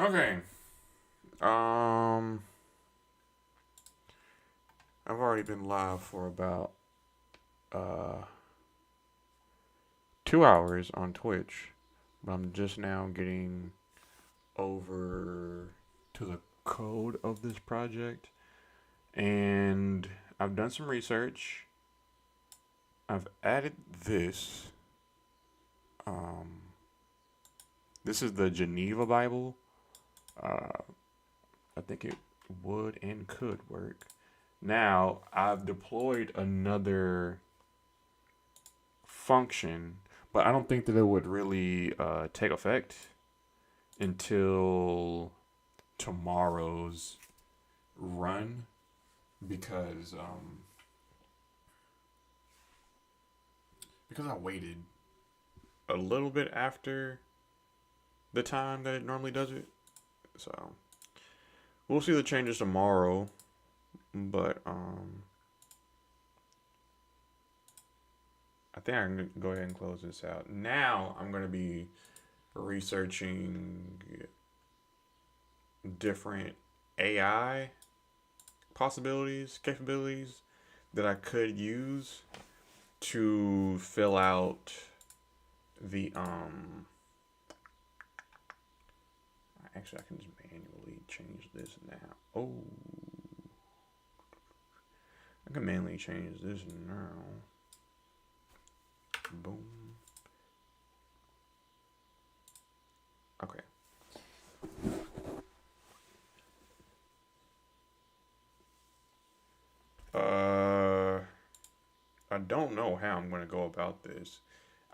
Okay. Um, I've already been live for about uh 2 hours on Twitch, but I'm just now getting over to the code of this project, and I've done some research. I've added this. Um, this is the Geneva Bible. Uh, I think it would and could work. Now I've deployed another function, but I don't think that it would really take effect until tomorrow's run because I waited a little bit after the time that it normally does it. So we'll see the changes tomorrow, but I think I can go ahead and close this out. Now I'm gonna be researching different AI possibilities, capabilities that I could use to fill out the actually I can just manually change this now. Oh, I can manually change this now. Boom. Okay. I don't know how I'm going to go about this.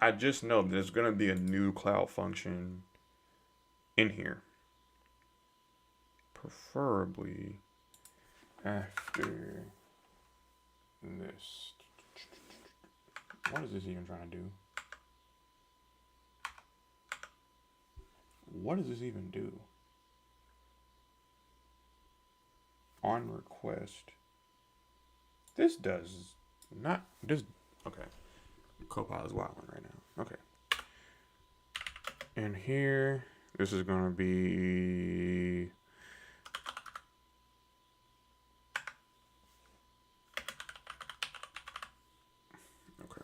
I just know that there's going to be a new cloud function in here. Preferably after this. What is this even trying to do? What does this even do? On request. This does not. This. Okay. Copilot is wilding right now. Okay. And here, this is going to be. Okay.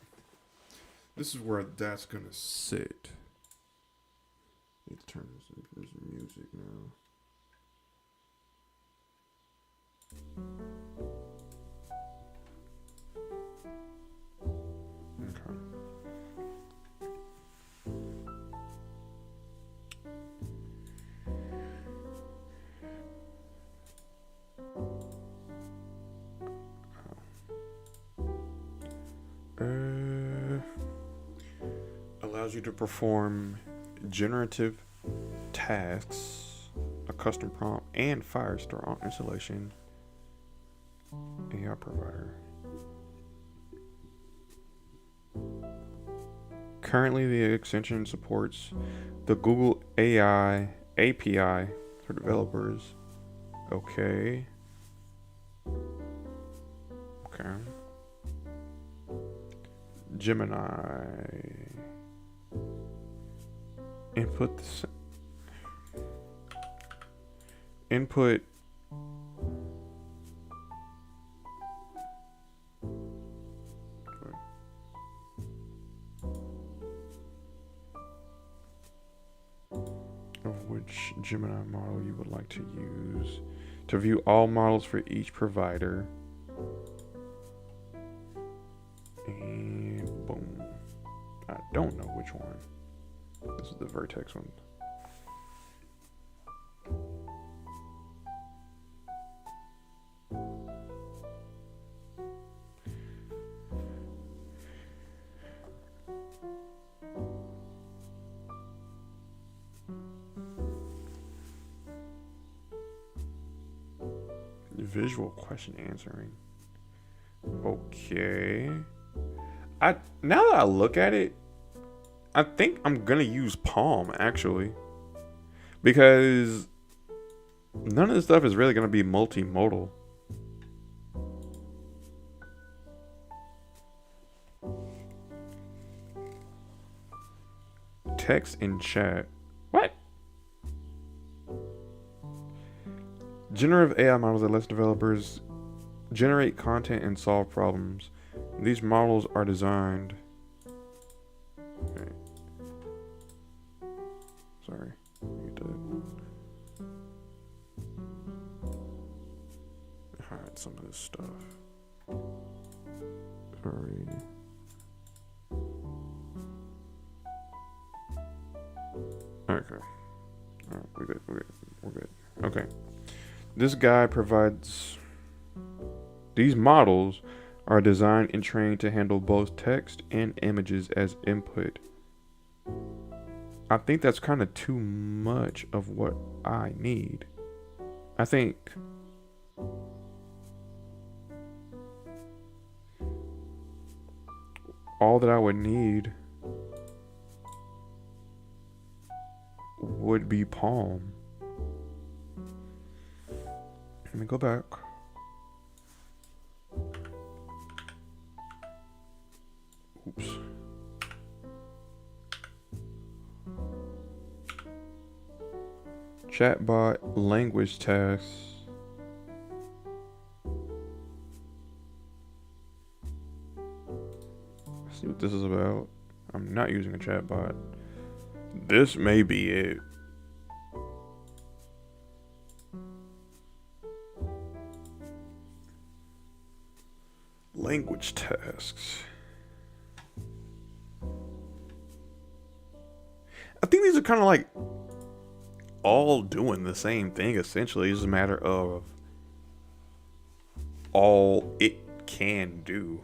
This is where that's going to sit. Need to turn this into some music now. Okay. Allows you to perform generative tasks, a custom prompt, and Firestore installation. AI provider. Currently, the extension supports the Google AI API for developers. Okay. Okay. Gemini. Input the input of which Gemini model you would like to use to view all models for each provider. And boom. I don't know which one. This is the Vertex one. Visual question answering. Okay. I now that I look at it, I think I'm gonna use Palm actually. Because none of this stuff is really gonna be multimodal. Text in chat. What? Generative AI models that lets developers generate content and solve problems. These models are designed. Okay. Sorry. Need to hide some of this stuff. Sorry. Okay. Alright, we're good. We're good. Okay. This guy provides. These models are designed and trained to handle both text and images as input. I think that's kind of too much of what I need. I think all that I would need would be Palm. Let me go back. Oops. Chatbot language tasks. Let's see what this is about. I'm not using a chatbot. This may be it. Language tasks. I think these are kind of like all doing the same thing essentially. It's just a matter of all it can do.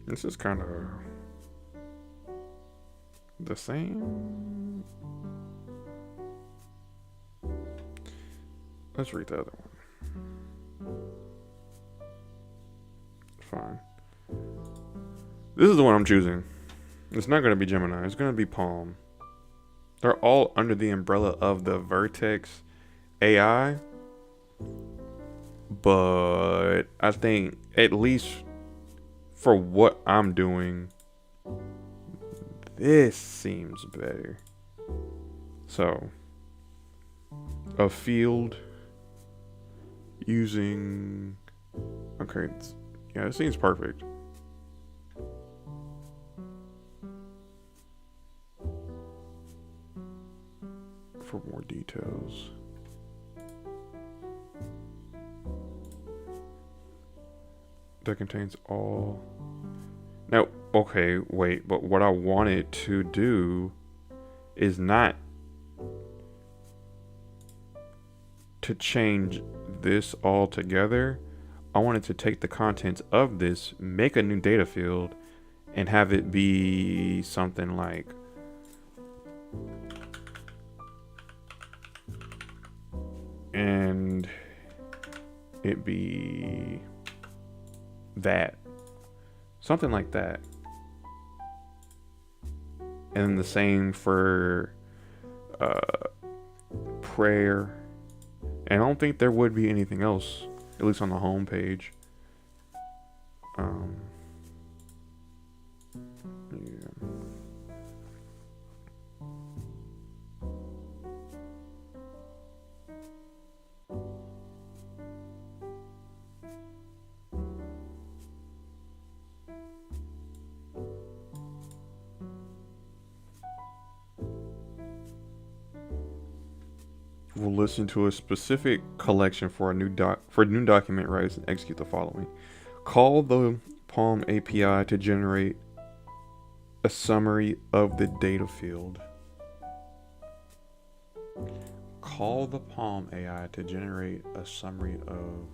This is kind of the same. Let's read the other one. Fine. This is the one I'm choosing. It's not going to be Gemini. It's going to be Palm. They're all under the umbrella of the Vertex AI. But I think at least for what I'm doing, this seems better. So, a field using. Okay, yeah, it seems perfect. For more details. That contains all. Now, okay, wait, but what I wanted to do is not to change this all together. I wanted to take the contents of this, make a new data field, and have it be something like and it be that. Something like that. And then the same for prayer. And I don't think there would be anything else, at least on the home page. Yeah. We'll listen to a specific collection for a new document rights and execute the following. Call the Palm API to generate a summary of the data field. Call the Palm AI to generate a summary of.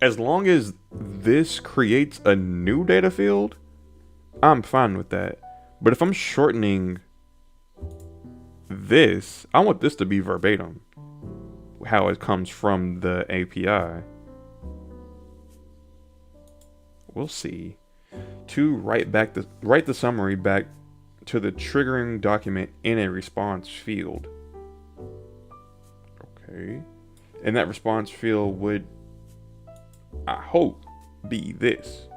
As long as this creates a new data field, I'm fine with that. But if I'm shortening this, I want this to be verbatim, how it comes from the API. We'll see. To write the summary back to the triggering document in a response field. Okay. And that response field would, I hope, be this.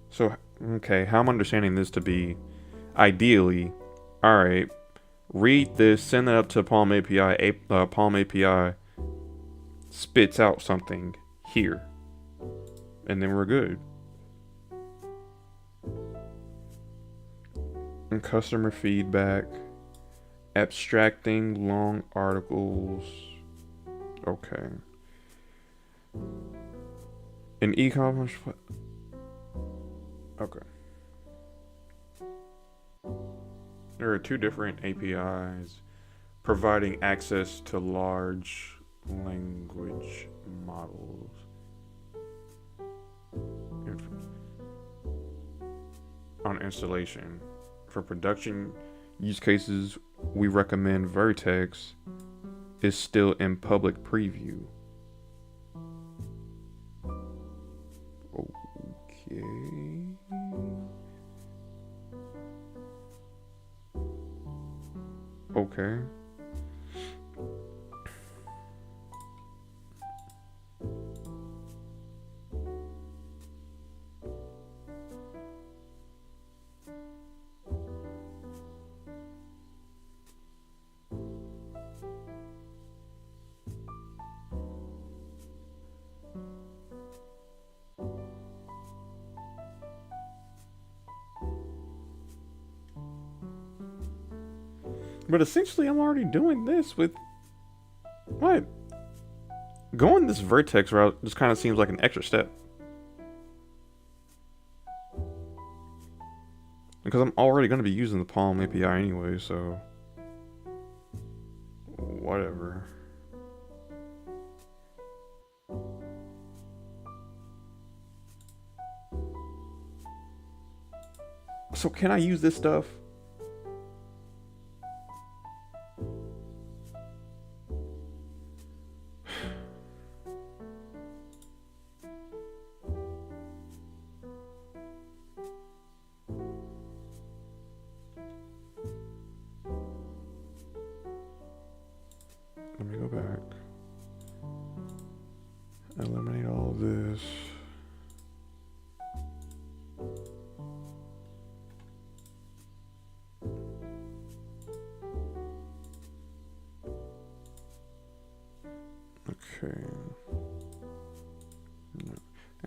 So, okay, how I'm understanding this to be, ideally, all right, read this, send that up to Palm API. Palm API spits out something here, and then we're good. And customer feedback, abstracting long articles. Okay. In e-commerce. Okay. There are two different APIs providing access to large language models. On installation. For production use cases, we recommend Vertex is still in public preview. Okay. Okay. But essentially, I'm already doing this with what? Going this vertex route just kind of seems like an extra step. Because I'm already going to be using the Palm API anyway, so whatever. So can I use this stuff? Let me go back. Eliminate all of this. Okay. No.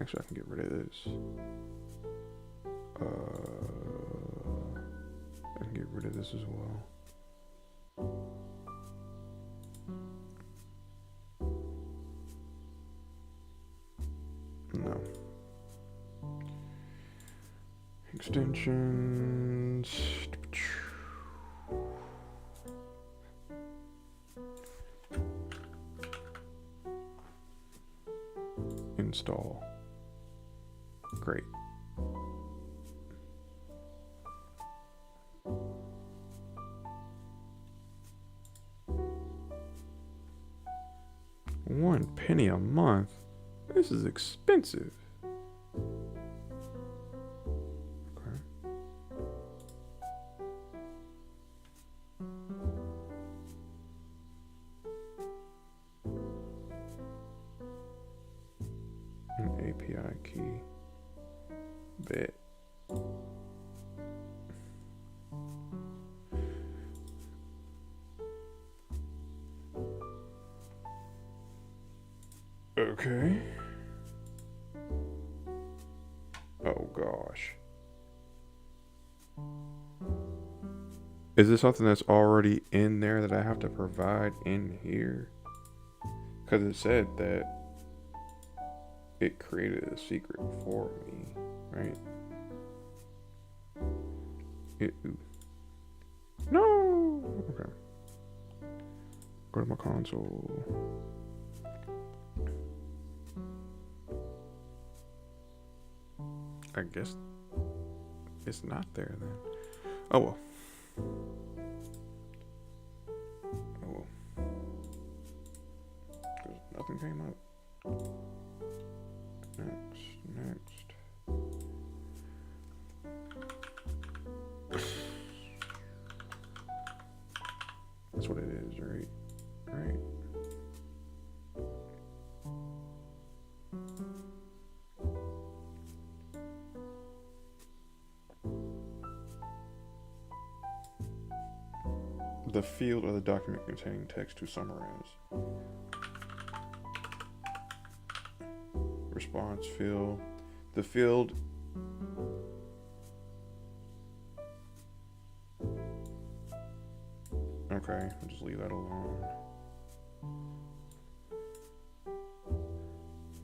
Actually, I can get rid of this. I can get rid of this as well. No. Extensions. Install. Great. $1 a month. This is expensive. Okay. An API key. Bet. Okay. Oh gosh. Is this something that's already in there that I have to provide in here? Because it said that it created a secret for me, right? No! Okay. Go to my console. I guess it's not there then. Oh well. Oh well. Because nothing came up. Next. the field of the document containing text to summarize. Response field. The field. Okay, I'll just leave that alone.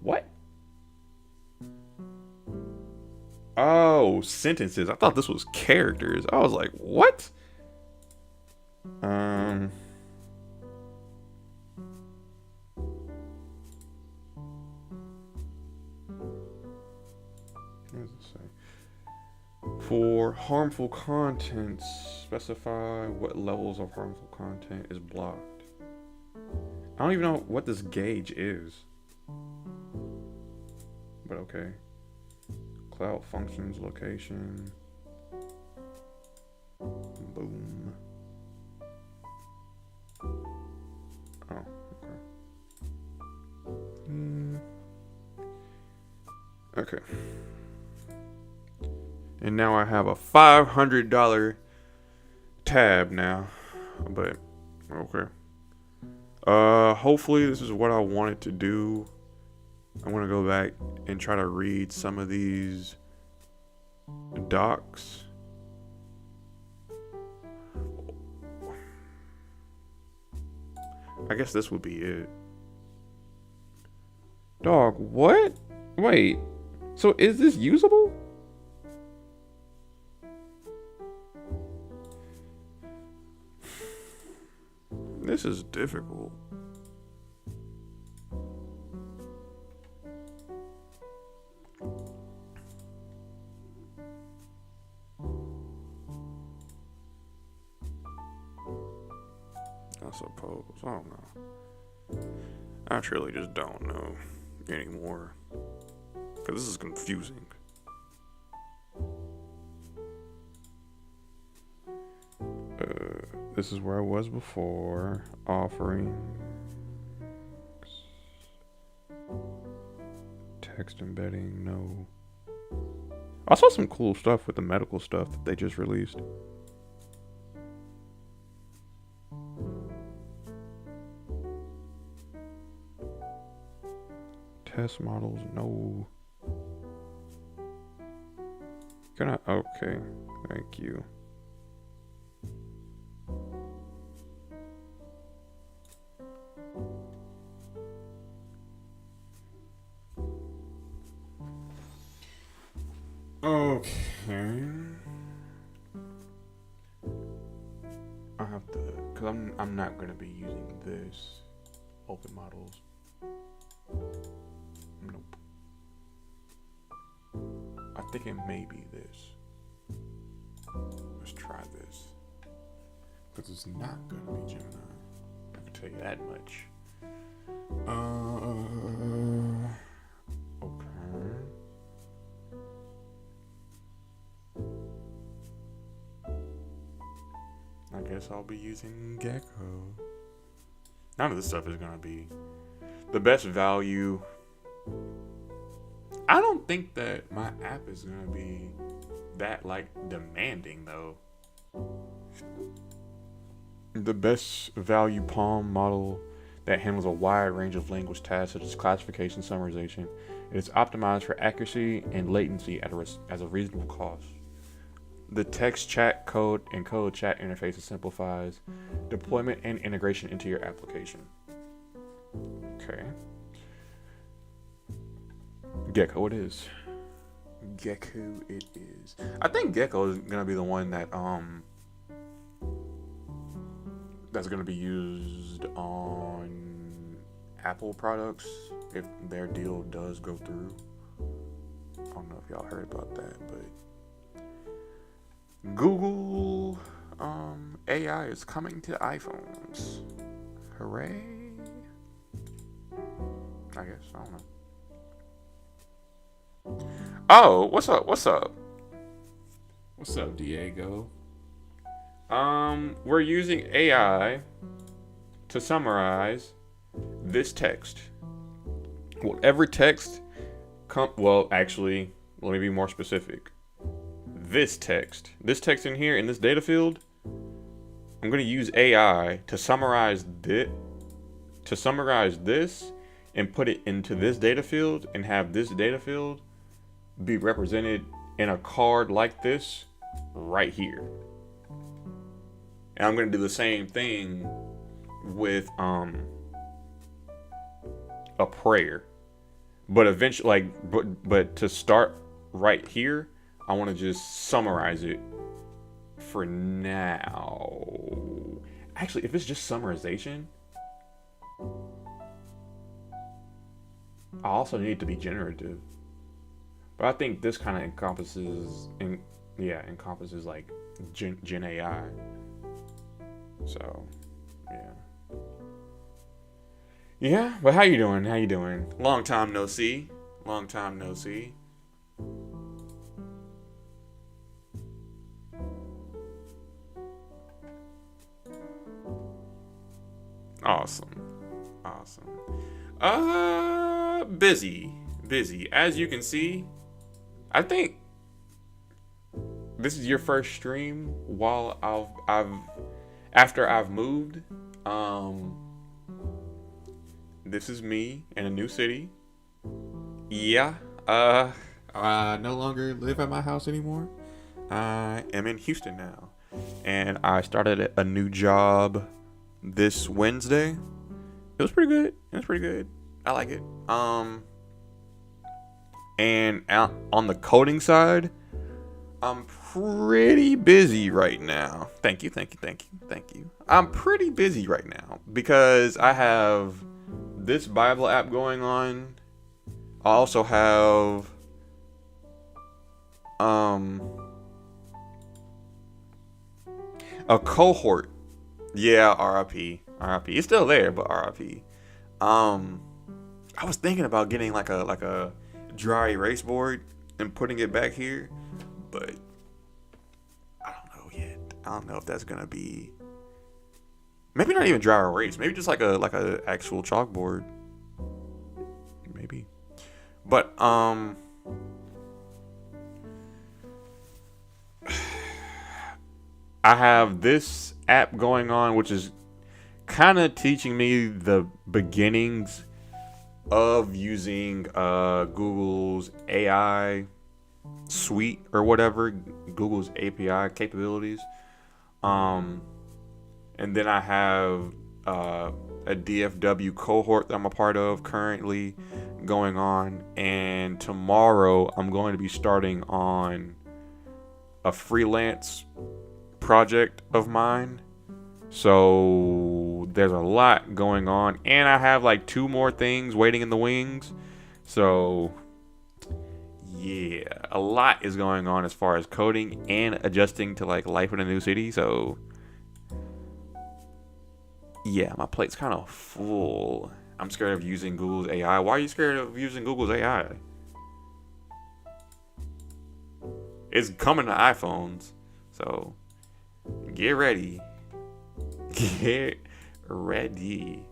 What? Oh, sentences. I thought this was characters. I was like, what? What does it say? For harmful content, specify what levels of harmful content is blocked. I don't even know what this gauge is. But okay. Cloud functions, location. Boom. Oh, okay. Okay. And now I have a $500 tab now. But, okay. Hopefully this is what I wanted to do. I want to go back and try to read some of these docs. I guess this would be it. Dog, what? Wait. So is this usable? This is difficult. I suppose. I don't know. I truly just don't know anymore. Because this is confusing. This is where I was before. Offerings. Text embedding, no. I saw some cool stuff with the medical stuff that they just released. Test models, no. Can I? Okay, thank you. Okay. I have to, cause I'm not gonna be using this open models. Nope. I think it may be this. Let's try this. Cause it's not gonna be Gemini. I can tell you that much. Okay. I guess I'll be using Gecko. None of this stuff is gonna be the best value. I don't think that my app is gonna be that like demanding though. The best value Palm model that handles a wide range of language tasks such as classification, summarization. It is optimized for accuracy and latency at a reasonable cost. The text chat code and code chat interface simplifies deployment and integration into your application. Okay. Gecko it is. Gecko it is. I think Gecko is gonna be the one that that's gonna be used on Apple products if their deal does go through. I don't know if y'all heard about that, but Google AI is coming to iPhones. Hooray. I guess. I don't know. Oh, what's up? What's up? What's up, Diego? We're using AI to summarize this text. Whatever text well, actually, let me be more specific. This text in here in this data field, I'm going to use AI to summarize this and put it into this data field and have this data field be represented in a card like this right here. And I'm going to do the same thing with a prayer. But eventually, but to start right here, I want to just summarize it for now. Actually, if it's just summarization, I also need it to be generative. But I think this kind of encompasses like Gen AI. So, yeah. Yeah, but how you doing? How you doing? Long time no see. Long time no see. Awesome. Awesome. Busy. Busy. As you can see, I think this is your first stream while after I've moved. This is me in a new city. Yeah. I no longer live at my house anymore. I am in Houston now. And I started a new job this Wednesday. It was pretty good. I like it. And on the coding side, I'm pretty busy right now. Thank you. I'm pretty busy right now because I have this Bible app going on. I also have a cohort. Yeah, RIP. It's still there, but RIP. I was thinking about getting like a dry erase board and putting it back here, but I don't know yet. I don't know if that's gonna be, maybe not even dry erase, maybe just like a actual chalkboard, maybe. But I have this app going on, which is kind of teaching me the beginnings of using Google's AI suite or whatever, Google's API capabilities. And then I have a DFW cohort that I'm a part of currently going on. And tomorrow I'm going to be starting on a freelance project of mine. So there's a lot going on, and I have like 2 more things waiting in the wings. So yeah, a lot is going on as far as coding and adjusting to like life in a new city. So yeah, my plate's kind of full. I'm scared of using Google's AI. Why are you scared of using Google's AI? It's coming to iPhones, so get ready. Get ready.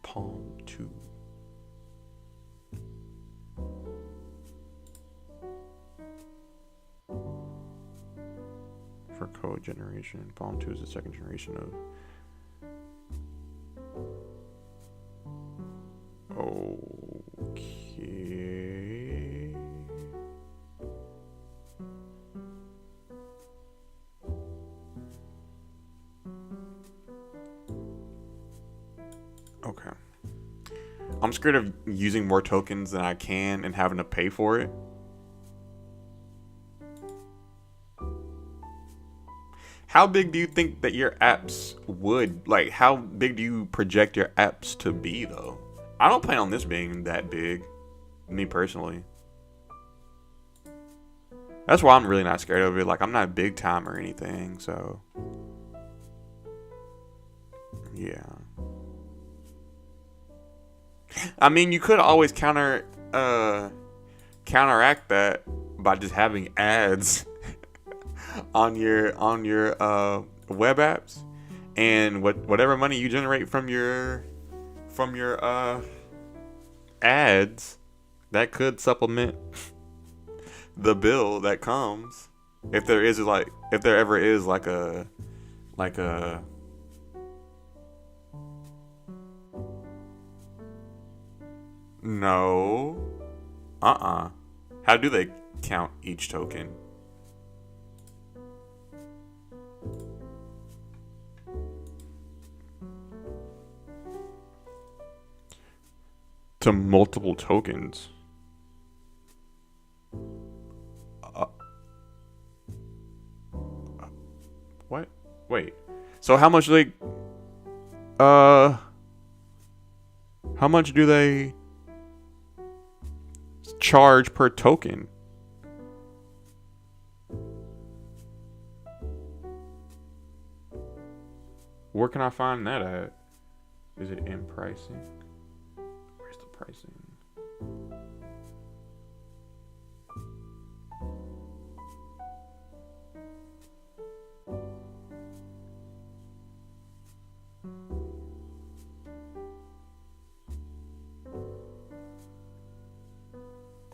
Palm 2. For code generation, Palm 2 is the second generation of. Okay. Okay. I'm scared of using more tokens than I can and having to pay for it. How big do you think that your apps would, like, how big do you project your apps to be, though? I don't plan on this being that big, me personally. That's why I'm really not scared of it. Like, I'm not big time or anything, so. Yeah. I mean, you could always counteract that by just having ads on your web apps, and whatever money you generate from your ads, that could supplement the bill that comes. If there is like, if there ever is like a, no, How do they count each token? To multiple tokens. Uh, what? Wait. So uh how much do they charge per token? Where can I find that at? Is it in pricing? Where's the pricing?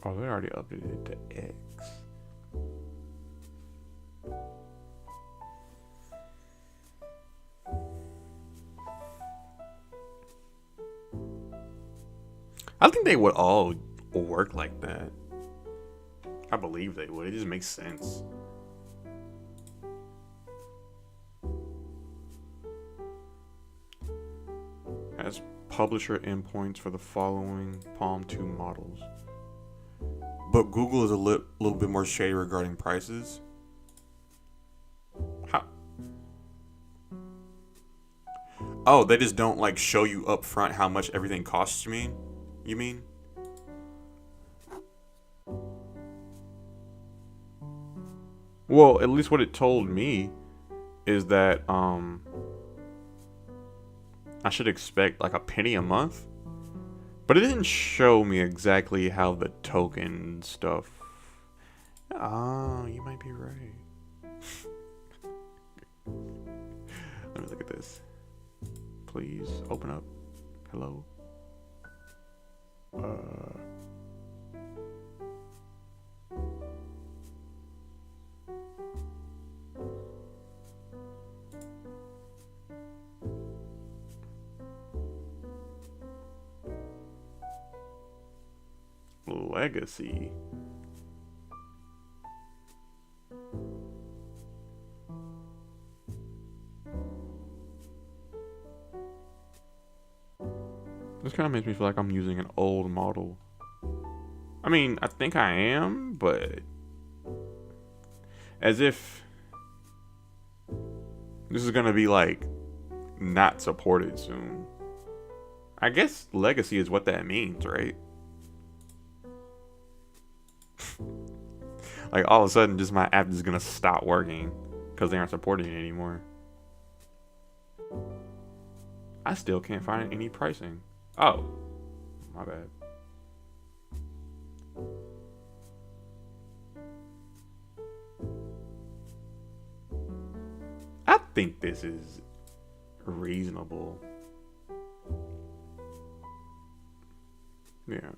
Oh, they already updated it to X. I think they would all work like that. I believe they would. It just makes sense. Has publisher endpoints for the following Palm 2 models. But Google is a little bit more shady regarding prices. How? Oh, they just don't like show you up front how much everything costs. You mean? Well, at least what it told me is that I should expect like a penny a month. But it didn't show me exactly how the token stuff. Oh, you might be right. Let me look at this. Please open up. Hello. Legacy. This kind of makes me feel like I'm using an old model. I mean, I think I am, but as if this is gonna be like not supported soon. I guess legacy is what that means, right? Like all of a sudden, just my app is gonna stop working because they aren't supporting it anymore. I still can't find any pricing. Oh, my bad. I think this is reasonable. Yeah.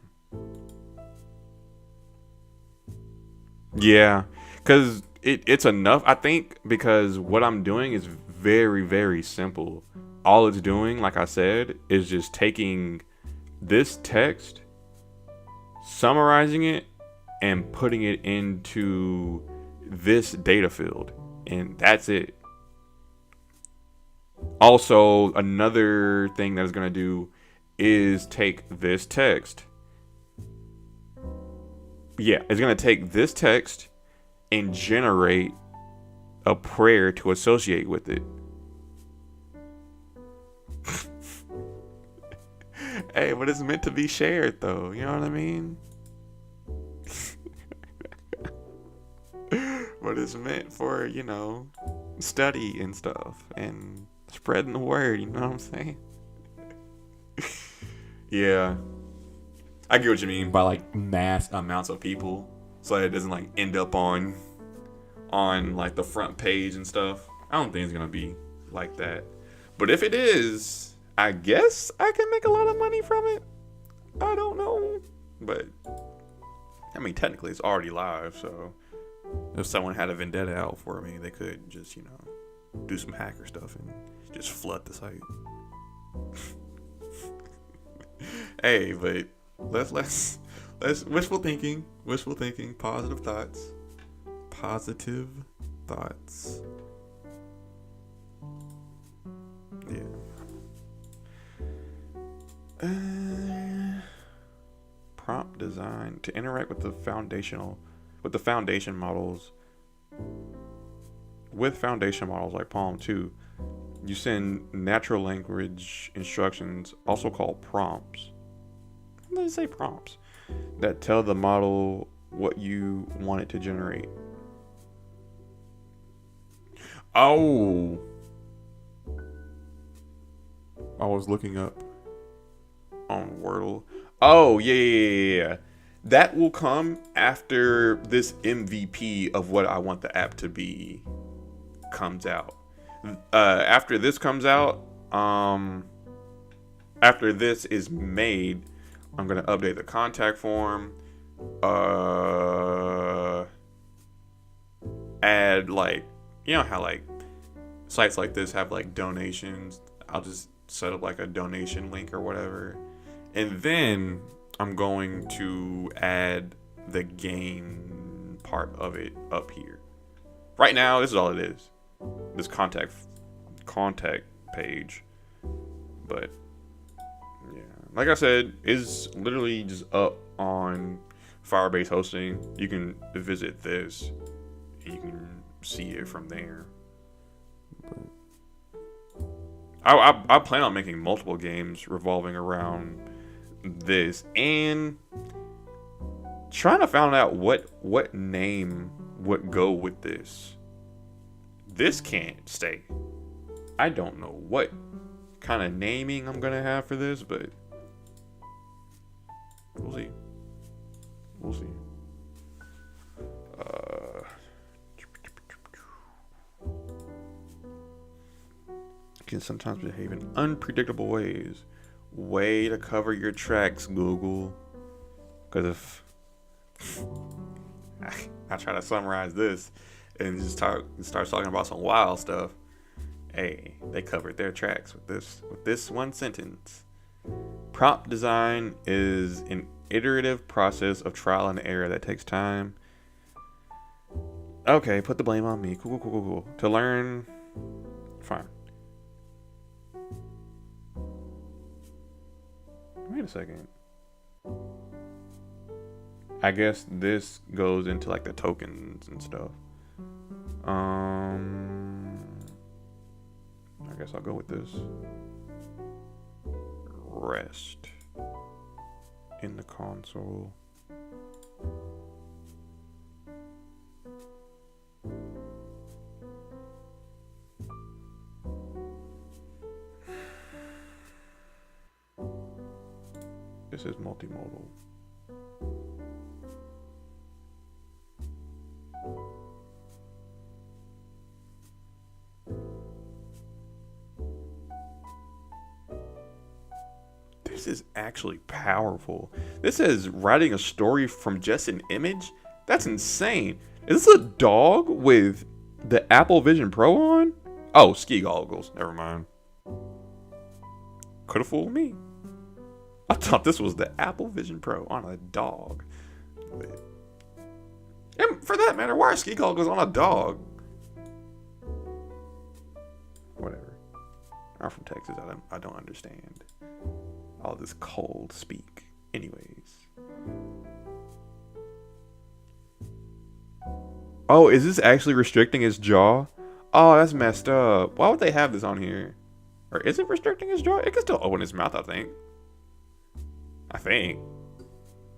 Yeah, because it's enough. I think because what I'm doing is very, very simple. All it's doing, like I said, is just taking this text, summarizing it, and putting it into this data field. And that's it. Also, another thing that it's going to do is take this text. Yeah, it's going to take this text and generate a prayer to associate with it. Hey, but it's meant to be shared, though. You know what I mean? But it's meant for, study and stuff and spreading the word. You know what I'm saying? Yeah. I get what you mean by like mass amounts of people, so that it doesn't like end up on like the front page and stuff. I don't think it's gonna be like that, but if it is, I guess I can make a lot of money from it. I don't know, but I mean, technically, it's already live, so if someone had a vendetta out for me, they could just, do some hacker stuff and just flood the site. Hey, but let's wishful thinking, positive thoughts. Yeah. Prompt design to interact with the foundation models. With foundation models like Palm 2, you send natural language instructions, also called prompts. What does it say, prompts? That tell the model what you want it to generate. Oh, I was looking up on Wordle. Oh, yeah. That will come after this MVP of what I want the app to be comes out. After this comes out, after this is made, I'm gonna update the contact form. Add how sites like this have donations. I'll just set up a donation link or whatever, and then I'm going to add the game part of it up here. Right now, this is all it is. This contact page. But yeah, like I said, it's literally just up on Firebase hosting. You can visit this and you can see it from there. I plan on making multiple games revolving around this and trying to find out what name would go with this. This can't stay. I don't know what kind of naming I'm gonna have for this, but we'll see. Can sometimes behave in unpredictable ways. Way to cover your tracks, Google. Because if I try to summarize this and just starts talking about some wild stuff, hey, they covered their tracks with this one sentence. Prompt design is an iterative process of trial and error that takes time. Okay, put the blame on me. Cool. To learn, fine. Wait a second. I guess this goes into the tokens and stuff. I guess I'll go with this. Rest in the console. This is multimodal. This is actually powerful. This is writing a story from just an image? That's insane. Is this a dog with the Apple Vision Pro on? Oh, ski goggles. Never mind. Could have fooled me. I thought this was the Apple Vision Pro on a dog. And for that matter, why are ski goggles on a dog? Whatever. I'm from Texas. I don't understand all this cold speak. Anyways. Oh, is this actually restricting his jaw? Oh, that's messed up. Why would they have this on here? Or is it restricting his jaw? It can still open his mouth, I think.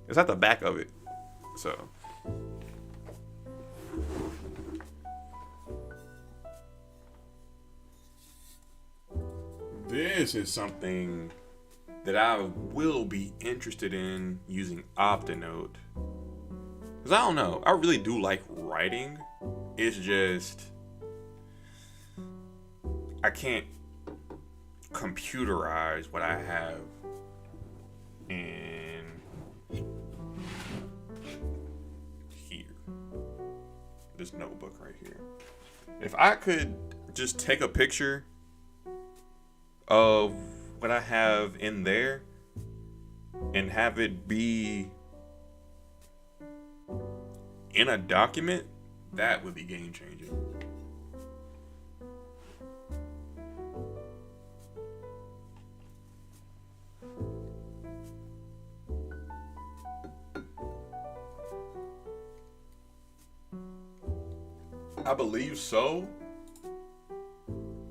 It's at the back of it. So. This is something that I will be interested in using Optinote. Because I don't know. I really do like writing. It's just I can't computerize what I have. And this notebook right here. If I could just take a picture of what I have in there and have it be in a document, that would be game changing. I believe so.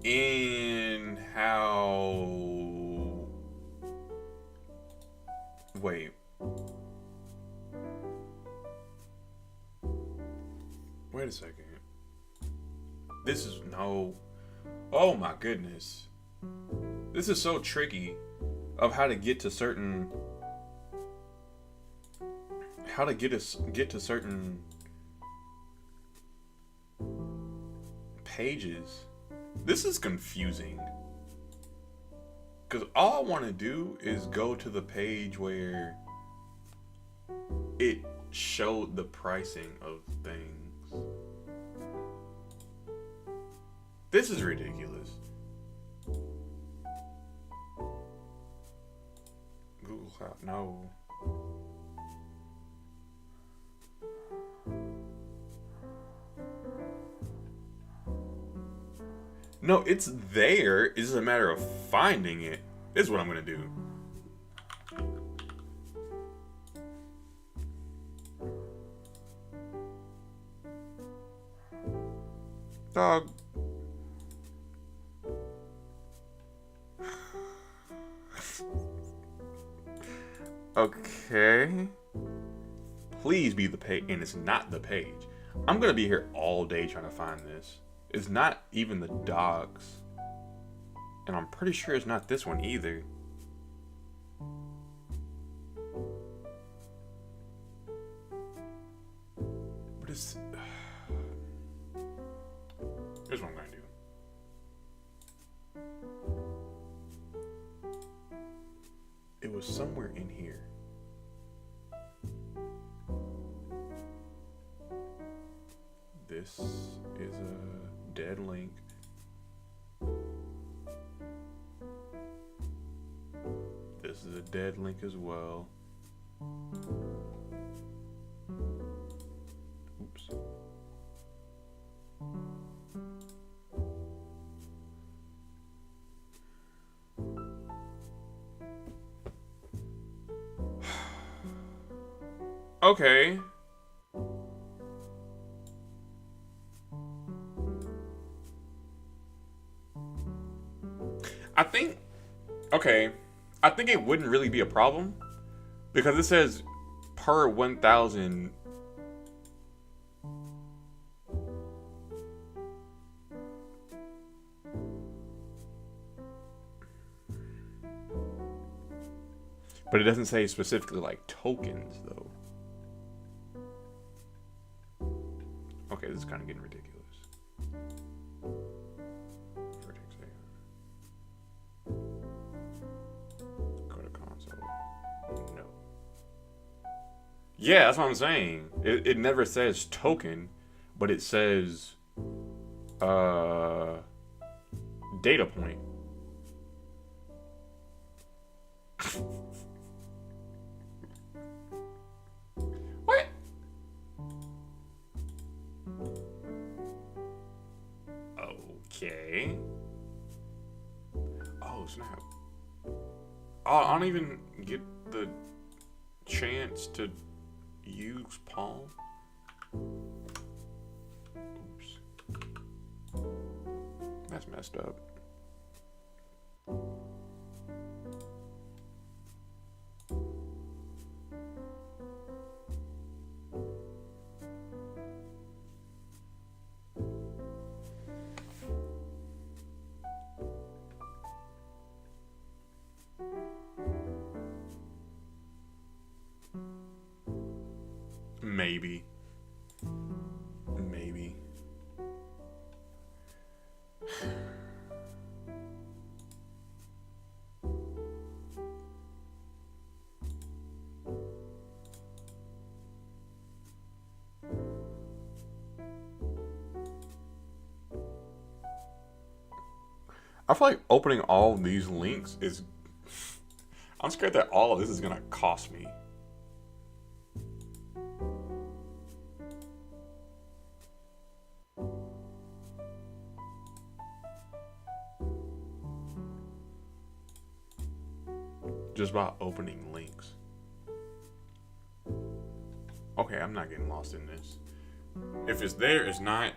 In how. Wait. Wait a second. This is no. Oh my goodness. This is so tricky of how to get to certain. How to get to certain pages. This is confusing. Because all I want to do is go to the page where it showed the pricing of things. This is ridiculous. Google Cloud, no. No, it's there. It's just a matter of finding it. This is what I'm gonna do. Dog. Okay. Please be the page, and it's not the page. I'm gonna be here all day trying to find this. It's not even the docs. And I'm pretty sure it's not this one either. But it's... Here's what I'm gonna do. It was somewhere in here. This is a dead link. This is a dead link as well. Oops. Okay. Okay, I think it wouldn't really be a problem because it says per 1,000. But it doesn't say specifically like tokens though. Okay, this is kind of getting ridiculous. Yeah, that's what I'm saying. It never says token, but it says data point. What? Okay. Oh, snap. I don't even get the chance to use Palm. Oops. That's messed up. Maybe. I feel like opening all these links is. I'm scared that all of this is gonna cost me. Just by opening links. Okay, I'm not getting lost in this. If it's there, it's not.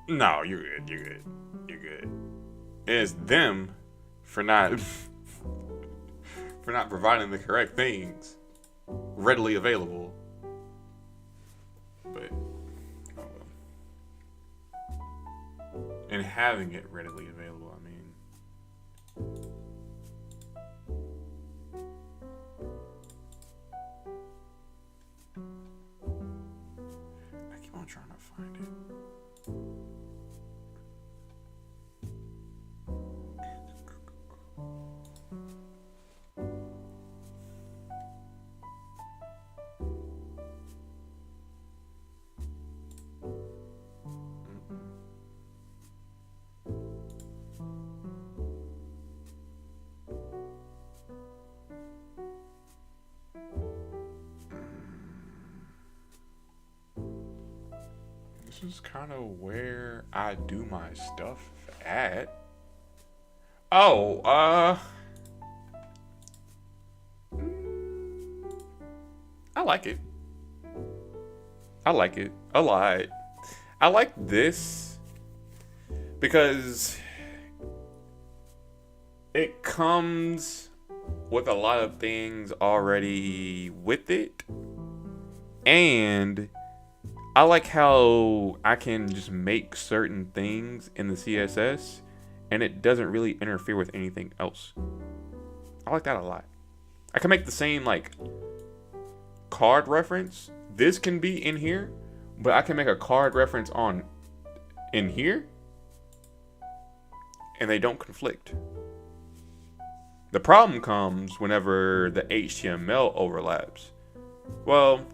No, you're good. You're good. You're good. It's them for not for not providing the correct things readily available. But oh well. And having it readily available, I mean. I keep on trying to find it. This is kind of where I do my stuff at. Oh, I like it. I like it a lot. I like this because it comes with a lot of things already with it. And I like how I can just make certain things in the CSS and it doesn't really interfere with anything else. I like that a lot. I can make the same like card reference. This can be in here, but I can make a card reference on in here and they don't conflict. The problem comes whenever the HTML overlaps. Well,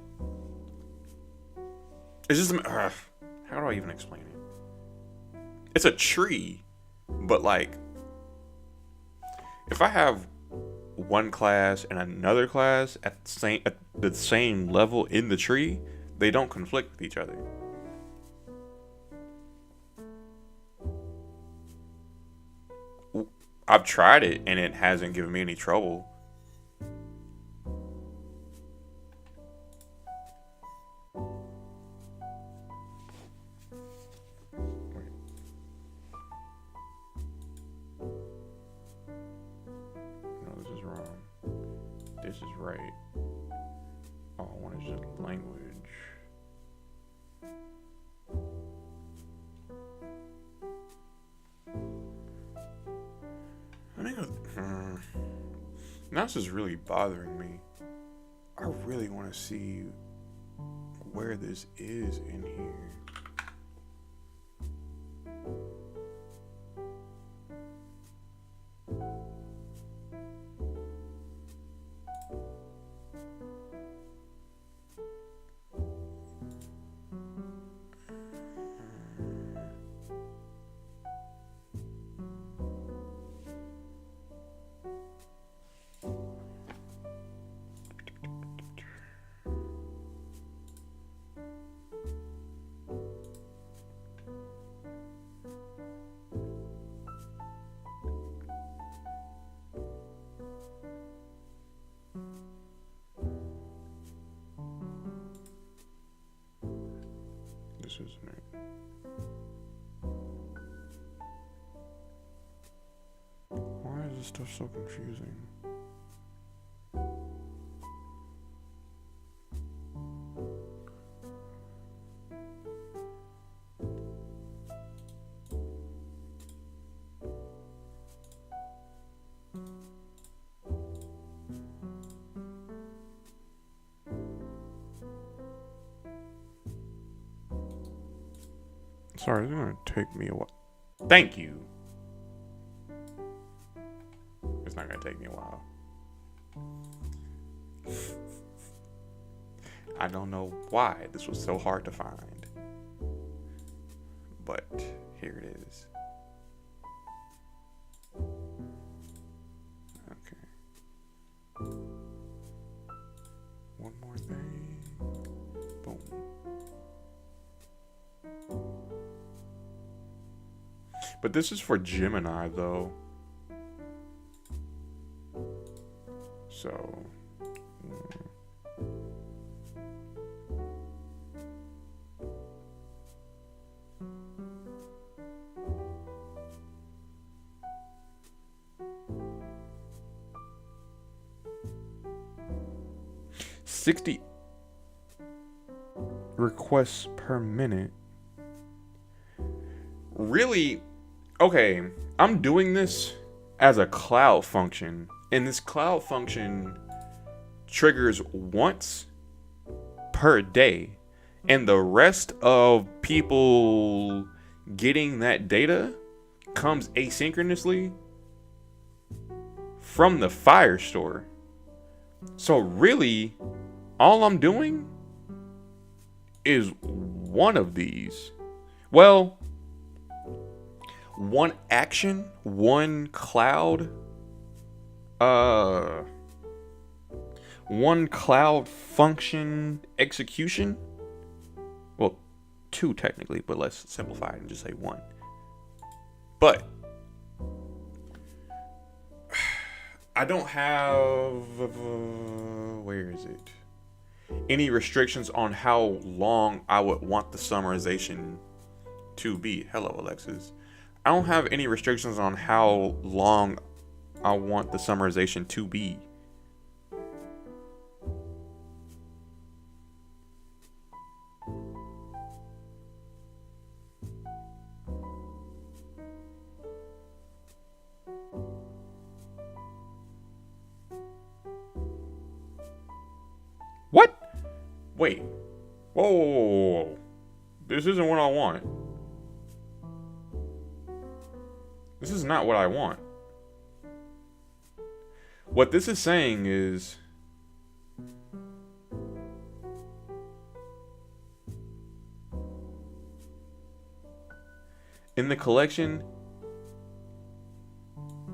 it's just how do I even explain it? It's a tree, but like if I have one class and another class at the same level in the tree, they don't conflict with each other. I've tried it and it hasn't given me any trouble. No, this is wrong. This is right. Oh, I want is just language. I think now this is really bothering me. I really want to see where this is in here. This isn't it. Why is this stuff so confusing? Sorry, it's gonna take me a while. Thank you. It's not gonna take me a while. I don't know why this was so hard to find. but here it is. Okay. One more thing. Boom. But this is for Gemini, though. So. $60 requests per minute. Really? Okay, I'm doing this as a cloud function, and this cloud function triggers once per day, and the rest of people getting that data comes asynchronously from the Firestore. So really, all I'm doing is one of these. Well, one action, one cloud, one cloud function execution. Well, two technically, but let's simplify it and just say one. But I don't have, where is it? Any restrictions on how long I would want the summarization to be. Hello, Alexis. I don't have any restrictions on how long I want the summarization to be. What? Wait. Whoa. This isn't what I want. This is not what I want. What this is saying is in the collection,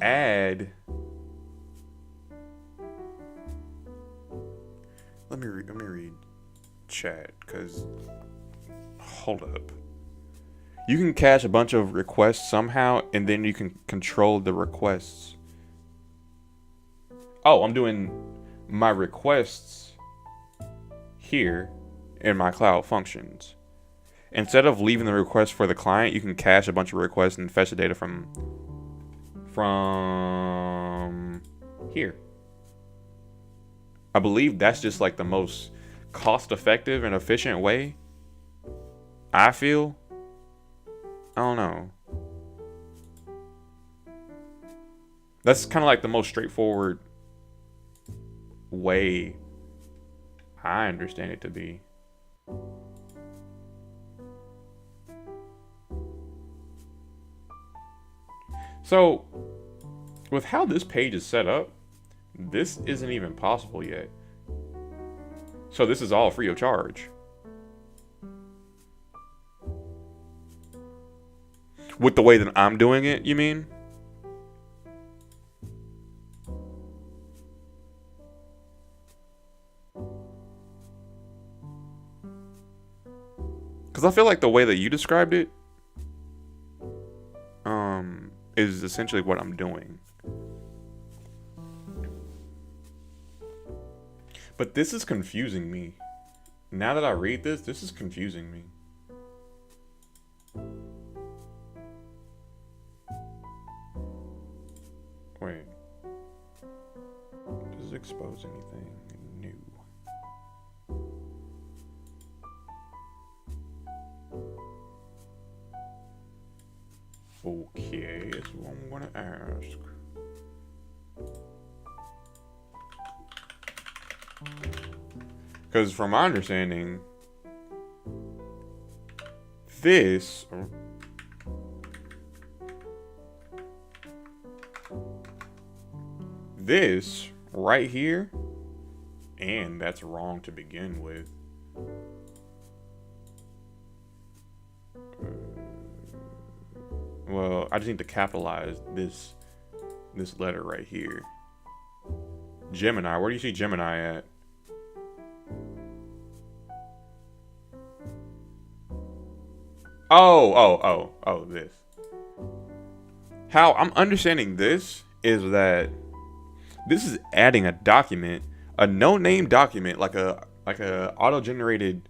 add. Let me read chat, because hold up. You can cache a bunch of requests somehow, and then you can control the requests. Oh, I'm doing my requests here in my cloud functions. Instead of leaving the request for the client, you can cache a bunch of requests and fetch the data from here. I believe that's just like the most cost-effective and efficient way. I feel. I don't know. That's kind of like the most straightforward way I understand it to be. So, with how this page is set up, this isn't even possible yet. So this is all free of charge. With the way that I'm doing it, you mean? Because I feel like the way that you described it is essentially what I'm doing. But this is confusing me. Now that I read this, this is confusing me. Wait. Does it expose anything new? Okay, that's what I'm gonna ask. Because from my understanding, this right here, and that's wrong to begin with. Well, I just need to capitalize this letter right here. Gemini. Where do you see Gemini at? Oh, this. How I'm understanding this is that this is adding a document, a no-name document, like a auto-generated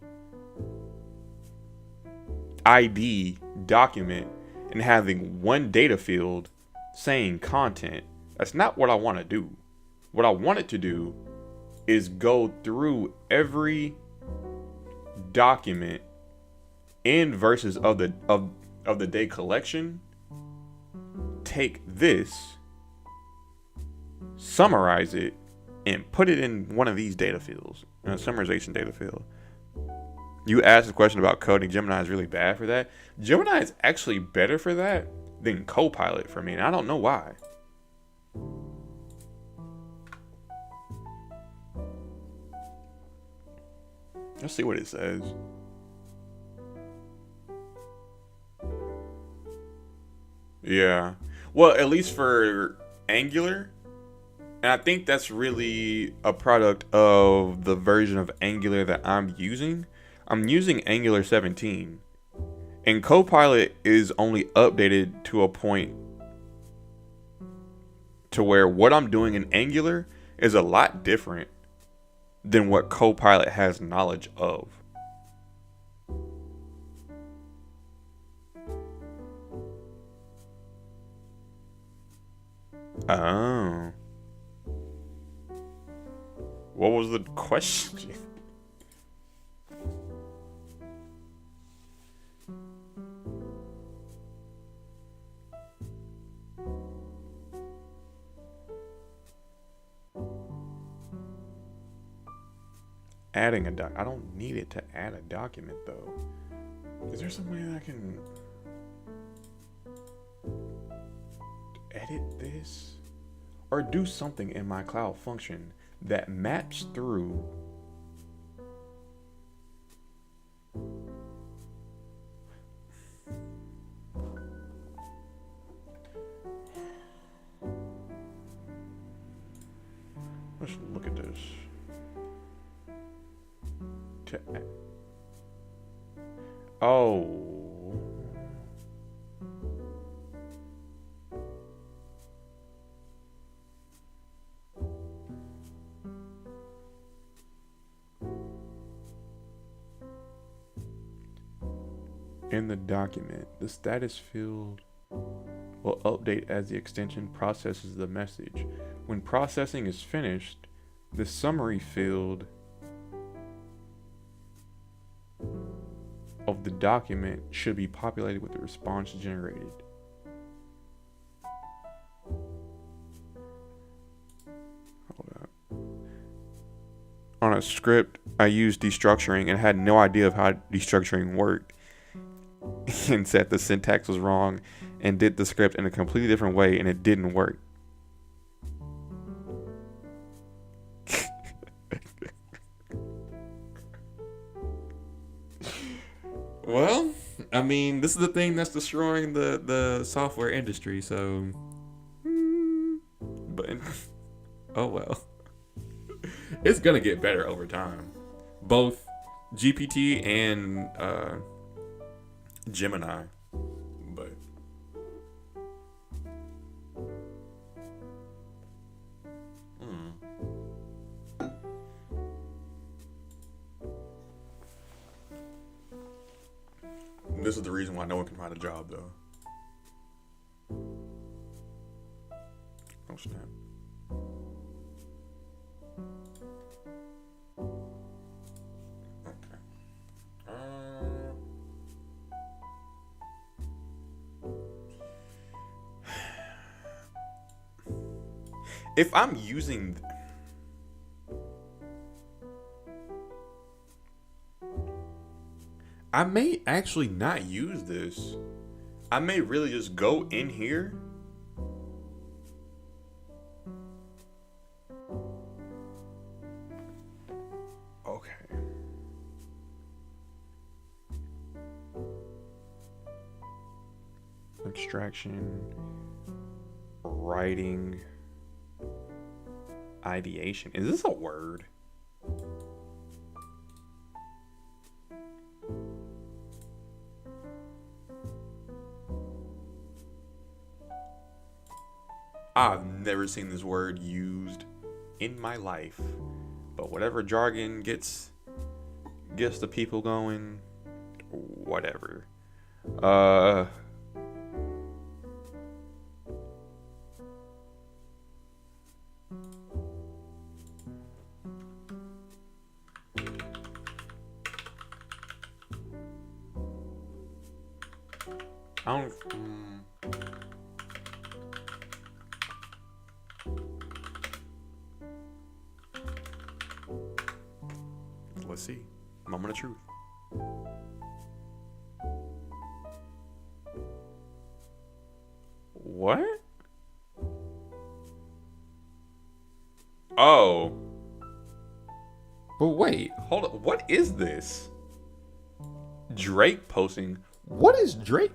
ID document, and having one data field saying content. That's not what I want to do. What I want it to do is go through every document in verses of the day collection, take this, summarize it, and put it in one of these data fields, a summarization data field. You asked a question about coding. Gemini is really bad for that. Gemini is actually better for that than Copilot for me, and I don't know why. Let's see what it says. Yeah. Well, at least for Angular, and I think that's really a product of the version of Angular that I'm using. I'm using Angular 17, and Copilot is only updated to a point to where what I'm doing in Angular is a lot different than what Copilot has knowledge of. Oh. What was the question? Adding a doc. I don't need it to add a document though. Is there some way that I can edit this? Or do something in my cloud function that maps through let's look at this. Oh. In the document, the status field will update as the extension processes the message. When processing is finished, the summary field of the document should be populated with the response generated. Hold up. On a script, I used destructuring and had no idea of how destructuring worked, and said the syntax was wrong and did the script in a completely different way, and it didn't work. Well, I mean, this is the thing that's destroying the software industry, so. But, oh well. It's gonna get better over time. Both GPT and Gemini. But. This is the reason why no one can find a job, though. Oh, snap. Okay. If I'm using... I may actually not use this. I may really just go in here. Okay. extraction, writing, ideation. Is this a word? I've never seen this word used in my life. But whatever jargon gets the people going, whatever. I don't. Let's see. Moment of truth. What? Oh. But wait, hold up. What is this? Drake posting. What is Drake?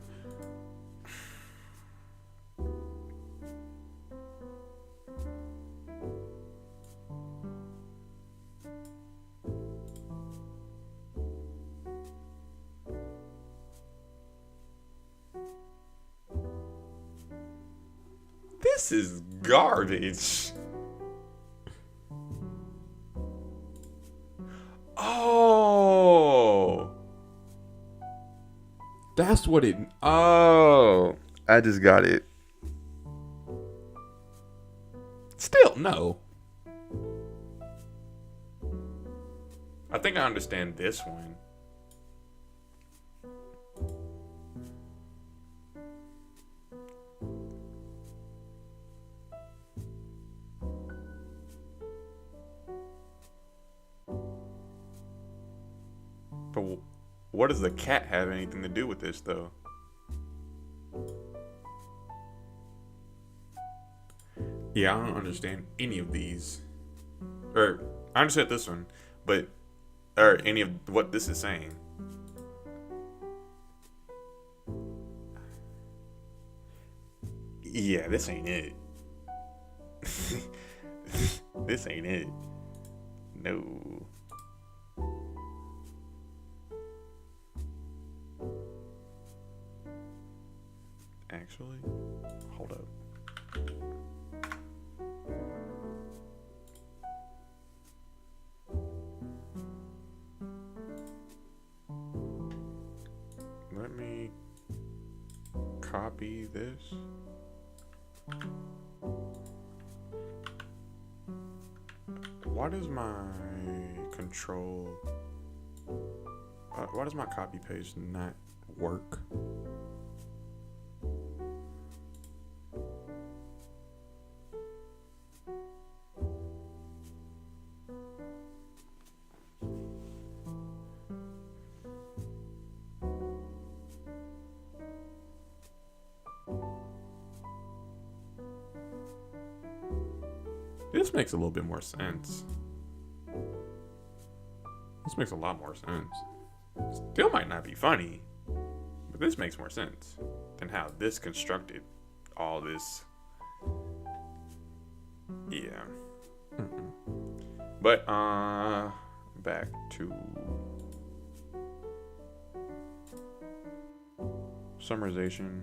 This is garbage. Oh. That's what it. Oh. I just got it. Still, no. I think I understand this one. But what does the cat have anything to do with this, though? Yeah, I don't understand any of these. Or, I understand this one, but, or any of what this is saying. Yeah, this ain't it. This ain't it. No. Actually, hold up. Let me copy this. Why does my control, why does my copy paste not work? This makes a little bit more sense. This makes a lot more sense. Still might not be funny, but this makes more sense than how this constructed all this. Yeah. But back to summarization.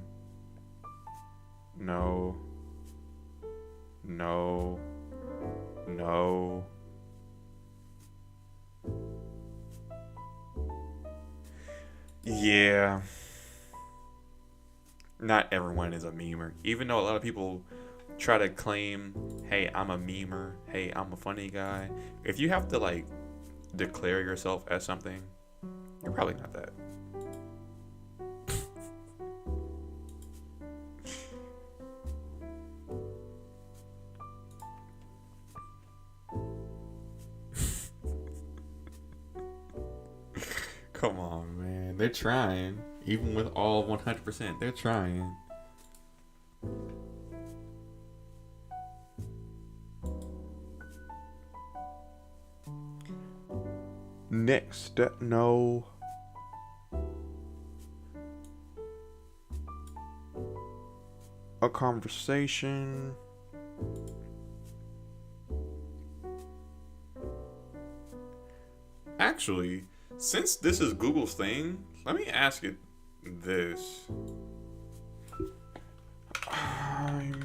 No. Yeah. Not everyone is a memer. Even though a lot of people try to claim, hey, I'm a memer, hey, I'm a funny guy. If you have to like declare yourself as something, you're probably not that. Come on, man. They're trying. Even with all 100%, they're trying. Next step, no. conversation. Actually, since this is Google's thing, let me ask it this. I'm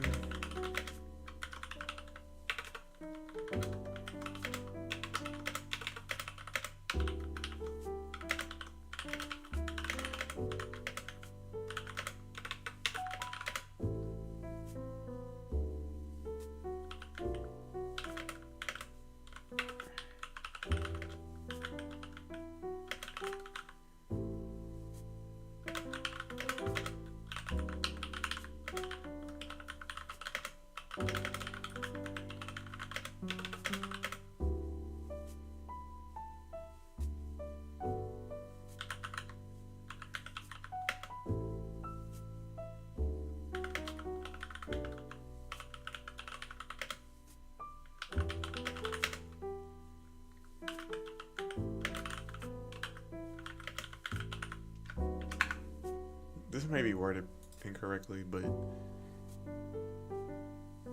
This may be worded incorrectly, but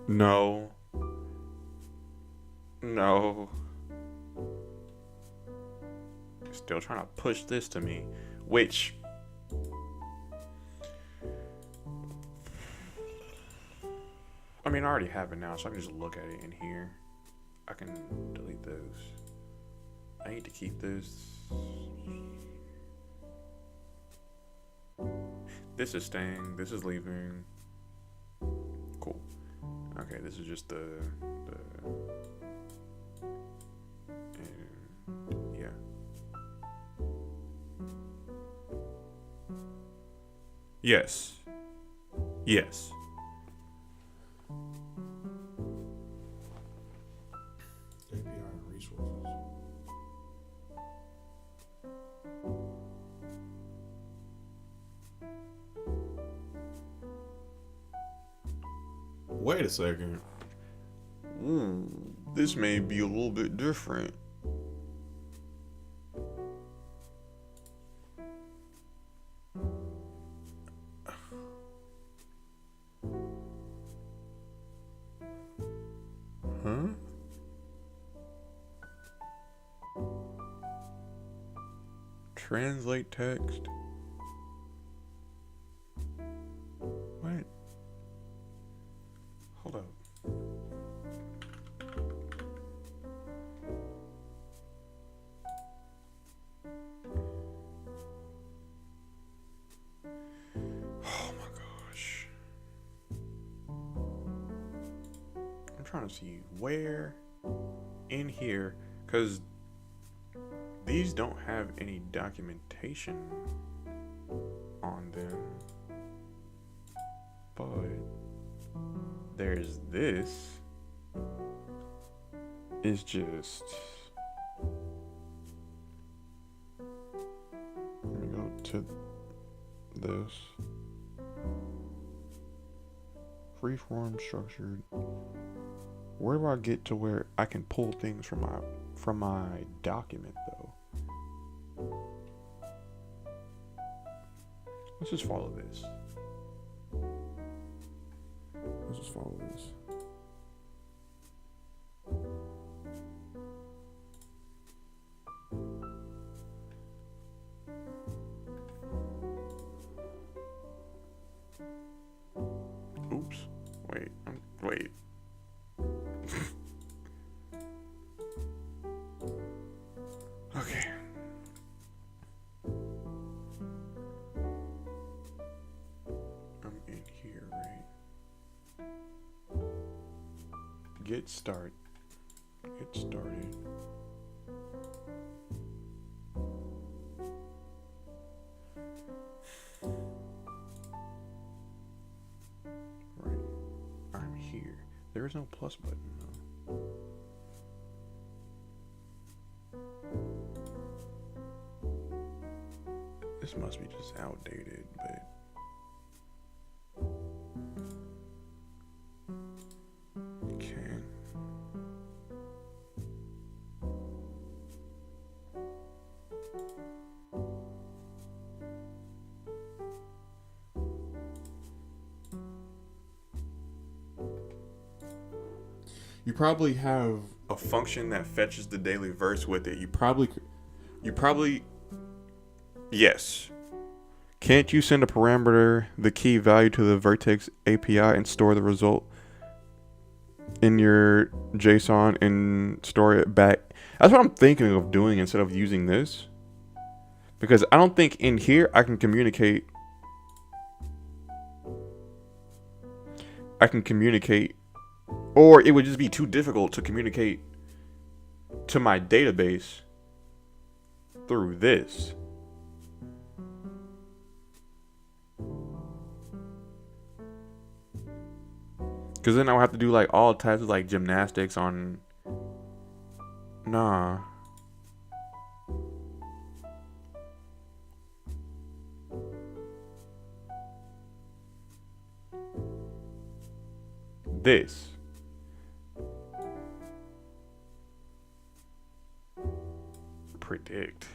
no, no. Still trying to push this to me, which I mean, I already have it now, so I can just look at it in here. I can delete those. I need to keep this. This is staying. This is leaving. Cool. Okay, this is just the and yeah. Yes. Yes. API resources. Wait a second. This may be a little bit different. Huh? Translate text. What? Hold up. Oh my gosh. I'm trying to see where in here, because these don't have any documentation on them. But there's this. It's just. Let me go to this. Freeform structured. Where do I get to where I can pull things from my document though? Let's just follow this. Let's just follow this. Oops. Wait. Wait. Okay. I'm in here, right? Get started. Right. I'm here. There is no plus button though. This must be just outdated, but okay. You probably have a function that fetches the daily verse with it. You probably, yes. Can't you send a parameter, the key value to the Vertex API and store the result in your JSON and store it back? That's what I'm thinking of doing instead of using this. Because I don't think in here I can communicate. Or it would just be too difficult to communicate to my database through this. Because then I would have to do like all types of like gymnastics on. Nah. This. Predict.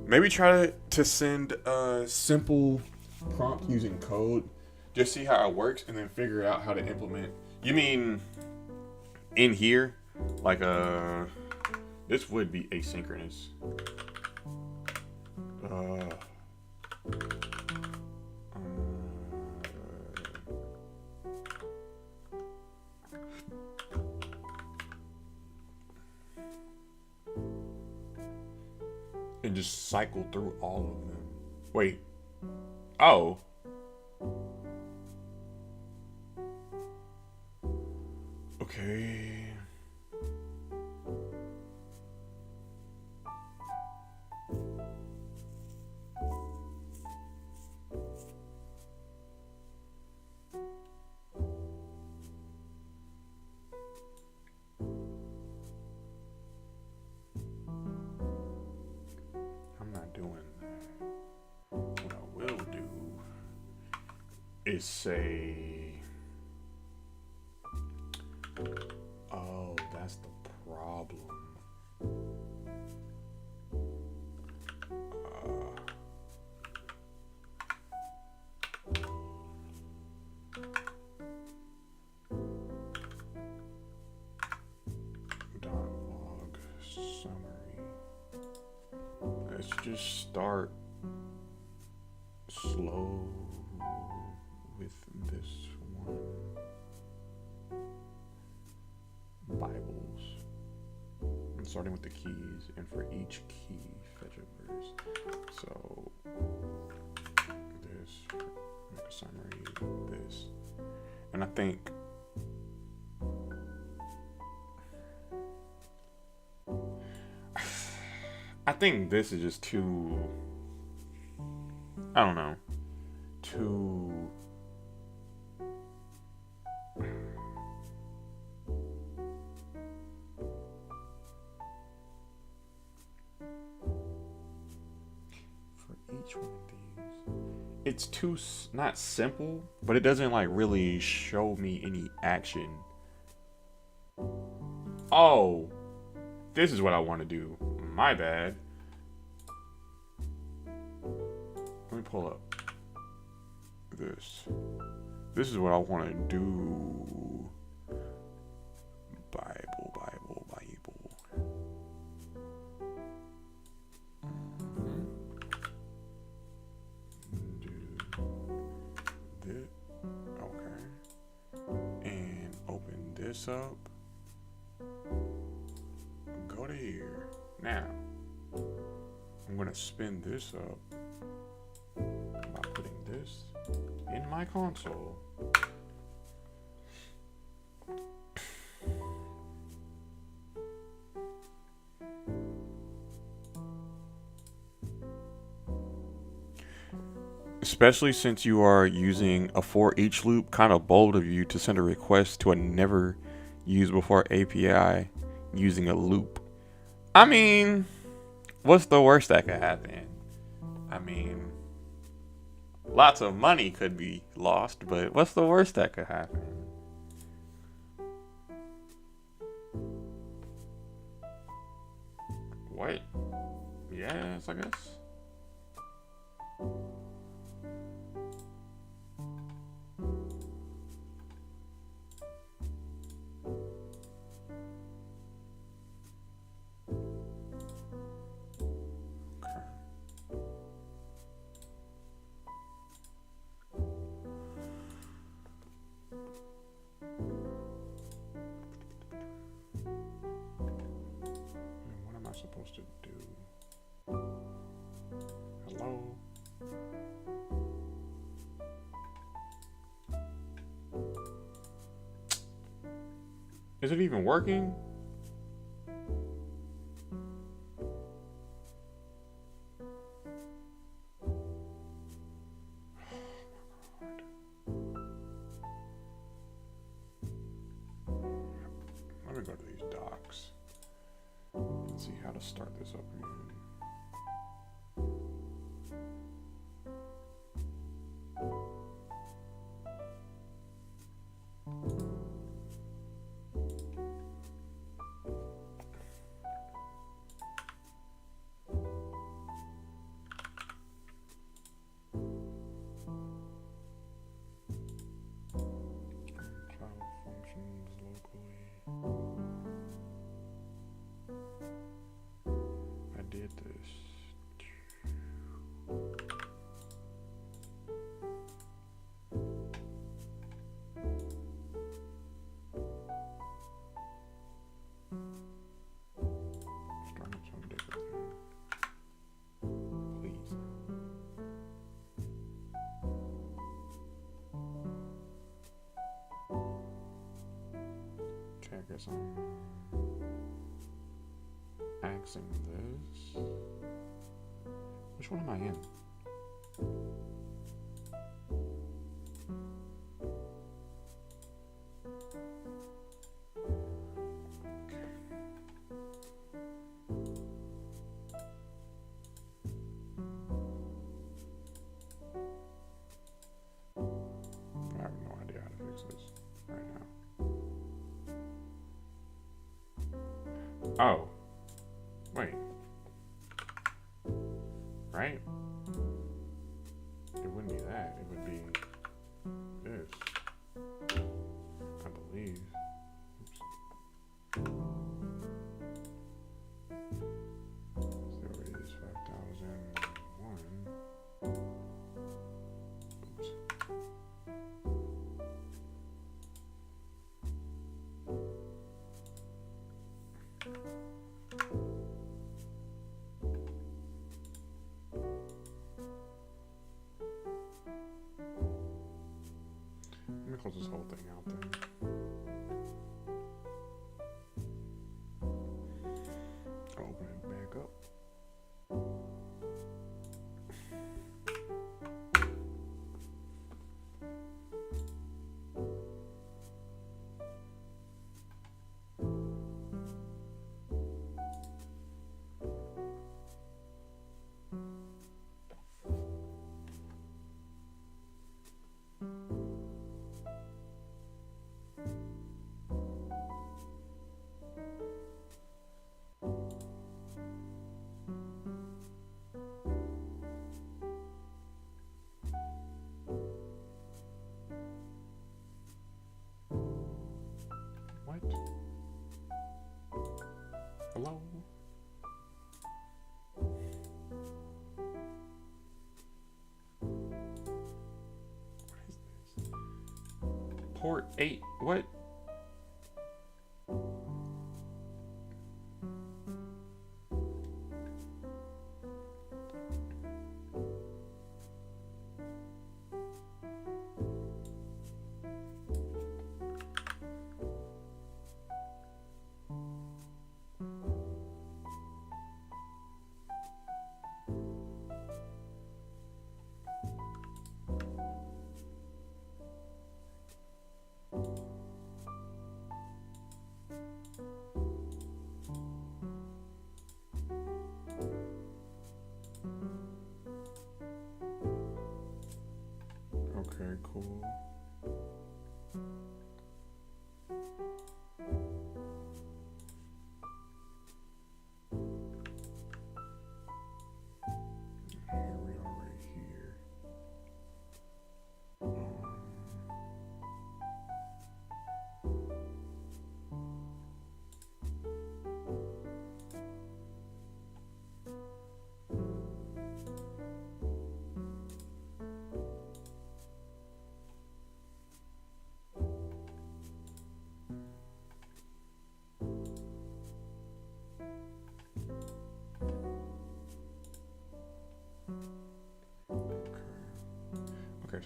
Maybe try to send a simple prompt using code. Just see how it works and then figure out how to implement. You mean in here? Like this would be asynchronous. And just cycle through all of them. Wait. Oh. Okay. I'm not doing that. What I will do is say, oh, that's the problem. Log summary. Let's just start slow with this one. Bibles. I'm starting with the keys, and for each key, fetch a verse. So this, make a summary, this. And I think this is just too, I don't know, too, for each one of these, it's too, not simple, but it doesn't like really show me any action. Oh, this is what I want to do. My bad. Let me pull up this. This is what I want to do. Bible. Do this. Okay. And open this up. Go to here. Now, I'm going to spin this up by putting this in my console. Especially since you are using a for each loop, kind of bold of you to send a request to a never used before API using a loop. I mean, what's the worst that could happen? I mean, lots of money could be lost, but what's the worst that could happen? What? Yes, I guess. supposed to do? Hello? Is it even working? Let me go to these docs and see how to start this up again. Cloud functions locally. I did this. Start with some different thing. Please. Okay, I guess I'm axing this. Which one am I in? I have no idea how to fix this right now. Oh. Wait. Right? It wouldn't be that. It would be this. I believe. Oops. So it is 5,001. Oops. Let me close this whole thing out then. Open it back up. What? Hello? What is this? Port 8. What? Okay, cool. Here we are right here.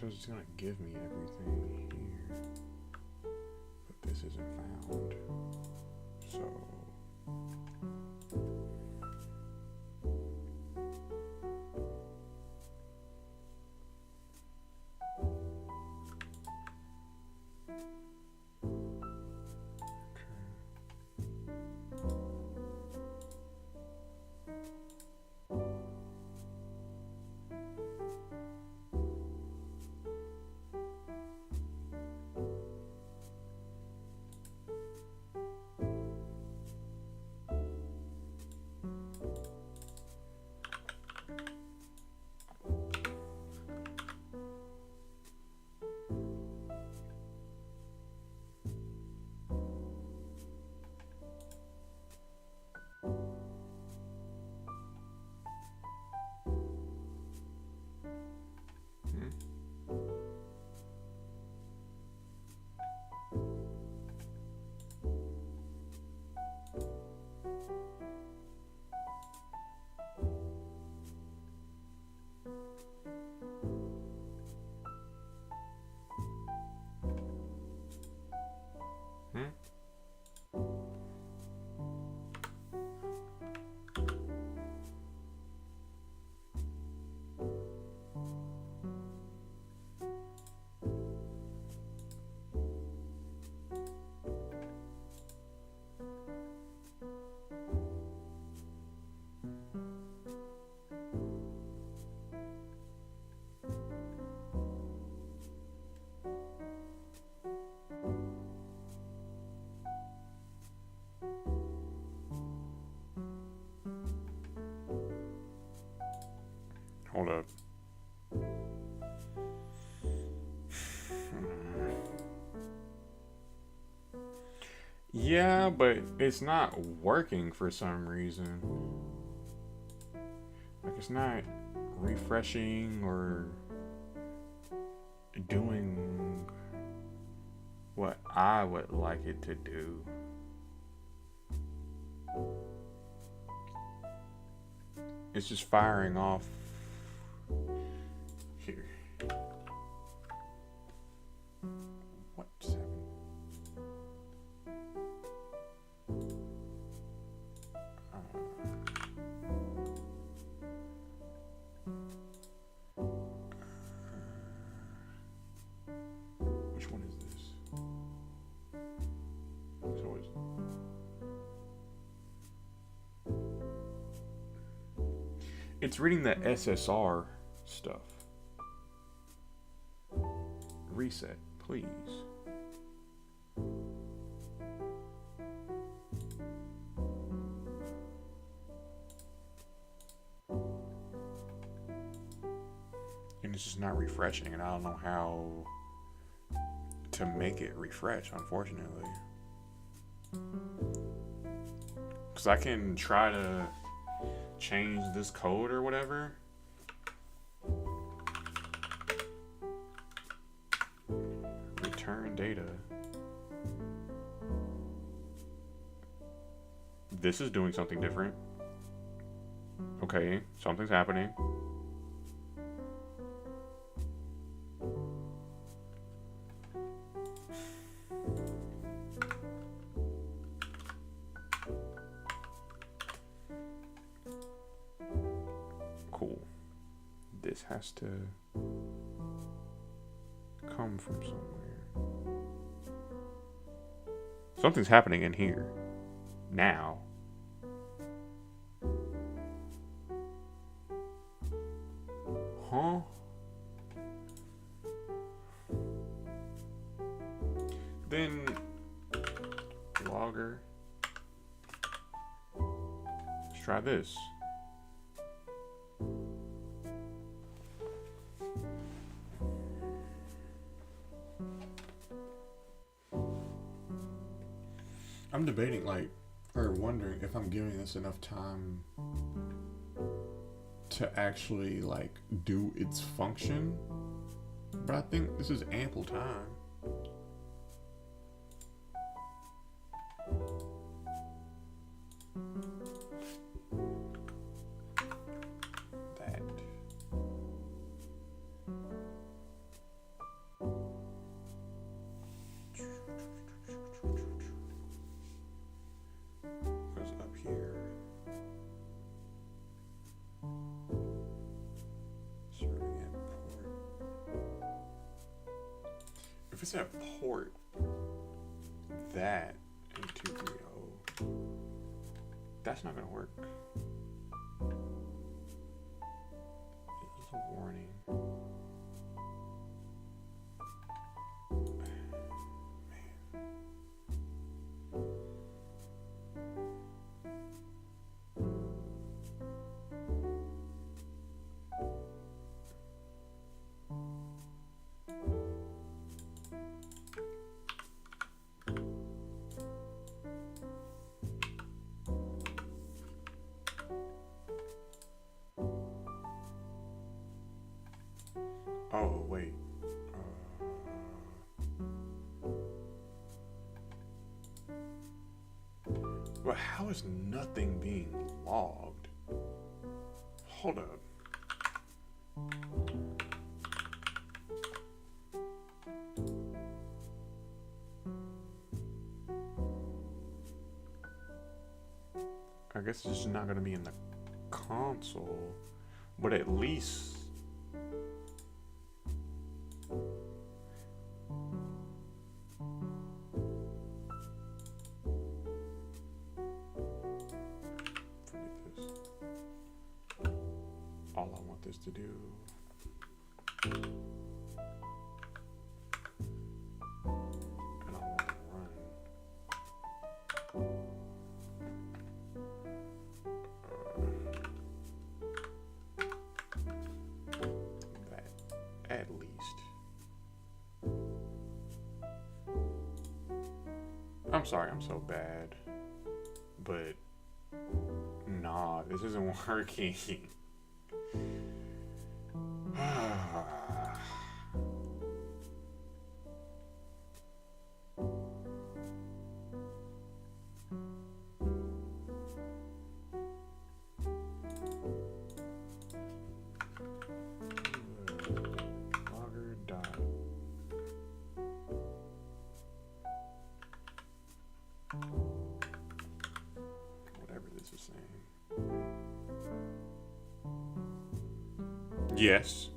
So it's gonna give me everything here, but this isn't found. So hmm? Hold up. Yeah, but it's not working for some reason. Like it's not refreshing or doing what I would like it to do. It's just firing off here. What's happening? Which one is this? So it's reading the SSR stuff. Reset, please. And it's just not refreshing, and I don't know how to make it refresh, unfortunately. Because I can try to change this code or whatever. Return data. This is doing something different. Okay, something's happening. Cool. This has to come from somewhere. Something's happening in here. Now. Huh? Then logger. Let's try this. I'm debating, or wondering if I'm giving this enough time to actually, do its function. But I think this is ample time. That. said port that 8230. That's not gonna work. This is a warning. Oh, wait. But how is nothing being logged? Hold up. I guess it's just not going to be in the console, but at least forget this. All I want this to do. And I want to run. That at least. I'm sorry I'm so bad, but nah, this isn't working. Logger dot. Whatever this is saying. Yes.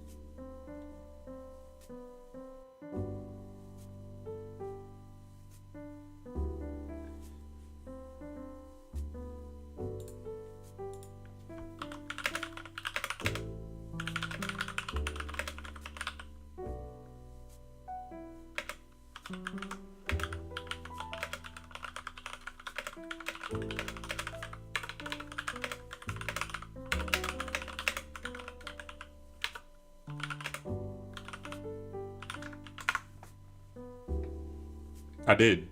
I did.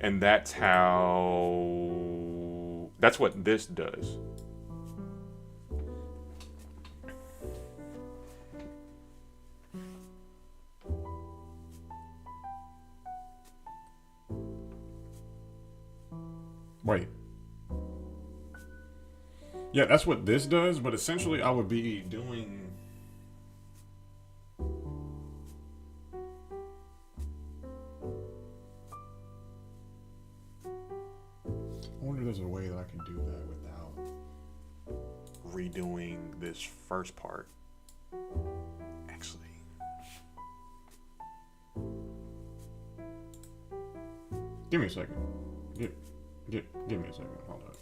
And that's how. That's what this does. Wait. Yeah, that's what this does, but essentially I would be doing. I wonder if there's a way that I can do that without redoing this first part. Actually. Give me a second. Give me a second. Hold up.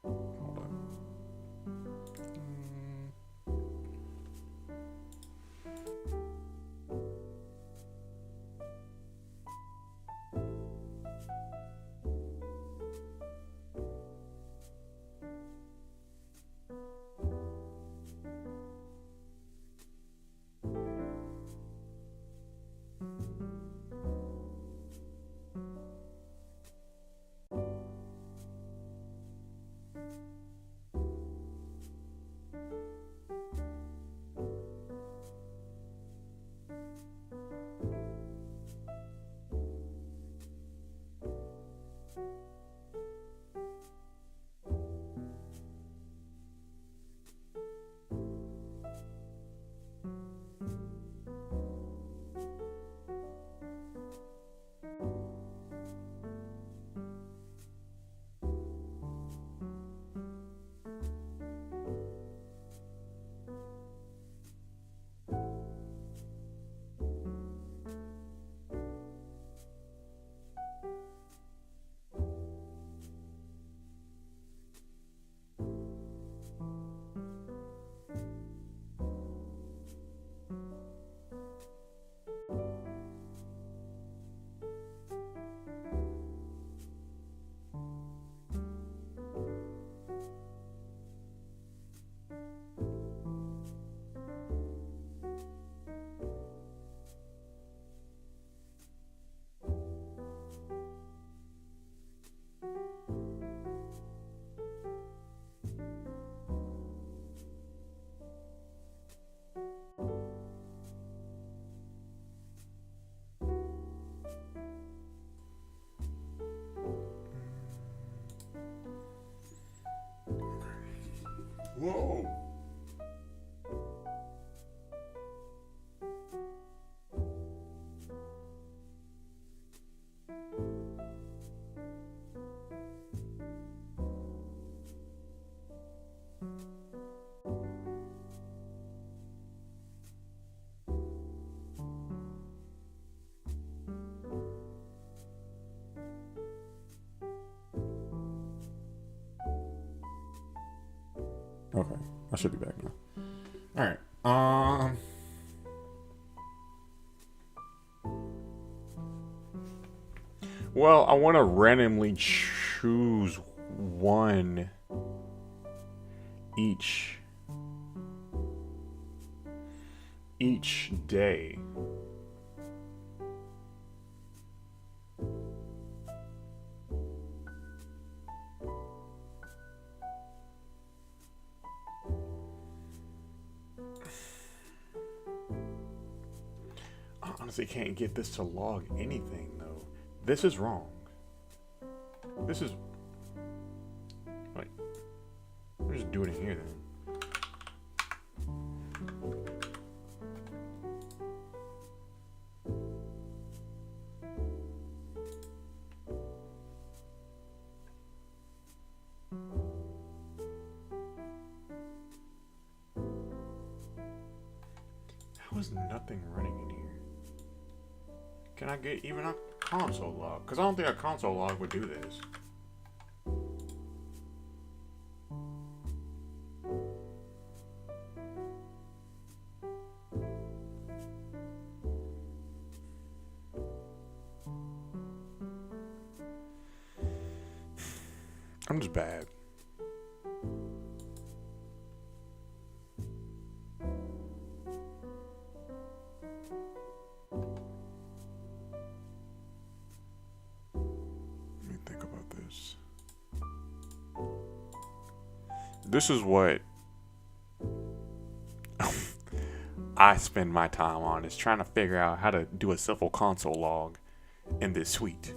Hold up. Whoa. Okay, I should be back now. All right. Well, I want to randomly choose one each day. I honestly can't get this to log anything though. This is wrong. This is like, I'll just do it in here then. How is nothing running in here? Can I get even a console log? Because I don't think a console log would do this. I'm just bad. Let me think about this. This is what I spend my time on, is trying to figure out how to do a simple console log in this suite.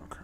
Okay.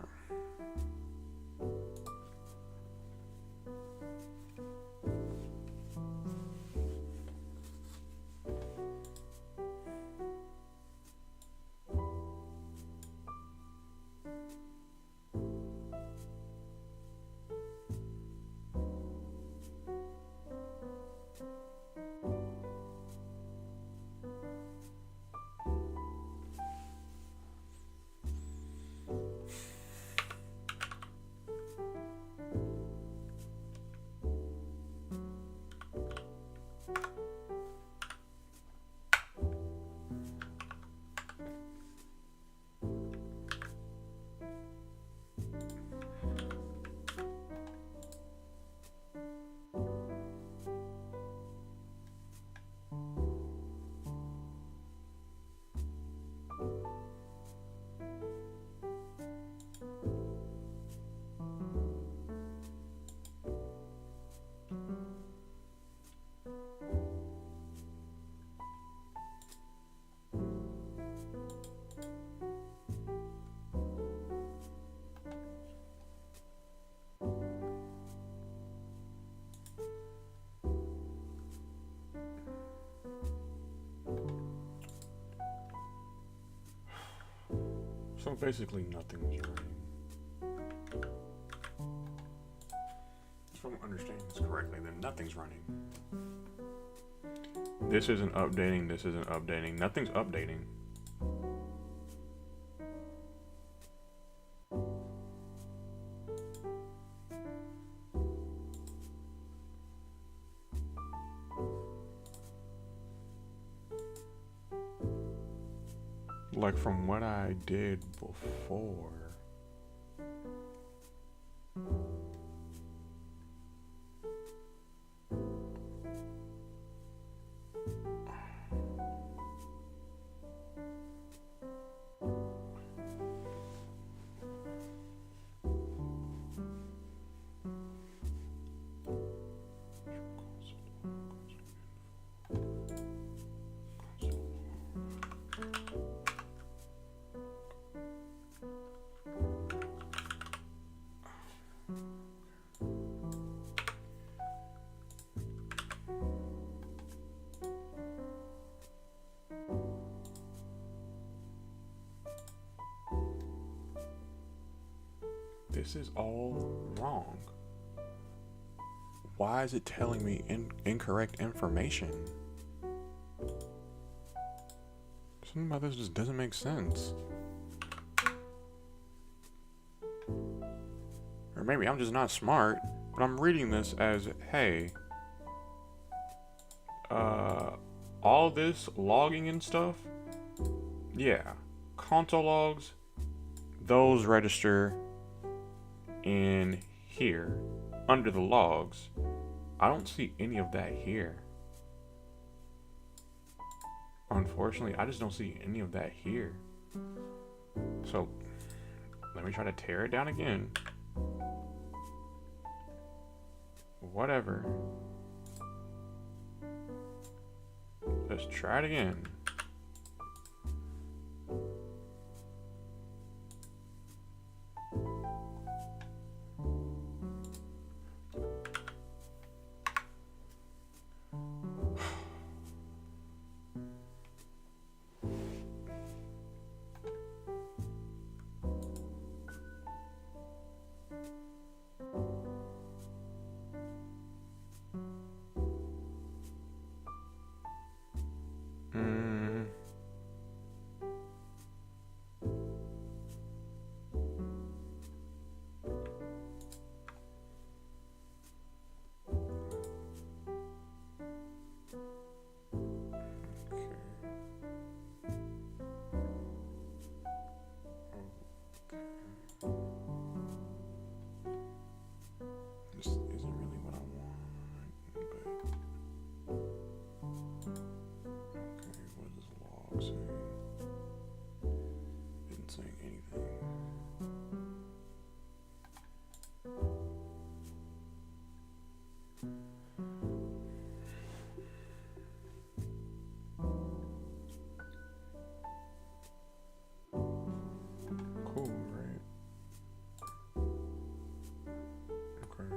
So basically nothing was running. If I'm understanding this correctly, then nothing's running. This isn't updating, this isn't updating, nothing's updating. Like from what I did before. This is all wrong. Why is it telling me incorrect information? Something about this just doesn't make sense. Or maybe I'm just not smart, but I'm reading this as, hey, all this logging and stuff, yeah, console logs, those register in here under the logs. I don't see any of that here. Unfortunately, I just don't see any of that here. So let me try to tear it down again. Whatever. Let's try it again. This isn't really what I want, but okay, what does log say? Didn't say anything. Cool, right? Okay,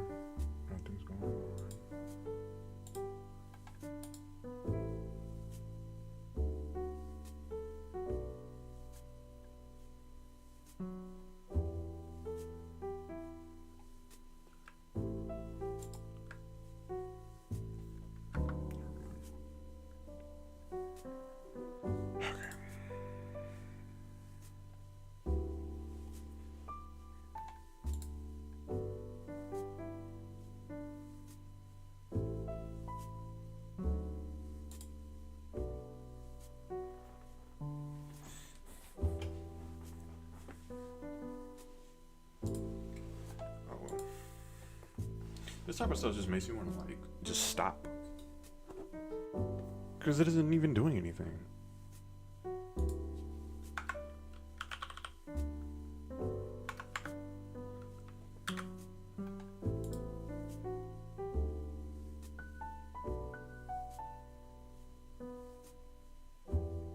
nothing's going on. Oh well. This type of stuff just makes me want to just stop. Because it isn't even doing anything.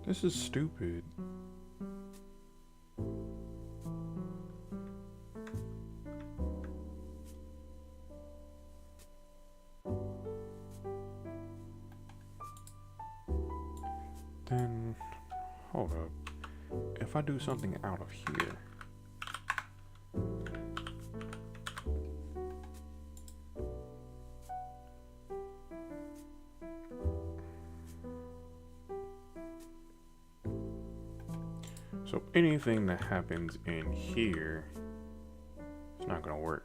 This is stupid. Then, hold up. If I do something out of here. So anything that happens in here, it's not gonna work.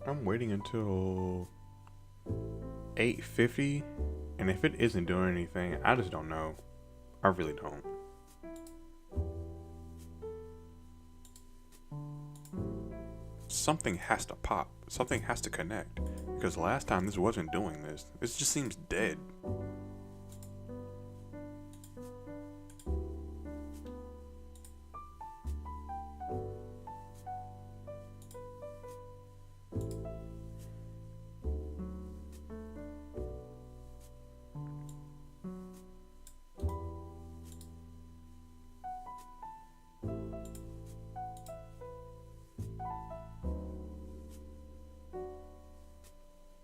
I'm waiting until 8:50, and if it isn't doing anything, I just don't know. I really don't. Something has to pop. Something has to connect. Because last time this wasn't doing this. This just seems dead.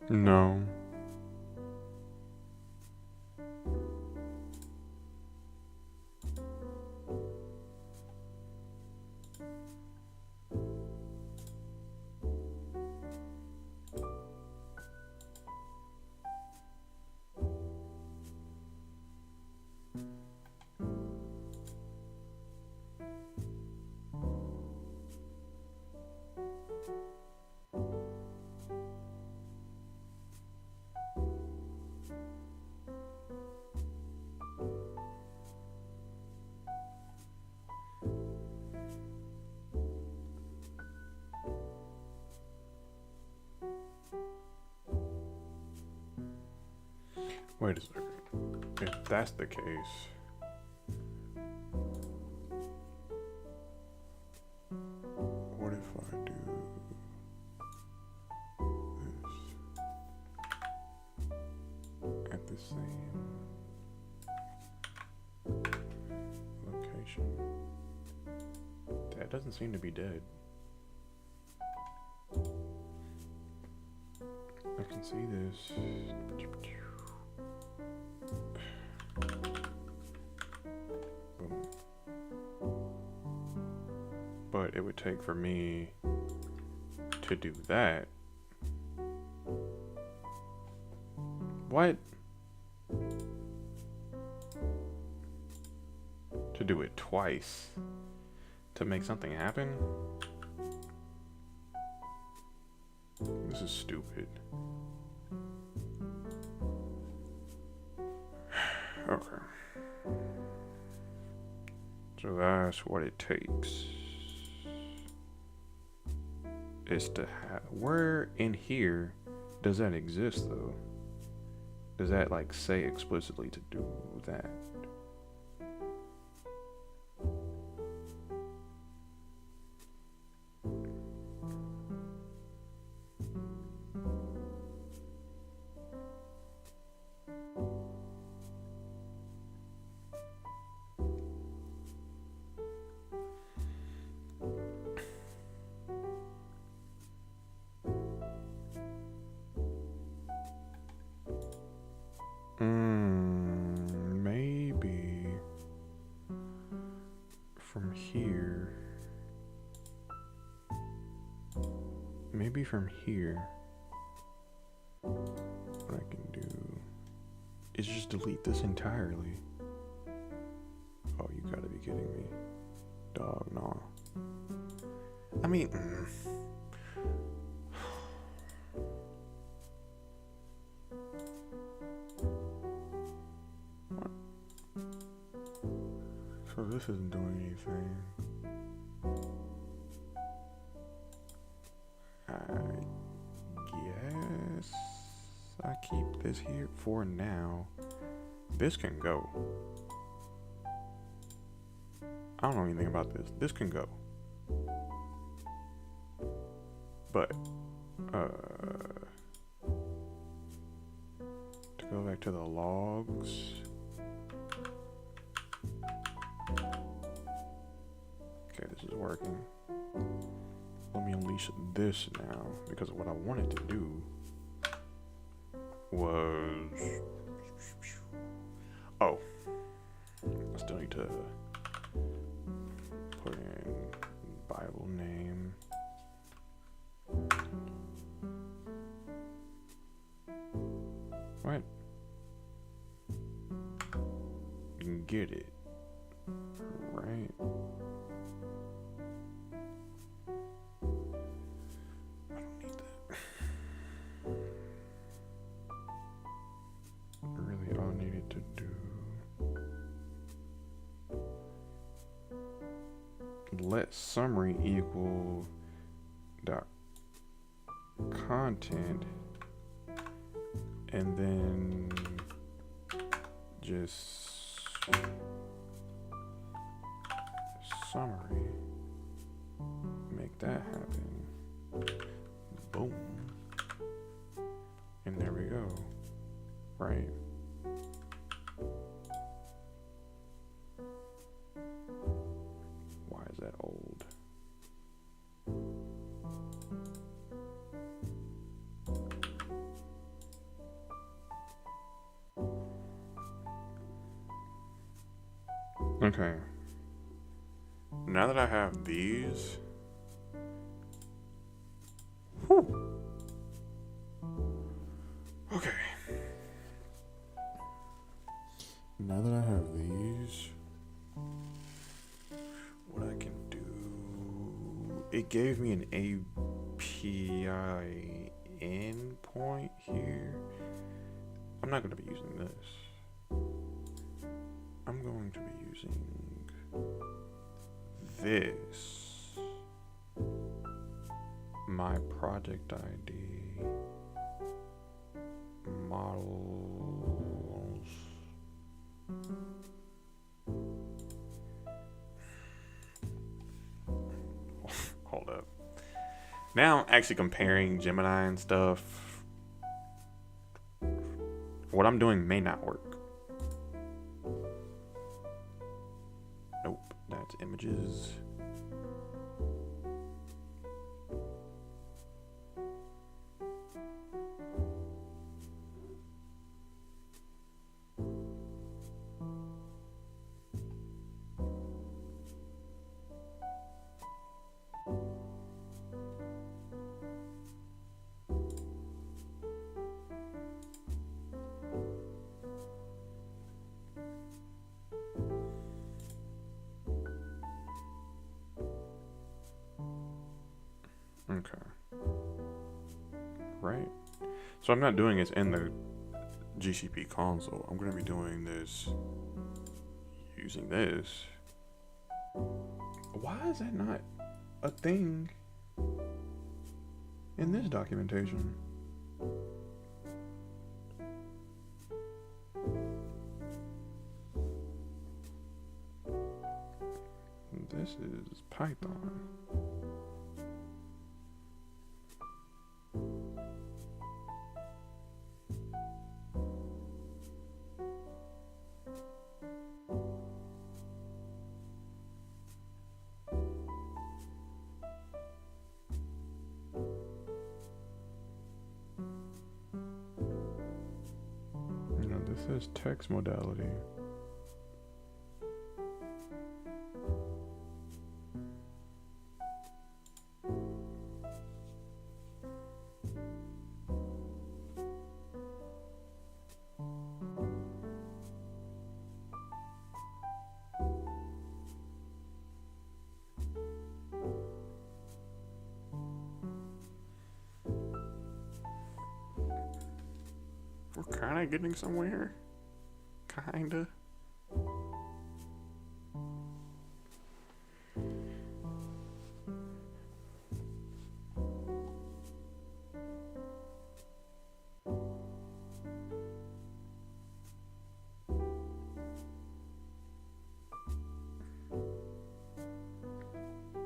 No. Wait a second. If that's the case, what if I do this at the same location? That doesn't seem to be dead. I can see this. Boom. But it would take for me to do that. What? To do it twice to make something happen? This is stupid. Okay. So that's what it takes. Is to have. Where in here does that exist though? Does that like say explicitly to do that? Maybe from here. Maybe from here. What I can do is just delete this entirely. Oh, you gotta be kidding me. Dog, no. I mean, what? So this isn't doing anything. I guess I keep this here for now. This can go. I don't know anything about this. This can go. But, to go back to the logs. Okay, this is working. Let me unleash this now, because what I wanted to do was, oh, I still need to put in Bible name. What? You can get it, right? I don't need that. let summary equal dot content, and then just summary. Make that happen. Boom. And there we go. Right. Why is that old? Okay. Now that I have these, whew. Okay. Now that I have these, what I can do, it gave me an API endpoint here. I'm not going to be using this. I'm going to be using this, my project ID, models. Hold up. Now I'm actually comparing Gemini and stuff. What I'm doing may not work. Nope, that's images. Okay. Right. So I'm not doing this in the GCP console. I'm going to be doing this using this. Why is that not a thing in this documentation? This is Python. This is text modality. We're kind of getting somewhere. Kinda.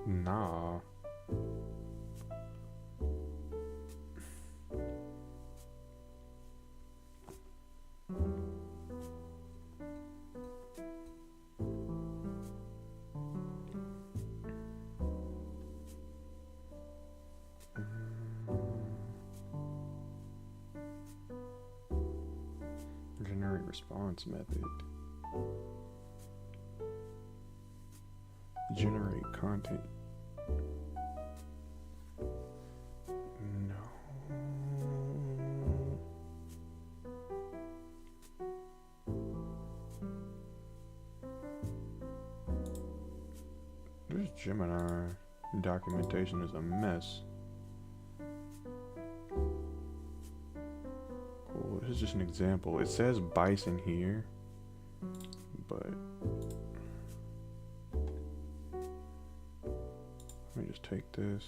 Nah. Generate response method. Generate content. No. This Gemini documentation is a mess. Cool. This is just an example. It says bison here, but Let me just take this.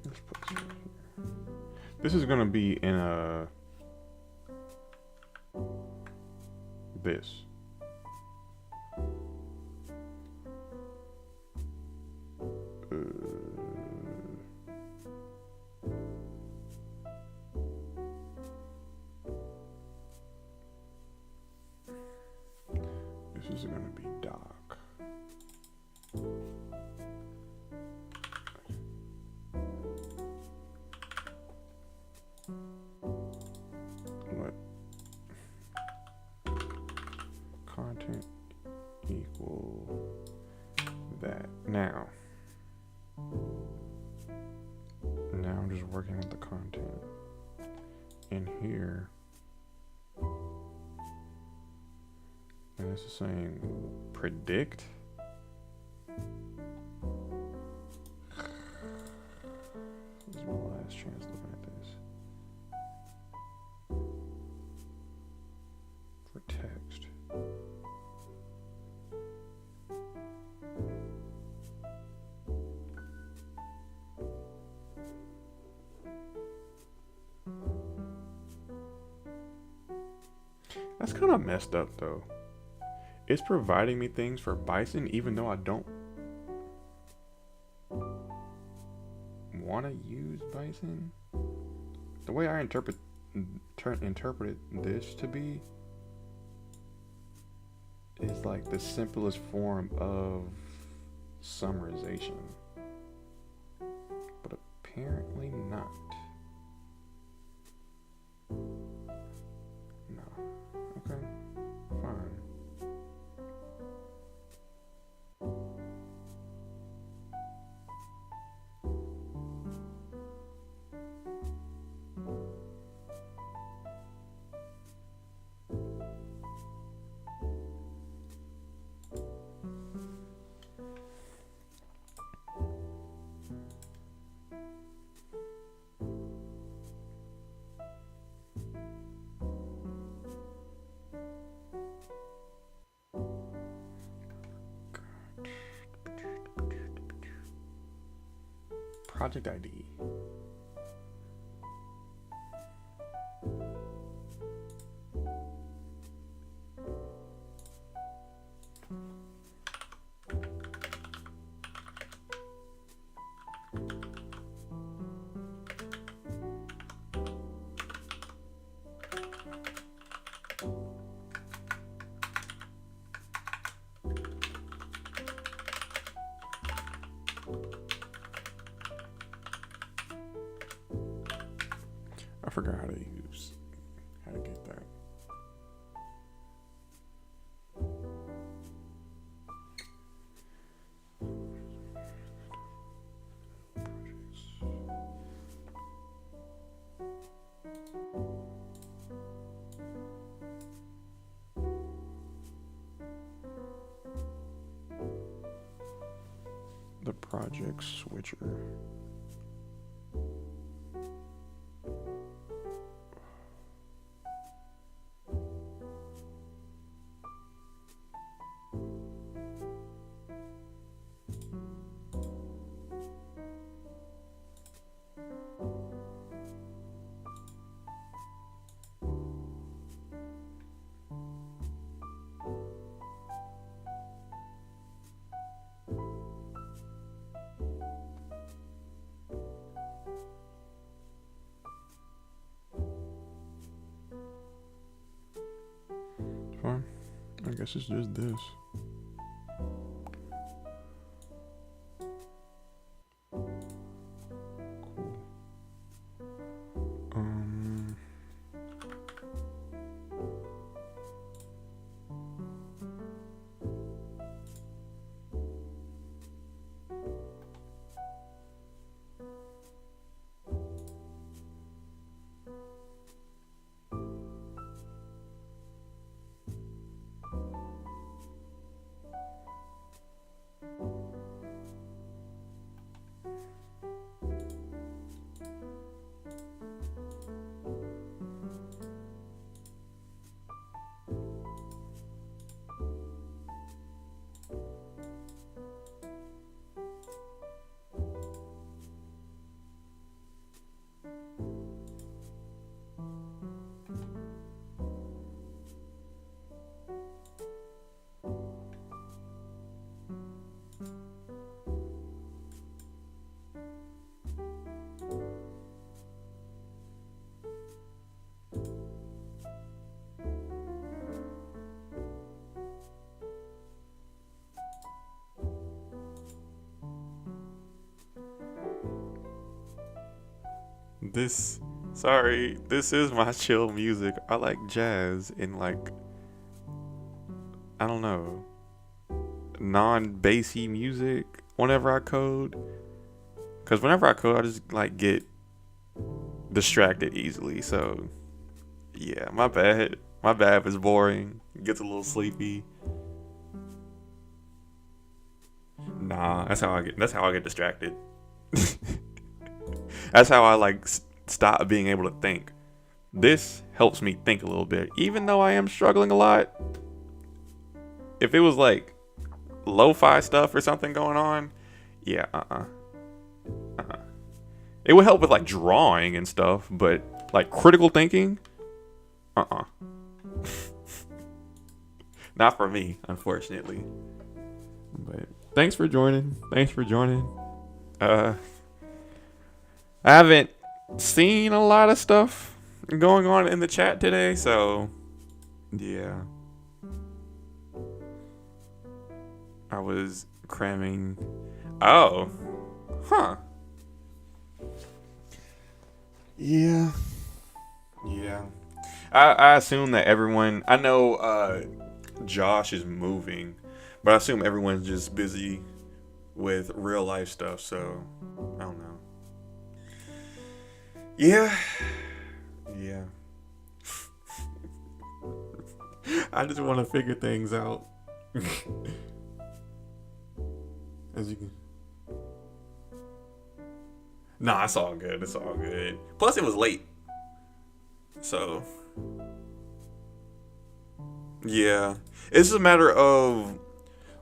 Let's put this right here. This is gonna be in a this. This is gonna be doc. What? Content equal that. Now I'm just working with the content. In here, and this is saying predict. This is my last chance looking at this. For text. That's kind of messed up though. It's providing me things for Bison even though I don't want to use Bison. The way I interpreted this to be is like the simplest form of summarization. But apparently not. No. Okay. Fine. Project ID. I forgot how to get that. The project switcher. Fine. I guess it's just this. Cool. This, sorry, this is my chill music. I like jazz and like, I don't know, non-bassy music whenever I code. Cause whenever I code, I just like get distracted easily. So yeah, my bad. My bad if it's boring. It gets a little sleepy. Nah, that's how I get. That's how I get distracted. That's how I like stop being able to think. This helps me think a little bit, even though I am struggling a lot. If it was like lo-fi stuff or something going on, yeah, it would help with like drawing and stuff, but like critical thinking, uh. Not for me, unfortunately. But thanks for joining. Thanks for joining. I haven't seen a lot of stuff going on in the chat today, so yeah. I was cramming. Oh, huh. Yeah. Yeah. I assume that everyone. I know Josh is moving, but I assume everyone's just busy with real life stuff, so I don't know. Yeah. Yeah. I just want to figure things out. As you can. Nah, it's all good. It's all good. Plus, it was late. So, yeah. It's just a matter of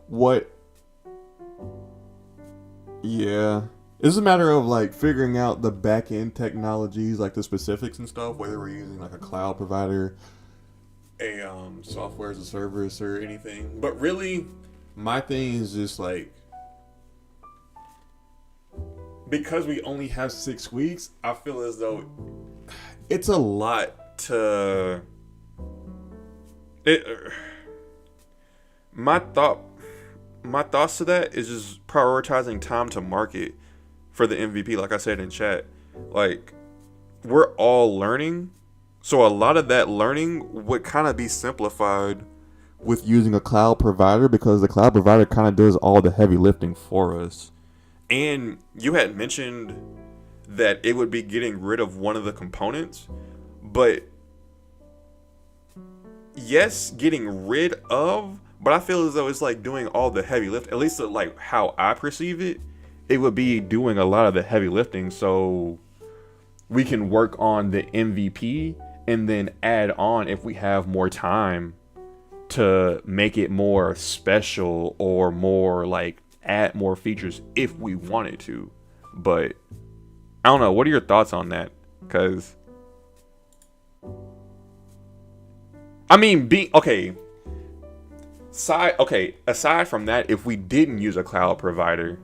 what. Yeah. It's a matter of like figuring out the back end technologies, like the specifics and stuff, whether we're using like a cloud provider, a software as a service, or anything. But really, my thing is just like, because we only have 6 weeks, I feel as though it's a lot to. It. My thoughts to that is just prioritizing time to market for the MVP. Like I said in chat, like we're all learning, so a lot of that learning would kind of be simplified with using a cloud provider, because the cloud provider kind of does all the heavy lifting for us. And you had mentioned that it would be getting rid of one of the components, but yes, getting rid of, but I feel as though it's like doing all the heavy lift. At least like how I perceive it, it would be doing a lot of the heavy lifting, so we can work on the MVP and then add on if we have more time to make it more special or more like add more features if we wanted to. But I don't know. What are your thoughts on that? Because I mean, aside from that, if we didn't use a cloud provider,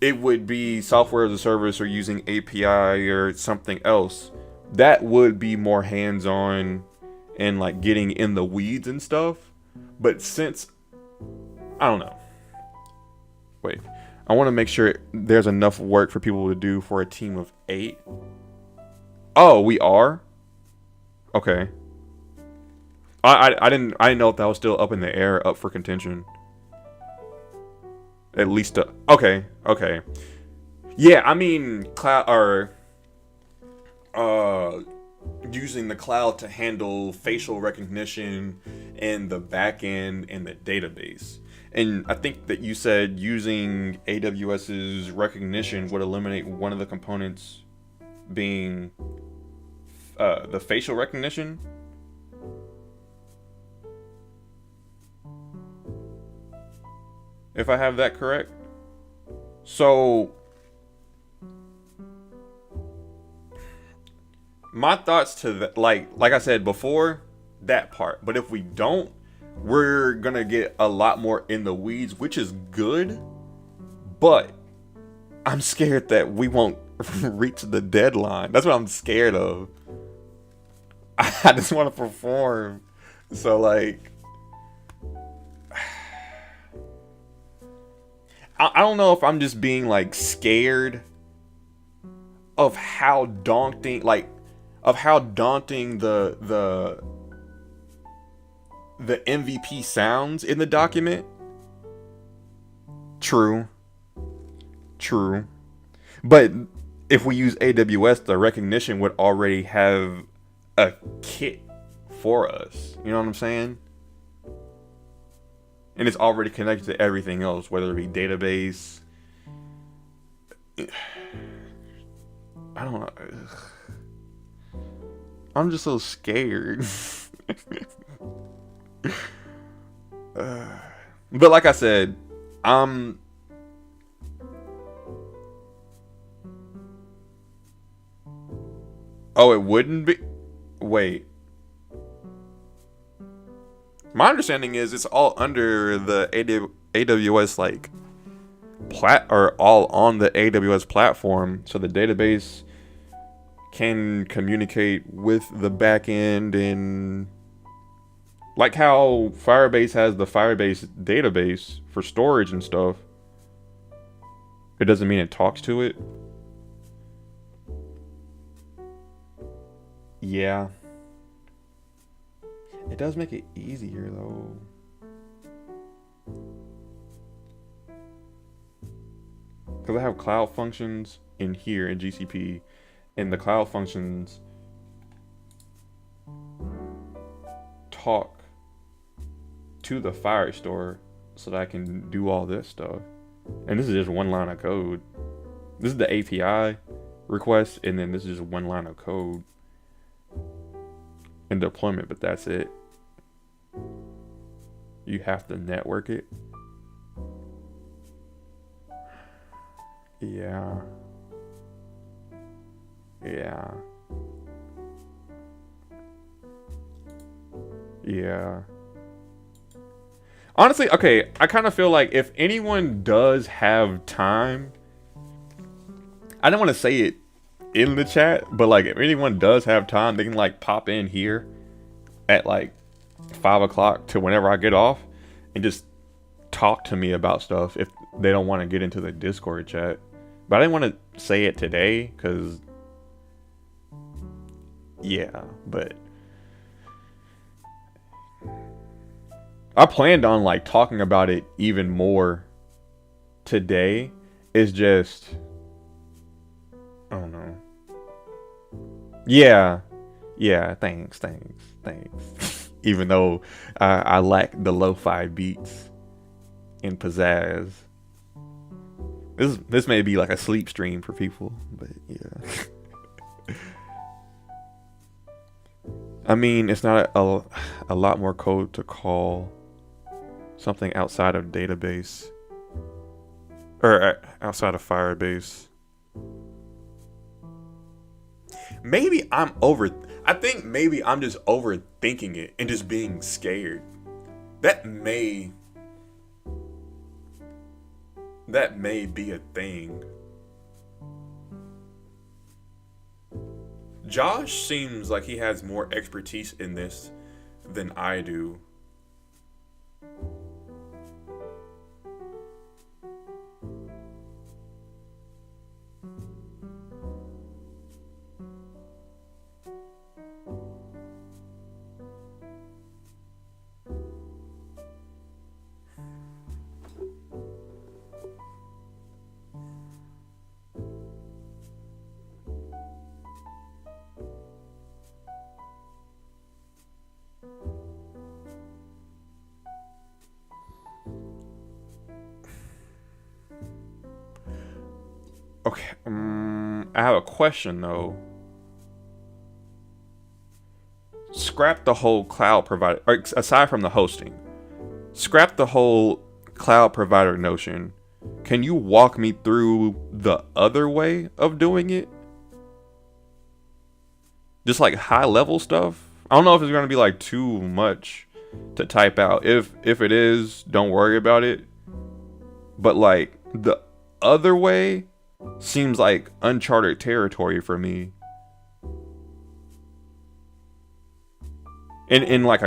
it would be software as a service or using API or something else. That would be more hands-on and like getting in the weeds and stuff. But since I don't know. Wait. I want to make sure there's enough work for people to do for a team of 8. Oh, we are? Okay. I didn't know if that was still up in the air, up for contention. At least okay. Yeah, I mean cloud or using the cloud to handle facial recognition and the back end and the database. And I think that you said using AWS's recognition would eliminate one of the components being the facial recognition. If I have that correct. So my thoughts to that, like I said before, that part. But if we don't, we're gonna get a lot more in the weeds, which is good. But I'm scared that we won't reach the deadline. That's what I'm scared of. I just want to perform. So like, I don't know if I'm just being like scared of how daunting, the MVP sounds in the document. True. True. But if we use AWS, the recognition would already have a kit for us. You know what I'm saying? And it's already connected to everything else, whether it be database. I don't know. I'm just so scared. But like I said, I'm. Oh, it wouldn't be. Wait. My understanding is it's all under the AWS or all on the AWS platform, so the database can communicate with the backend, and like how Firebase has the Firebase database for storage and stuff. It doesn't mean it talks to it. Yeah. It does make it easier though. Because I have cloud functions in here in GCP, and the cloud functions talk to the Firestore so that I can do all this stuff. And this is just one line of code. This is the API request, and then this is just one line of code and deployment, but that's it. You have to network it. Yeah. Yeah. Yeah. Honestly, okay, I kind of feel like if anyone does have time, I don't want to say it in the chat, but like if anyone does have time, they can like pop in here at like 5 o'clock to whenever I get off and just talk to me about stuff if they don't want to get into the Discord chat. But I didn't want to say it today because, yeah, but I planned on like talking about it even more today. It's just, I don't know. Yeah, thanks. Even though I lack the lo-fi beats and pizzazz. This may be like a sleep stream for people, but yeah. I mean, it's not a lot more code to call something outside of database or outside of Firebase. I think maybe I'm just overthinking it and just being scared. That may be a thing. Josh seems like he has more expertise in this than I do. Okay, I have a question though. Scrap the whole cloud provider, or aside from the hosting, scrap the whole cloud provider notion. Can you walk me through the other way of doing it? Just like high level stuff. I don't know if it's gonna be like too much to type out. If it is, don't worry about it. But like the other way seems like uncharted territory for me. In like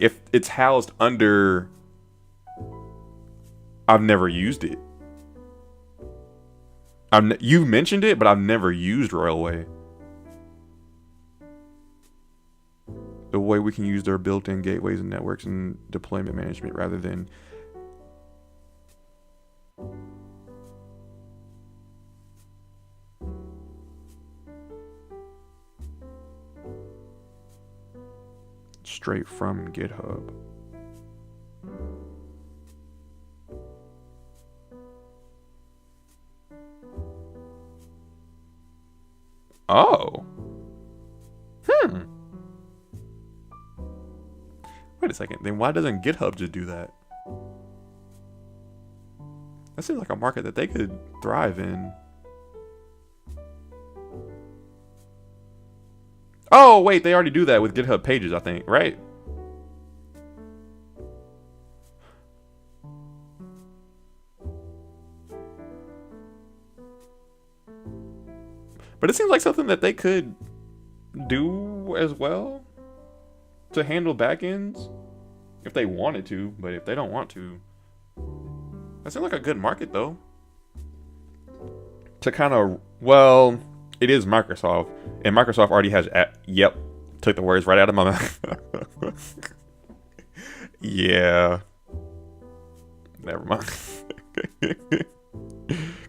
if it's housed under, I've never used it. You mentioned it, but I've never used Railway. The way we can use their built-in gateways and networks and deployment management rather than straight from GitHub. Oh. Wait a second. Then why doesn't GitHub just do that? That seems like a market that they could thrive in. Oh, wait, they already do that with GitHub Pages, I think, right? But it seems like something that they could do as well to handle backends if they wanted to, but if they don't want to, that seems like a good market though. To kind of, well, it is Microsoft, and Microsoft already has. Yep, took the words right out of my mouth. Yeah, never mind.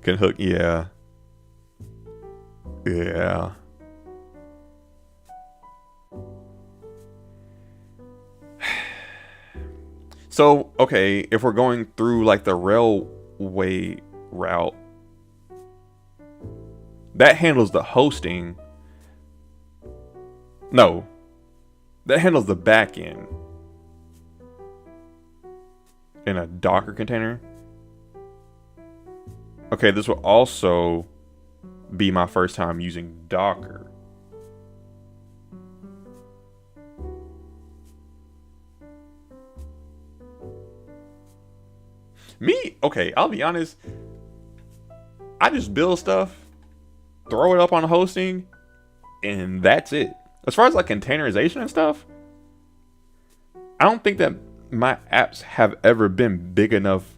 Can hook, yeah, yeah. So, okay, if we're going through like the railway route, that handles the hosting. No, that handles the back end in a Docker container. Okay, this will also be my first time using Docker. Me, okay, I'll be honest. I just build stuff, throw it up on hosting, and that's it. As far as like containerization and stuff, I don't think that my apps have ever been big enough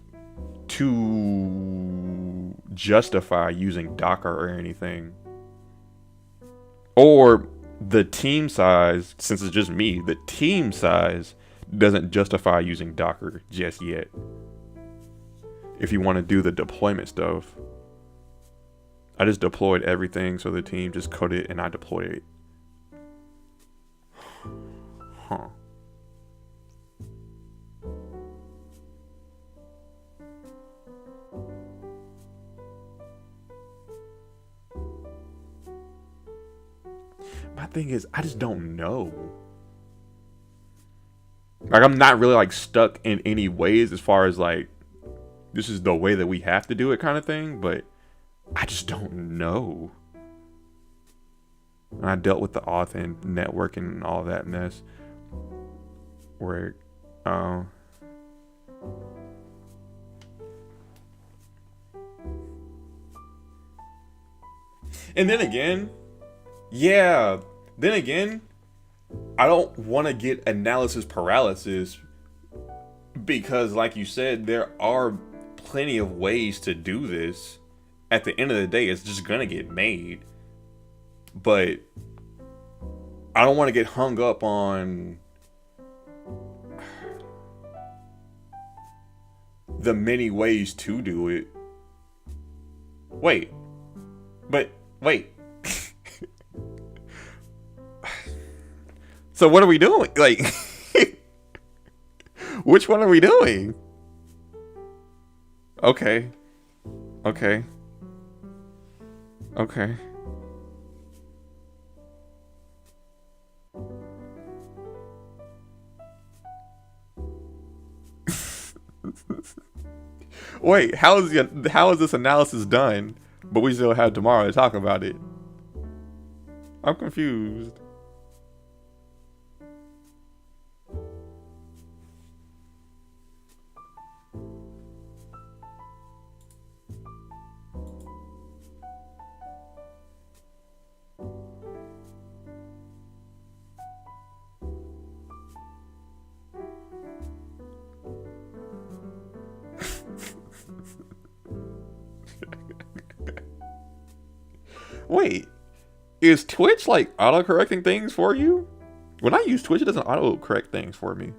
to justify using Docker or anything. Or the team size, since it's just me, the team size doesn't justify using Docker just yet. If you want to do the deployment stuff, I just deployed everything so the team just coded it and I deployed it. Huh. My thing is, I just don't know. Like, I'm not really like stuck in any ways as far as like, this is the way that we have to do it kind of thing, but I just don't know. And I dealt with the auth and networking and all that mess. Where, and then again, yeah, then again, I don't want to get analysis paralysis because, like you said, there are plenty of ways to do this. At the end of the day, it's just gonna get made. But I don't want to get hung up on the many ways to do it. Wait. So what are we doing? Like, which one are we doing? Okay. Okay. Okay. Wait, how is this analysis done? But we still have tomorrow to talk about it. I'm confused. Wait, is Twitch like auto correcting things for you? When I use Twitch, it doesn't auto correct things for me.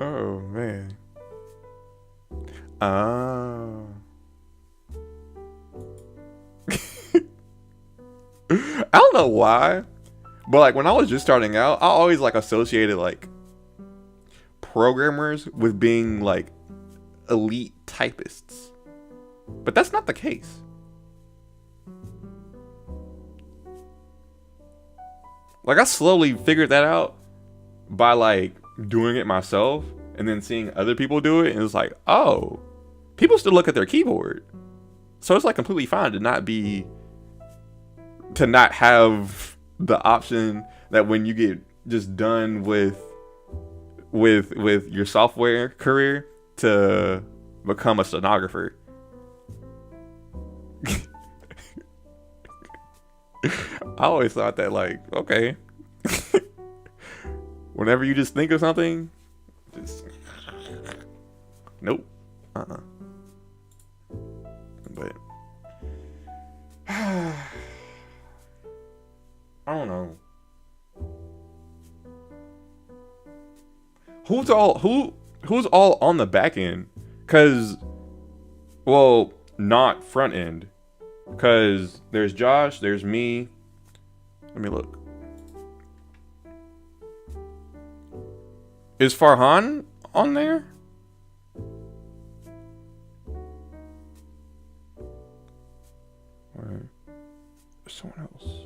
Oh man. Oh. I don't know why, but like when I was just starting out, I always like associated like programmers with being like elite typists. But that's not the case. Like I slowly figured that out by like doing it myself and then seeing other people do it, and it's like, oh, people still look at their keyboard. So it's like completely fine to not have the option that when you get just done with your software career to become a stenographer. I always thought that like, okay, whenever you just think of something, just nope, But I don't know. Who's all on the back end? Cause, well, not front end. Cause there's Josh, there's me. Let me look. Is Farhan on there? Or someone else.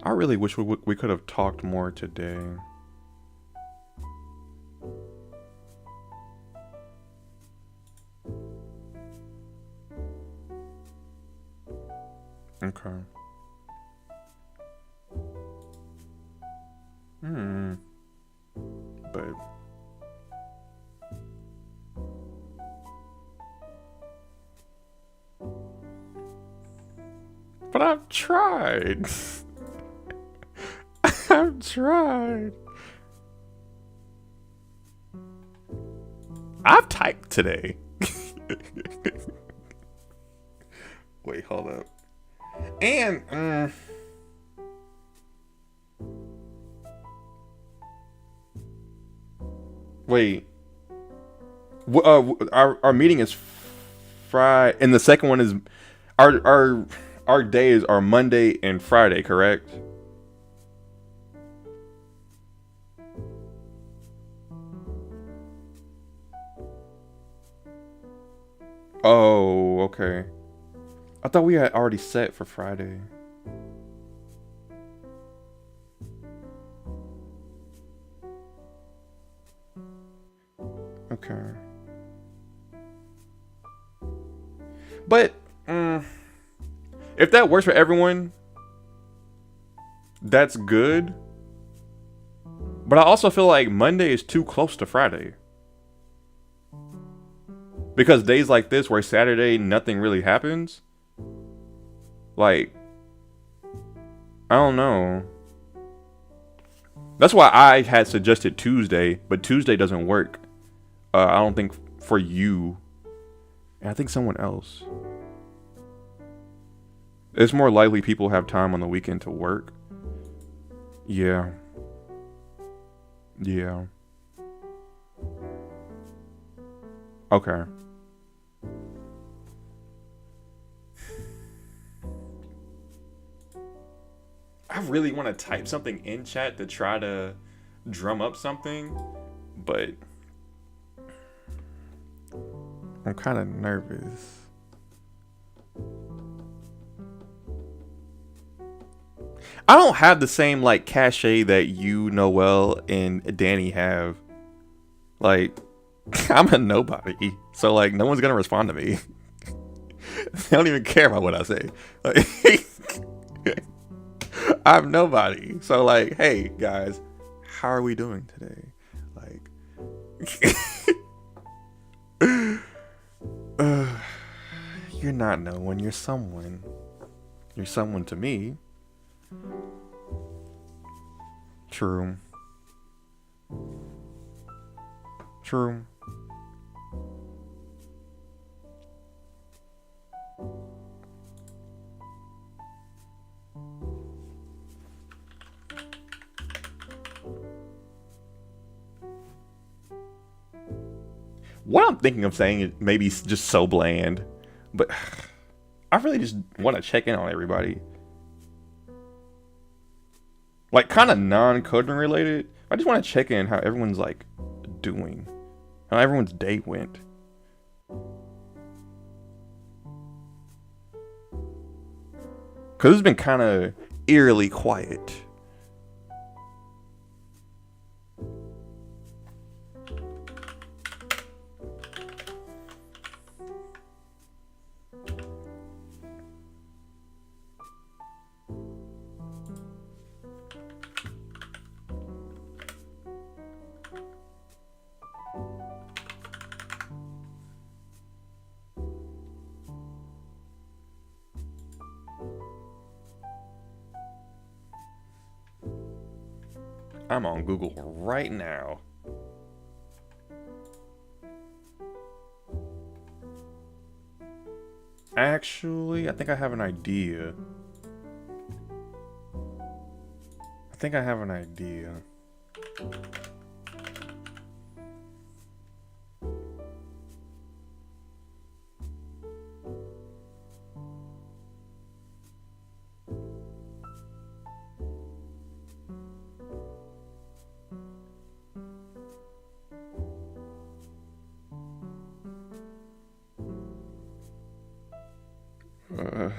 I really wish we could have talked more today. Okay. But I've tried. I've tried. I've typed today. Wait, hold up. And wait. Our meeting is Friday, and the second one is our days are Monday and Friday, correct? Oh, okay. I thought we had already set for Friday. Okay. But if that works for everyone, that's good. But I also feel like Monday is too close to Friday. Because days like this where Saturday nothing really happens, like, I don't know. That's why I had suggested Tuesday, but Tuesday doesn't work. I don't think for you. And I think someone else. It's more likely people have time on the weekend to work. Yeah. Yeah. Okay. I really want to type something in chat to try to drum up something, but I'm kind of nervous. I don't have the same like cachet that you, Noel, and Danny have. Like, I'm a nobody, so like no one's gonna respond to me. They don't even care about what I say. Like, I'm nobody. So like, hey guys, how are we doing today? Like, not knowing you're someone. You're someone to me. True. True. What I'm thinking of saying is maybe just so bland, but I really just want to check in on everybody. Like, kind of non-coding related. I just want to check in how everyone's like doing, how everyone's day went. Cause it's been kind of eerily quiet. I'm on Google right now. Actually, I think I have an idea. Uh,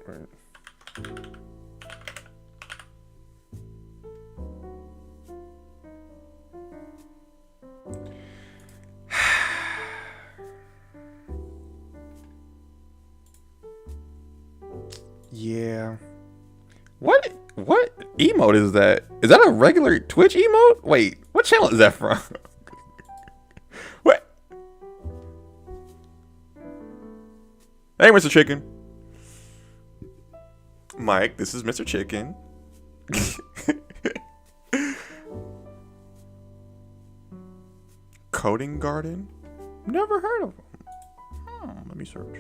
right. Yeah. What emote is that? Is that a regular Twitch emote? Wait, what channel is that from? What? Hey, Mr. Chicken. Mike, this is Mr. Chicken. Coding Garden? Never heard of them. Let me search.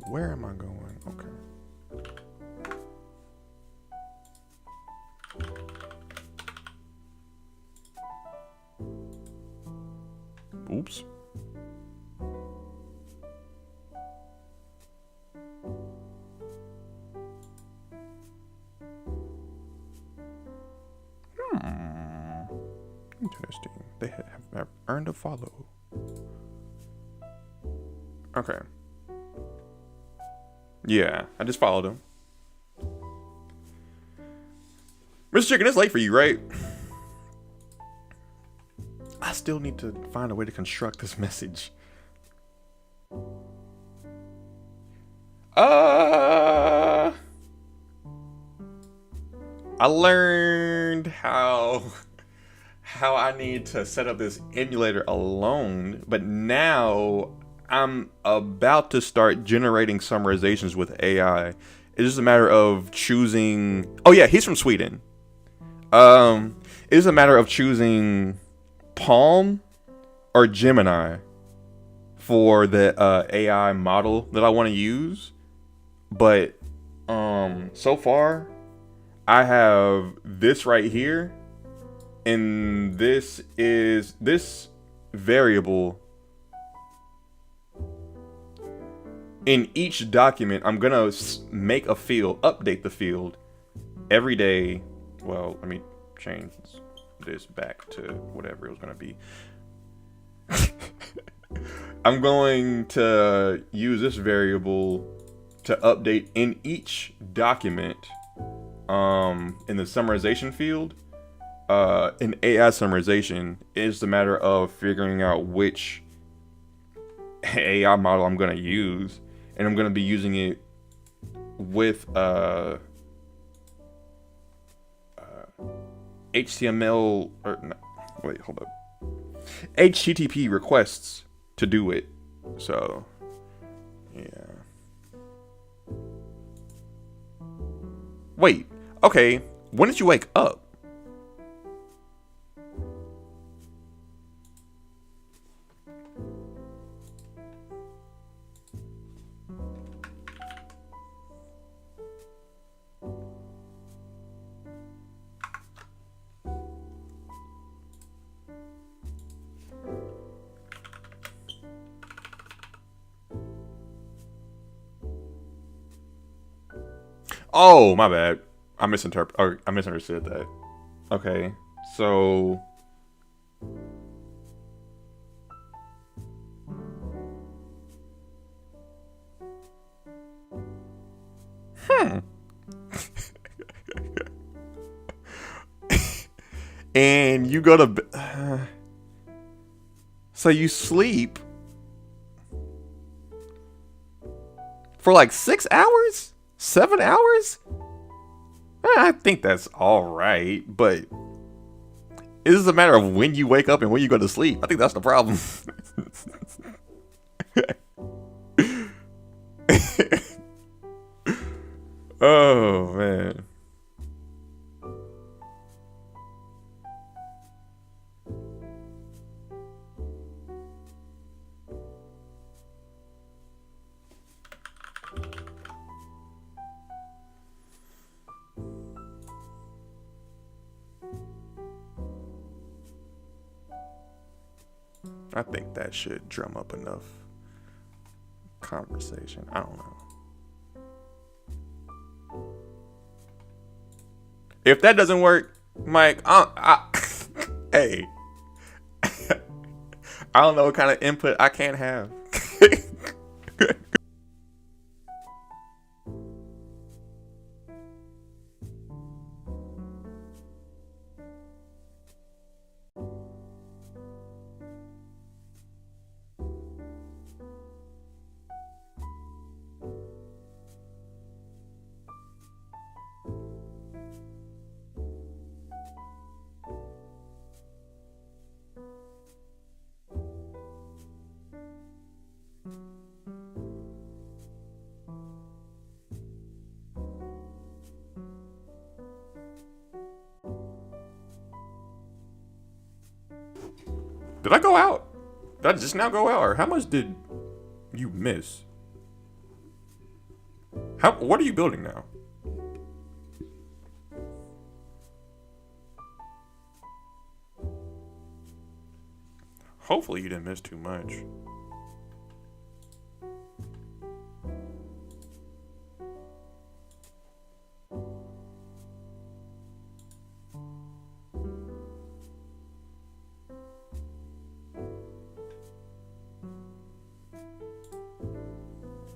Where am I going? Okay. Oops. Interesting. They have earned a follow. Okay. Yeah, I just followed him. Mr. Chicken, it's late for you, right? I still need to find a way to construct this message. I learned how I need to set up this emulator alone, but now I'm about to start generating summarizations with AI. It's just a matter of choosing. Oh yeah, he's from Sweden. It's a matter of choosing Palm or Gemini for the AI model that I want to use. But so far, I have this right here, and this is this variable. In each document, I'm gonna make a field, update the field every day. Well, let me change this back to whatever it was gonna be. I'm going to use this variable to update in each document in the summarization field, in AI summarization, it's a matter of figuring out which AI model I'm gonna use, and I'm gonna be using it with HTML or no, wait, hold up, HTTP requests to do it. So yeah. Wait. Okay. When did you wake up? Oh, my bad. I misunderstood that. Okay. So and you go to so you sleep for like 6 hours? 7 hours? I think that's all right, but it is a matter of when you wake up and when you go to sleep. I think that's the problem. Oh man. I think that should drum up enough conversation. I don't know. If that doesn't work, Mike, hey, I don't know what kind of input I can't have. Did I go out? Did I just now go out? Or how much did you miss? What are you building now? Hopefully you didn't miss too much.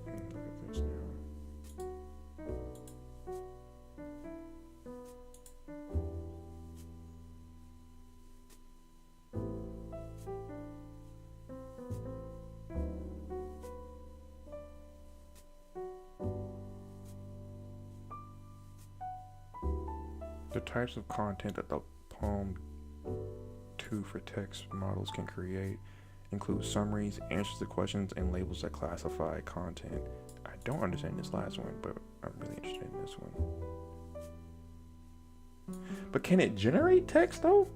Look at this now. The types of content that the Palm 2 for text models can create include summaries, answers to questions, and labels that classify content. I don't understand this last one, but I'm really interested in this one. But can it generate text though?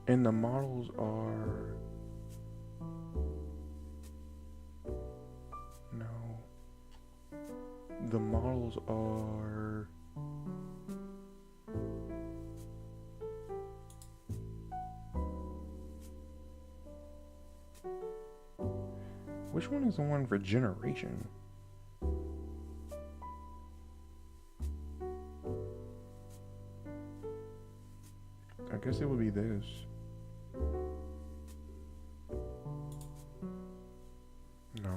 And the models are no. The models are which one is the one for generation? I guess it would be this. No.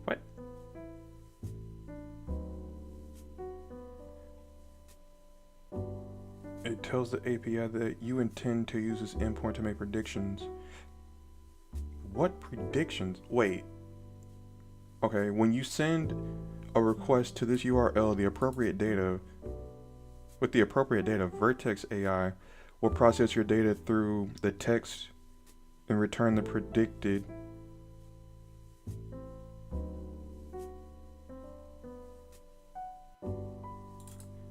What? It tells the API that you intend to use this endpoint to make predictions. What predictions? Wait. Okay, when you send a request to this URL, the appropriate data, Vertex AI will process your data through the text and return the predicted.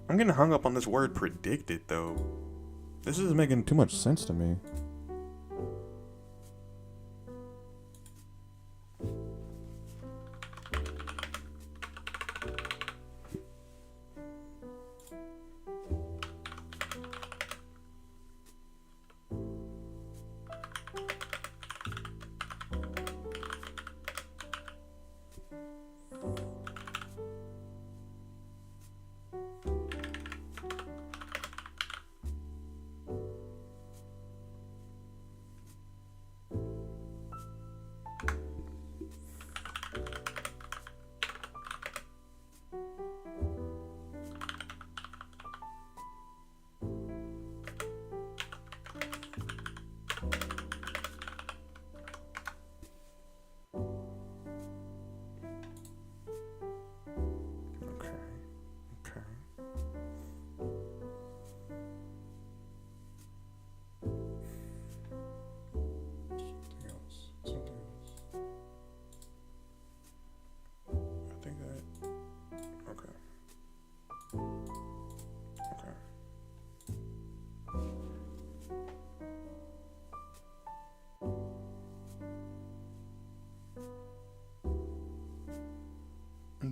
I'm getting hung up on this word predicted though. This isn't making too much sense to me.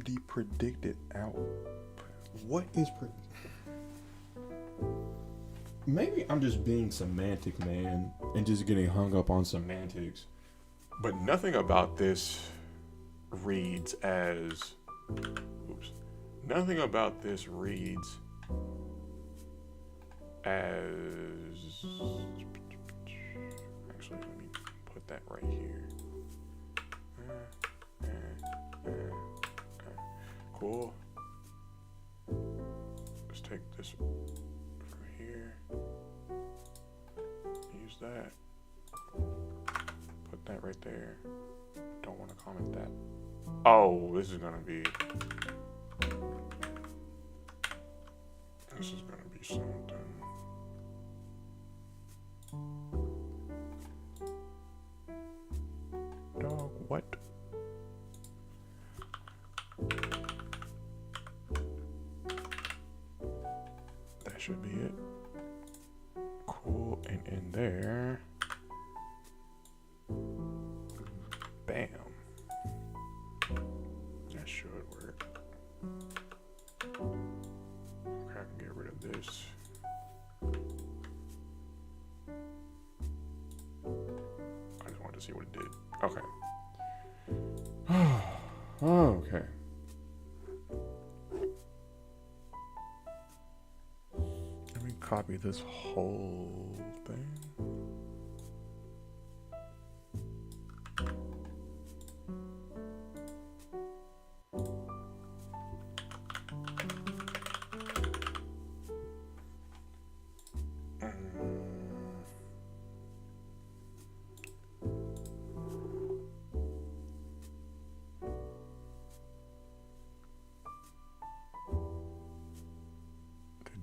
The predicted out. What is Maybe I'm just being semantic, man, and just getting hung up on semantics. But nothing about this reads as. Oops. Nothing about this reads as. Actually, let me put that right here. Cool. Let's take this from here. Use that. Put that right there. Don't want to comment that. Oh, this is gonna be. This is gonna be something. Dog, what? Should be it. Cool, and in there, bam. That should work. Okay, I can get rid of this. I just wanted to see what it did. Okay. Okay. Copy this whole thing.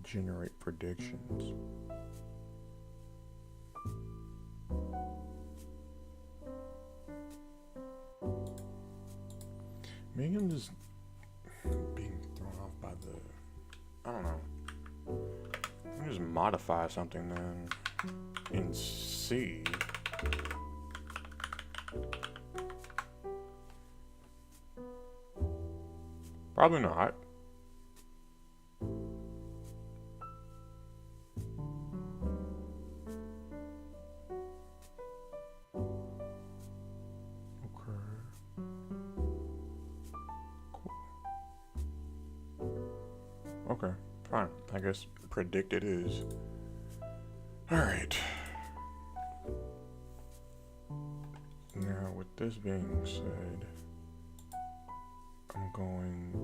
Generate predictions. Maybe I'm just being thrown off by the, I don't know. me just modify something then in C. Probably not. Okay, fine. I guess predict it is. Alright. Now, with this being said, I'm going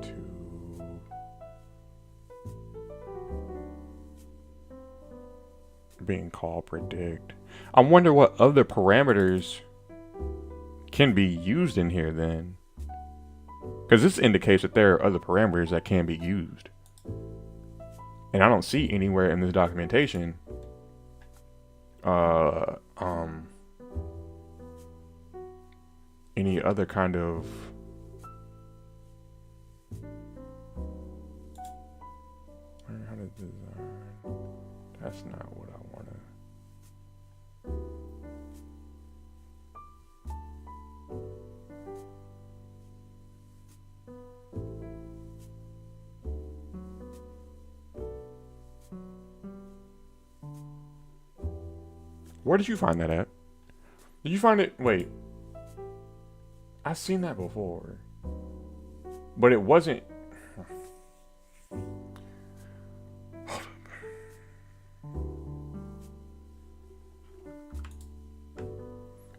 to being called predict. I wonder what other parameters can be used in here then. Because this indicates that there are other parameters that can be used. And I don't see anywhere in this documentation any other kind of learn how to design. That's not what I want to. Where did you find that at? Did you find it? Wait. I've seen that before. But it wasn't.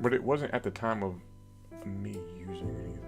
But it wasn't at the time of me using anything.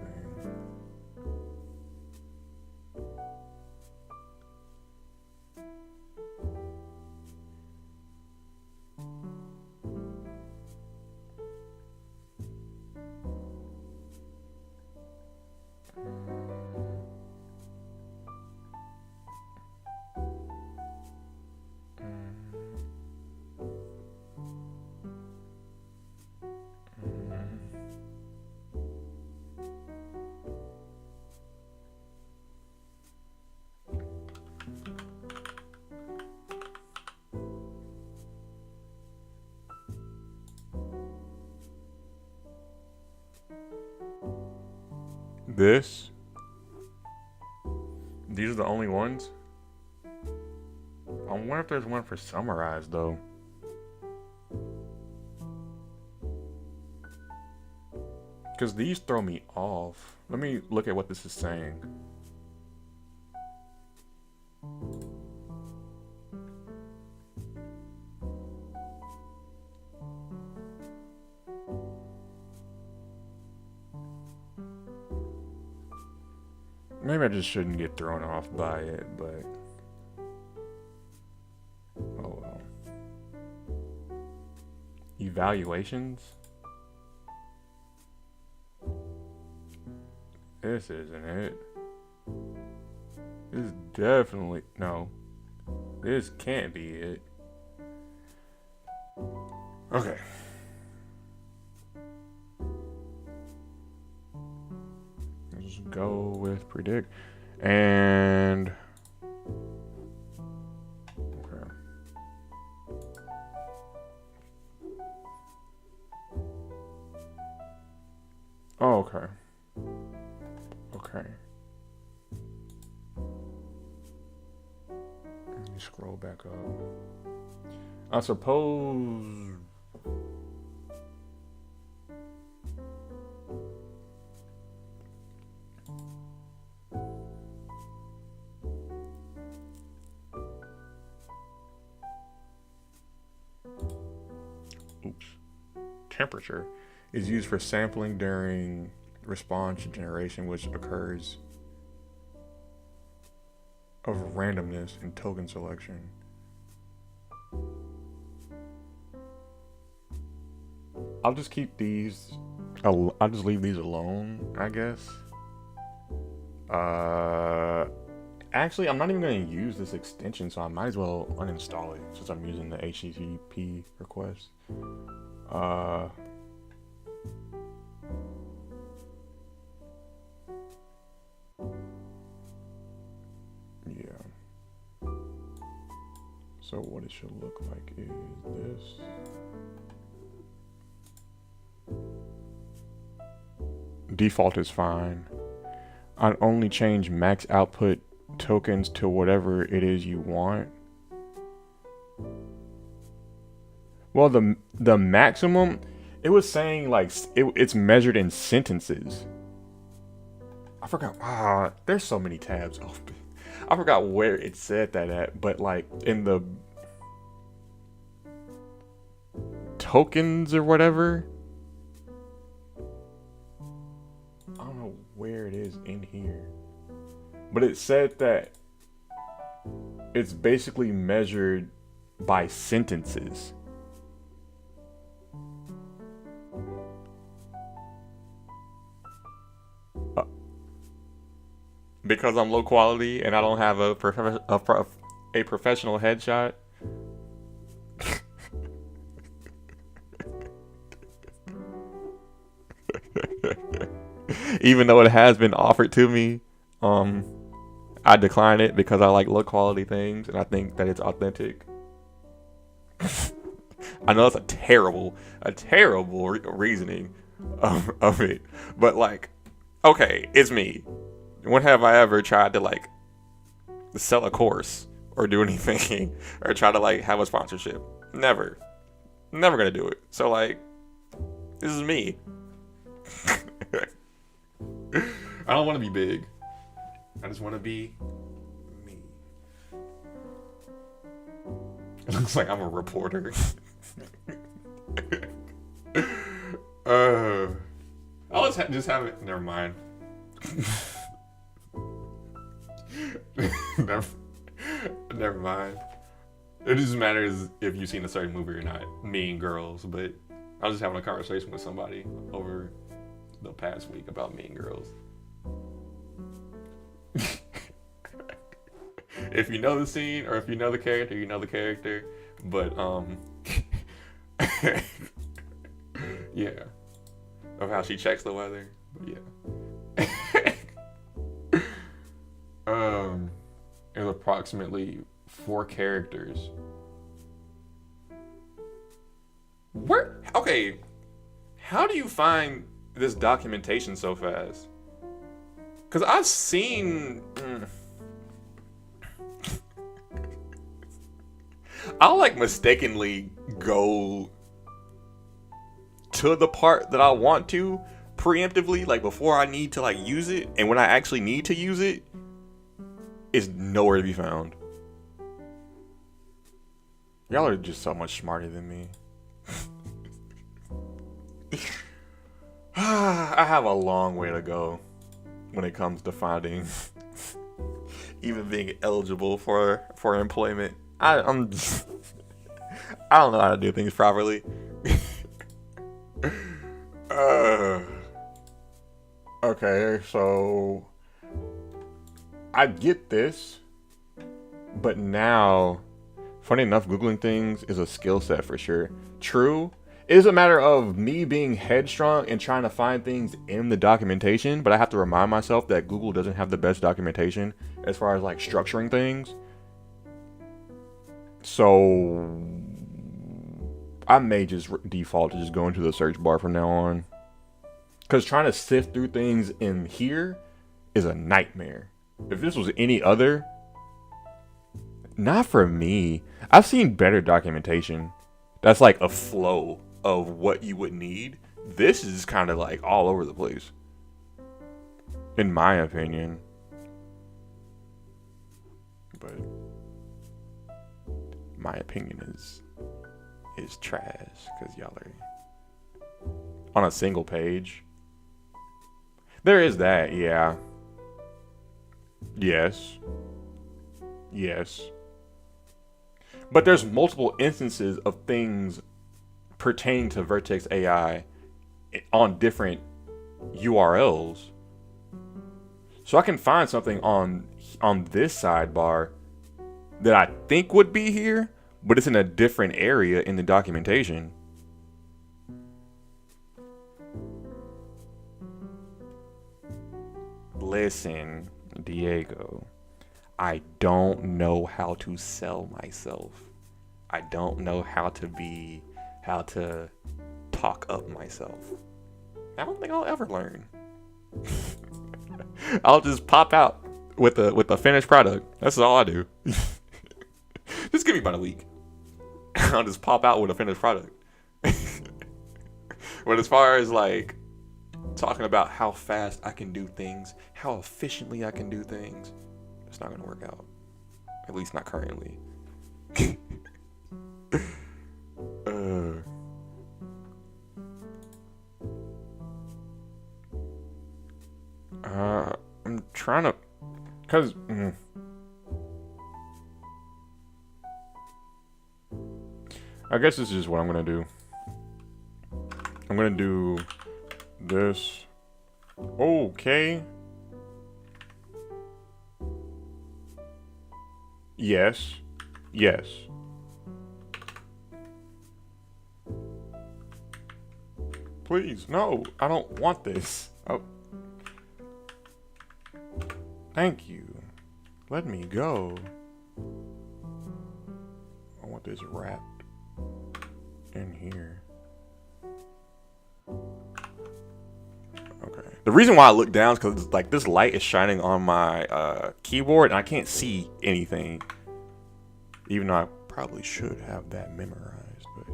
These are the only ones. I wonder if there's one for summarize though. Because these throw me off. Let me look at what this is saying. Maybe I just shouldn't get thrown off by it, but oh well. Evaluations? This isn't it. This is definitely no. This can't be it. Okay. Just go with predict. And okay. Oh, okay. Okay. Let me scroll back up. I suppose. Oops. Temperature is used for sampling during response generation, which occurs of randomness in token selection. I'll just keep these. I'll just leave these alone, I guess. Actually, I'm not even going to use this extension, so I might as well uninstall it since I'm using the HTTP request. Yeah. So what it should look like is this. Default is fine. I'd only change max output tokens to whatever it is you want. Well, the maximum, it was saying like it's measured in sentences. I forgot. There's so many tabs open. I forgot where it said that at, but like in the tokens or whatever. I don't know where it is in here, but it said that it's basically measured by sentences. Because I'm low quality and I don't have a professional headshot. Even though it has been offered to me, I decline it because I like low quality things and I think that it's authentic. I know that's a terrible reasoning of it, but like, okay, it's me. When have I ever tried to like sell a course or do anything or try to like have a sponsorship? Never gonna do it. So like, this is me. I don't want to be big. I just want to be me. It looks like I'm a reporter. I'll just have it. Never mind. Never mind. It just matters if you've seen a certain movie or not. Mean Girls, but I was just having a conversation with somebody over the past week about Mean Girls. If you know the scene or if you know the character, you know the character. But yeah, of how she checks the weather. But yeah. There's approximately 4 characters. Where? Okay. How do you find this documentation so fast? Because I've seen. I'll like mistakenly go to the part that I want to preemptively, like before I need to like use it, and when I actually need to use it, it's nowhere to be found. Y'all are just so much smarter than me. I have a long way to go when it comes to finding even being eligible for employment. I'm just, I don't know how to do things properly. Okay, so I get this, but now, funny enough, Googling things is a skill set for sure. True, it is a matter of me being headstrong and trying to find things in the documentation, but I have to remind myself that Google doesn't have the best documentation as far as like structuring things. So I may just default to just going to the search bar from now on. Because trying to sift through things in here is a nightmare. If this was any other, not for me. I've seen better documentation. That's like a flow of what you would need. This is kind of like all over the place, in my opinion. But my opinion is trash because y'all are on a single page. There is that, yeah. Yes. But there's multiple instances of things pertaining to Vertex AI on different URLs. So I can find something on this sidebar that I think would be here, but it's in a different area in the documentation. Listen, Diego, I don't know how to sell myself. I don't know how to talk up myself. I don't think I'll ever learn. I'll just pop out with a finished product. That's all I do. Just give me about a week. I'll just pop out with a finished product. But as far as like talking about how fast I can do things, how efficiently I can do things, it's not gonna work out. At least not currently. uh, I'm trying to, cause I guess this is just what I'm gonna do. I'm gonna do this. Okay. Yes. Yes. Please, no. I don't want this. Oh. Thank you. Let me go. I want this wrapped in here. Okay. The reason why I look down is because like this light is shining on my keyboard and I can't see anything. Even though I probably should have that memorized, but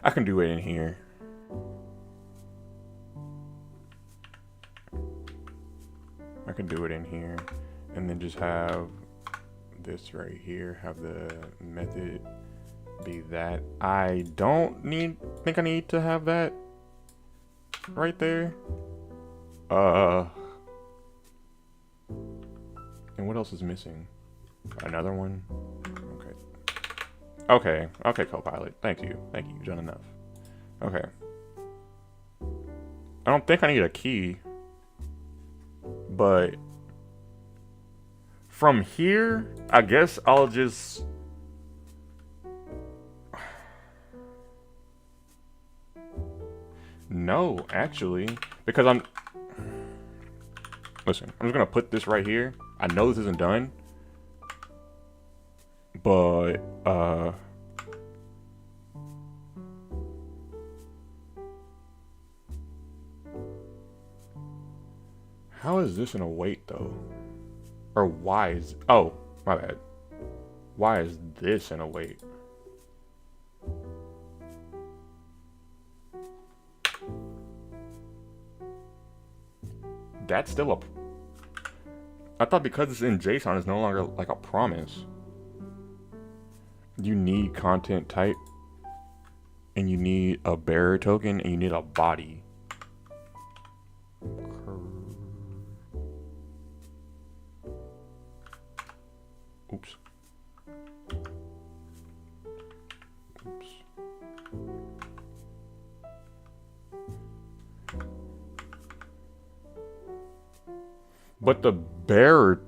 I can do it in here. I can do it in here and then just have this right here, have the method be that. I don't think I need to have that right there. And what else is missing? Another one? Okay, Copilot. Thank you. You've done enough. Okay. I don't think I need a key. But from here, I guess I'll just no, actually, because listen, I'm just gonna put this right here. I know this isn't done, but how is this in a weight though? Or why is, oh, my bad. Why is this in a weight? That's still a, I thought because it's in JSON, it's no longer like a promise. You need content type, and you need a bearer token, and you need a body. Oops. But the bearer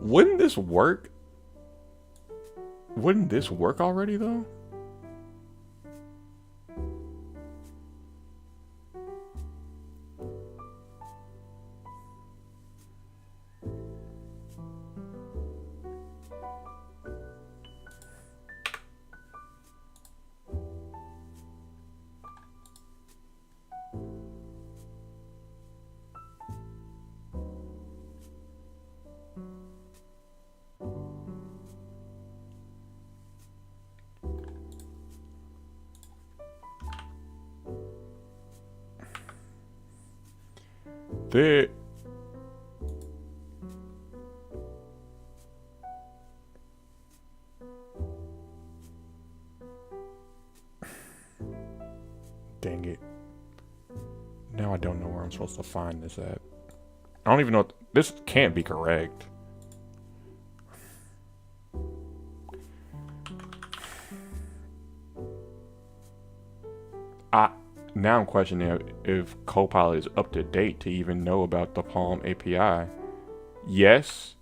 wouldn't this work? Wouldn't this work already though? They dang it. Now I don't know where I'm supposed to find this at. I don't even know what This can't be correct. I Now I'm questioning if Copilot is up to date to even know about the Palm API. Yes,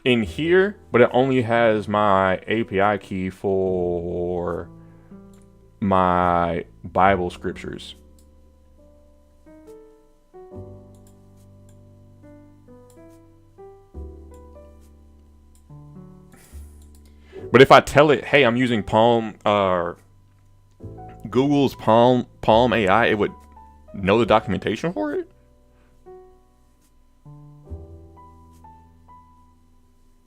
in here, but it only has my API key for my Bible scriptures. But if I tell it, hey, I'm using Google's Palm AI, it would know the documentation for it.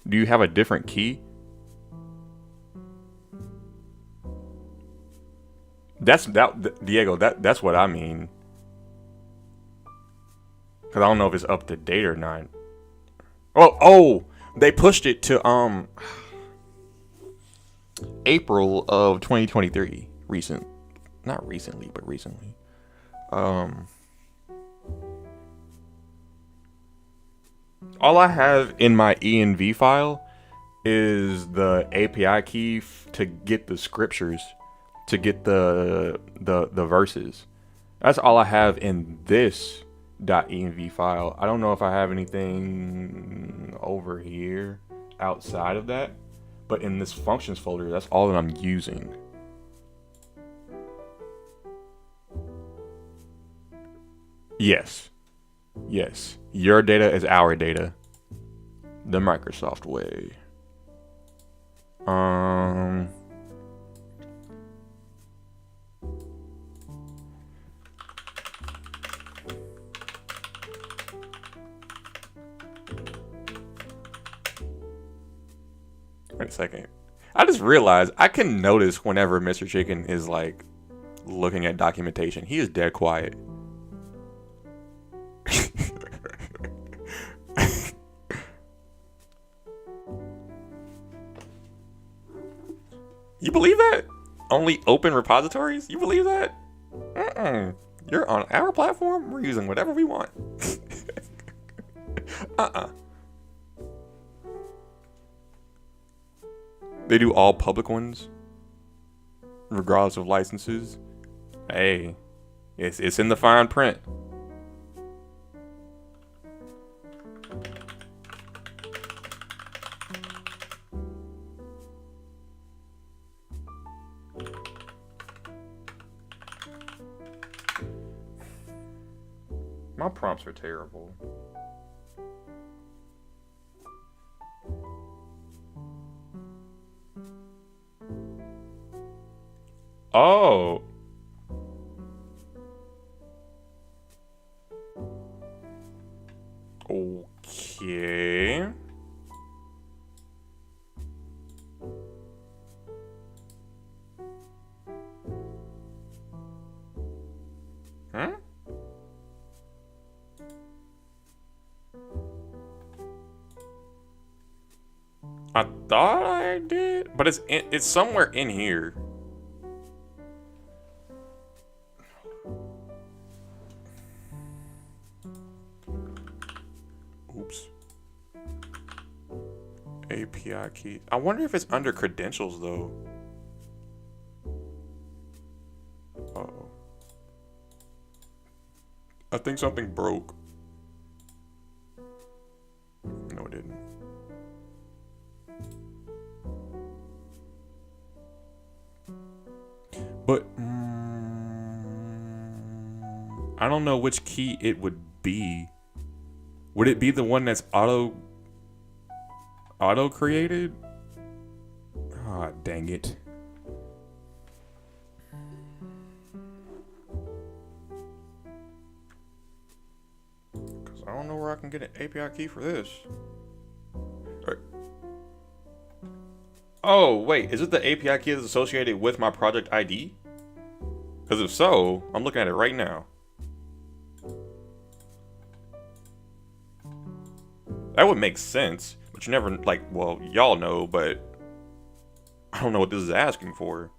Do you have a different key? That's that, Diego. That's what I mean. Because I don't know if it's up to date or not. Oh, they pushed it to April of 2023. Not recently, but recently. Um, all I have in my env file is the API key to get the scriptures, to get the verses. That's all I have in this .env file. I don't know if I have anything over here outside of that, but in this functions folder, that's all that I'm using. Yes. Yes. Your data is our data. The Microsoft way. Um Wait a second. I just realized I can notice whenever Mr. Chicken is like looking at documentation. He is dead quiet. You believe that? Only open repositories? You believe that? You're on our platform. We're using whatever we want. They do all public ones, regardless of licenses. Hey, it's in the fine print. My prompts are terrible. Oh. Okay. Huh? I thought I did, but it's somewhere in here. Oops. API key. I wonder if it's under credentials though. Uh-oh. I think something broke. No, it didn't. But I don't know which key it would be. Would it be the one that's auto created? Ah, dang it. Cause I don't know where I can get an API key for this. Oh, wait, is it the API key that's associated with my project ID? Because if so, I'm looking at it right now. That would make sense, but you never, like, well, y'all know, but I don't know what this is asking for.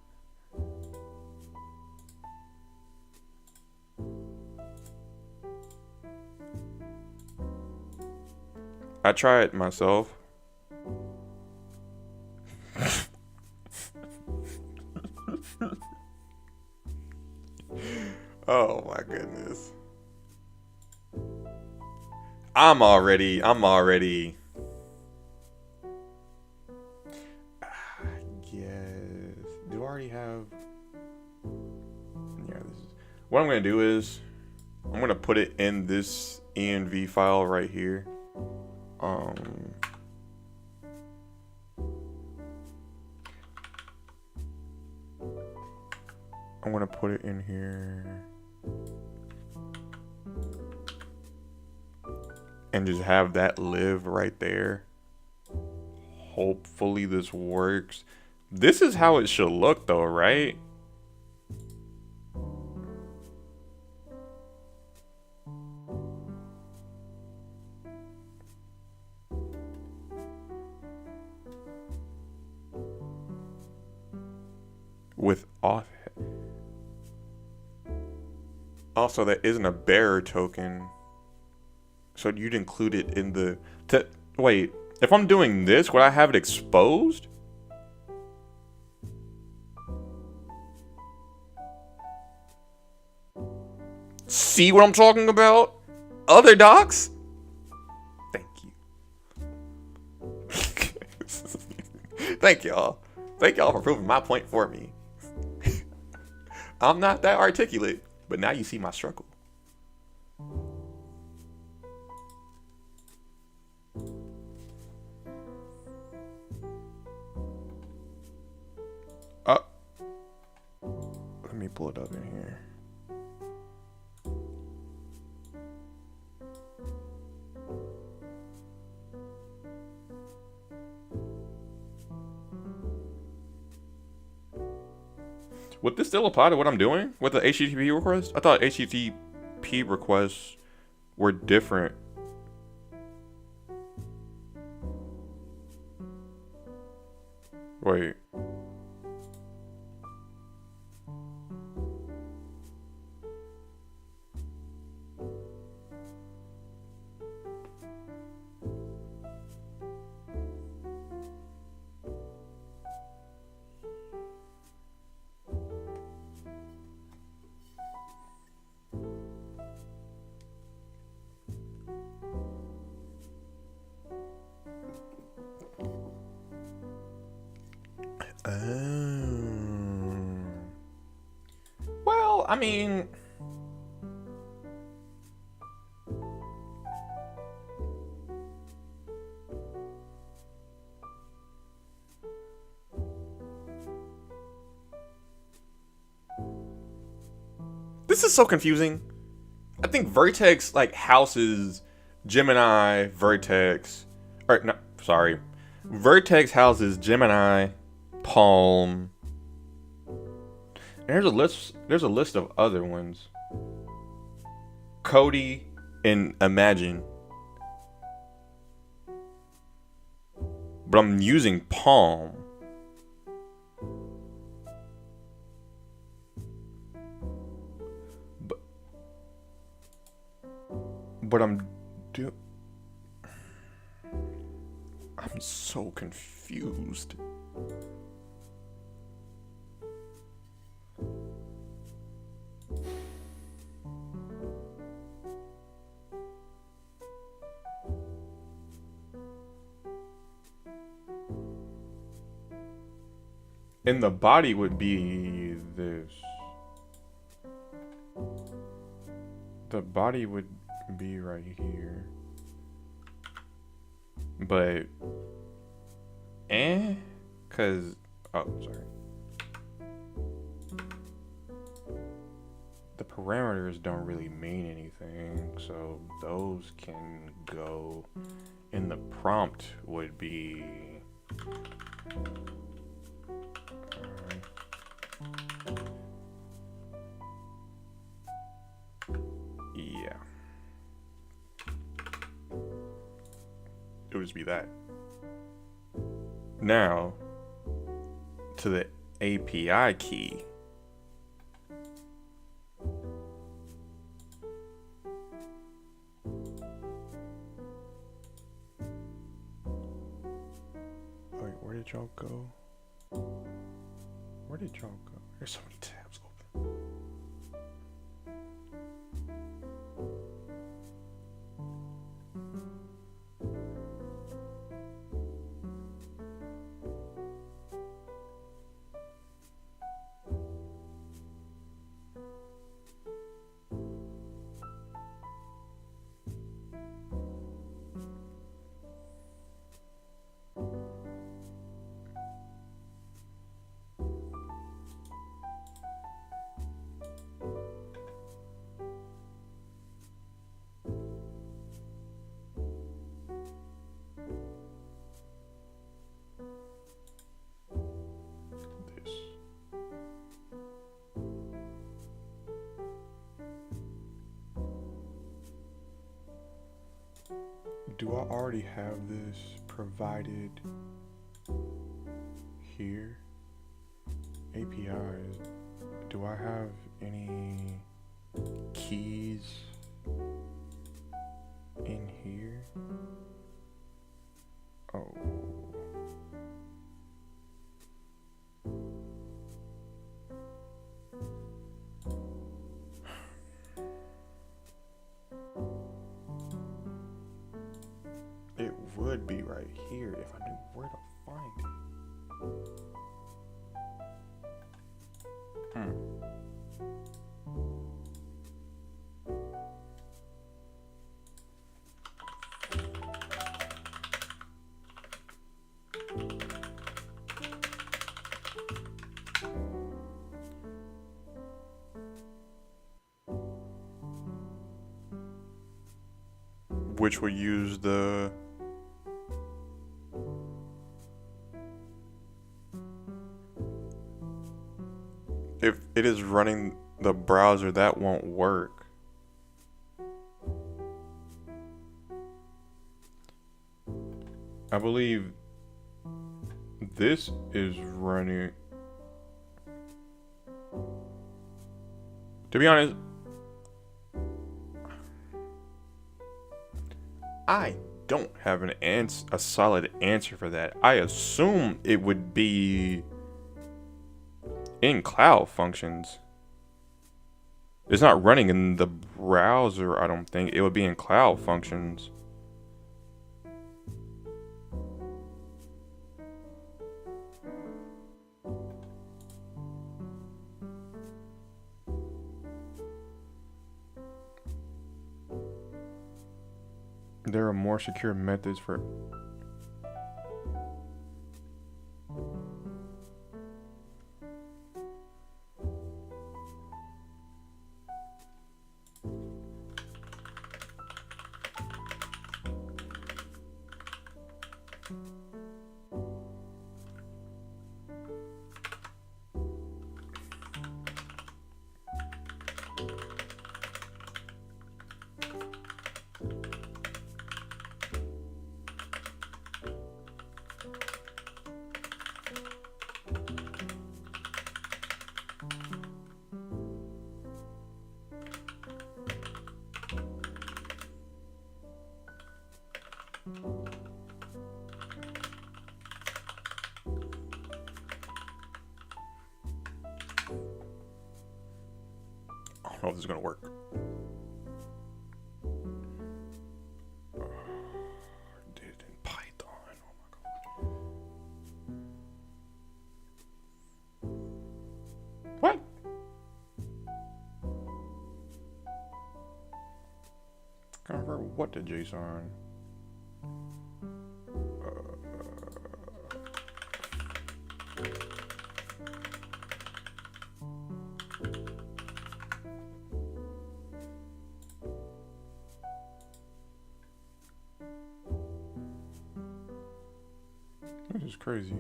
I try it myself. Oh my goodness. I'm already. Yes. Do I already have? Yeah. This is. What I'm gonna do is I'm gonna put it in this env file right here. Um. I'm gonna put it in here and just have that live right there. Hopefully this works. This is how it should look though, right? With auth. Also, that isn't a bearer token. So you'd include it in the... Wait, if I'm doing this, would I have it exposed? See what I'm talking about? Other docs? Thank you. Thank y'all. Thank y'all for proving my point for me. I'm not that articulate, but now you see my struggle. Let me pull it up in here. Would this still apply to what I'm doing with the HTTP request? I thought HTTP requests were different. Wait. Well, I mean, this is so confusing. I think Vertex like houses Gemini, Vertex, or no, sorry, Vertex houses Gemini, Palm. And there's a list of other ones. Cody and Imagine. But I'm using Palm. But I'm so confused. And the body would be this. The body would be right here. But cause sorry. The parameters don't really mean anything, so those can go. And the prompt would be yeah. It would just be that. Now, to the API key. did y'all go? Where did y'all go? There's so many tabs open. This. Do I already have this provided here? APIs. Do I have any keys in here? Oh. It would be right here if I knew where to find it. Which would use the if it is running the browser, that won't work. I believe this is running. To be honest, I don't have a solid answer for that. I assume it would be in cloud functions. It's not running in the browser, I don't think. It would be in cloud functions. There are more secure methods for I don't know if this is gonna work. Did it in Python. Oh my god. What? Convert what to JSON? This is crazy.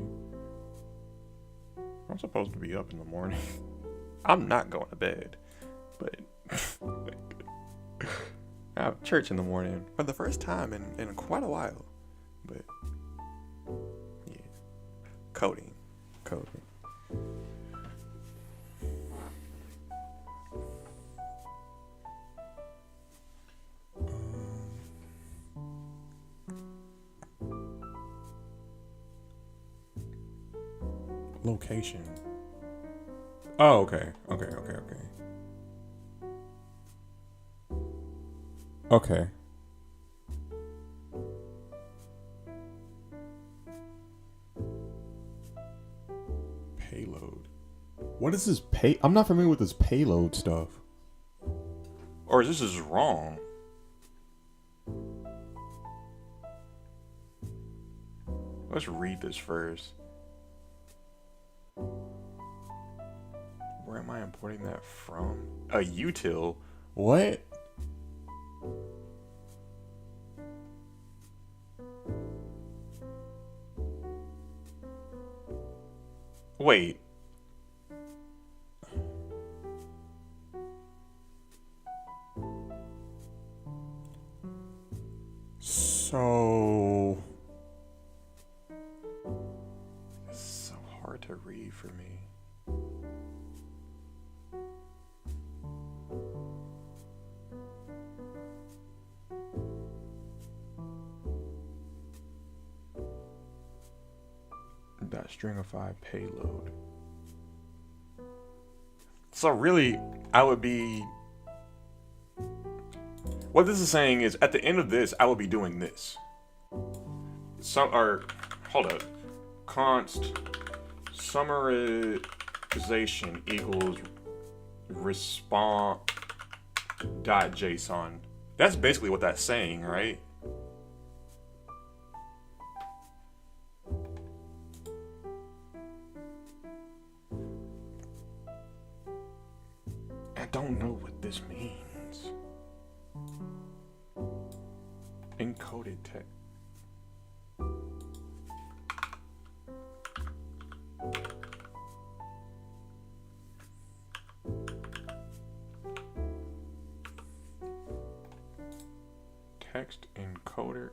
I'm supposed to be up in the morning. I'm not going to bed, but I have church in the morning for the first time in quite a while. But yeah, coding. Location. Oh, okay. Okay. Payload. What is this I'm not familiar with this payload stuff. Or this is wrong. Let's read this first. Where am I importing that from? A util? What? Wait. So it's so hard to read for me. That stringify payload. So really, I would be. What this is saying is, at the end of this, I will be doing this. Hold up. Const summarization equals response.json. That's basically what that's saying, right? I don't know what this means. Encoded text. Text encoder.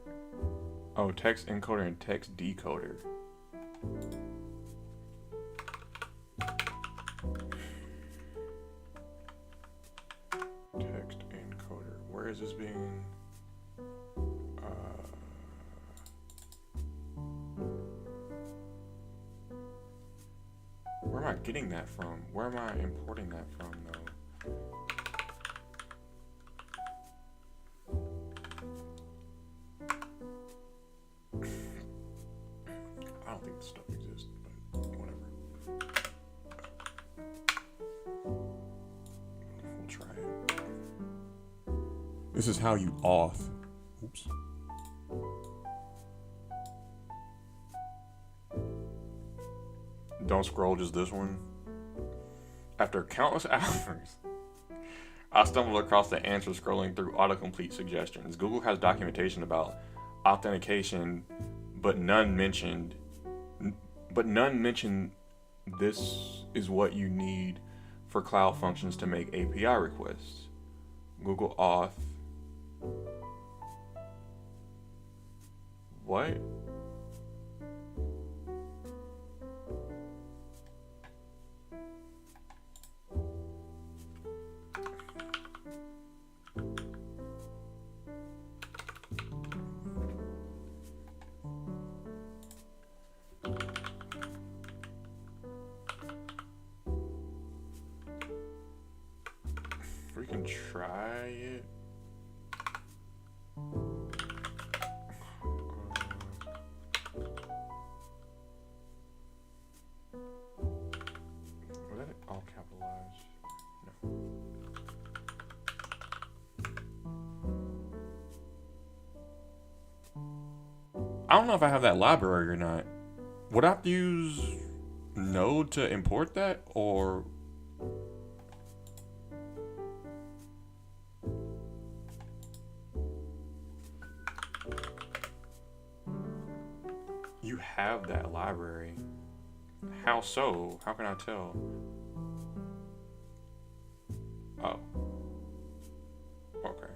Oh, text encoder and text decoder. Text encoder. Where is this being? Where am I getting that from? Where am I importing that from, though? I don't think this stuff exists, but whatever. We'll try it. This is how you auth. Oops. Don't scroll, just this one. After countless hours, I stumbled across the answer scrolling through autocomplete suggestions. Google has documentation about authentication, but none mentioned this is what you need for cloud functions to make API requests. Google Auth. What? We can try it. Was that all capitalized? No. I don't know if I have that library or not. Would I have to use Node to import that, or? You have that library. How so? How can I tell? Oh. Okay.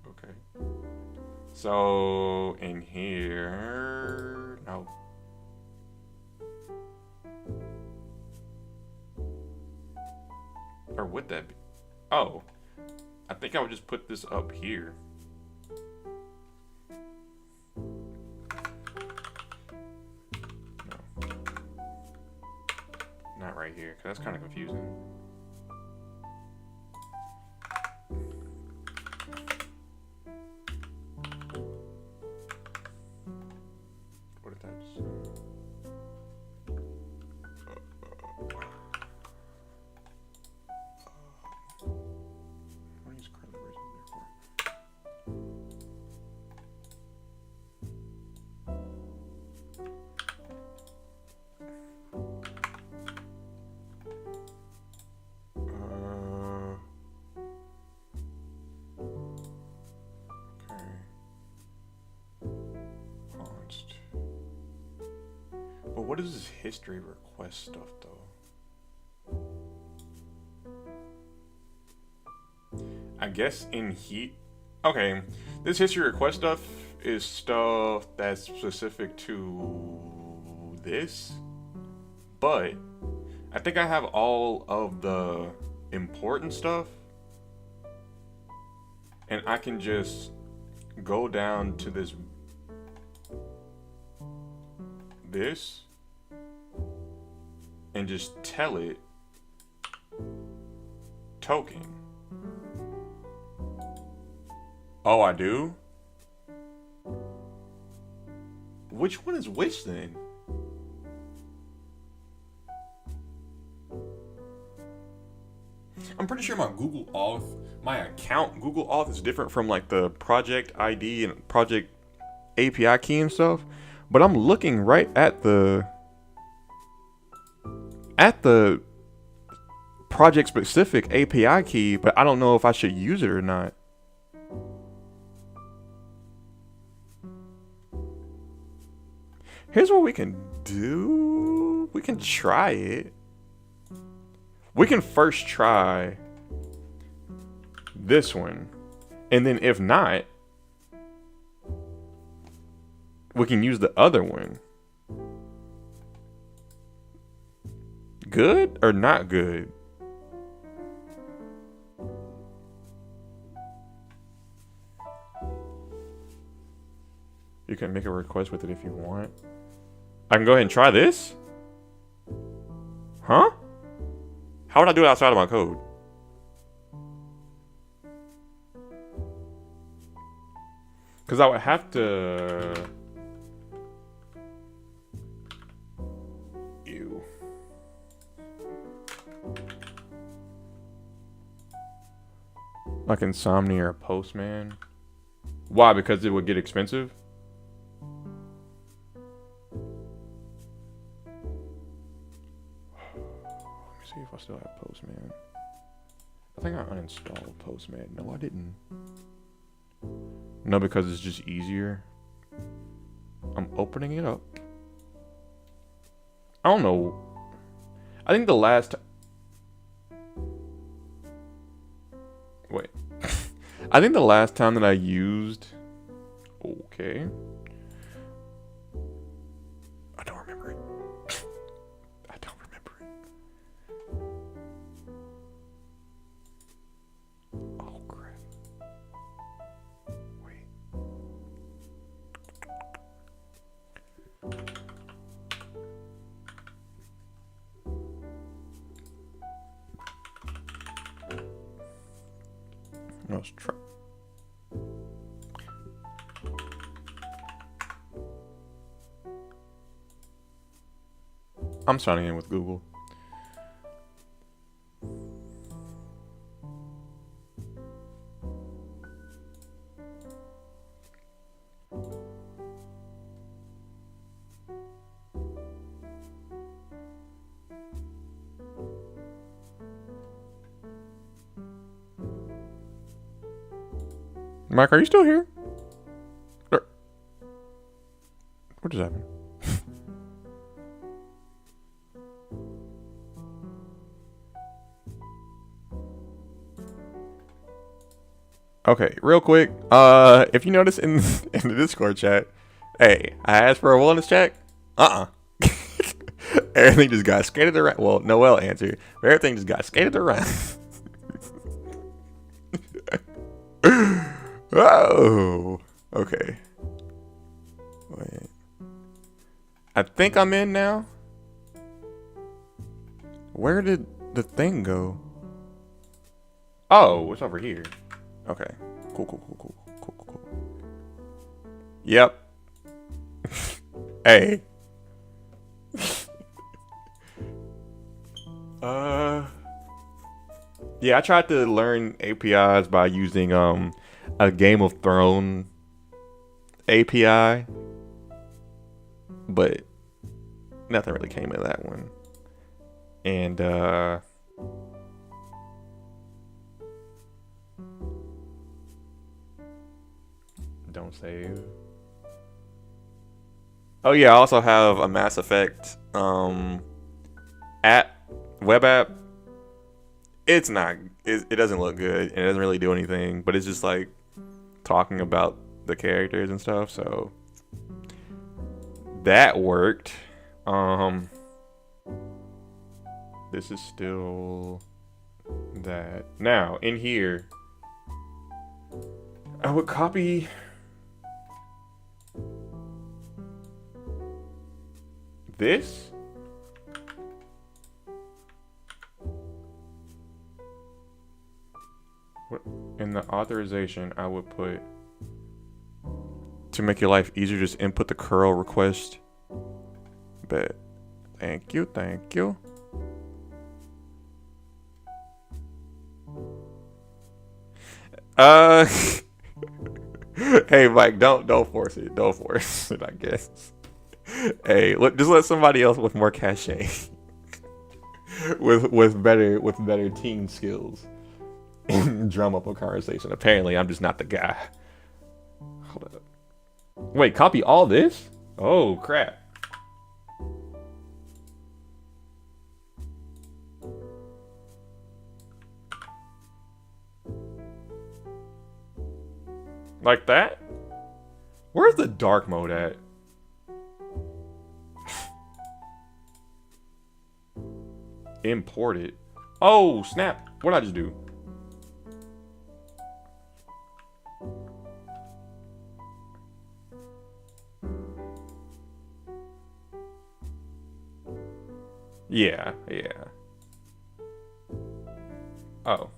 Okay. So in here, no. Or would that be? Oh, I think I would just put this up here. right here, because that's kind of confusing. What if that's... What is curly braces there for? Okay. Paused. But what is this history request stuff though? I guess in heat. Okay, this history request stuff is stuff that's specific to this, but I think I have all of the important stuff, and I can just go down to this and just tell it token. Oh, I do? Which one is which then? I'm pretty sure my Google Auth, my account Google Auth is different from like the project ID and project API key and stuff. But I'm looking right at the project specific API key, but I don't know if I should use it or not. Here's what we can do. We can try it. We can first try this one. And then if not, we can use the other one. Good or not good? You can make a request with it if you want. I can go ahead and try this? Huh? How would I do it outside of my code? Because I would have to... Ew. Like Insomnia or Postman. Why? Because it would get expensive? See if I still have Postman. I think I uninstalled Postman. No, I didn't. No, because it's just easier. I'm opening it up. I don't know. I think the last... Wait. I think the last time that I used... Okay. I don't remember it. I don't remember it. Oh, crap. Wait. Let's try. I'm signing in with Google. Mike, are you still here? What just happened? Okay, real quick. If you notice in the Discord chat, hey, I asked for a wellness check. Everything just got skated around. Well, Noel answered, but everything just got skated around. Oh, okay. Wait. I think I'm in now. Where did the thing go? Oh, it's over here. Okay. Cool. Yep. Hey. Yeah, I tried to learn APIs by using a Game of Thrones API, but nothing really came of that one. And don't save. Oh yeah, I also have a Mass Effect app, web app. It's not. It doesn't look good and it doesn't really do anything. But it's just like talking about the characters and stuff. So that worked. This is still that. Now in here, I would copy this. In the authorization, I would put, to make your life easier, just input the curl request. But thank you. Hey Mike, don't force it. Don't force it, I guess. Hey, just let somebody else with more cachet, with better team skills, drum up a conversation. Apparently, I'm just not the guy. Hold up. Wait, copy all this? Oh crap. Like that? Where's the dark mode at? Import it. Oh, snap. What did I just do? Yeah. Oh.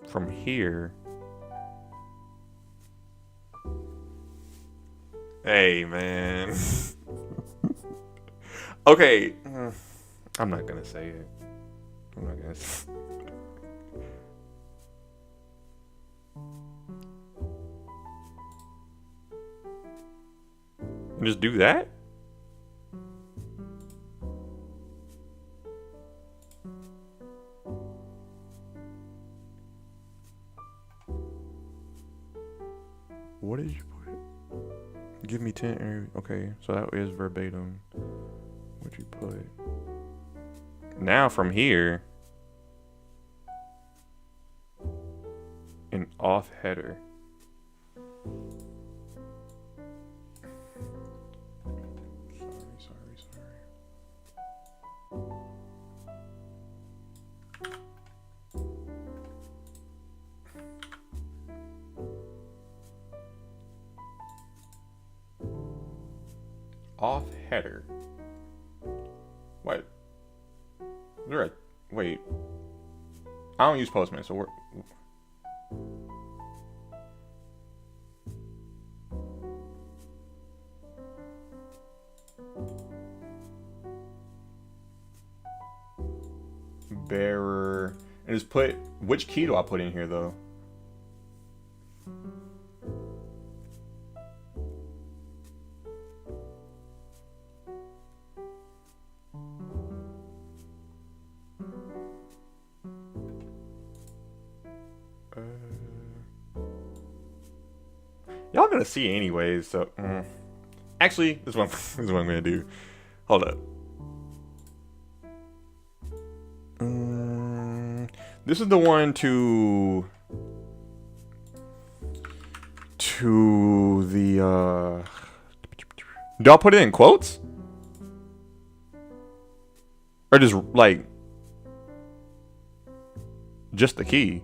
From here. Hey, man. Okay. I'm not gonna say it. I'm not gonna say Just do that? What did you put? Give me 10. Okay, so that is verbatim. What you put? Now from here, an off header. Sorry. Off header. What? Wait. I don't use Postman, so we're. Bearer. And just put. Which key do I put in here, though? Y'all gonna see anyways, so actually, this is what I'm gonna do. Hold up. This is the one to the do I put it in quotes? Or just like Just the key.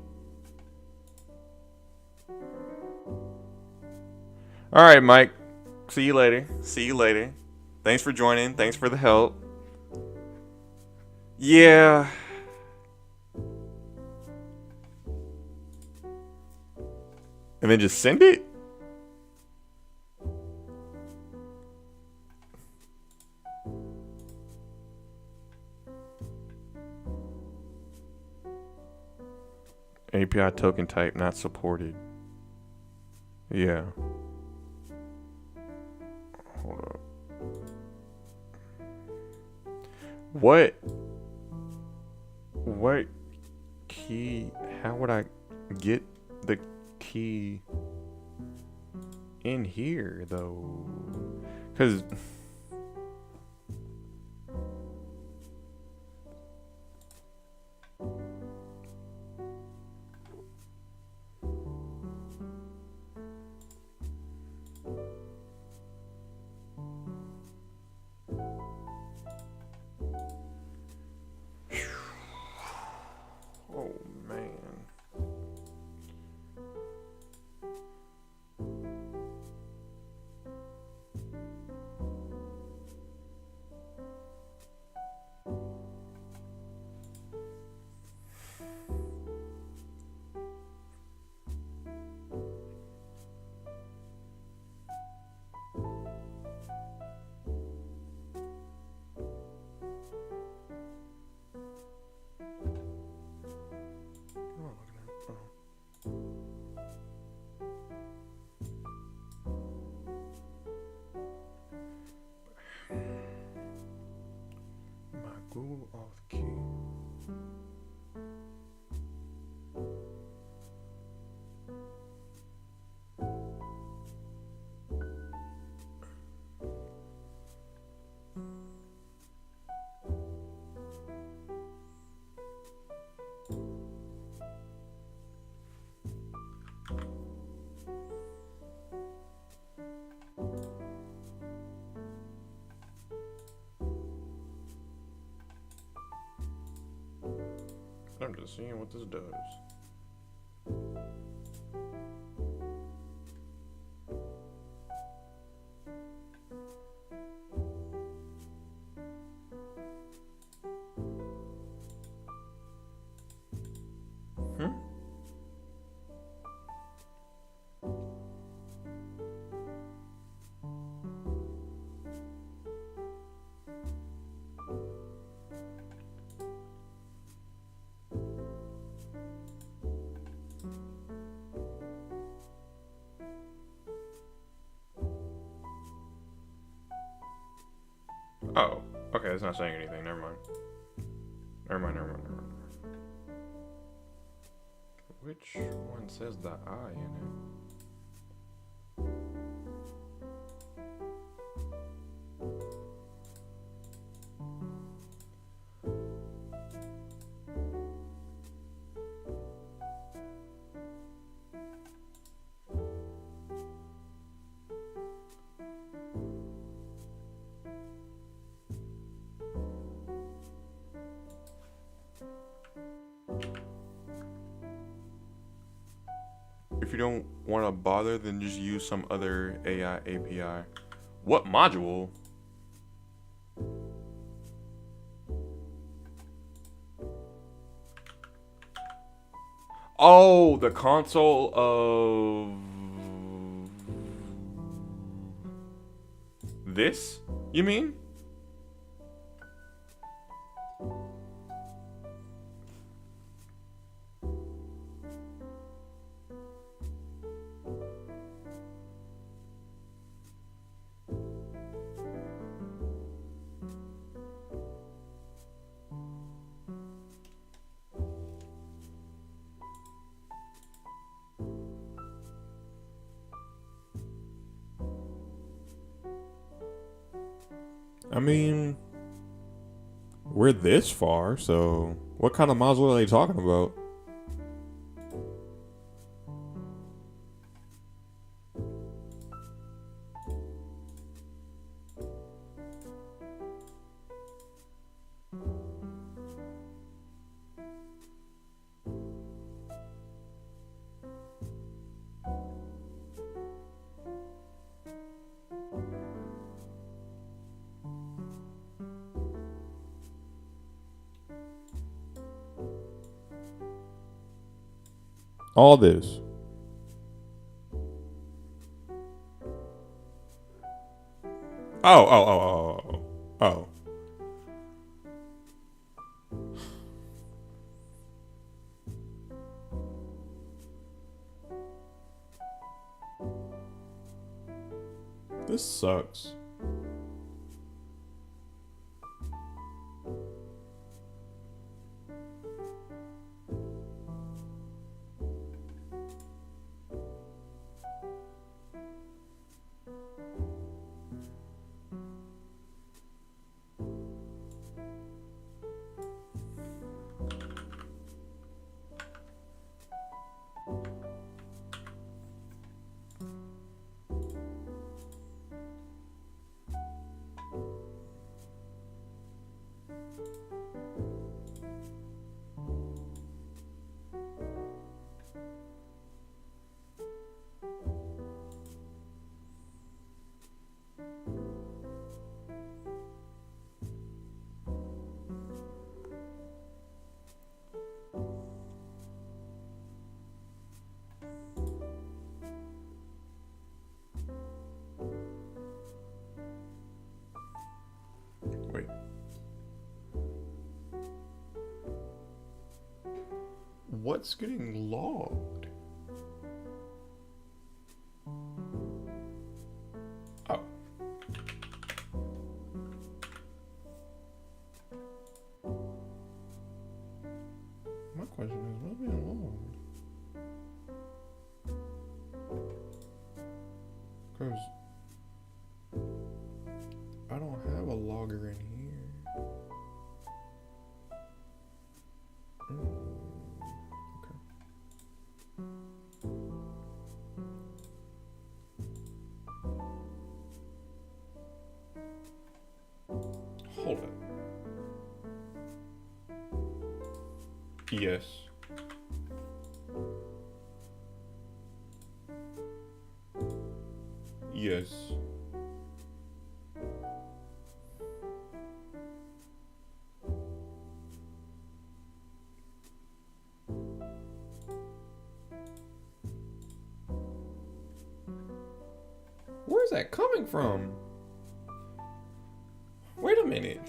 All right, Mike. See you later. See you later. Thanks for joining. Thanks for the help. Yeah. And then just send it? API token type not supported. Yeah. Hold up. What key? How would I get the key in here though? Cause oh man. My Google Auth key. I'm just seeing what this does. Hmm? Oh, okay, it's not saying anything. Never mind. Never mind. Which one says the I in it? If you don't want to bother, then just use some other AI API. What module? Oh, the console of this? You mean? I mean, we're this far, so what kind of module are they talking about? All this. Oh. This sucks. Wait. What's getting logged? Oh. My question is, what's being logged? Because I don't have a logger in here. Okay. Hold it. Yes. Yes. Where's that coming from? Wait a minute.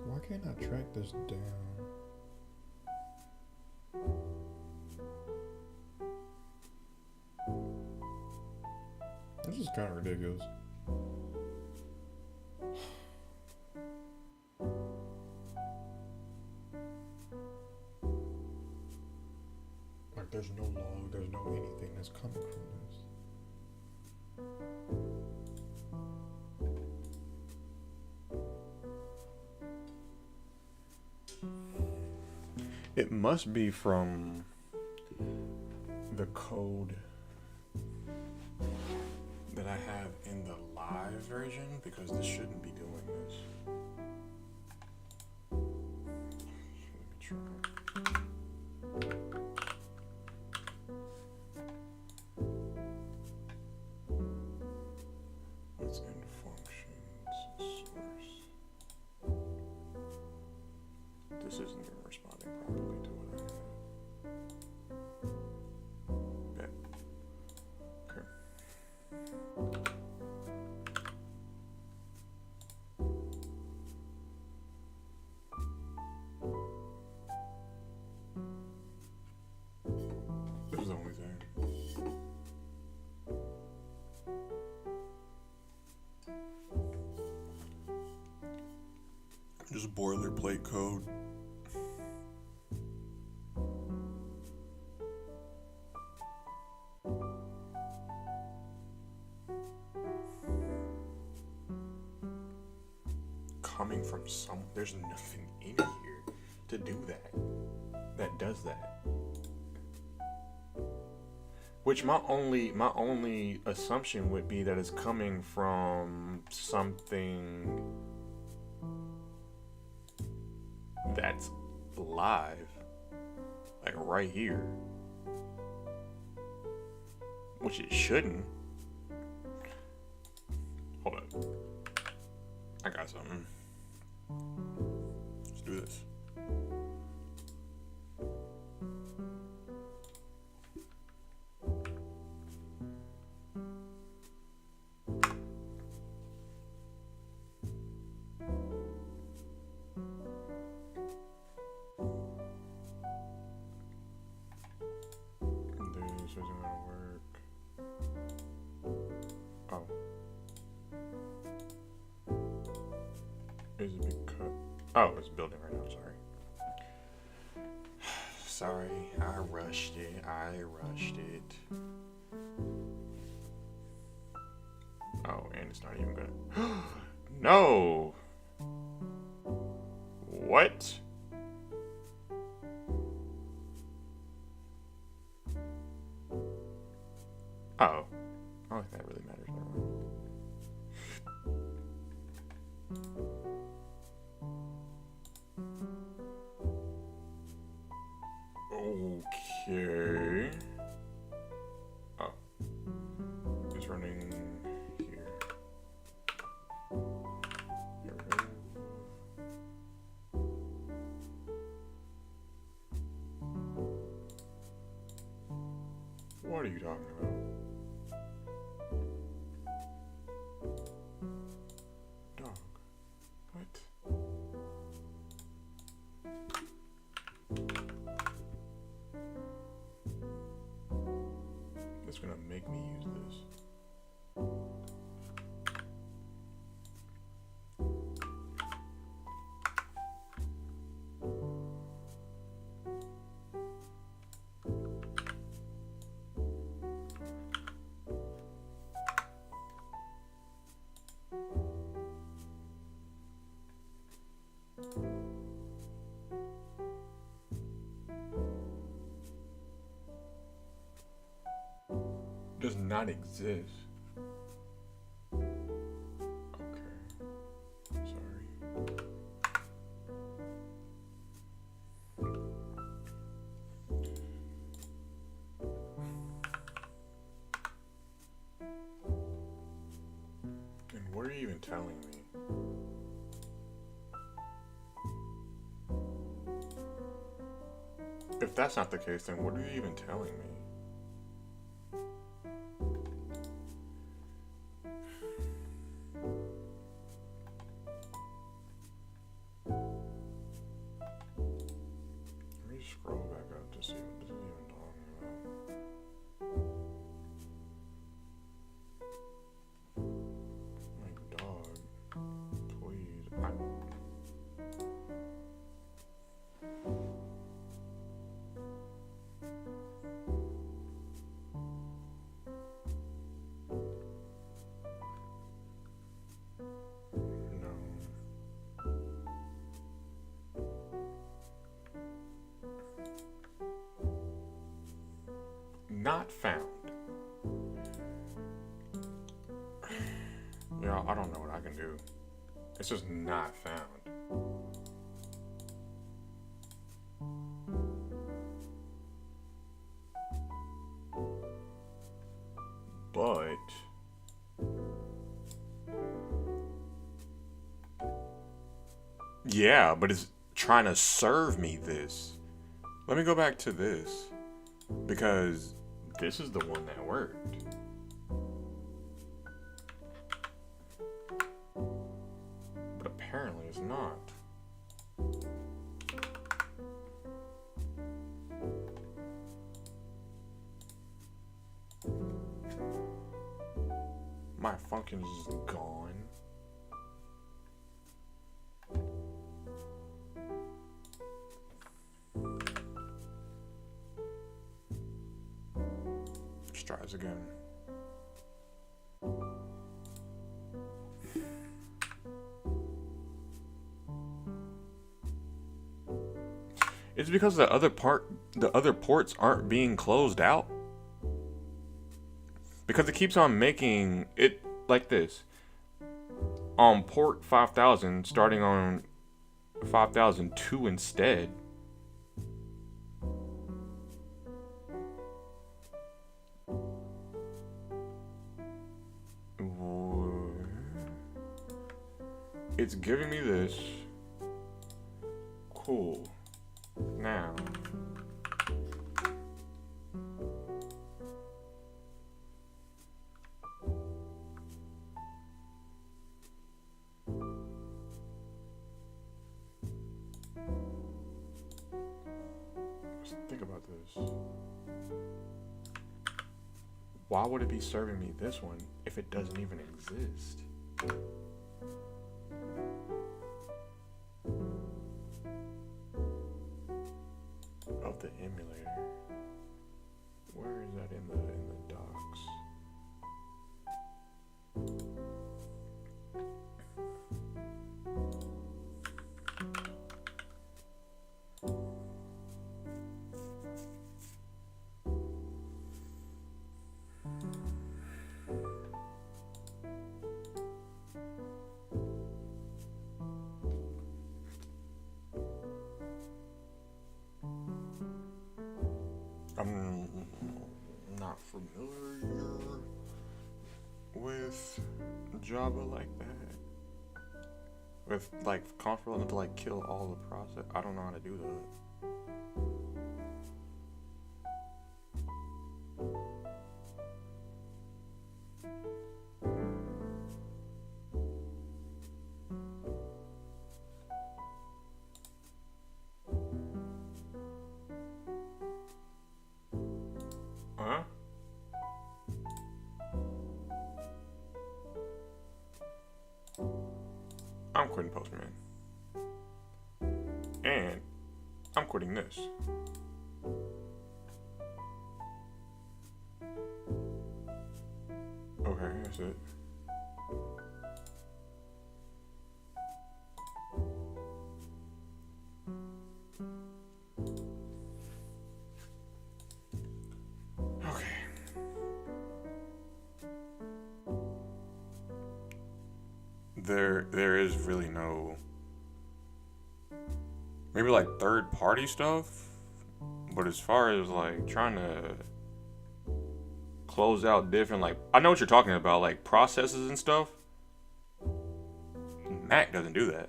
Why can't I track this down? This is kind of ridiculous. Like, there's no log, there's no anything that's coming from this. It must be from the code that I have in the live version, because this shouldn't be doing this. Let me try. What's in functions source? This isn't even responding properly to what I have. Bet. Okay. Just boilerplate code. Coming from there's nothing in here to do that does that. Which my only assumption would be that it's coming from something that's live, like right here, which it shouldn't. Hold up, I got something. Let's do this. This isn't gonna work. Oh. Is it because... Oh, it's building right now, sorry. Sorry, I rushed it. Oh, and it's not even gonna... No! What? Oh. I don't think that really matters. Okay. Oh. It's running here. Here we go. What are you talking about? Dog. What? It's gonna make me use this. Does not exist. Okay. Sorry. And what are you even telling me? If that's not the case, then what are you even telling me? Let me scroll back up to see what this is even talking about. My dog, please. Not found. Yeah, I don't know what I can do. It's just not found. But yeah, but it's trying to serve me this. Let me go back to this because this is the one that worked. But apparently it's not. My function is gone. Let's try this again. It's because the other ports aren't being closed out. Because it keeps on making it like this. On port 5000, starting on 5002 instead. It's giving me this. Cool. Now. Let's think about this. Why would it be serving me this one if it doesn't even exist? Of the emulator. Where is that in the docs? I'm not familiar with Java like that. With like comfortable enough to like kill all the process. I don't know how to do that. Huh? I'm quitting Postman. And I'm quitting this. Okay, that's it. Okay. There is really no maybe like third party stuff, but as far as like trying to close out different like I know what you're talking about, like processes and stuff. Mac doesn't do that.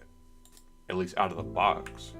At least out of the box.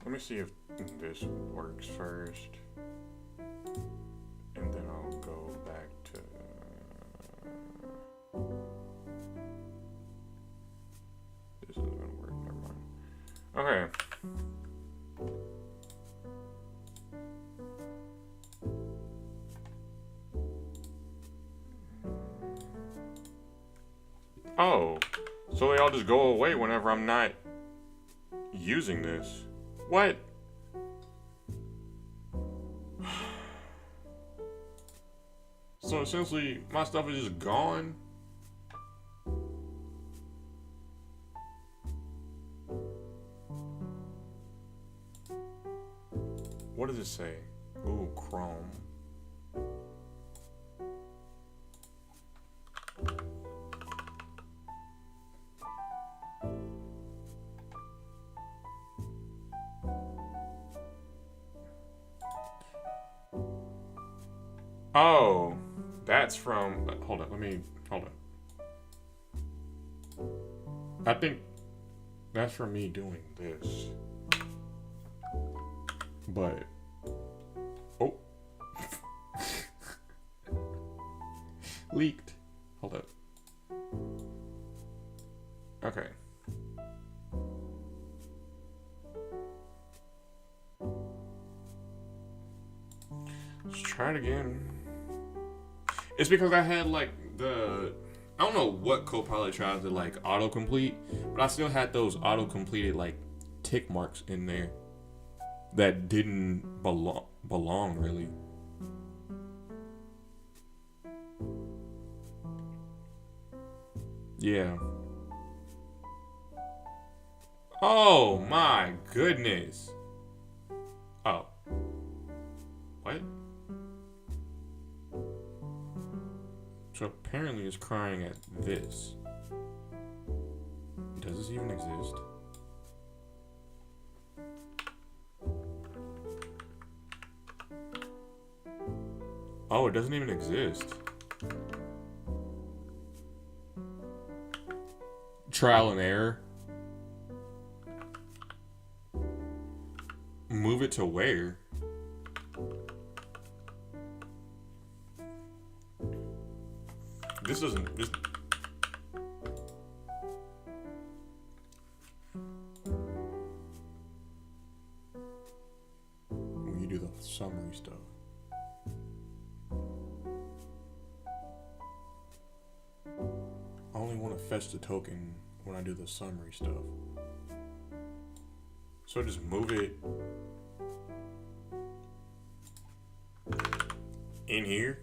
Let me see if this works first, and then I'll go back to. This isn't gonna work. Never mind. Okay. Oh, so they all just go away whenever I'm not using this. What? So essentially, my stuff is just gone? What does it say? Ooh, Chrome. Oh, that's from. Hold on. Hold on. I think that's from me doing this. But. Oh. Leaked. Hold up. Okay. Let's try it again. It's because I had like the. I don't know what Copilot tried to like autocomplete, but I still had those auto-completed like tick marks in there that didn't belong really. Yeah. Oh my goodness. Oh. What? So apparently it's crying at this. Does this even exist? Oh, it doesn't even exist. Trial and error. Move it to where? This doesn't. This. When you do the summary stuff. I only want to fetch the token when I do the summary stuff. So just move it in here.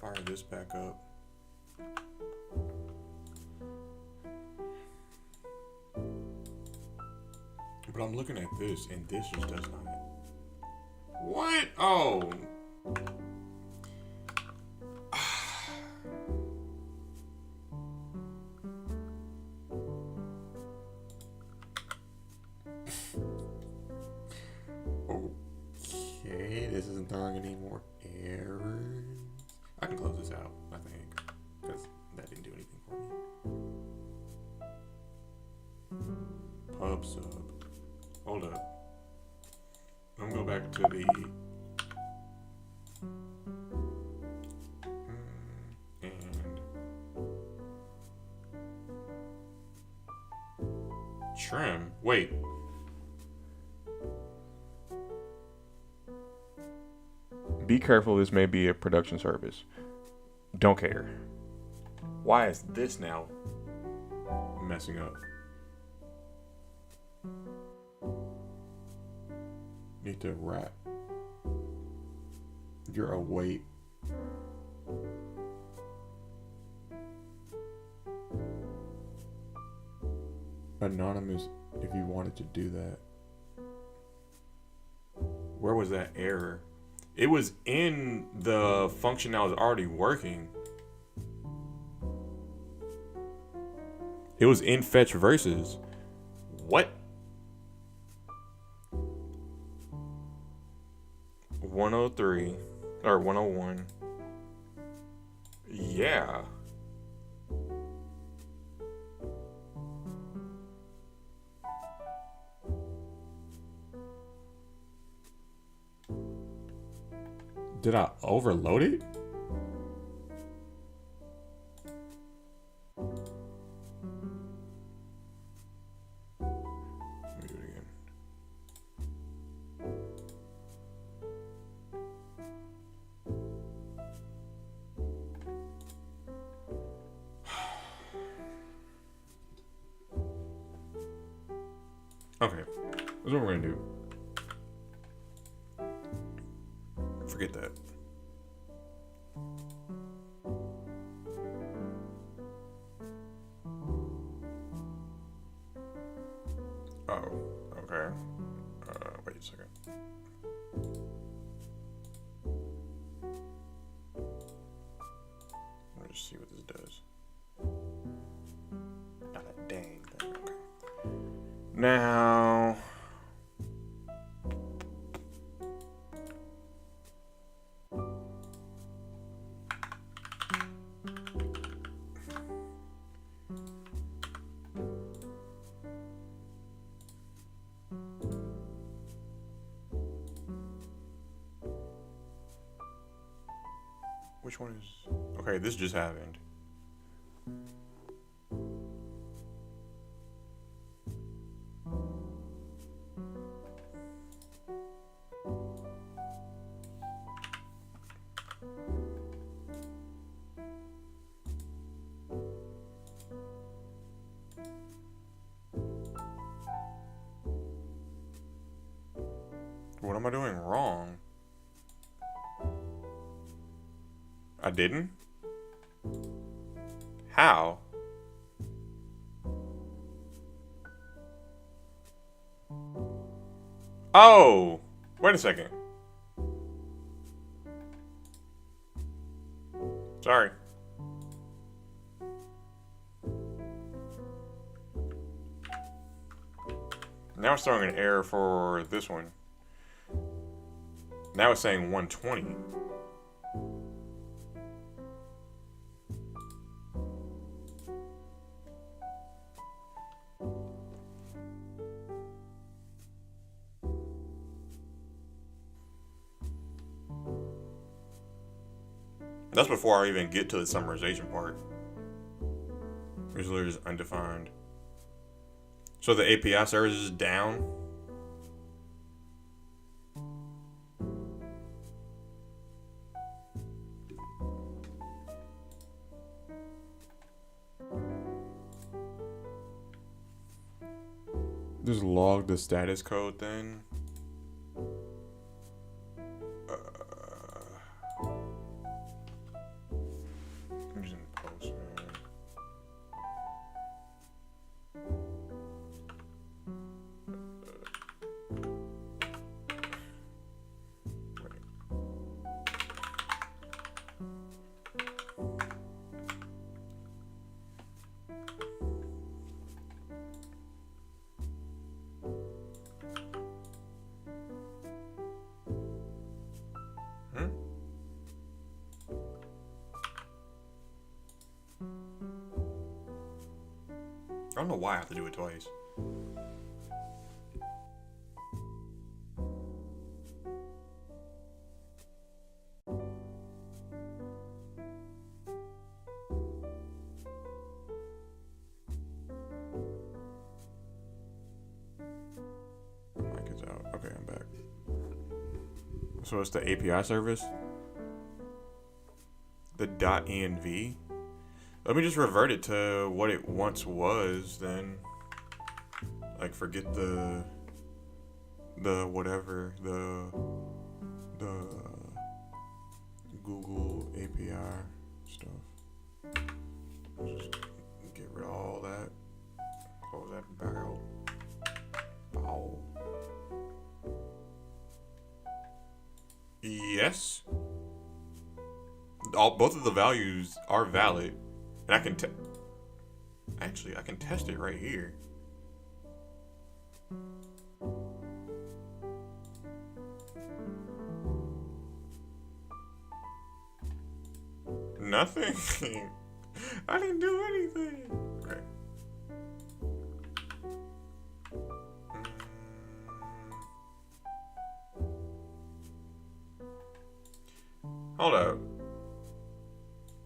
Fire this back up. But I'm looking at this and this just does not. What? Oh. Okay, this isn't throwing any more errors. I can close this out, I think, because that didn't do anything for me. Pub sub. Hold up. I'm gonna go back to the and trim. Wait. Be careful, this may be a production service. Don't care. Why is this now messing up? Need to wrap. You're awake. Anonymous, if you wanted to do that. Where was that error? It was in the function that was already working. It was in fetch verses. What? 103 or 101. Yeah. Did I overload it? Let me do it again. Okay, that's what we're gonna do. Forget that. Oh, okay. Wait a second. Let's see what this does. Not a dang thing. Okay. Now, Which one is? Okay, this just happened. What am I doing wrong? I didn't? How? Oh! Wait a second. Sorry. Now it's throwing an error for this one. Now it's saying 120. That's before I even get to the summarization part. Which literally is undefined. So the API service is down. Just log the status code then. I'm using Postman. I don't know why I have to do it twice. Mic is out. Okay, I'm back. So it's the API service? The .env? Let me just revert it to what it once was then. Like forget the whatever, the Google API stuff. Just get rid of all that. Close that barrel. Bow. Yes. Both of the values are valid. And I can actually I can test it right here. Nothing. I didn't do anything. Okay. Hold up.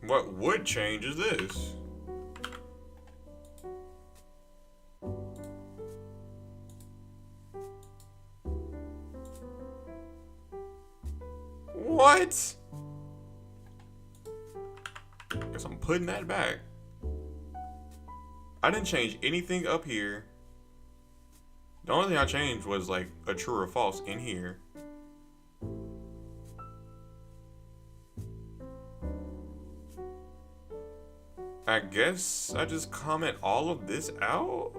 What would change is this. What? Guess I'm putting that back. I didn't change anything up here. The only thing I changed was like a true or false in here. I guess I just comment all of this out.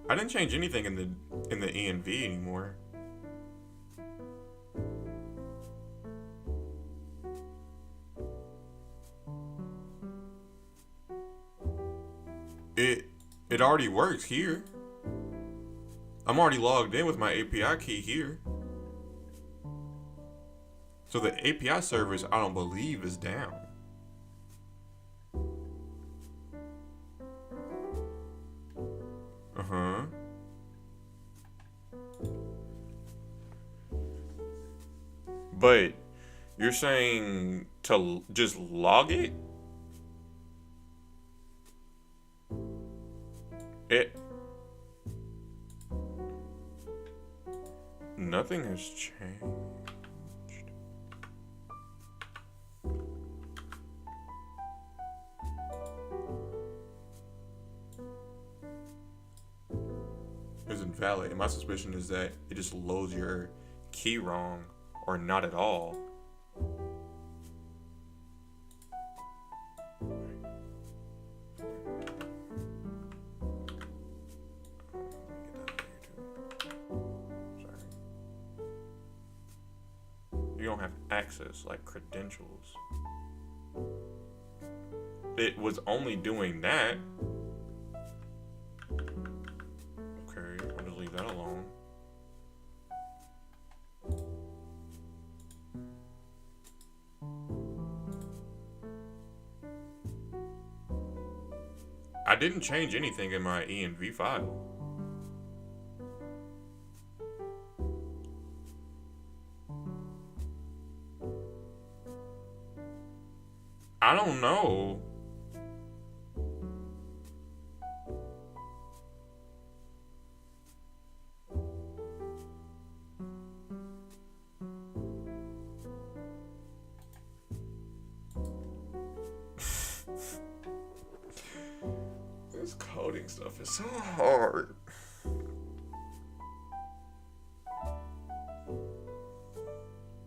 I didn't change anything in the env anymore. It already works here. I'm already logged in with my API key here. So the API service, I don't believe, is down. Uh-huh. But You're saying to just log it? It. Nothing has changed. Is invalid. And my suspicion is that it just loads your key wrong or not at all. You don't have access like credentials. It was only doing that. Okay, I'll just leave that alone. I didn't change anything in my env file. I don't know. This coding stuff is so hard.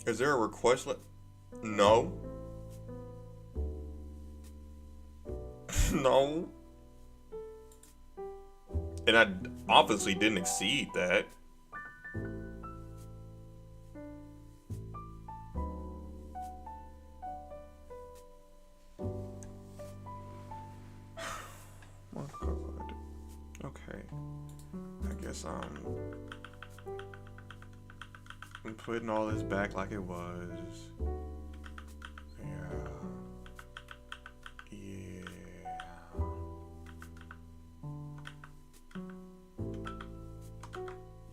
Is there a request? No. No. And I obviously didn't exceed that. My God. Okay. I guess I'm putting all this back like it was. Yeah.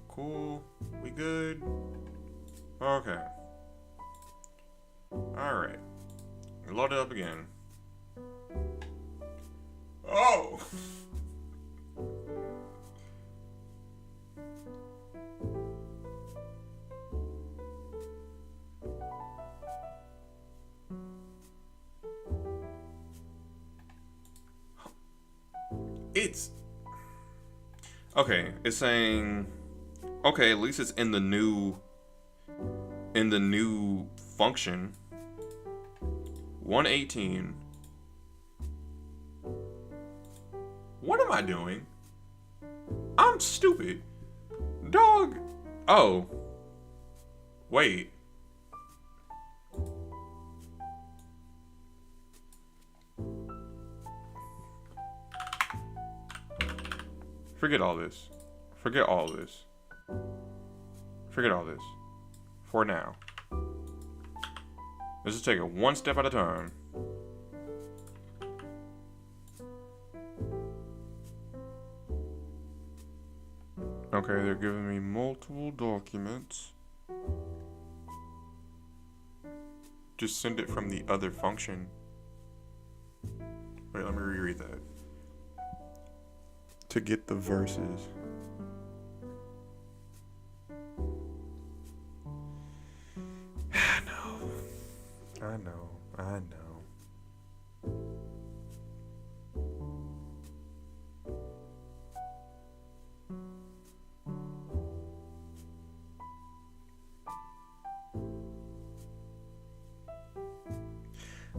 Cool. We good? Okay. Alright. Load it up again. Oh! It's okay. It's saying okay. At least it's in the new function. 118. What am I doing? I'm stupid, dog. Oh, wait. Forget all this. Forget all this. Forget all this. For now. Let's just take it one step at a time. Okay, they're giving me multiple documents. Just send it from the other function. Wait, let me reread that. To get the verses. I know.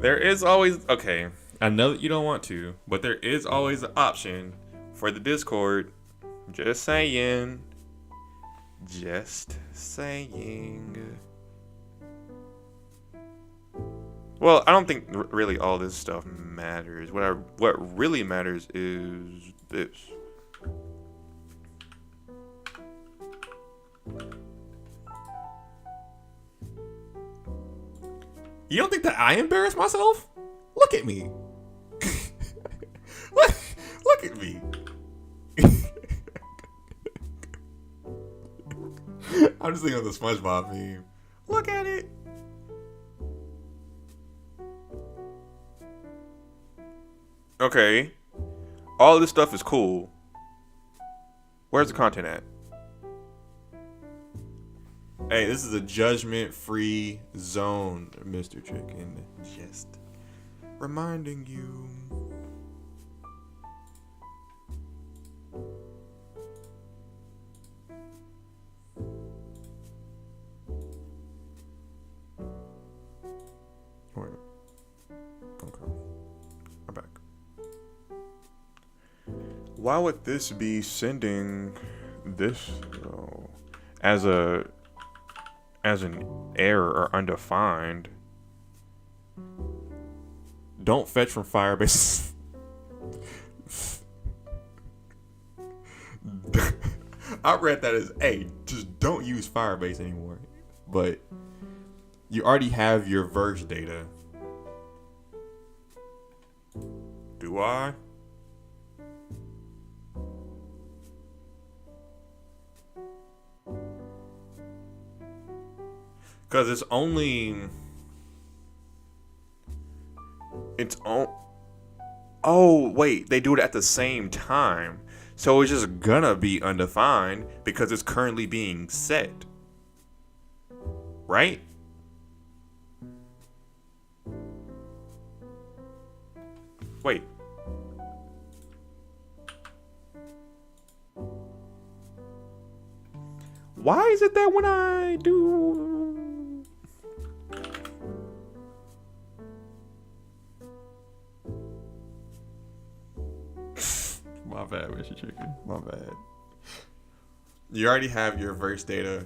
There is always, okay, I know that you don't want to, but there is always an option for the Discord. Just saying. Just saying. Well, I don't think really all this stuff matters. What really matters is this. You don't think that I embarrass myself? Look at me. look at me. I'm just thinking of the SpongeBob meme. Look at it. Okay, all this stuff is cool. Where's the content at? Hey, this is a judgment-free zone, Mr. Chicken. Just reminding you. Wait. Okay. I'm back. Why would this be sending this though, as an error or undefined? Don't fetch from Firebase. I read that as, hey, just don't use Firebase anymore. But you already have your verse data. Do I? Because it's on. Oh, wait, they do it at the same time. So it's just gonna be undefined because it's currently being set. Right? Wait. Why is it that when I do... My bad, Mr. Chicken. My bad. You already have your verse data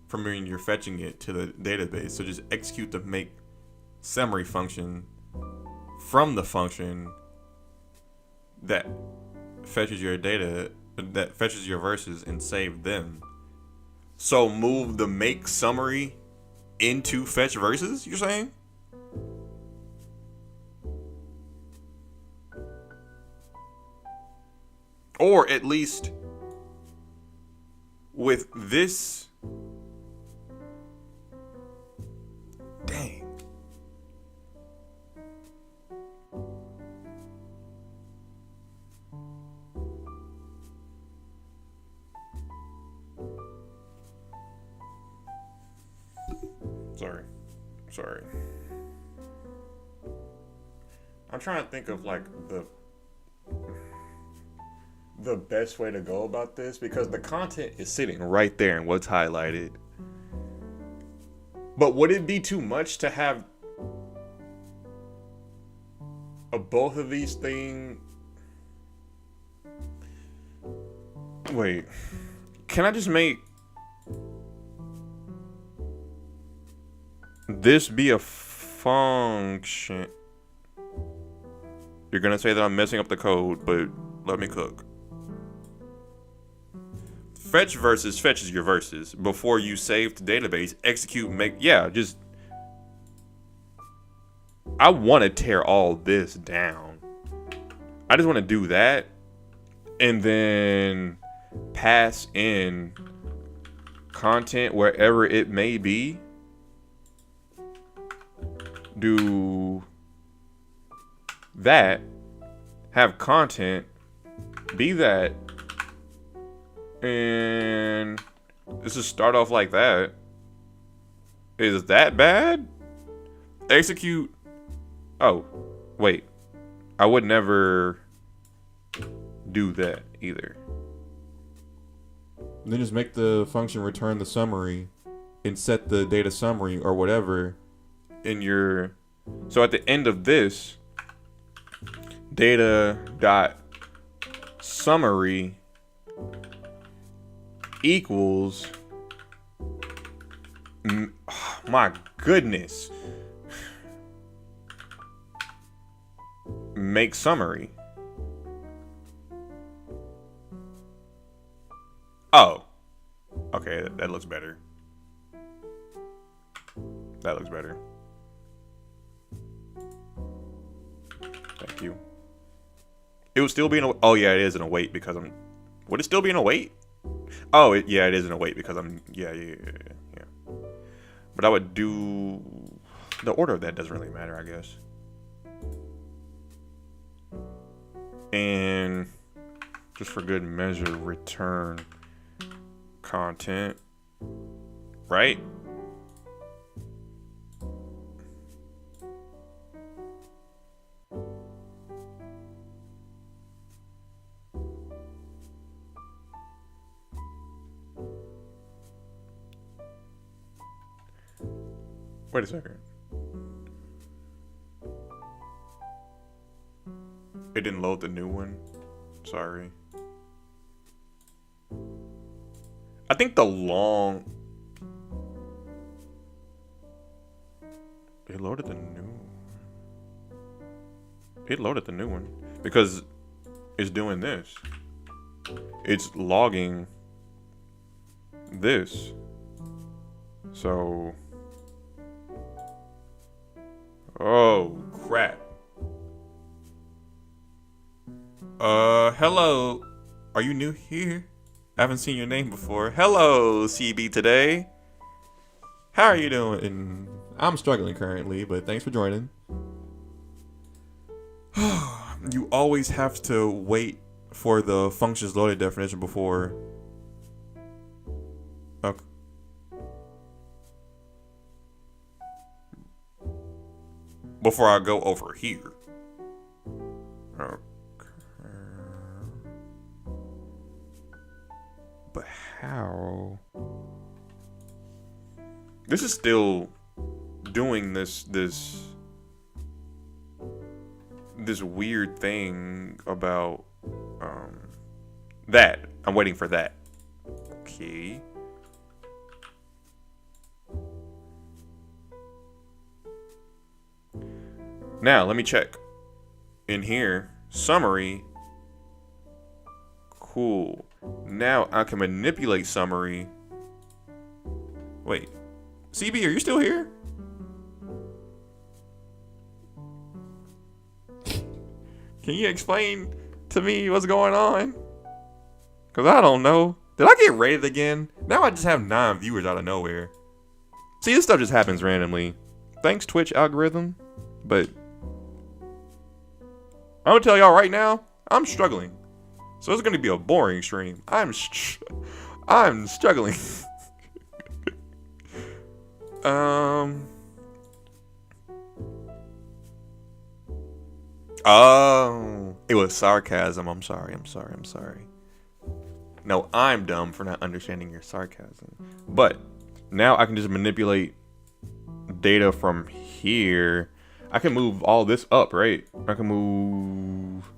from when you're fetching it to the database. So just execute the make summary function from the function that fetches your data, that fetches your verses and save them. So move the make summary into fetch verses, you're saying? Or at least with this. Dang. Sorry. I'm trying to think of like the best way to go about this because the content is sitting right there and what's highlighted. But would it be too much to have both of these things? Wait, can I just make this be a function? You're gonna say that I'm messing up the code, but let me cook. Fetch verses fetches your verses before you save to database. Execute make, yeah, just. I want to tear all this down. I just want to do that and then pass in content wherever it may be. Do that, have content be that, and this is start off like that. Is that bad? Execute. Oh, wait. I would never do that either. Then just make the function return the summary and set the data summary or whatever in your. So at the end of this, data dot summary equals. My goodness. Make summary. Oh. Okay, that looks better. That looks better. Thank you. It would still be in a... Oh, yeah, it is in a wait because I'm... Would it still be in a wait? Oh, yeah, it is in a wait because I'm... Yeah. But I would do... The order of that doesn't really matter, I guess. And just for good measure, return content, right? Wait a second. It didn't load the new one. Sorry. I think the long... It loaded the new... It loaded the new one. Because it's doing this. It's logging this. So... Oh, crap. Hello. Are you new here? I haven't seen your name before. Hello, CB today. How are you doing? I'm struggling currently, but thanks for joining. You always have to wait for the functions loaded definition before. Okay. Before I go over here. Okay. But how? This is still doing this weird thing about that. I'm waiting for that. Okay. Now, let me check. In here, summary. Cool. Now I can manipulate summary. Wait. CB, are you still here? Can you explain to me what's going on? Because I don't know. Did I get rated again? Now I just have 9 viewers out of nowhere. See, this stuff just happens randomly. Thanks, Twitch algorithm. But I'm going to tell y'all right now, I'm struggling. So it's going to be a boring stream. I'm struggling. Oh, it was sarcasm. I'm sorry. No, I'm dumb for not understanding your sarcasm. But now I can just manipulate data from here. I can move all this up, right? I can move...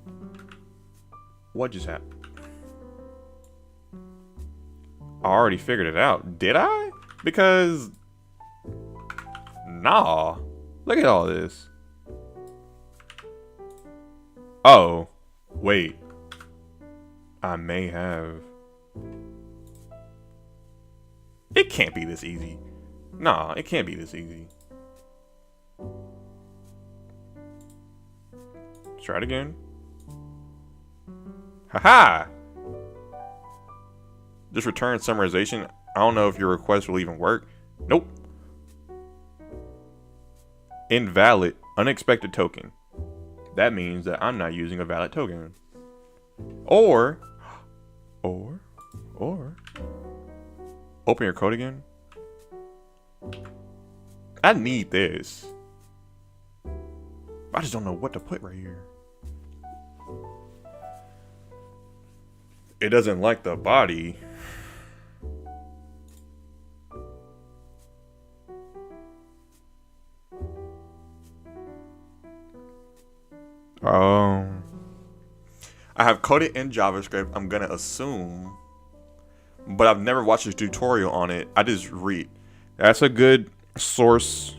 What just happened? I already figured it out. Did I? Because... Nah. Look at all this. Oh. Wait. I may have... It can't be this easy. Nah, it can't be this easy. Let's try it again. Haha! Just return summarization. I don't know if your request will even work. Nope. Invalid. Unexpected token. That means that I'm not using a valid token. Or. Open your code again. I need this. I just don't know what to put right here. It doesn't like the body. I have coded in JavaScript, I'm gonna assume. But I've never watched a tutorial on it. I just read. That's a good source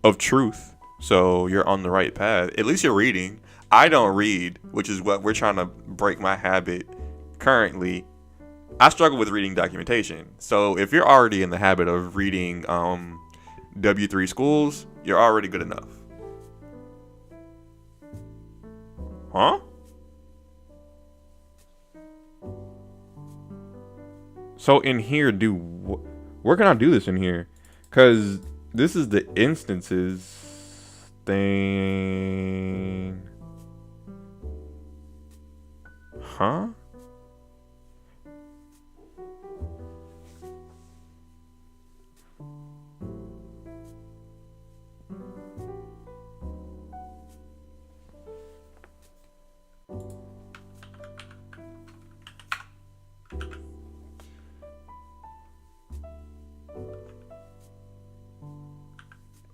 of truth. So you're on the right path. At least you're reading. I don't read, which is what we're trying to break my habit currently. I struggle with reading documentation. So if you're already in the habit of reading W3 schools, you're already good enough. Huh? So in here, where can I do this in here? Because this is the instances thing. Huh?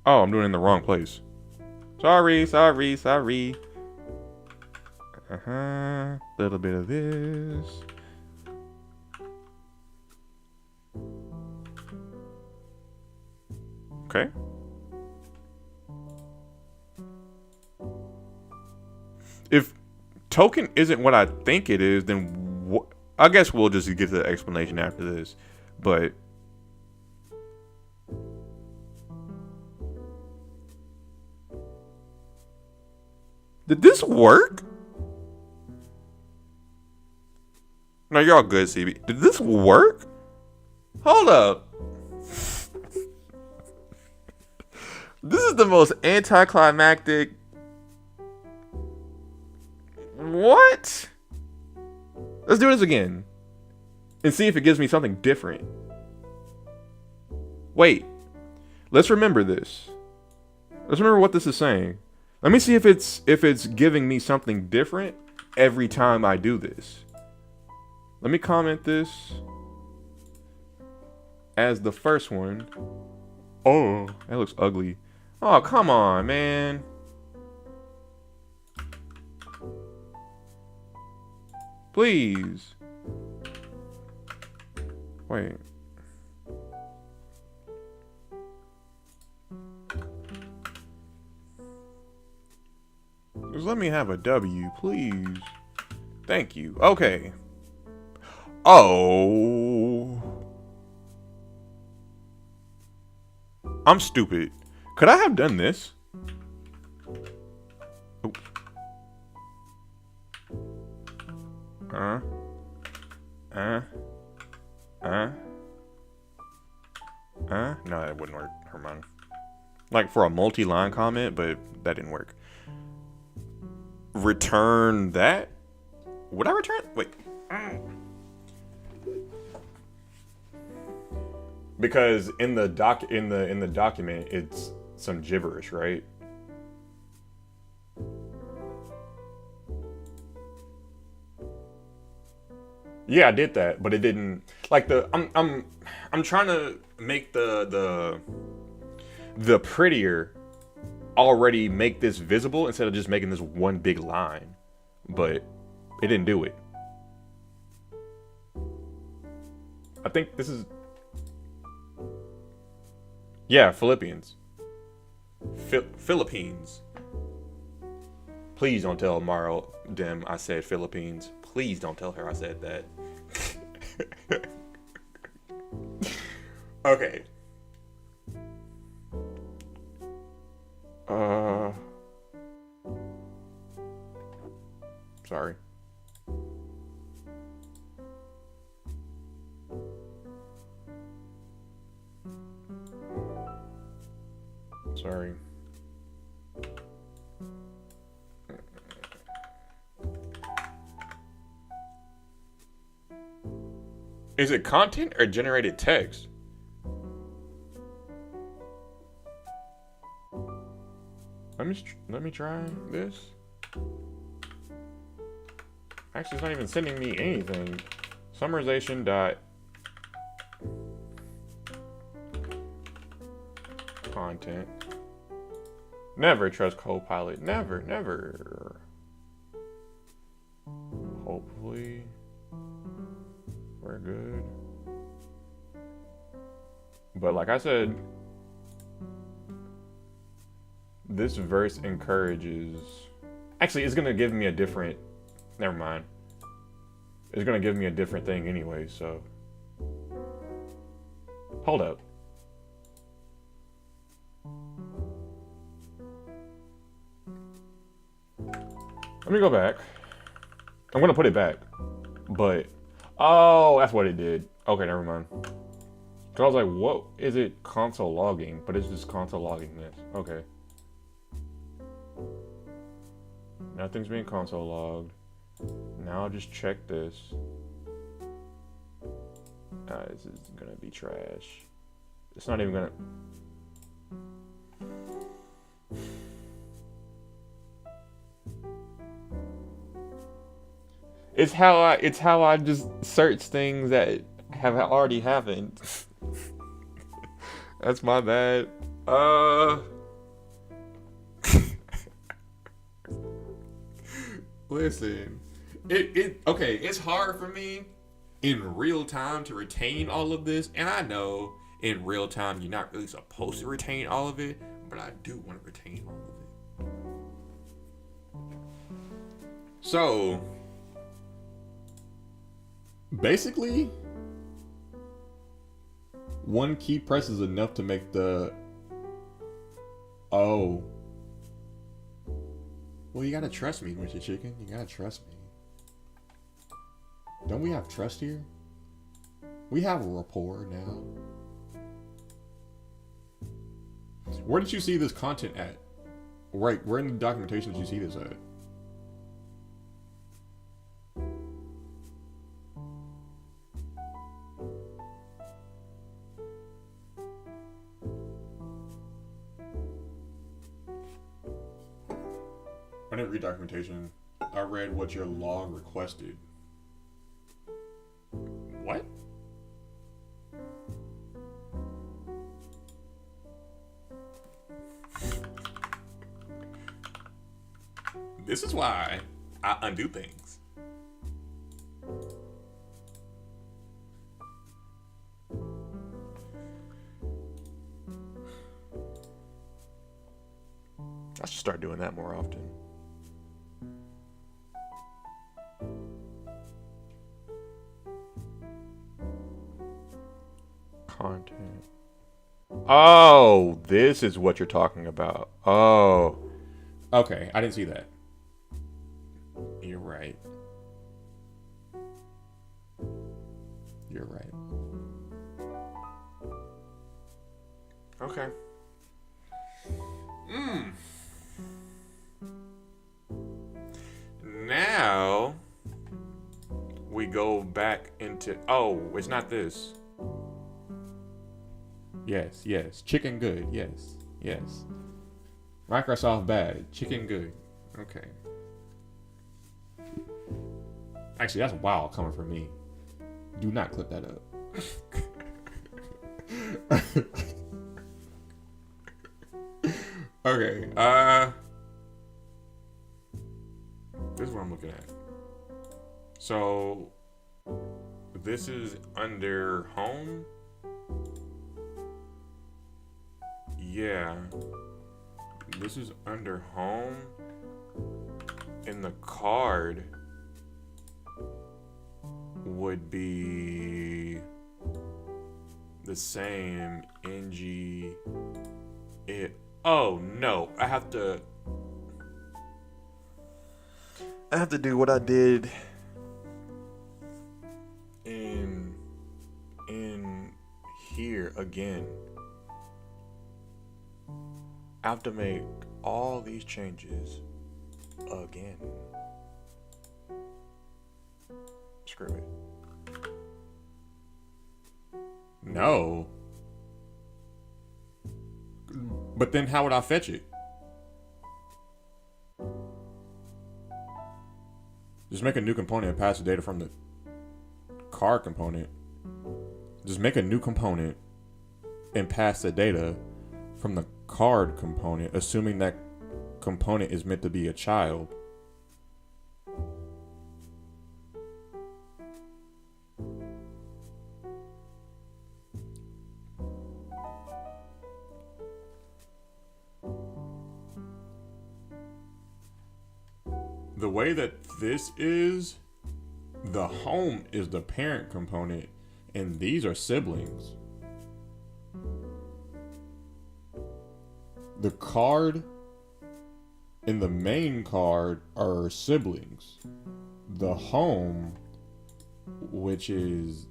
Oh, I'm doing it in the wrong place. Sorry. Little bit of this. Okay. If token isn't what I think it is, then I guess we'll just get to the explanation after this. But did this work? No, you're all good, CB. Did this work? Hold up. This is the most anticlimactic. What? Let's do this again. And see if it gives me something different. Wait. Let's remember this. Let's remember what this is saying. Let me see if it's giving me something different every time I do this. Let me comment this as the first one. Oh, that looks ugly. Oh, come on, man. Please. Wait. Just let me have a W, please. Thank you. Okay. Oh. I'm stupid. Could I have done this? Oh. No, that wouldn't work. Never mind. Like for a multi-line comment, but that didn't work. Return that? Would I return? Wait. Because in the document it's some gibberish, right? Yeah, I did that, but it didn't like I'm trying to make the prettier already make this visible instead of just making this one big line. But it didn't do it. I think this is yeah, Philippines. Philippines. Please don't tell Mara Dem I said Philippines. Please don't tell her I said that. Okay. Sorry. Sorry. Is it content or generated text? Let me try this. Actually, it's not even sending me anything. Summarization dot content. Never trust Copilot. Never. Hopefully we're good. But like I said, this verse encourages. Actually, it's gonna give me a different. Never mind. It's gonna give me a different thing anyway. So hold up. Let me go back. I'm gonna put it back, but oh, that's what it did. Okay, never mind. Cause I was like, what is it console logging? But it's just console logging this. Okay. Nothing's being console logged. Now I'll just check this. This is gonna be trash. It's not even gonna. It's how I just search things that have already happened. That's my bad. Listen, it okay. It's hard for me in real time to retain all of this, and I know in real time you're not really supposed to retain all of it, but I do want to retain all of it. So basically, one key press is enough to make the oh. Well, you gotta trust me, Mr. Chicken. You gotta trust me. Don't we have trust here? We have a rapport now. Where did you see this content at? Right, where in the documentation did you see this at? I didn't read documentation. I read what your log requested. What? This is why I undo things. I should start doing that more often. Content. Oh, this is what you're talking about. Oh. Okay, I didn't see that. You're right. You're right. Okay. Now we go back into. Oh, it's not this. Yes, yes. Chicken good. Yes, yes. Microsoft bad. Chicken good. Okay. Actually, that's wild coming from me. Do not clip that up. Okay. This is what I'm looking at. So this is under home. Yeah. This is under home. And the card would be the same NG. Oh no, I have to do what I did in here again. I have to make all these changes again. Screw it. No. But then how would I fetch it? Just make a new component and pass the data from the card component. Just make a new component and pass the data from the card component, assuming that component is meant to be a child. The way that this is, the home is the parent component, and these are siblings. The card and the main card are siblings. The home, which is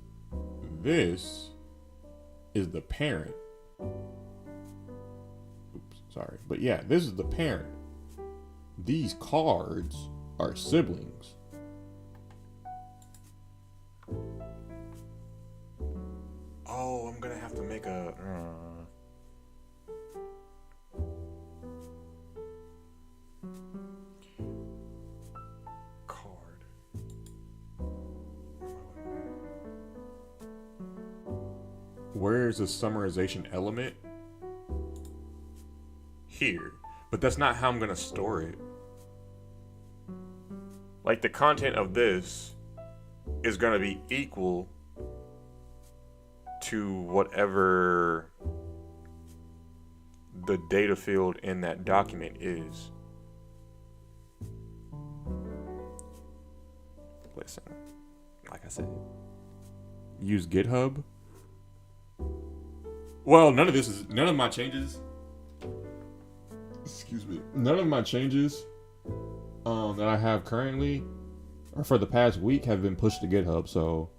this, is the parent. Oops, sorry. But yeah, this is the parent. These cards are siblings. where's the summarization element? Here. But that's not how I'm going to store it. Like, the content of this is going to be equal to whatever the data field in that document is. Listen, like I said, use GitHub. Well, none of my changes. Excuse me. None of my changes that I have currently or for the past week have been pushed to GitHub. So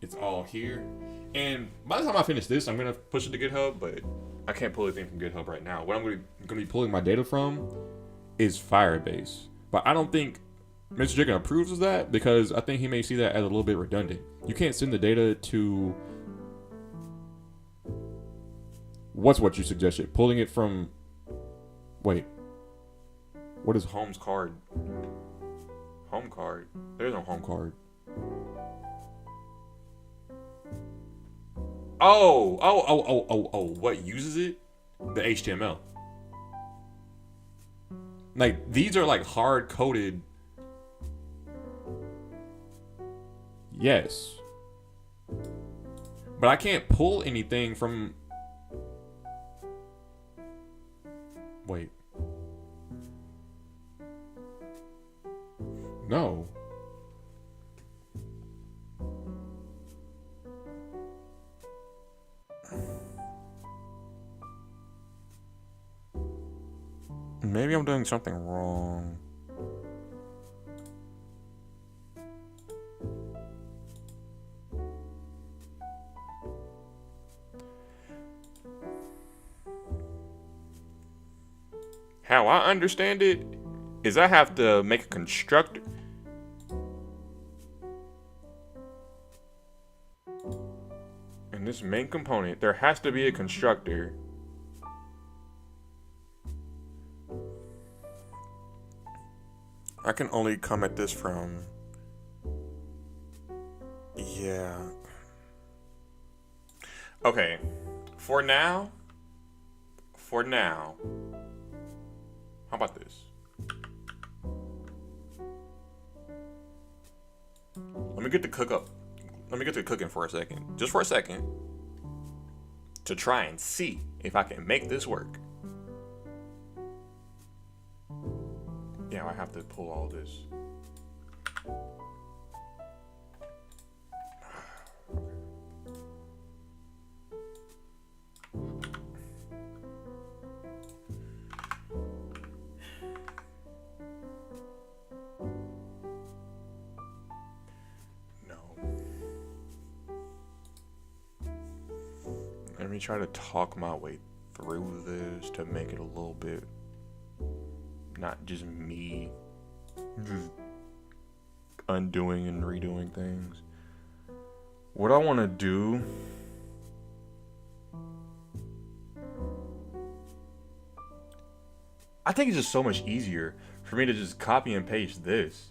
it's all here. And by the time I finish this, I'm gonna push it to GitHub. But I can't pull anything from GitHub right now. What I'm gonna be pulling my data from is Firebase. But I don't think Mr. Chicken approves of that because I think he may see that as a little bit redundant. You can't send the data to what you suggested? Pulling it from wait. What is Home's card? Home card? There's no home card. Oh, what uses it? The HTML. Like, these are like hard coded. Yes. But I can't pull anything from. Wait. No. Maybe I'm doing something wrong. How I understand it is I have to make a constructor. In this main component, there has to be a constructor. I can only come at this from. Yeah. Okay. For now. How about this? Let me get to cooking for a second. Just for a second. To try and see if I can make this work. Yeah, I have to pull all this. Let me try to talk my way through this to make it a little bit not just me just undoing and redoing things. What I want to do I think it's just so much easier for me to just copy and paste this.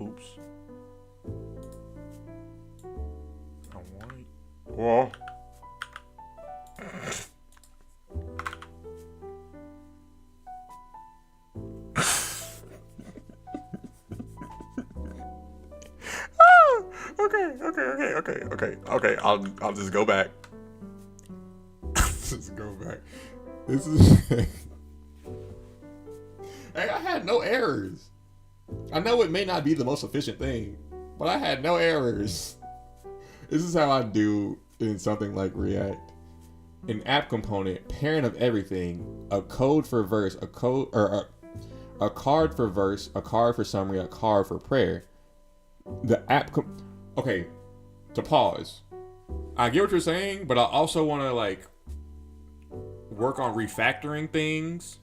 Oops. Well. Okay. I'll just go back. Just go back. This is. Hey, I had no errors. I know it may not be the most efficient thing, but I had no errors. This is how I do in something like React. An app component, parent of everything, a code for verse, a card for verse, a card for summary, a card for prayer. The app. Okay, to pause. I get what you're saying, but I also want to like work on refactoring things.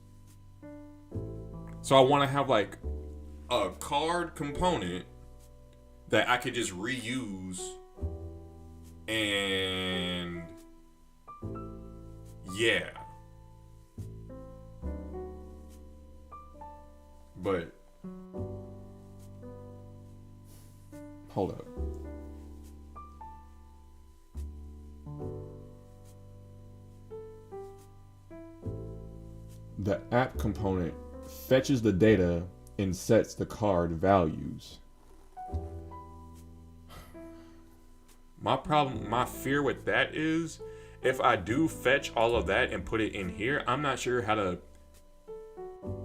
So I want to have like a card component that I could just reuse and yeah. But hold up. The app component fetches the data and sets the card values. My fear with that is if I do fetch all of that and put it in here, I'm not sure how to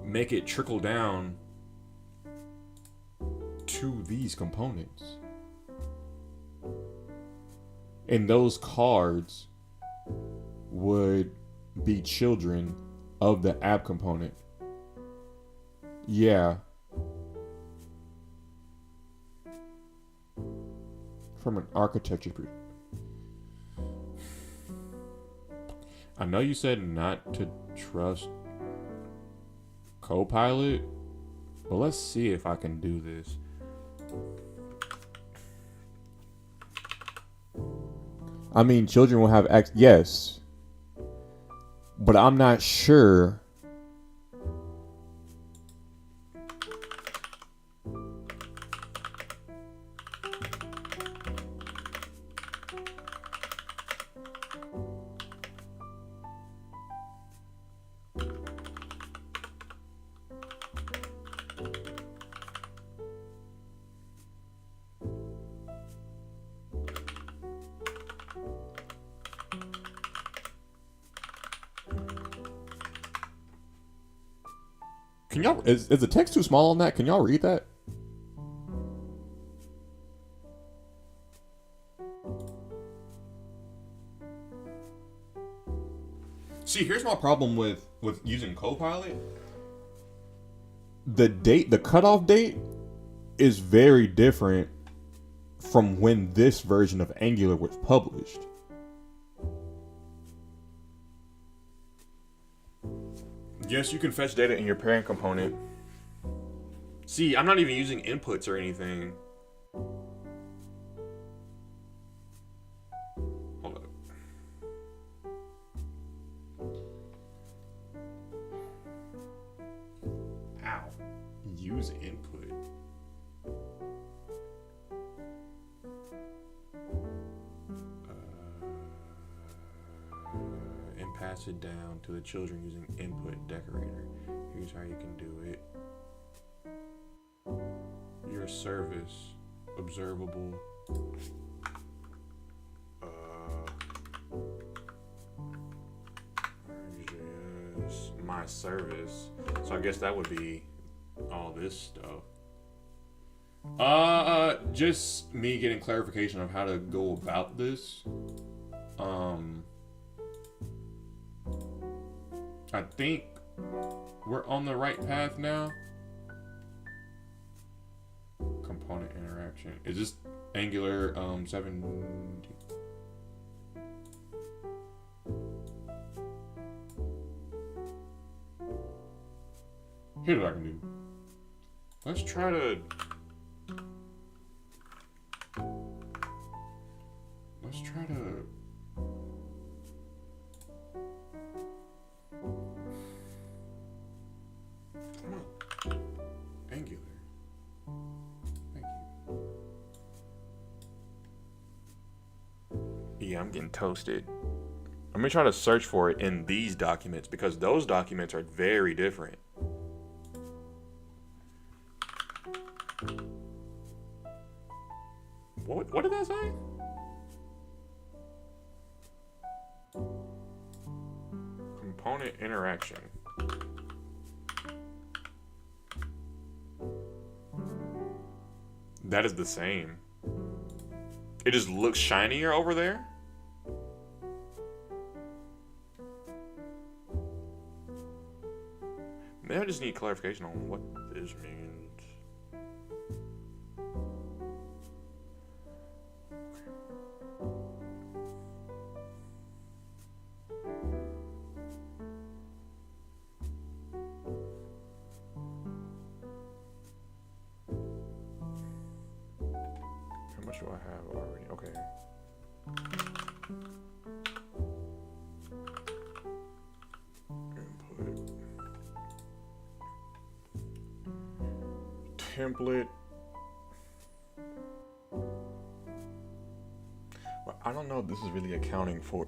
make it trickle down To these components. And those cards would be children of the app component. Yeah. From an architecture perspective. I know you said not to trust Copilot, but let's see if I can do this. I mean, children will have access. Yes. But I'm not sure. Can y'all is the text too small on that? Can y'all read that? See, here's my problem with using Copilot. The cutoff date is very different from when this version of Angular was published. Yes, you can fetch data in your parent component. See, I'm not even using inputs or anything. Hold up. Ow. Use input. And pass it down to the children using input decorator. Here's how you can do it. Your service observable. My service. So I guess that would be all this stuff. Just me getting clarification of how to go about this. I think we're on the right path now. Component interaction. Is this Angular 17? Here's what I can do. Let's try to come on. Angular. Thank you. Yeah, I'm getting toasted. I'm gonna try to search for it in these documents because those documents are very different. What did that say? Component interaction. That is the same. It just looks shinier over there. Maybe I just need clarification on what this means. How much do I have already? Okay. Input. template. But I don't know if this is really accounting for.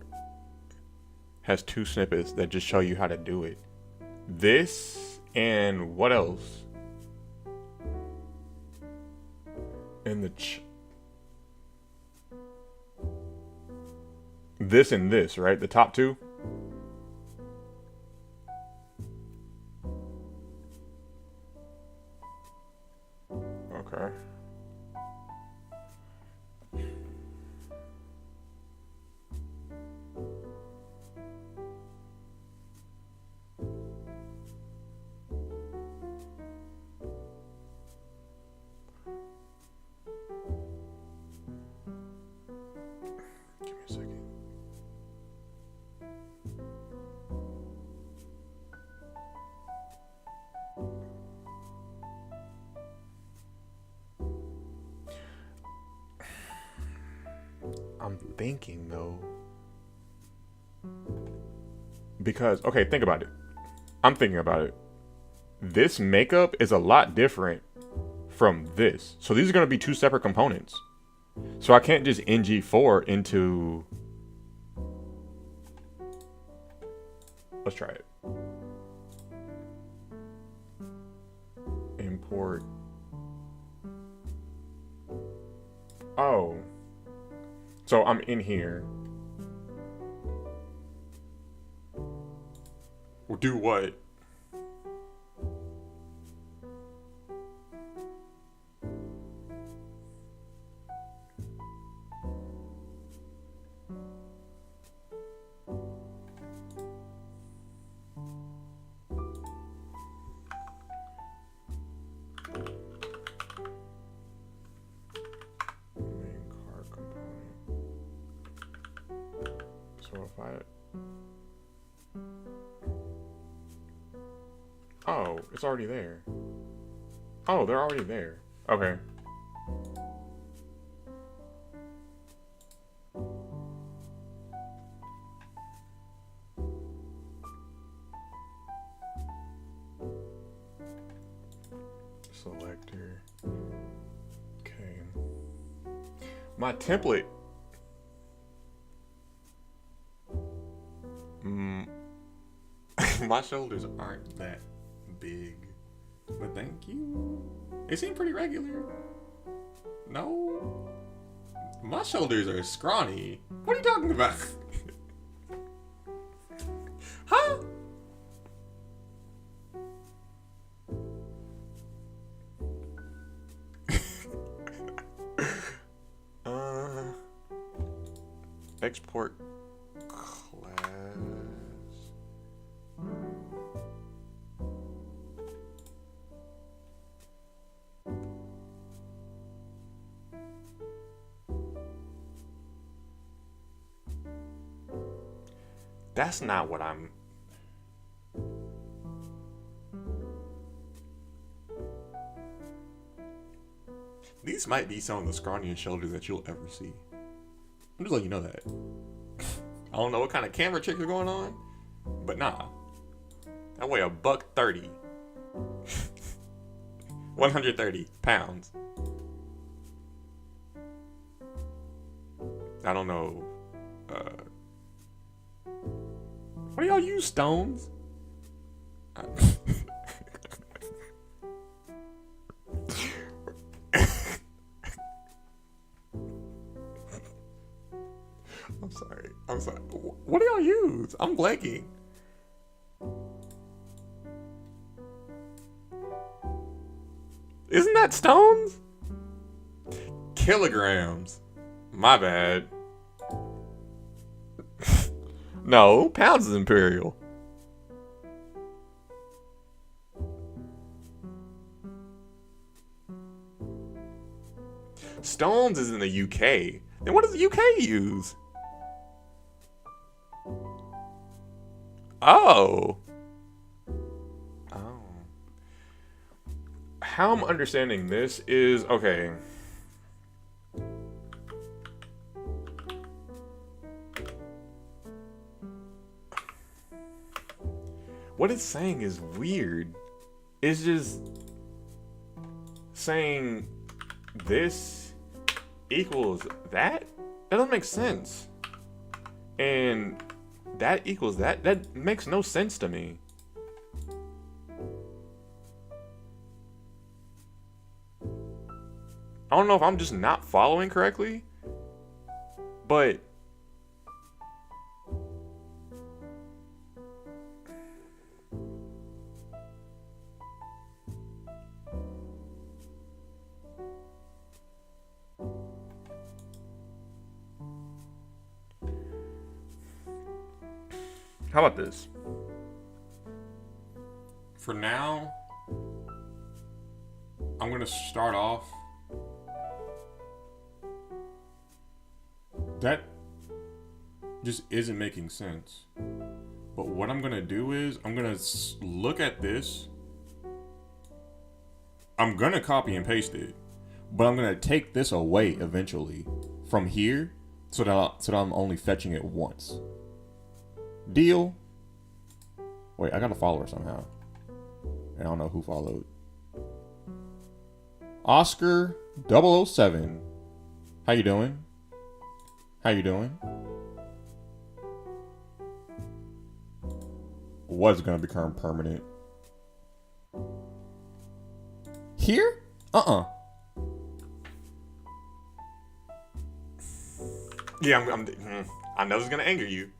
Has two snippets that just show you how to do it. This and what else? And this and this, right? The top two. Okay. Give me a second. I'm thinking though. Because, okay, think about it. I'm thinking about it. This makeup is a lot different from this. So these are going to be two separate components. So I can't just ng4 into. Let's try it. Import. Oh. So I'm in here. Do what? Main car component. So if I. Oh, it's already there. Oh, they're already there. Okay. Selector. Okay. My template. My shoulders aren't that big. But thank you. They seem pretty regular. No. My shoulders are scrawny. What are you talking about? Huh? Export class. That's not what I'm. These might be some of the scrawniest shoulders that you'll ever see. I'm just letting you know that. I don't know what kind of camera trick is going on, but nah. I weigh $130. 130 pounds. I don't know. What do y'all use, stones? I'm sorry. What do y'all use? I'm blanking. Isn't that stones? Kilograms. My bad. No, pounds is imperial. Stones is in the UK. Then what does the UK use? Oh. Oh. How I'm understanding this is, okay. What it's saying is weird. It's just. saying this equals that? That doesn't make sense. And that equals that? That makes no sense to me. I don't know if I'm just not following correctly, but how about this? For now, I'm going to start off. That just isn't making sense. But what I'm going to do is I'm going to look at this. I'm going to copy and paste it. But I'm going to take this away eventually from here so that I'm only fetching it once. Deal? Wait, I got a follower somehow. And I don't know who followed. Oscar 007. How you doing? How you doing? What's gonna become permanent? Here? Yeah, I know it's gonna anger you.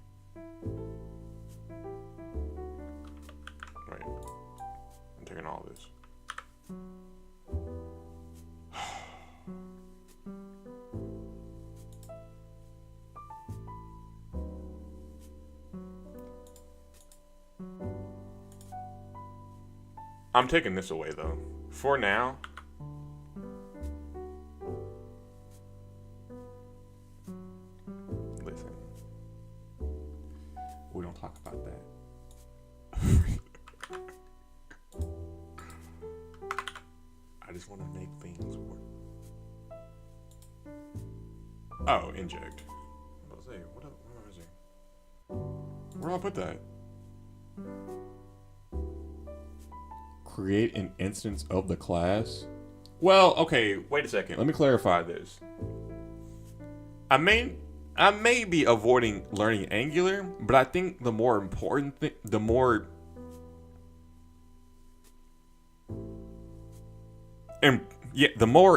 Wait, I'm taking all this. I'm taking this away though. For now. Listen. We don't talk about that. I just want to make things work. Oh, inject. I was like, what am I missing? Where do I put that? Create an instance of the class. Well, okay, wait a second. Let me clarify this. I may be avoiding learning Angular, but I think the more important thing, the more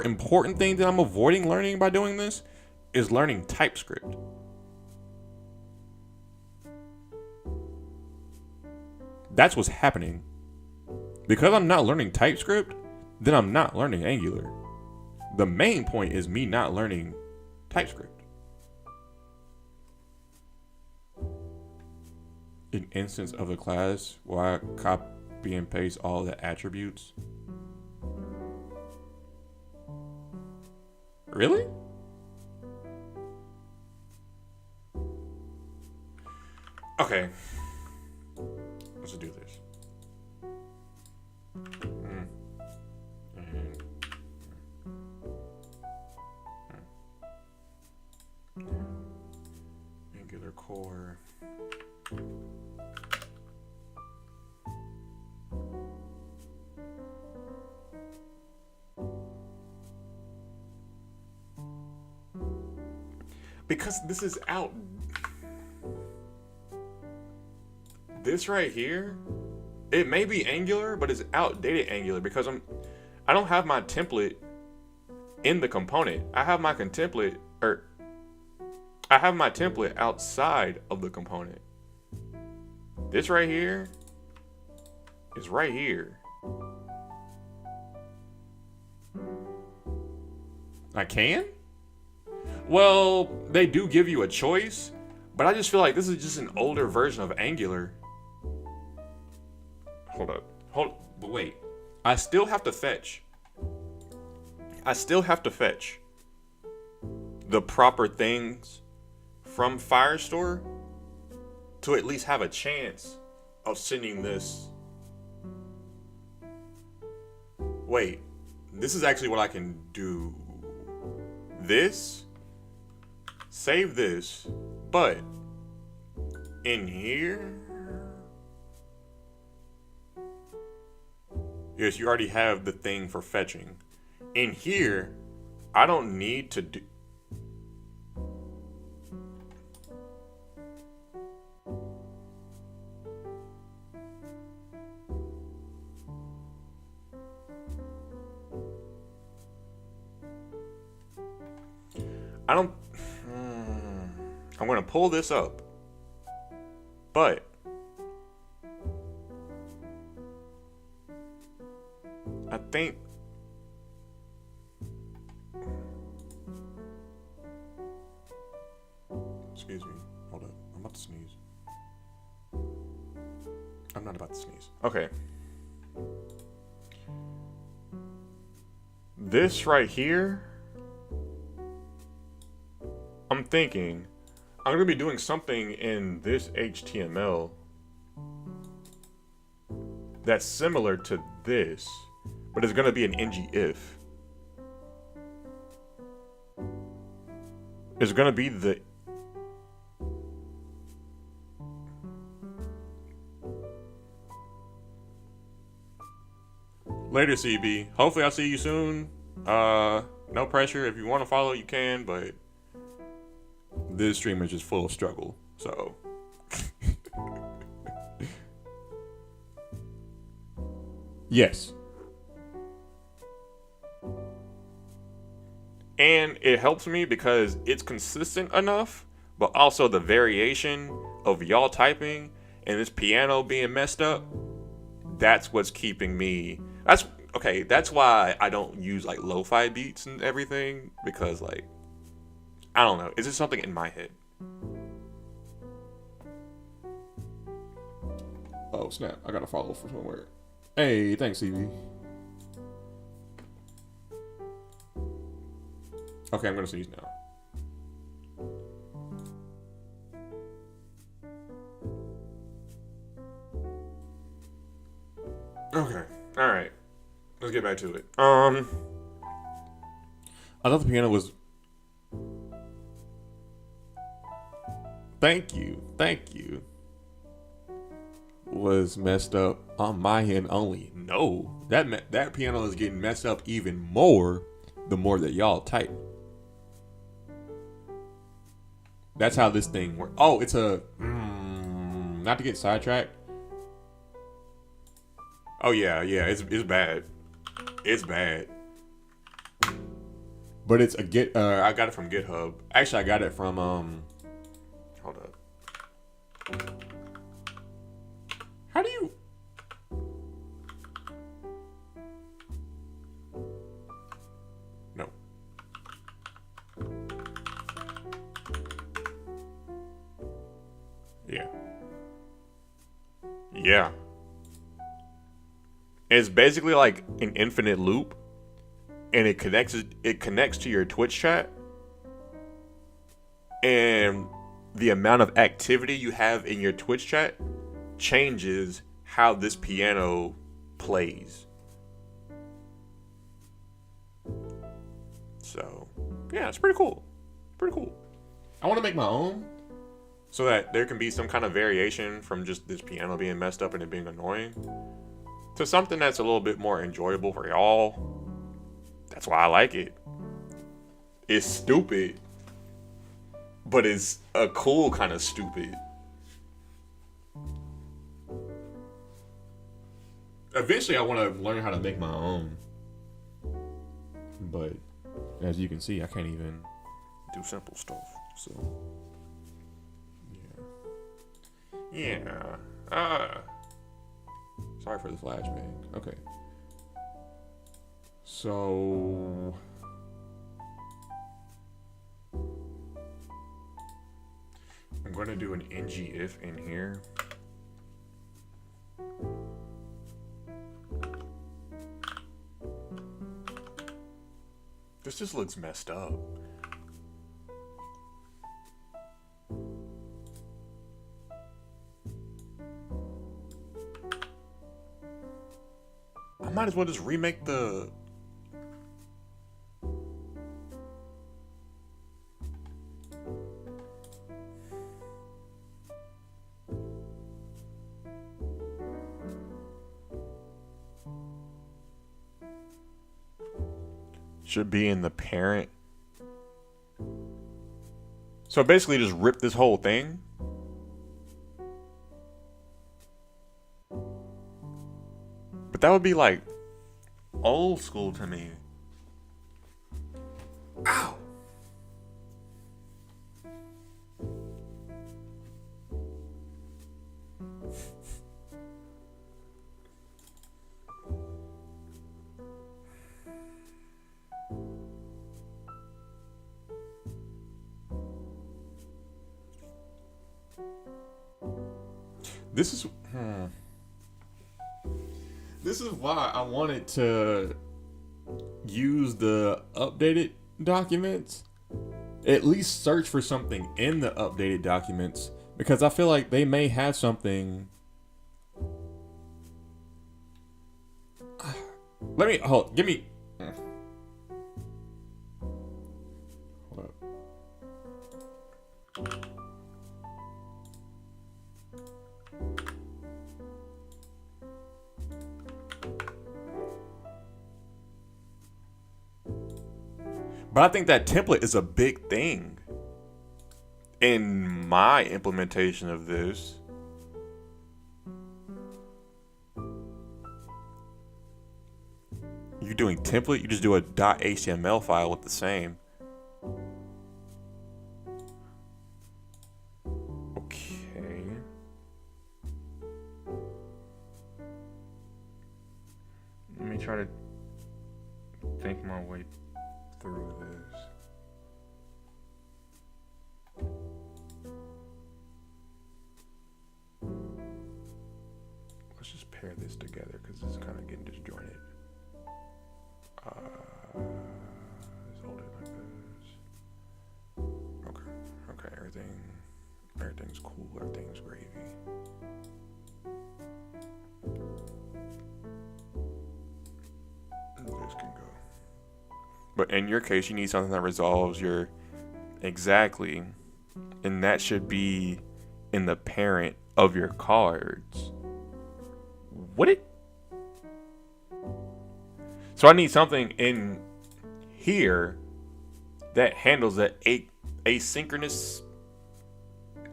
important thing that I'm avoiding learning by doing this is learning TypeScript. That's what's happening. Because I'm not learning TypeScript, then I'm not learning Angular. The main point is me not learning TypeScript. An instance of the class where I copy and paste all the attributes. Really? Okay. Let's do this. Angular core. Because this is out. This right here, it may be Angular, but it's outdated Angular because I don't have my template in the component. I have my template outside of the component. This right here is right here. I can? Well, they do give you a choice, but I just feel like this is just an older version of Angular. But wait. I still have to fetch the proper things from Firestore to at least have a chance of sending this. Wait, this is actually what I can do. This, save this, but in here, yes, you already have the thing for fetching. in here, I don't need to do. I don't. I'm going to pull this up. But I think excuse me. Hold up. I'm about to sneeze. I'm not about to sneeze. Okay. This right here, I'm thinking I'm going to be doing something in this HTML that's similar to this, but it's going to be an ngIf. It's going to be the later, CB. Hopefully I'll see you soon. No pressure. If you want to follow, you can, but this stream is just full of struggle. So yes. And it helps me because it's consistent enough, but also the variation of y'all typing and this piano being messed up, that's what's keeping me. That's okay, that's why I don't use like lo-fi beats and everything, because like I don't know, it's just something in my head. Oh snap, I gotta follow for somewhere. Hey, thanks, CB. Okay, I'm gonna sneeze now. Okay, all right. Let's get back to it. I thought the piano was. Thank you. Was messed up on my end only. No, that piano is getting messed up even more the more that y'all type. That's how this thing works. Oh, it's a not to get sidetracked. Oh yeah, it's bad. It's bad. But it's a I got it from GitHub. Actually, I got it from hold up. How do you? No. Yeah. It's basically like an infinite loop, and it connects to your Twitch chat, and the amount of activity you have in your Twitch chat changes how this piano plays. So, yeah, it's pretty cool. I want to make my own so that there can be some kind of variation from just this piano being messed up and it being annoying to something that's a little bit more enjoyable for y'all. That's why I like it. It's stupid, but it's a cool kind of stupid. Eventually, I want to learn how to make my own. But as you can see, I can't even do simple stuff. So, yeah. Sorry for the flashbang. Okay. So, I'm going to do an ngIf in here. This just looks messed up. I might as well just remake the... should be in the parent. So basically just rip this whole thing. But that would be like old school to me. Ow. This is This is why I wanted to use the updated documents. At least search for something in the updated documents, because I feel like they may have something. Let me give me. Hold up. But I think that template is a big thing in my implementation of this. You're doing template, you just do a .html file with the same. Okay. Let me try to think my way through this. Let's just pair this together because this is kind of getting disjointed. Just hold it like this. Okay, everything's cool, everything's gravy. This can go. But in your case, you need something that resolves your exactly, and that should be in the parent of your cards. Would it? So I need something in here that handles the asynchronous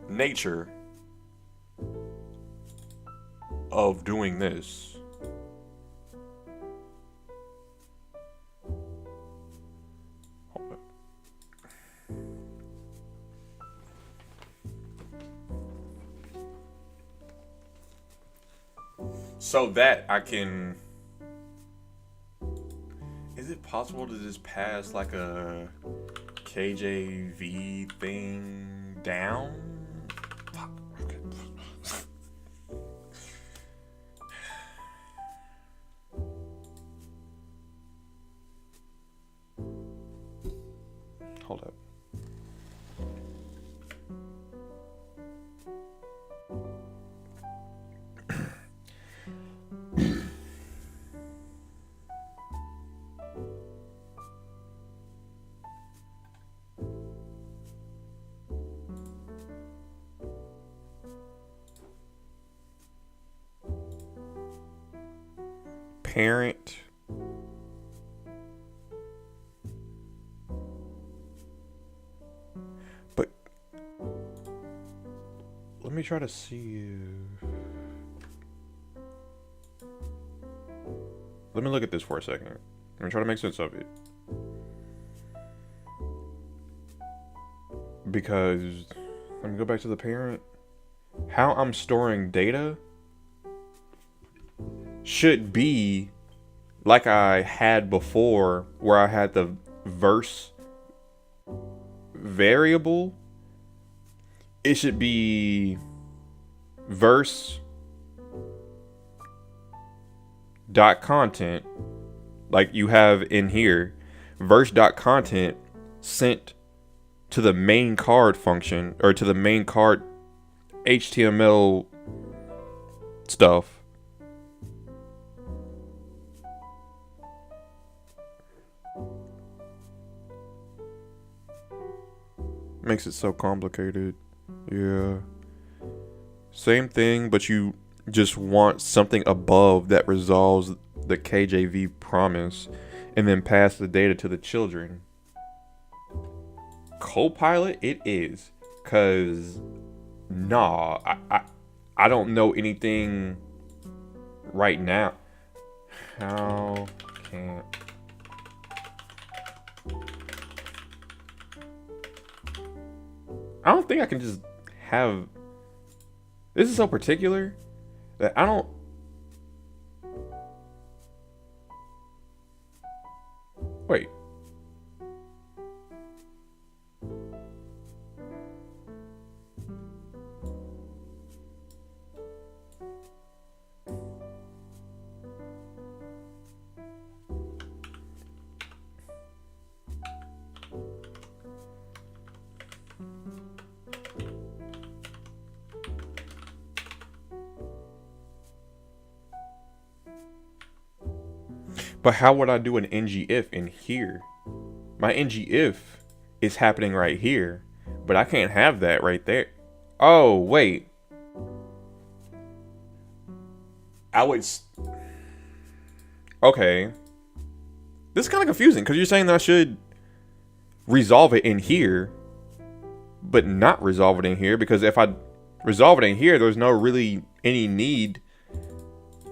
nature of doing this. Hold up. So that I can... Is it possible to just pass like a KJV thing down? Fuck. Okay. Hold up. Parent. But let me try to see if... Let me look at this for a second. Let me try to make sense of it. Because let me go back to the parent. How I'm storing data should be like I had before, where I had the verse variable. It should be verse dot content, like you have in here, verse dot content sent to the main card function, or to the main card HTML stuff. Makes it so complicated. Yeah. Same thing, but you just want something above that resolves the KJV promise. and then pass the data to the children. Copilot, it is. Cause nah, I don't know anything right now. How can I don't think I can just have. This is so particular that I don't. Wait. But how would I do an ngIf in here? My ngIf is happening right here, but I can't have that right there. Oh, wait. I would. Okay. This is kind of confusing because you're saying that I should resolve it in here, but not resolve it in here, because if I resolve it in here, there's no really any need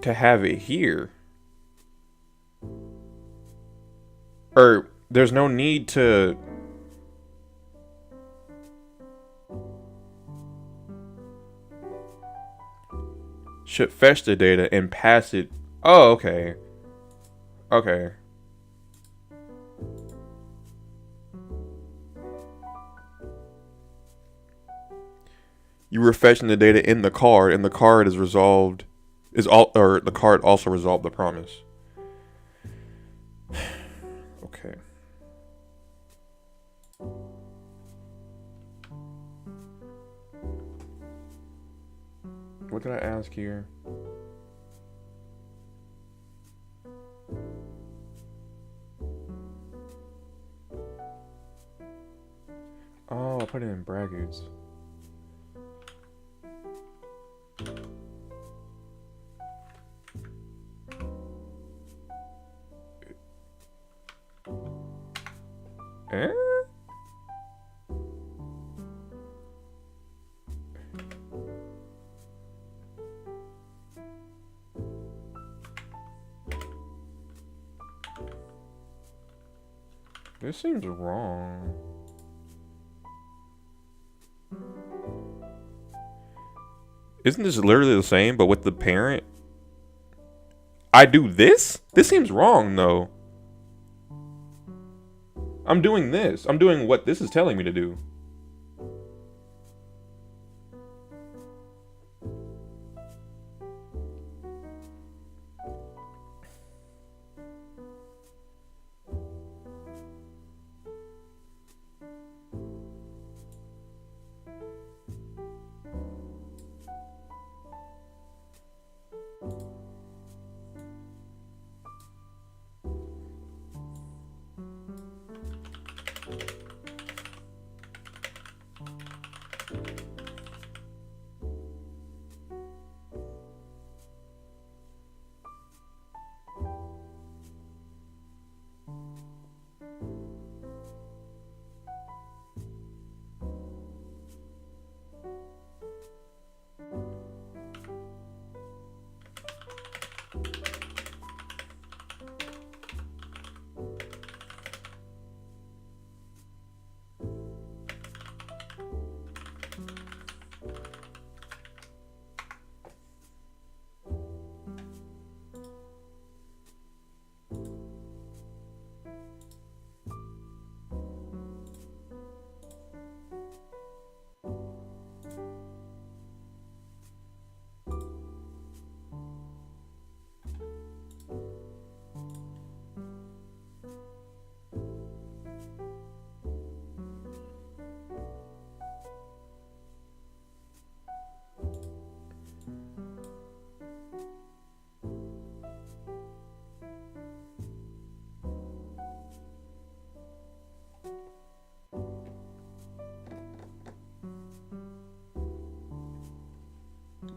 to have it here. Or there's no need to should fetch the data and pass it. Oh, okay. Okay. You were fetching the data in the card, and the card is resolved. Or the card also resolved the promise. Okay. What did I ask here? Oh, I put it in brackets. Eh? This seems wrong. Isn't this literally the same, but with the parent? I do this? This seems wrong, though. I'm doing this. I'm doing what this is telling me to do.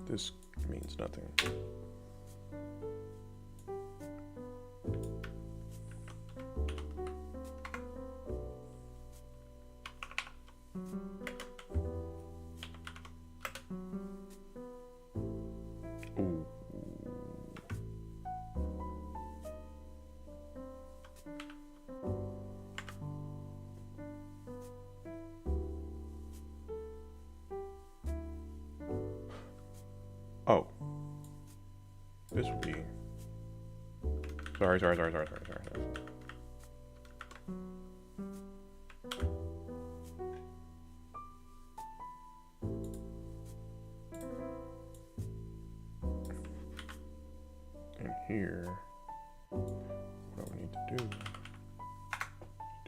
This means nothing. Oh, this would be. Sorry. And here, what do we need to do?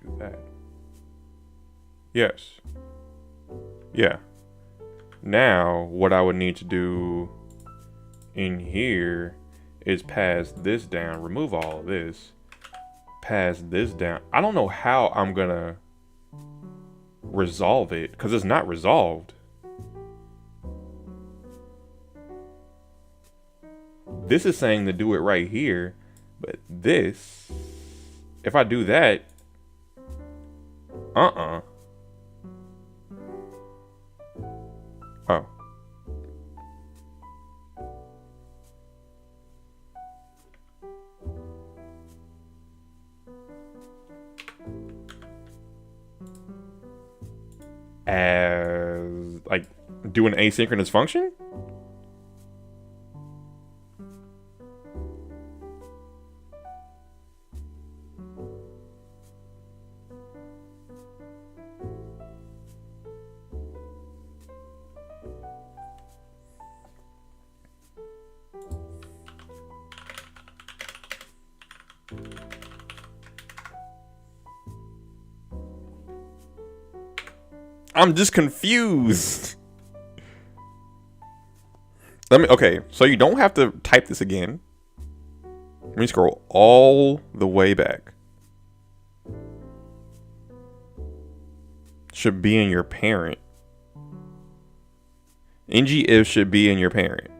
Do that. Yes. Yeah. Now, what I would need to do in here is pass this down, remove all of this, pass this down. I don't know how I'm gonna resolve it because it's not resolved. This is saying to do it right here, but this, if I do that, uh-uh. Oh. As, like, do an asynchronous function? I'm just confused. Okay, so you don't have to type this again. Let me scroll all the way back. Should be in your parent. ngIf should be in your parent.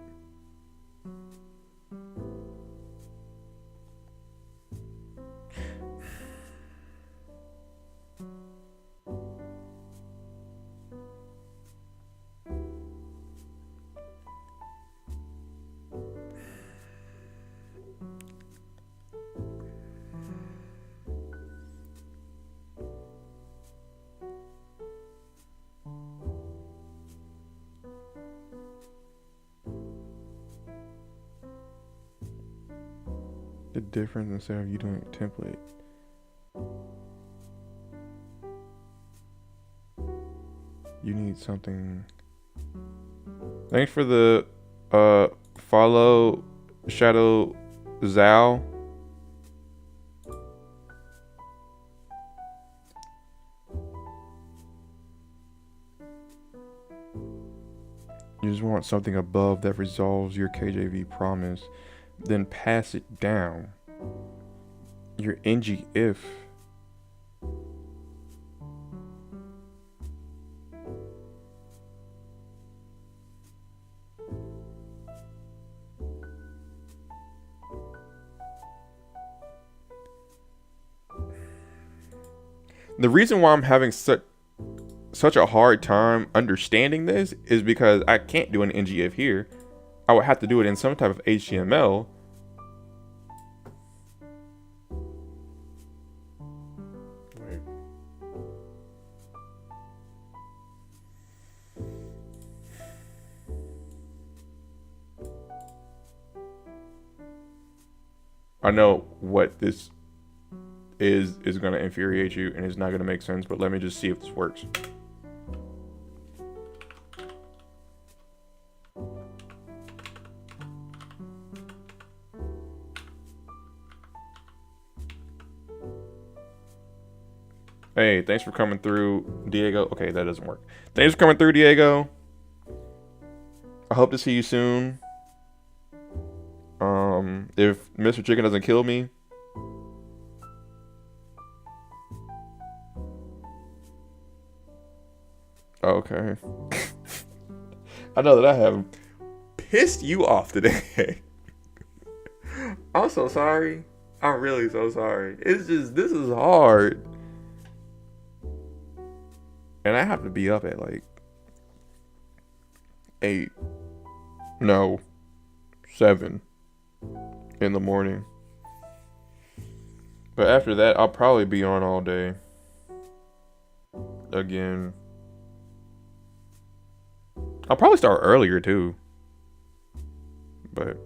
The difference instead of you doing a template. You need something. Thanks for the follow, Shadow Zhao. You just want something above that resolves your KJV promise, then pass it down. Your ngIf. The reason why I'm having such a hard time understanding this is because I can't do an ngIf here. I would have to do it in some type of HTML. Wait. I know what this is going to infuriate you and it's not going to make sense, but let me just see if this works. Hey, thanks for coming through, Diego. Okay, that doesn't work. Thanks for coming through, Diego. I hope to see you soon. If Mr. Chicken doesn't kill me. Okay. I know that I have pissed you off today. I'm so sorry. I'm really so sorry. It's just, this is hard. And I have to be up at like 7 in the morning. But after that, I'll probably be on all day. Again. I'll probably start earlier too. But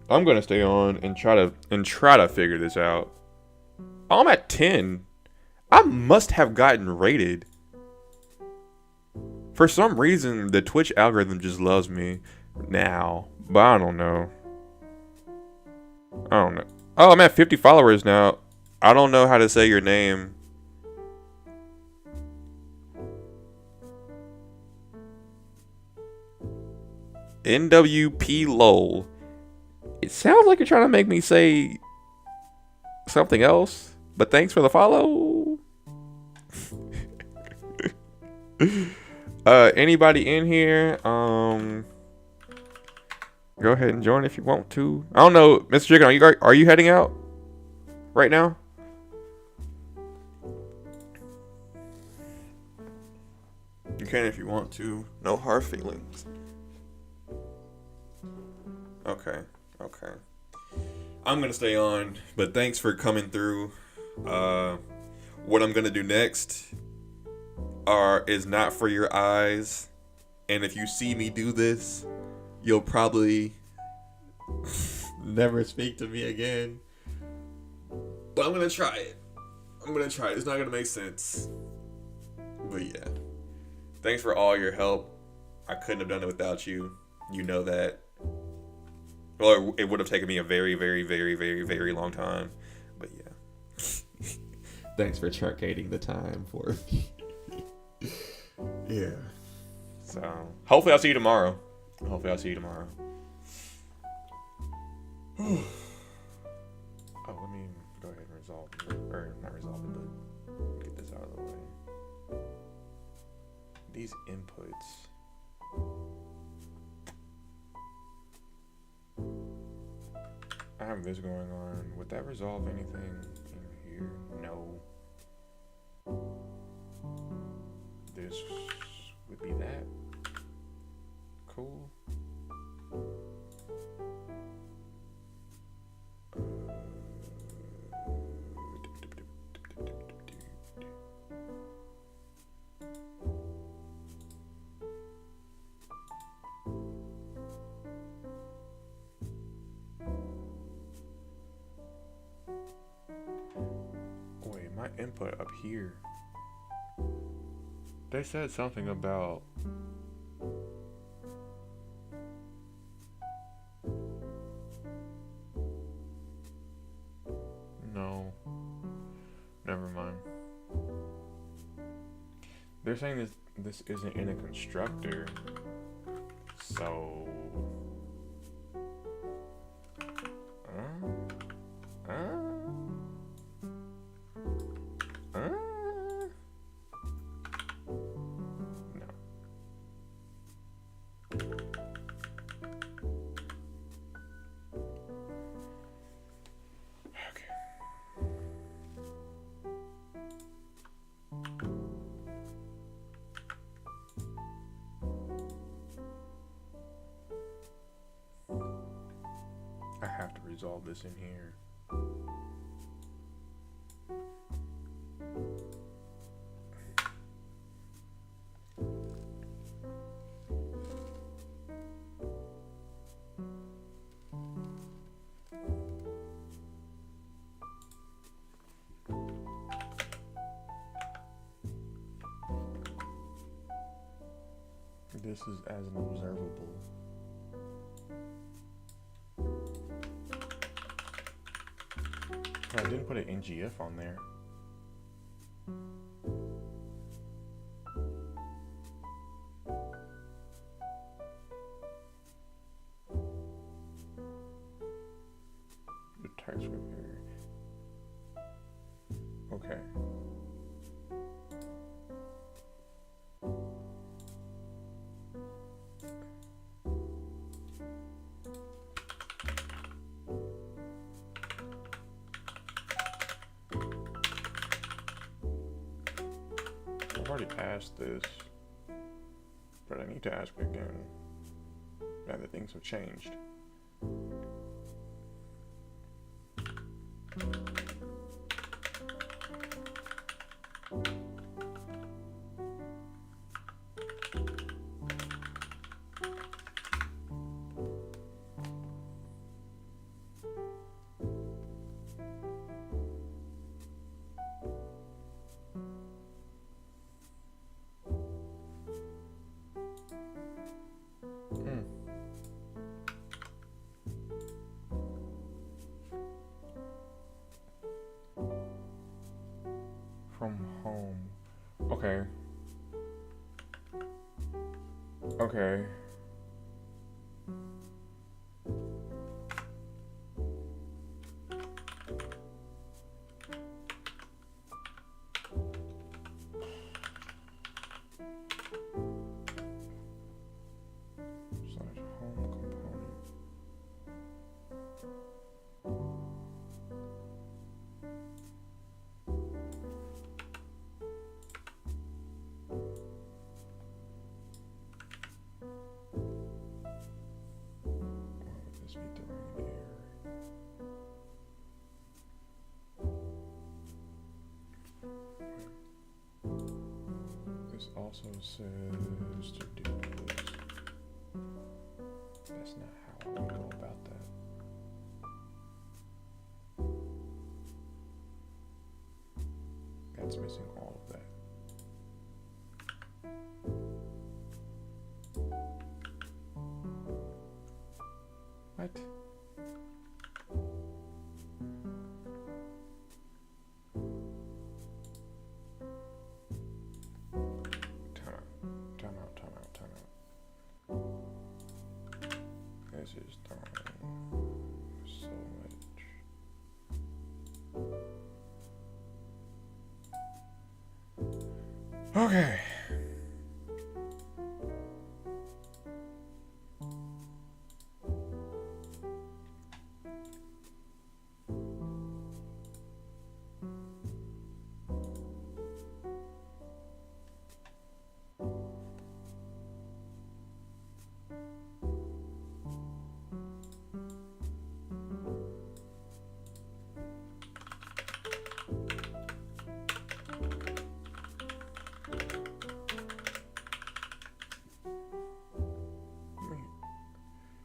I'm gonna stay on and try to figure this out. Oh, I'm at 10. I must have gotten rated. For some reason, the Twitch algorithm just loves me now, but I don't know. Oh, I'm at 50 followers now. I don't know how to say your name. NWP LOL. It sounds like you're trying to make me say something else, but thanks for the follow. Anybody in here? Go ahead and join if you want to. I don't know, Mr. Chicken. Are you heading out right now? You can if you want to. No hard feelings. Okay. I'm gonna stay on, but thanks for coming through. What I'm gonna do next is not for your eyes, and if you see me do this, you'll probably never speak to me again. But I'm gonna try it. It's not gonna make sense, but yeah. Thanks for all your help. I couldn't have done it without you. You know that. Well, it would have taken me a very, very, very, very, very long time. But yeah. Thanks for truncating the time for me. Yeah. So, hopefully I'll see you tomorrow. Oh, let me go ahead and resolve it. Or, not resolve it, but get this out of the way. These inputs. I have this going on. Would that resolve anything in here? No. This would be that. Cool. Wait, my input up here. They said something about no. Never mind. They're saying this isn't in a constructor. So I have to resolve this in here. This is as an observable. I didn't put an NGF on there. The TypeScript here. Okay. I've already asked this, but I need to ask again now that things have changed. Okay. Okay. Slash home component. Why would this be throwing an error? This also says to do this. That's not how I would go about that. That's missing all of that. What? Time out. This is throwing so much. Okay.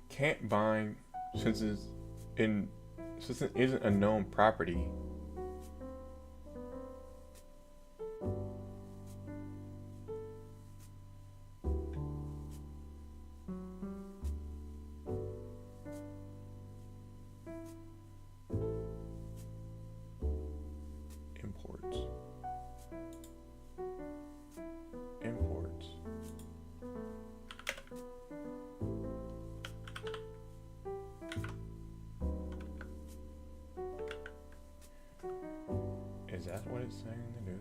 Can't bind since it isn't a known property. Imports. Is that what it's saying to do?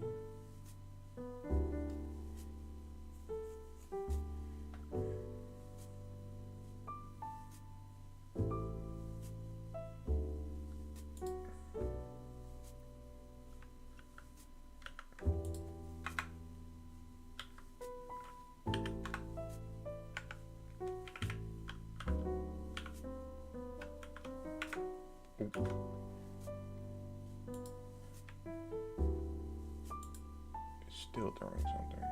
It's still throwing something.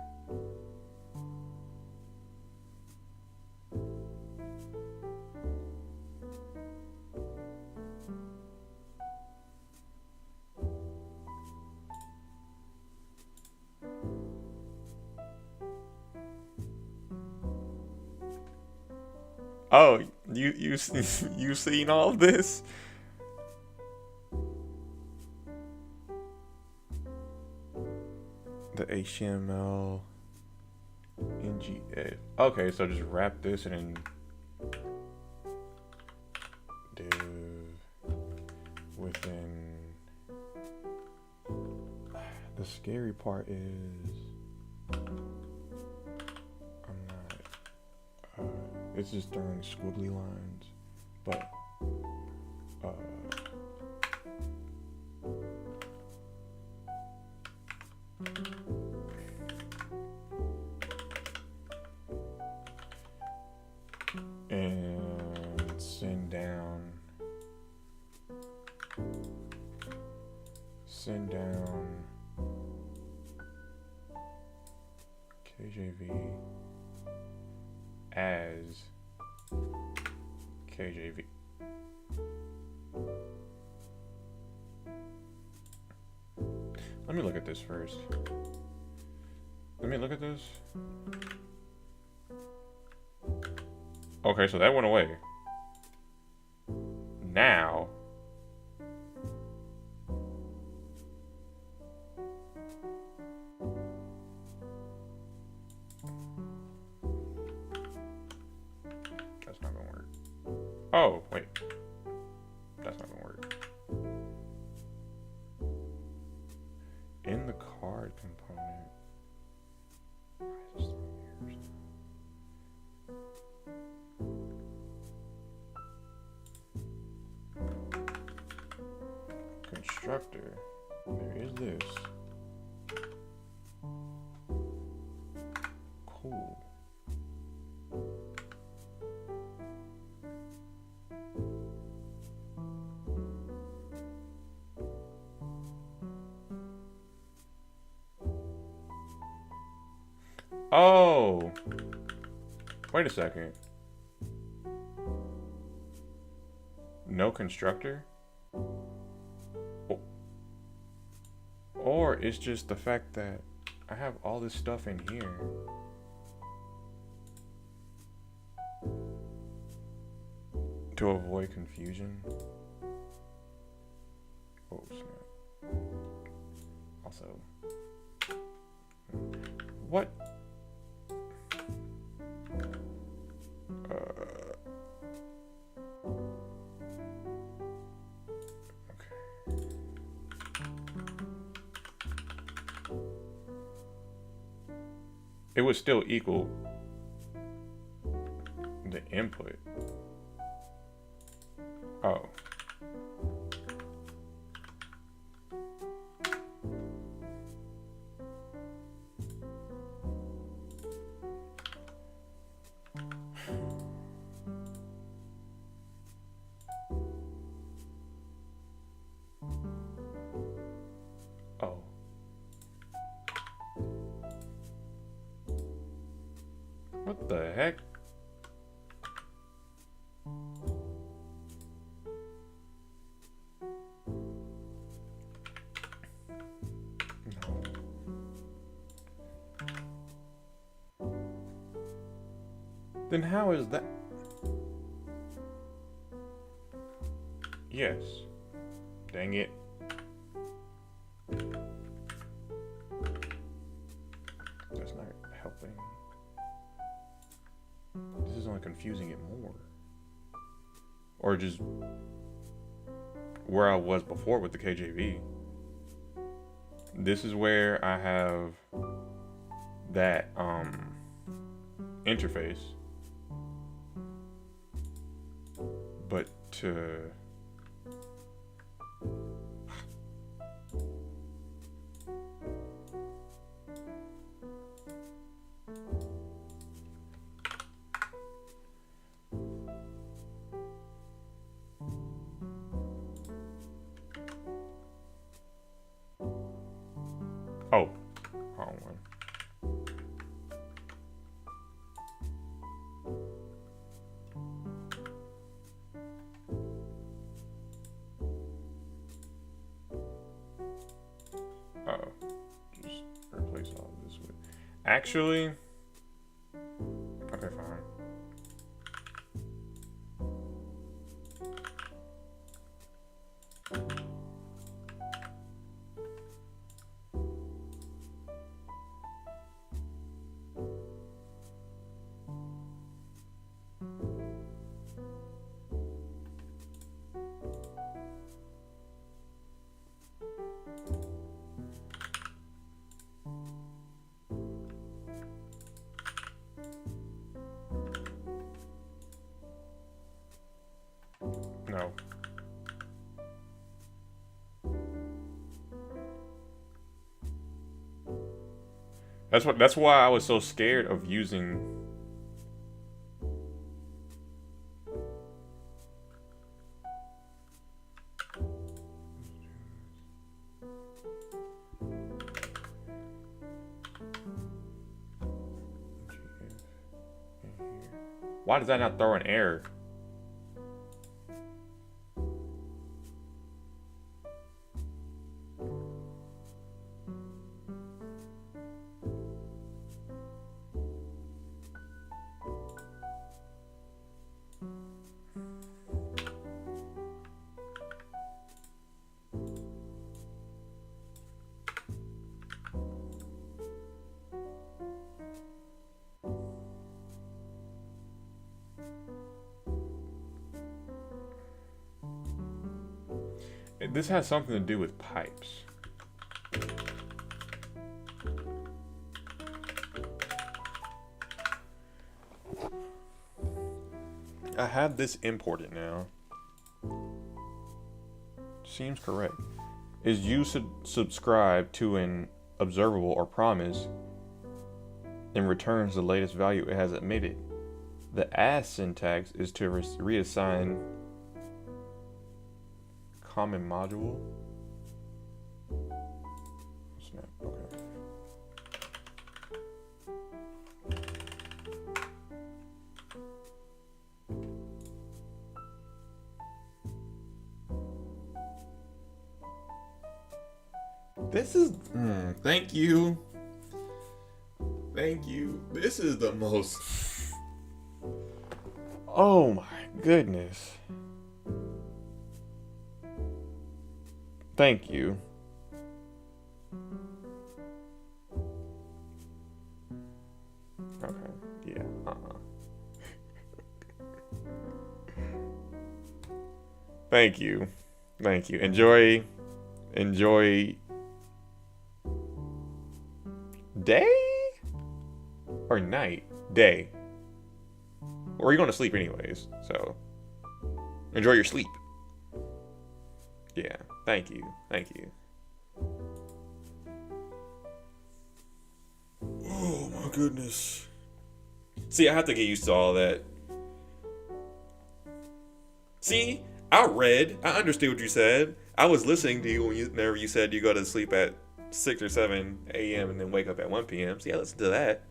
Oh, you you seen all of this? The HTML NGA. Okay, so just wrap this in div within. The scary part is I'm not. It's just throwing squiggly lines, but and send down KJV as KJV. Let me look at this first. Let me look at this. Okay, so that went away. Now, Oh, wait. That's not gonna work. In the card component. Why is this throwing errors? Constructor. There is this. Cool. Oh, wait a second. No constructor? Or it's just the fact that I have all this stuff in here. To avoid confusion. Oh, snap. Also, what? Okay. It would still equal the input. Oh. Oh. What the heck? No. Then how is that? Yes. Dang it. That's not helping. This is only confusing it more. Or just where I was before with the KJV. This is where I have that interface. But to oh, wrong one. Oh, just replace all of this with. Actually, okay, fine. No. That's why I was so scared of using why does that not throw an error? This has something to do with pipes. I have this imported now. Seems correct. Is you subscribe to an observable or promise and returns the latest value it has admitted. The as syntax is to reassign common module. Snap. Okay. This is. Thank you. Thank you. This is the most. Oh my goodness. Thank you. Okay. Yeah. Thank you. Thank you. Enjoy. Day or night? Day. Or you're going to sleep anyways, so enjoy your sleep. Yeah, thank you. Oh my goodness. See, I have to get used to all that. See, I understood what you said. I was listening to you whenever you said you go to sleep at 6 or 7 a.m. and then wake up at 1 p.m. See, I listened to that.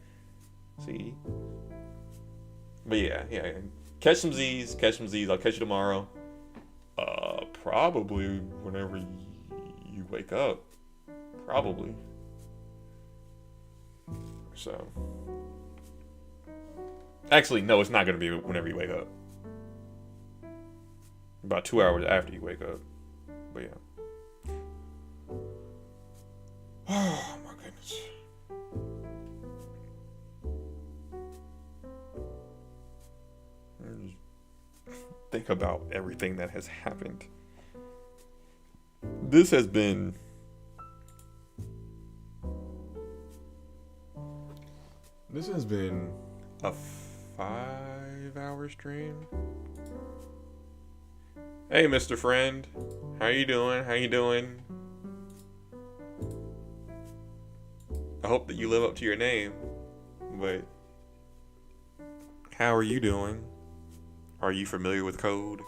See? But yeah. Catch some Z's. I'll catch you tomorrow. Probably whenever you wake up. Probably. So. Actually, no, it's not going to be whenever you wake up. About 2 hours after you wake up. But yeah. Oh my goodness. Think about everything that has happened. This has been a 5-hour stream. Hey, Mr. Friend. How you doing? I hope that you live up to your name. But how are you doing? Are you familiar with code?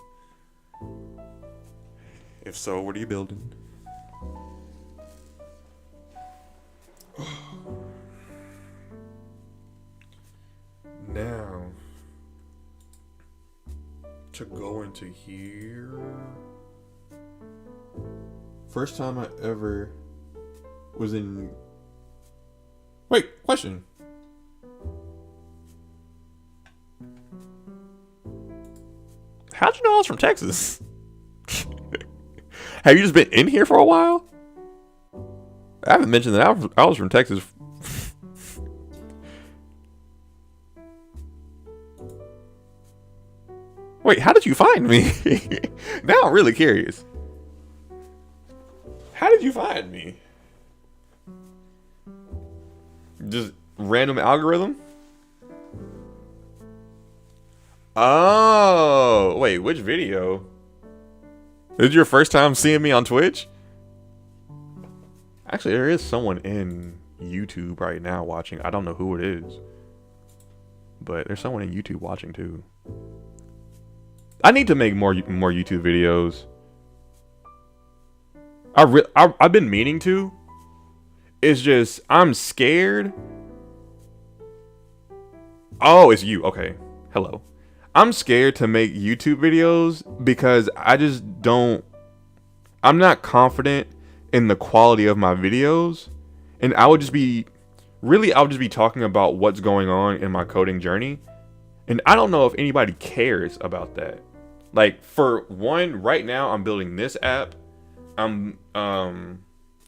If so, what are you building? Now, to go into here. First time I ever was in. Wait, question. How'd you know I was from Texas? Have you just been in here for a while? I haven't mentioned that I was from Texas. Wait, how did you find me? Now I'm really curious. How did you find me? Just random algorithm? Oh, wait, which video? This is your first time seeing me on Twitch? Actually, there is someone in YouTube right now watching. I don't know who it is. But there's someone in YouTube watching too. I need to make more YouTube videos. I've been meaning to. It's just, I'm scared. Oh, it's you. Okay. Hello. I'm scared to make YouTube videos because I'm not confident in the quality of my videos. And I would just be talking about what's going on in my coding journey. And I don't know if anybody cares about that. Like, for one, right now I'm building this app.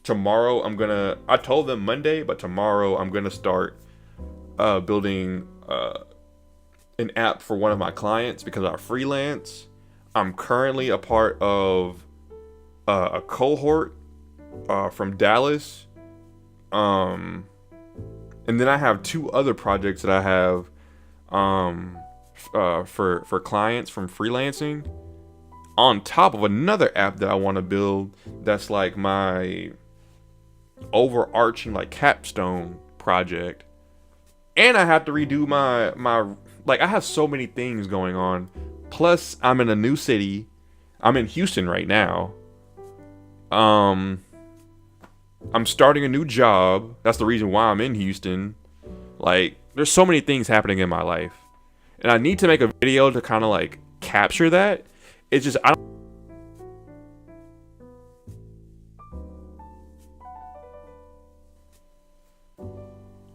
Tomorrow I told them Monday, but tomorrow I'm gonna start building an app for one of my clients because I freelance. I'm currently a part of a cohort from Dallas. Um, and then I have two other projects that I have for clients from freelancing, on top of another app that I want to build that's like my overarching like capstone project. And I have to redo my like, I have so many things going on. Plus I'm in a new city. I'm in Houston right now. I'm starting a new job. That's the reason why I'm in Houston. Like, there's so many things happening in my life. And I need to make a video to kind of like capture that. It's just, I don't,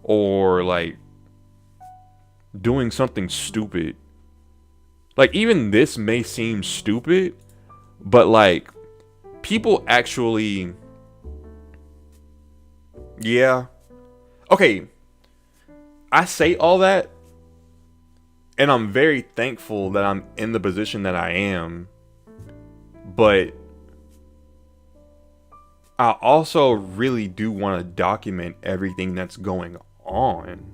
or like doing something stupid. Like, even this may seem stupid, but like, people actually, yeah. Okay, I say all that, and I'm very thankful that I'm in the position that I am, but I also really do want to document everything that's going on.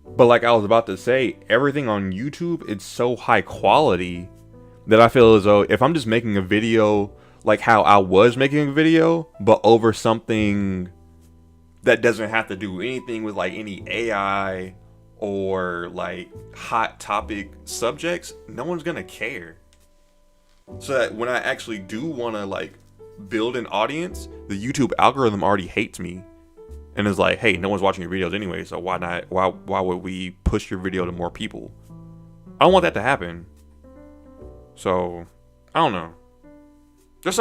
But like I was about to say, everything on YouTube, it's so high quality that I feel as though if I'm just making a video like how I was making a video, but over something that doesn't have to do anything with like any AI or like hot topic subjects, no one's gonna care. So that when I actually do want to like build an audience, the YouTube algorithm already hates me and is like, hey, no one's watching your videos anyway, so why not? Why would we push your video to more people? I don't want that to happen. So I don't know. There's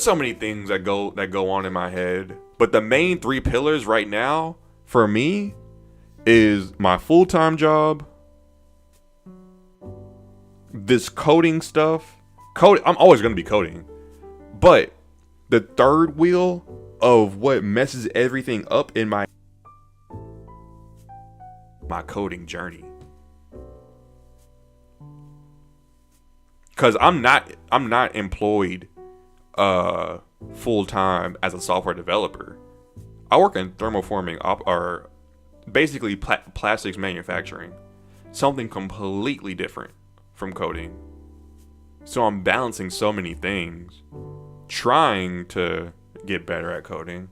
so many things that go on in my head, but the main three pillars right now for me is my full-time job, this coding stuff. I'm always going to be coding, but the third wheel of what messes everything up in my coding journey. Cause I'm not employed full time as a software developer. I work in thermoforming or basically plastics manufacturing, something completely different from coding. So I'm balancing so many things, trying to get better at coding.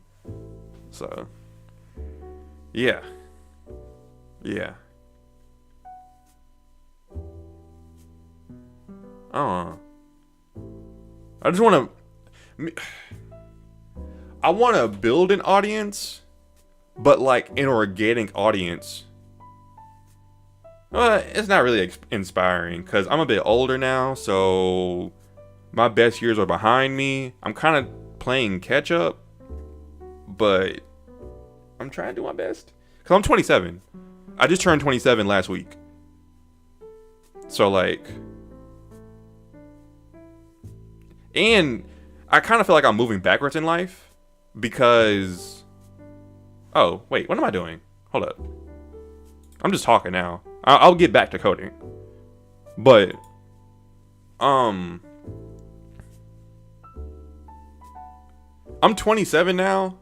So yeah. I just want to. I want to build an audience, but like an organic audience. It's not really inspiring because I'm a bit older now, so my best years are behind me. I'm kind of playing catch up, but I'm trying to do my best because I'm 27. I just turned 27 last week. So like, and I kind of feel like I'm moving backwards in life because, oh wait, what am I doing? Hold up. I'm just talking now. I'll get back to coding. But I'm 27 now,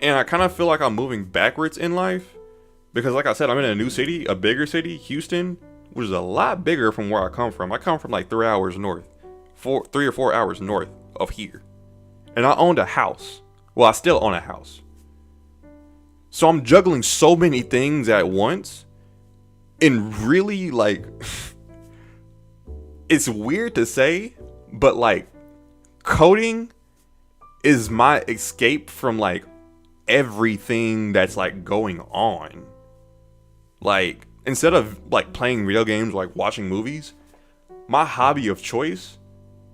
and I kind of feel like I'm moving backwards in life because, like I said, I'm in a new city, a bigger city, Houston, which is a lot bigger from where I come from. I come from like 3 hours north, 3 or 4 hours north of here, and I owned a house. Well, I still own a house. So I'm juggling so many things at once, and really like it's weird to say, but like coding is my escape from like everything that's like going on. Like, instead of like playing video games, like watching movies, my hobby of choice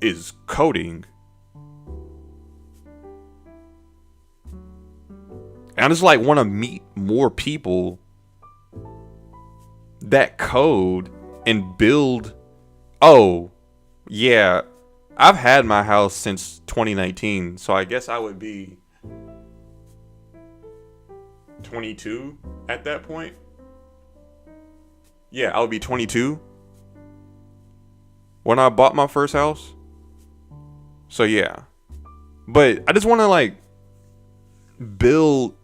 is coding. And I just like want to meet more people that code and build. Oh, yeah. I've had my house since 2019, so I guess I would be 22 at that point. Yeah, I would be 22. when I bought my first house. So yeah. But I just want to like build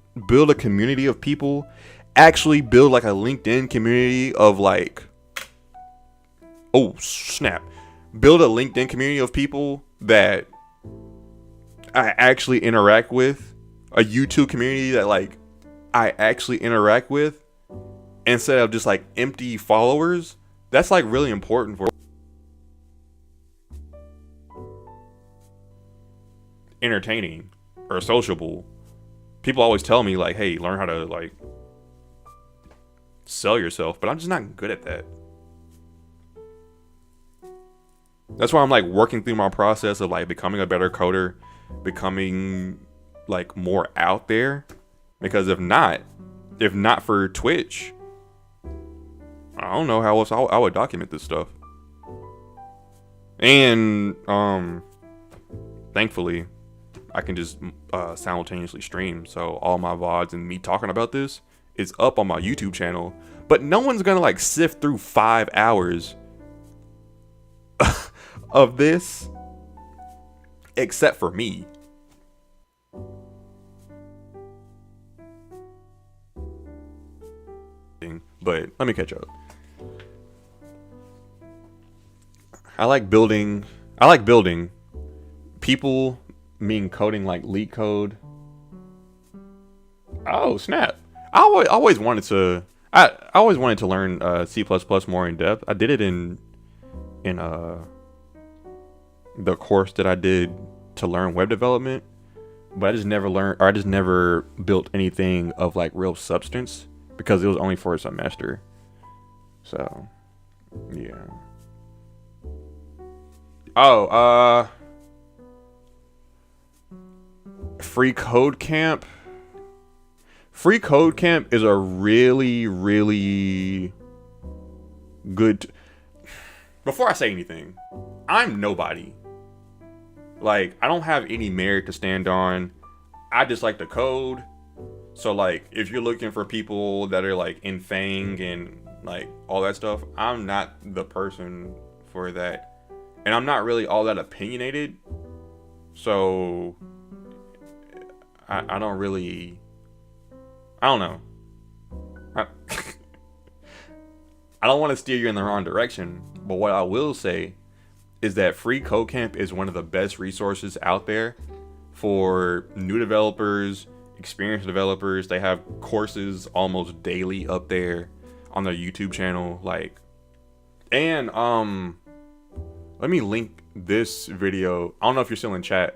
a community of people, actually build like a LinkedIn community of like, oh snap, build a LinkedIn community of people that I actually interact with, a YouTube community that like I actually interact with, instead of just like empty followers. That's like really important for entertaining or sociable. People always tell me like, hey, learn how to like sell yourself, but I'm just not good at that. That's why I'm like working through my process of like becoming a better coder, becoming like more out there. Because if not for Twitch, I don't know how else I would document this stuff. And thankfully, I can just simultaneously stream. So all my VODs and me talking about this is up on my YouTube channel. But no one's gonna like sift through 5 hours of this except for me. But let me catch up. I like building. People mean coding like leak code. Oh snap! I always wanted to. I always wanted to learn C++ more in depth. I did it in the course that I did to learn web development, but I just never built anything of like real substance because it was only for a semester. So, yeah. Oh, Free Code Camp. Free Code Camp is a really, really good. Before I say anything, I'm nobody. Like, I don't have any merit to stand on. I just like to code. So, like, if you're looking for people that are, like, in Fang and, like, all that stuff, I'm not the person for that. And I'm not really all that opinionated. So, I don't really... I don't know. I don't want to steer you in the wrong direction. But what I will say is that Free Code Camp is one of the best resources out there for new developers, experienced developers. They have courses almost daily up there on their YouTube channel. Like, and let me link this video. I don't know if you're still in chat,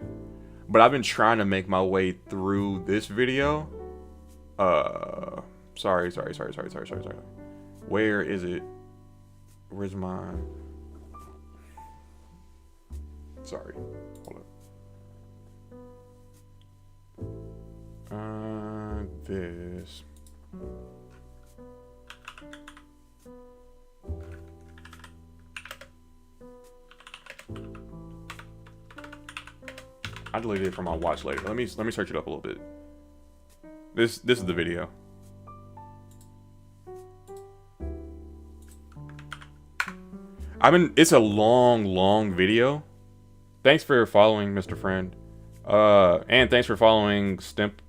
but I've been trying to make my way through this video. Sorry. Where is it? Where's my... Sorry. Hold up. This. I deleted it from my watch later. Let me search it up a little bit. This is the video. It's a long video. Thanks for following, Mr. Friend. And thanks for following Stimp.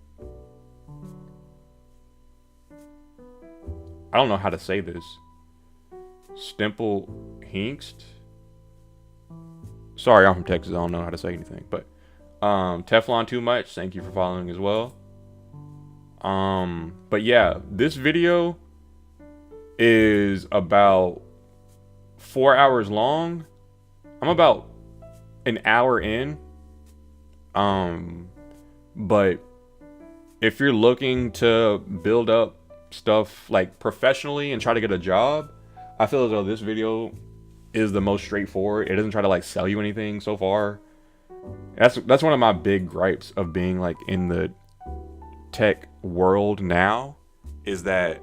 I don't know how to say this. Stimple Hinkst. Sorry, I'm from Texas. I don't know how to say anything. But Teflon Too Much, thank you for following as well. But yeah, this video is about 4 hours long. I'm about an hour in. But if you're looking to build up stuff like professionally and try to get a job, I feel as though this video is the most straightforward. It doesn't try to like sell you anything so far. That's one of my big gripes of being like in the tech world now, is that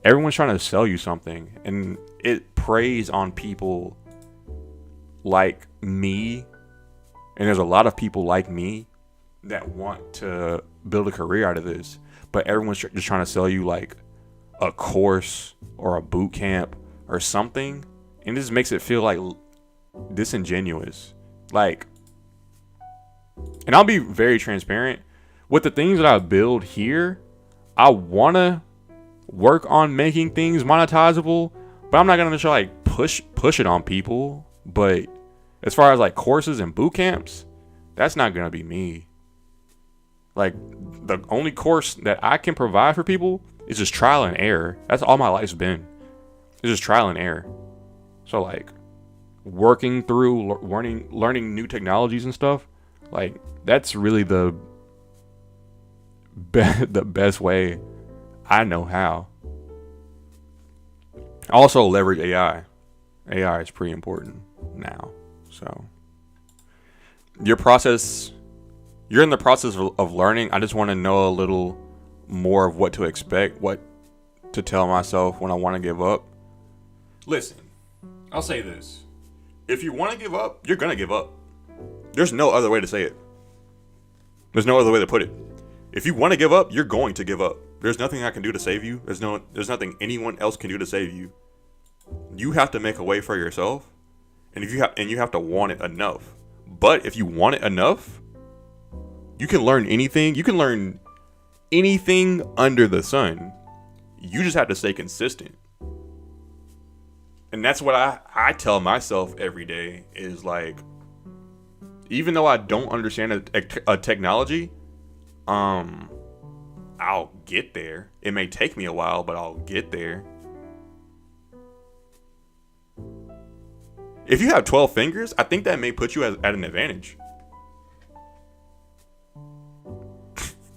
everyone's trying to sell you something, and it preys on people like me. And there's a lot of people like me that want to build a career out of this, but everyone's just trying to sell you like a course or a boot camp or something, and this makes it feel like disingenuous. Like, and I'll be very transparent with the things that I build here. I want to work on making things monetizable, but I'm not gonna try like push it on people. But as far as like courses and boot camps, that's not gonna be me. Like, the only course that I can provide for people is just trial and error. That's all my life's been. It's just trial and error. So like, working through learning new technologies and stuff, like, that's really the best way I know how. Also leverage AI. AI is pretty important now. So you're in the process of learning. I just want to know a little more of what to expect, what to tell myself when I want to give up. Listen, I'll say this. If you want to give up, you're going to give up. There's no other way to say it. There's no other way to put it. If you want to give up, you're going to give up. There's nothing I can do to save you. There's nothing anyone else can do to save you. You have to make a way for yourself, and you have to want it enough. But if you want it enough, you can learn anything. You can learn anything under the sun. You just have to stay consistent. And that's what I tell myself every day is like, even though I don't understand a technology, I'll get there. It may take me a while, but I'll get there. If you have 12 fingers, I think that may put you at an advantage.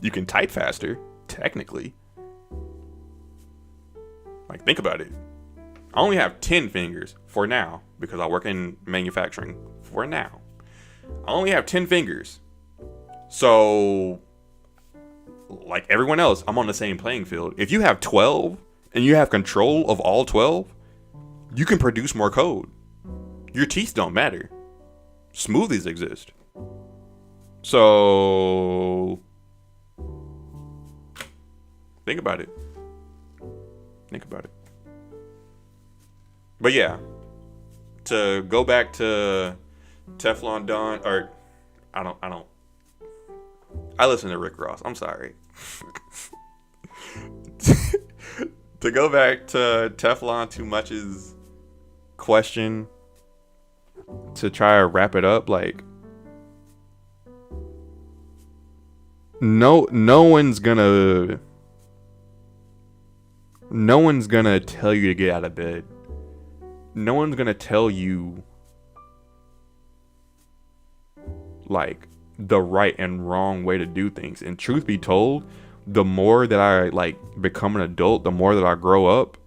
You can type faster, technically. Like, think about it. I only have 10 fingers for now because I work in manufacturing for now. I only have 10 fingers. So, like everyone else, I'm on the same playing field. If you have 12 and you have control of all 12, you can produce more code. Your teeth don't matter. Smoothies exist. So, think about it. Think about it. But yeah, to go back to Teflon Don, or I listen to Rick Ross. I'm sorry. To go back to Teflon Too Much's question, to try to wrap it up, like, no one's gonna tell you to get out of bed. No one's gonna tell you like the right and wrong way to do things. And truth be told, the more that I like become an adult, the more that I grow up,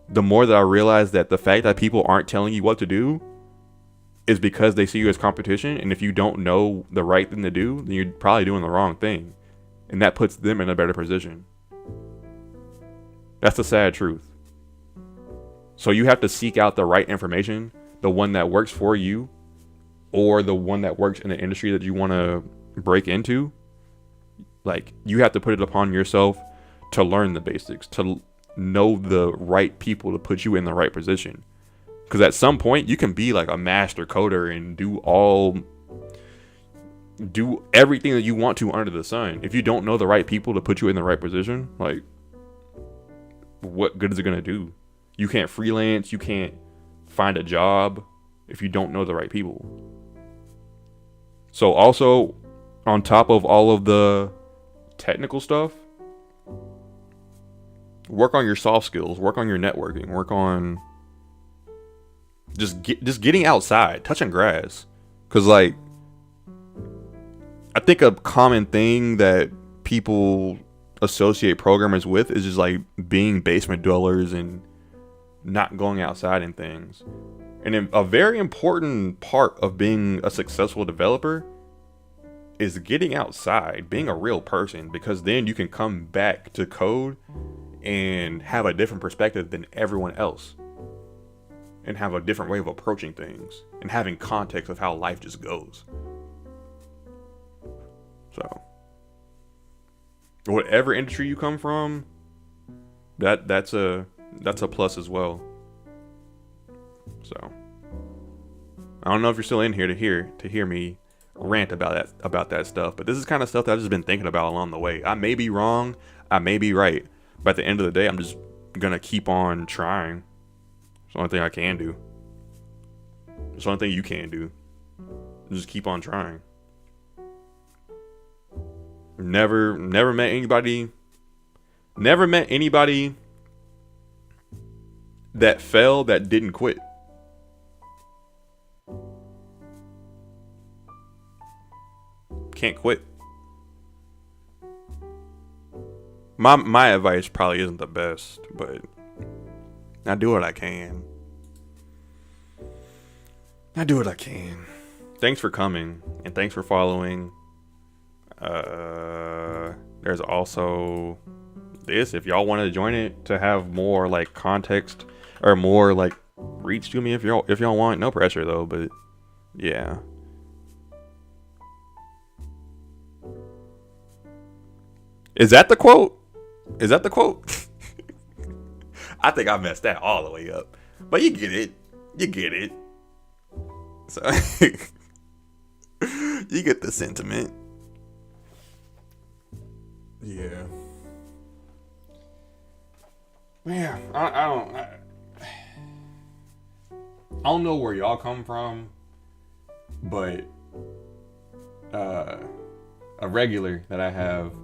the more that I realize that the fact that people aren't telling you what to do is because they see you as competition. And if you don't know the right thing to do, then you're probably doing the wrong thing. And that puts them in a better position. That's the sad truth. So you have to seek out the right information, the one that works for you, or the one that works in the industry that you want to break into. Like, you have to put it upon yourself to learn the basics, to know the right people to put you in the right position. Because at some point, you can be like a master coder and do everything that you want to under the sun. If you don't know the right people to put you in the right position, like, what good is it going to do? You can't freelance. You can't find a job if you don't know the right people. So also, on top of all of the technical stuff, work on your soft skills, work on your networking, work on just getting outside, touching grass. Because, like, I think a common thing that people associate programmers with is just like being basement dwellers and not going outside and things. And a very important part of being a successful developer is getting outside, being a real person, because then you can come back to code and have a different perspective than everyone else, and have a different way of approaching things, and having context of how life just goes. So, whatever industry you come from, that's a plus as well. So, I don't know if you're still in here to hear me rant about that stuff, but this is kind of stuff that I've just been thinking about along the way. I may be wrong, I may be right, but at the end of the day, I'm just gonna keep on trying. It's the only thing I can do. It's the only thing you can do. Just keep on trying. Never met anybody that failed that didn't quit. Can't quit. My advice probably isn't the best, but I do what I can. I do what I can. Thanks for coming, and thanks for following. There's also this, if y'all want to join it to have more like context or more like reach to me, if y'all want. No pressure though, but yeah. Is that the quote? I think I messed that all the way up, but you get it. So you get the sentiment. Yeah. Man, I don't know where y'all come from, but a regular that I have,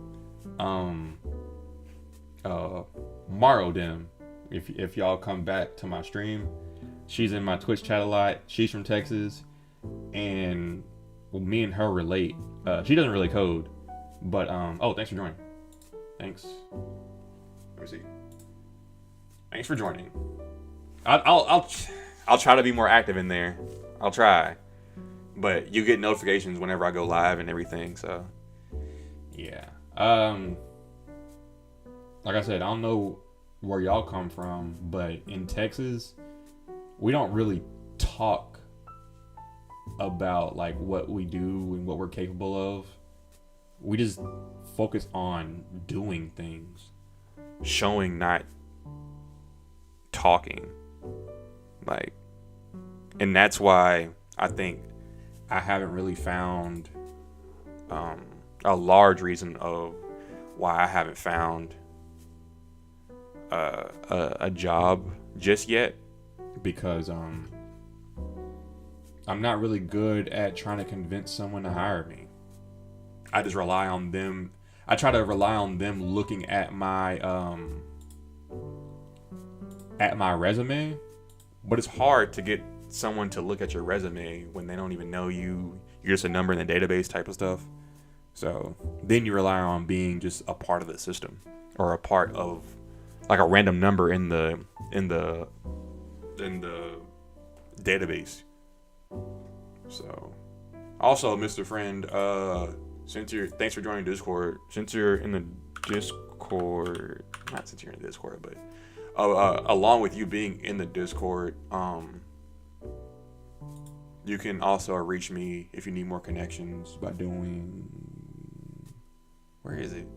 Marodem, if y'all come back to my stream, she's in my Twitch chat a lot. She's from Texas, and me and her relate. She doesn't really code, but thanks for joining. Thanks. Let me see. Thanks for joining. I'll try to be more active in there. I'll try, but you get notifications whenever I go live and everything. So yeah. Like I said, I don't know where y'all come from, but in Texas, we don't really talk about like what we do and what we're capable of. We just focus on doing things, showing, not talking. Like, and that's why I think I haven't really found a large reason of why I haven't found a job just yet, because I'm not really good at trying to convince someone to hire me. I just rely on them. I try to rely on them looking at my resume, but it's hard to get someone to look at your resume when they don't even know you. You're just a number in the database type of stuff. So then you rely on being just a part of the system, or a part of like a random number in the database. So also, Mr. Friend, thanks for joining Discord. Since you're in the Discord, not since you're in the Discord, but along with you being in the Discord, you can also reach me if you need more connections by doing. Where is it?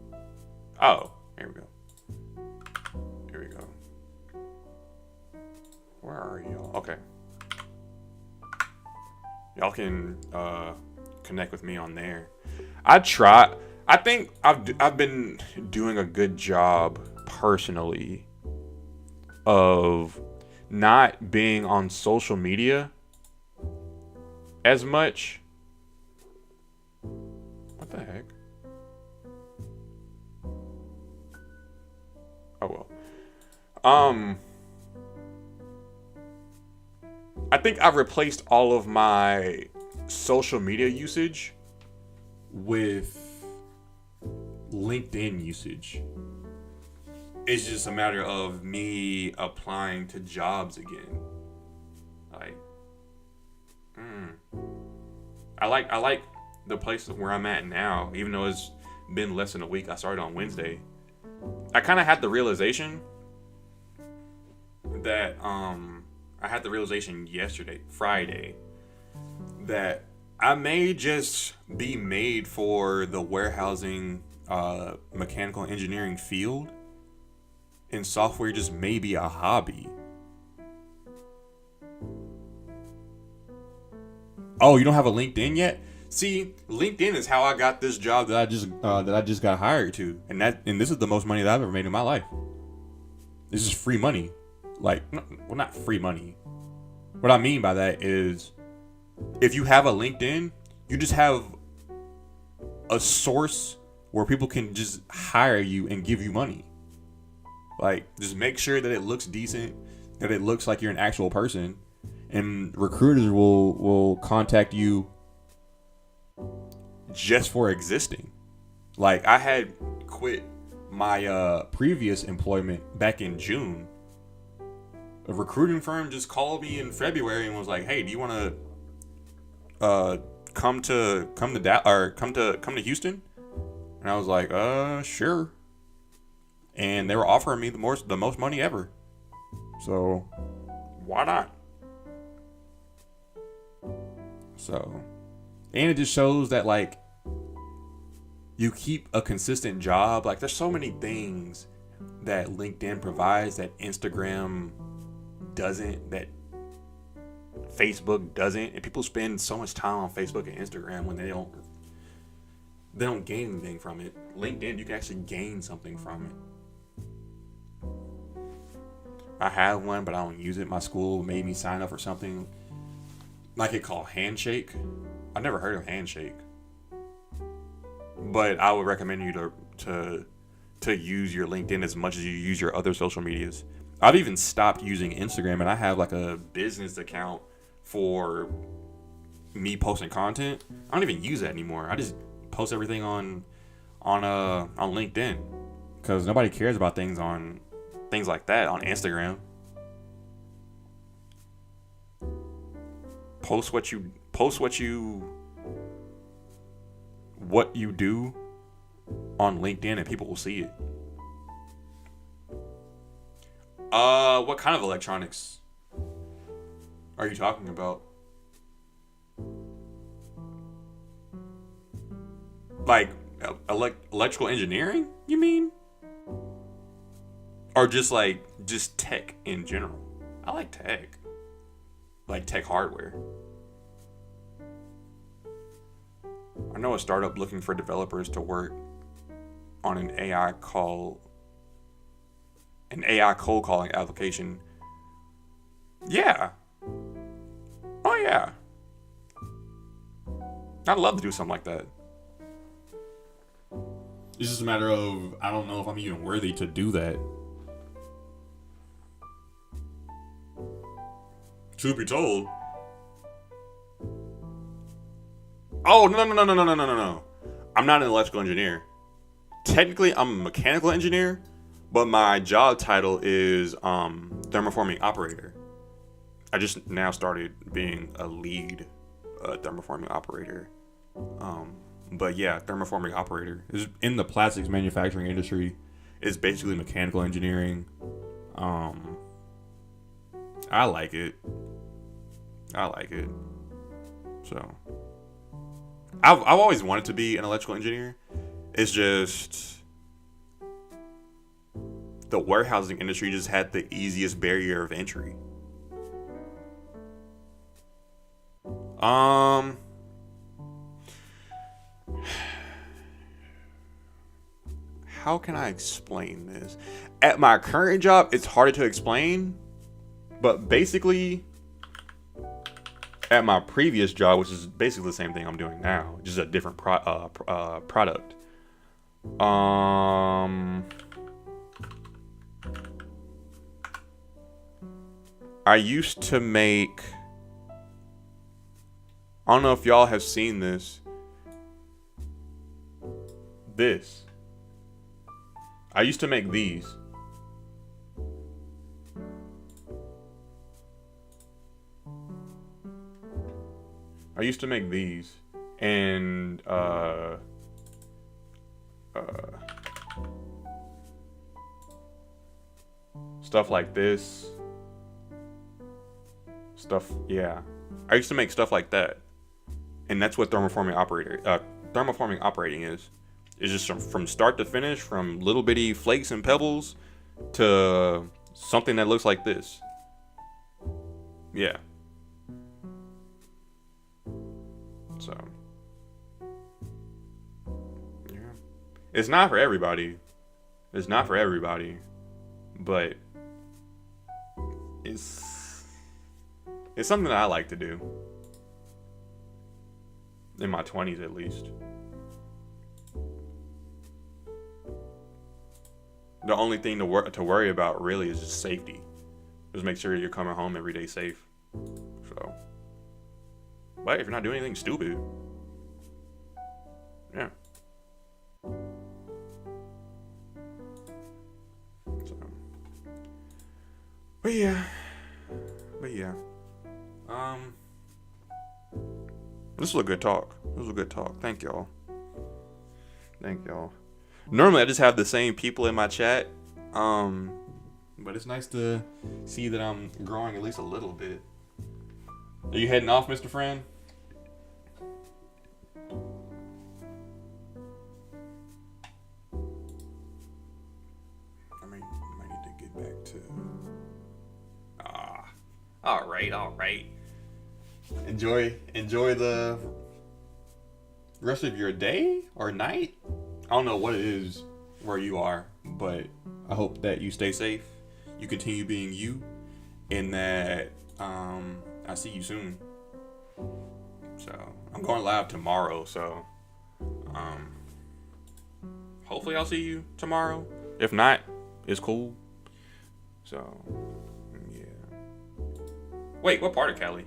Oh, here we go. Where are y'all? Okay. Y'all can connect with me on there. I think I've been doing a good job personally of not being on social media as much. What the heck? Oh well. I think I've replaced all of my social media usage with LinkedIn usage. It's just a matter of me applying to jobs again. Like, I like the place where I'm at now, even though it's been less than a week. I started on Wednesday. I kind of had the realization that Friday, that I may just be made for the warehousing, mechanical engineering field, and software just may be a hobby. Oh, you don't have a LinkedIn yet? See, LinkedIn is how I got this job that I just got hired to, and this is the most money that I've ever made in my life. This is free money, like, well, not free money. What I mean by that is, if you have a LinkedIn, you just have a source where people can just hire you and give you money. Like, just make sure that it looks decent, that it looks like you're an actual person, and recruiters will contact you just for existing. Like, I had quit my previous employment back in June. A recruiting firm just called me in February and was like, "Hey, do you want to come to Houston?" And I was like, sure." And they were offering me the most money ever. So, why not? So, and it just shows that, like, you keep a consistent job. Like, there's so many things that LinkedIn provides that Instagram doesn't, that Facebook doesn't. And people spend so much time on Facebook and Instagram when they don't gain anything from it. LinkedIn, you can actually gain something from it. I have one, but I don't use it. My school made me sign up for something like it called Handshake. I've never heard of Handshake, but I would recommend you to use your LinkedIn as much as you use your other social medias. I've even stopped using Instagram, and I have like a business account for me posting content. I don't even use that anymore. I just post everything on LinkedIn, because nobody cares about things like that on Instagram. Post what you do on LinkedIn, and people will see it. What kind of electronics are you talking about? Like, electrical engineering, you mean? Or just tech in general? I like tech. Like tech hardware. I know a startup looking for developers to work on an AI code calling application. Yeah. Oh yeah. I'd love to do something like that. It's just a matter of, I don't know if I'm even worthy to do that. Truth be told. Oh, no. I'm not an electrical engineer. Technically, I'm a mechanical engineer, but my job title is thermoforming operator. I just now started being a lead thermoforming operator. But yeah, thermoforming operator is in the plastics manufacturing industry. It's basically mechanical engineering. I like it. So, I've always wanted to be an electrical engineer. It's just the warehousing industry just had the easiest barrier of entry. How can I explain this? At my current job, it's harder to explain, but basically, at my previous job, which is basically the same thing I'm doing now, just a different product. I used to make. I don't know if y'all have seen this. I used to make these. And stuff like this. Yeah. I used to make stuff like that. And that's what thermoforming operating is. It's just from start to finish, from little bitty flakes and pebbles to something that looks like this. Yeah. It's not for everybody. It's not for everybody, but it's it's something that I like to do in my 20s at least. The only thing to worry about really is just safety. Just make sure you're coming home every day safe. So, but if you're not doing anything stupid, yeah. So, but yeah, but yeah. This was a good talk. This was a good talk. Thank y'all. Thank y'all. Normally I just have the same people in my chat. But it's nice to see that I'm growing at least a little bit. Are you heading off, Mr. Friend? I might need to get back to. All right. Enjoy the rest of your day or night. I don't know what it is where you are, but I hope that you stay safe. You continue being you, and that I see you soon. So I'm going live tomorrow, so hopefully I'll see you tomorrow. If not, it's cool. So yeah. Wait, what part of Cali?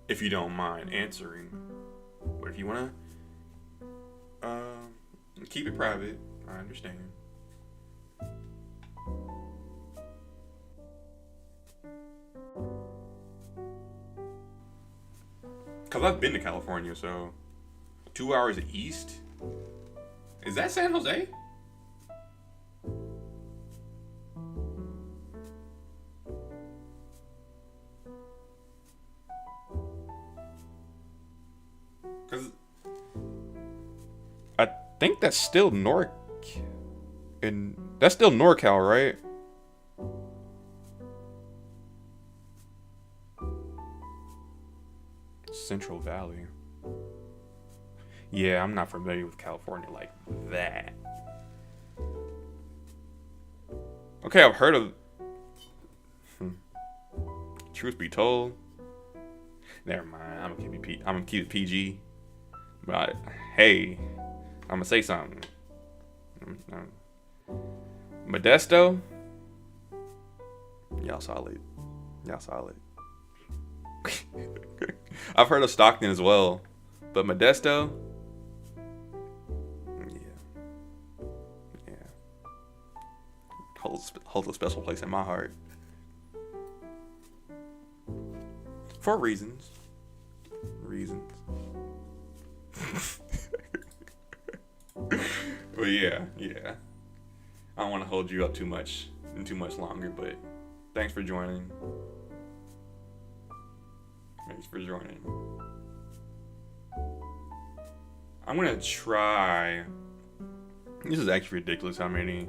If you don't mind answering, but if you wanna keep it private, I understand. Cause I've been to California, so 2 hours east. Is that San Jose? Cause I think that's still that's still NorCal, right? Central Valley. Yeah, I'm not familiar with California like that. Okay, I've heard of. Truth be told, never mind. I'm gonna keep it PG. But hey, I'm gonna say something. Modesto, y'all solid. I've heard of Stockton as well, but Modesto, yeah, holds a special place in my heart for reasons. But yeah. I don't want to hold you up too much longer, but thanks for joining. I'm gonna try. This is actually ridiculous. How many?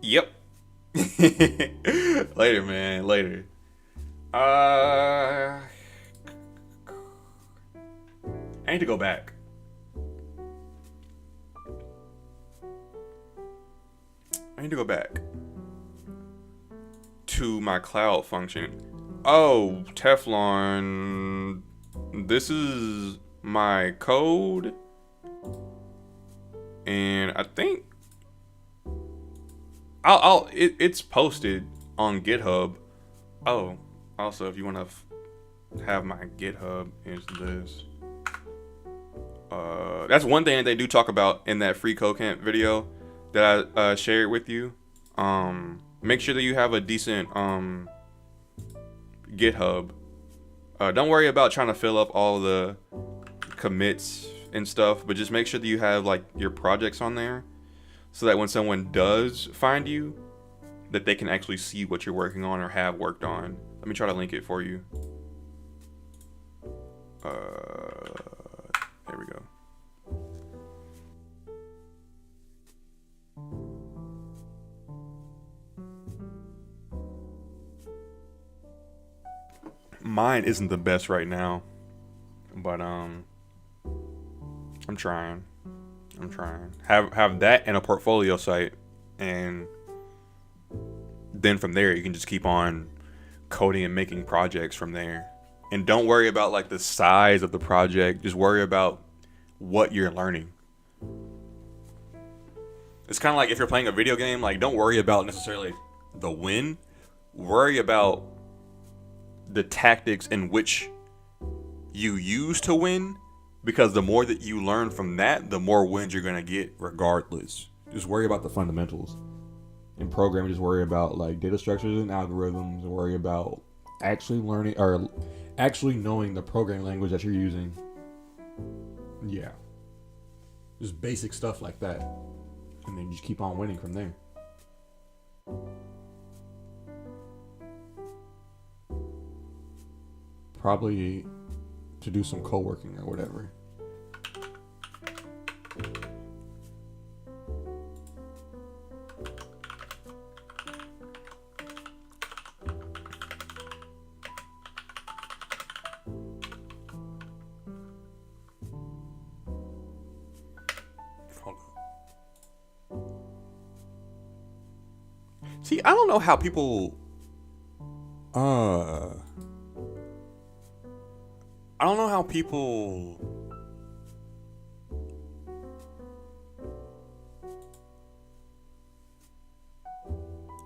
Yep. Later, man. Later. I need to go back. To my cloud function. Oh, Teflon. This is my code. And I think it's posted on GitHub. Oh, also, if you want to have my GitHub, is this. That's one thing that they do talk about in that free CodeCamp video that I shared with you. Make sure that you have a decent GitHub. Don't worry about trying to fill up all the commits and stuff, but just make sure that you have like your projects on there, so that when someone does find you, that they can actually see what you're working on or have worked on. Let me try to link it for you. There we go. mine isn't the best right now, but I'm trying. I'm trying. Have that in a portfolio site, and then from there you can just keep on coding and making projects from there. And don't worry about like the size of the project. Just worry about what you're learning. It's kind of like if you're playing a video game, like don't worry about necessarily the win. Worry about the tactics in which you use to win, because the more that you learn from that, the more wins you're going to get regardless. Just worry about the fundamentals. In programming, just worry about like data structures and algorithms. Worry about actually learning or actually knowing the programming language that you're using. Yeah. Just basic stuff like that. And then just keep on winning from there. Probably to do some co-working or whatever. See, I don't know how people I don't know how people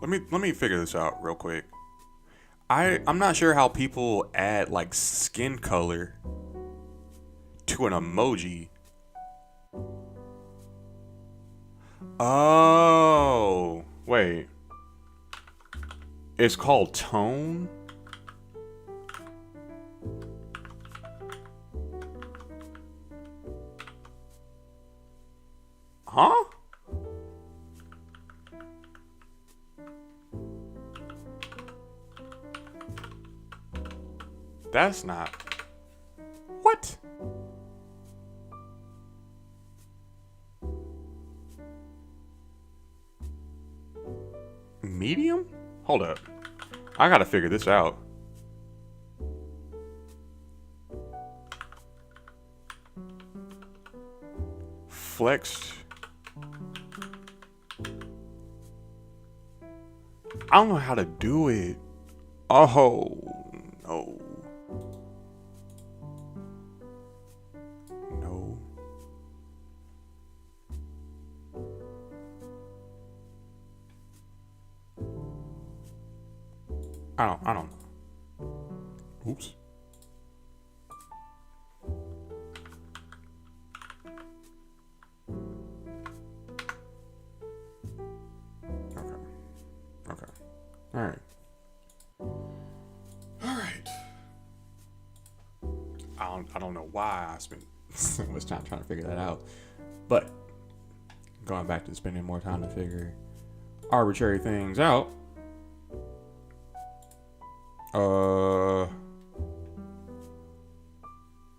let me figure this out real quick. I'm not sure how people add like skin color to an emoji. Oh, wait. It's called tone? Huh? That's not. What? Medium? Hold up. I gotta figure this out. Flexed. I don't know how to do it. Oh, no. No. I don't know. Oops. Okay. All right. I don't know why I spent so much time trying to figure that out, but going back to spending more time to figure arbitrary things out.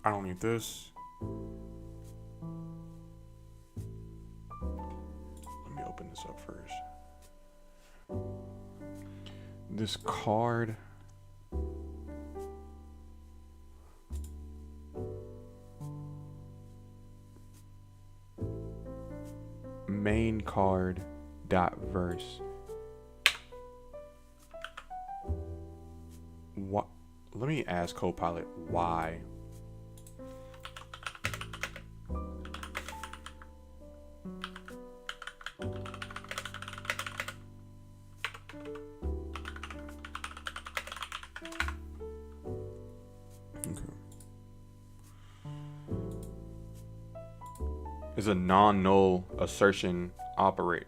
I don't need this. Let me open this up first. This card. Main card dot verse. What? Let me ask Copilot why. Is a non-null assertion operate?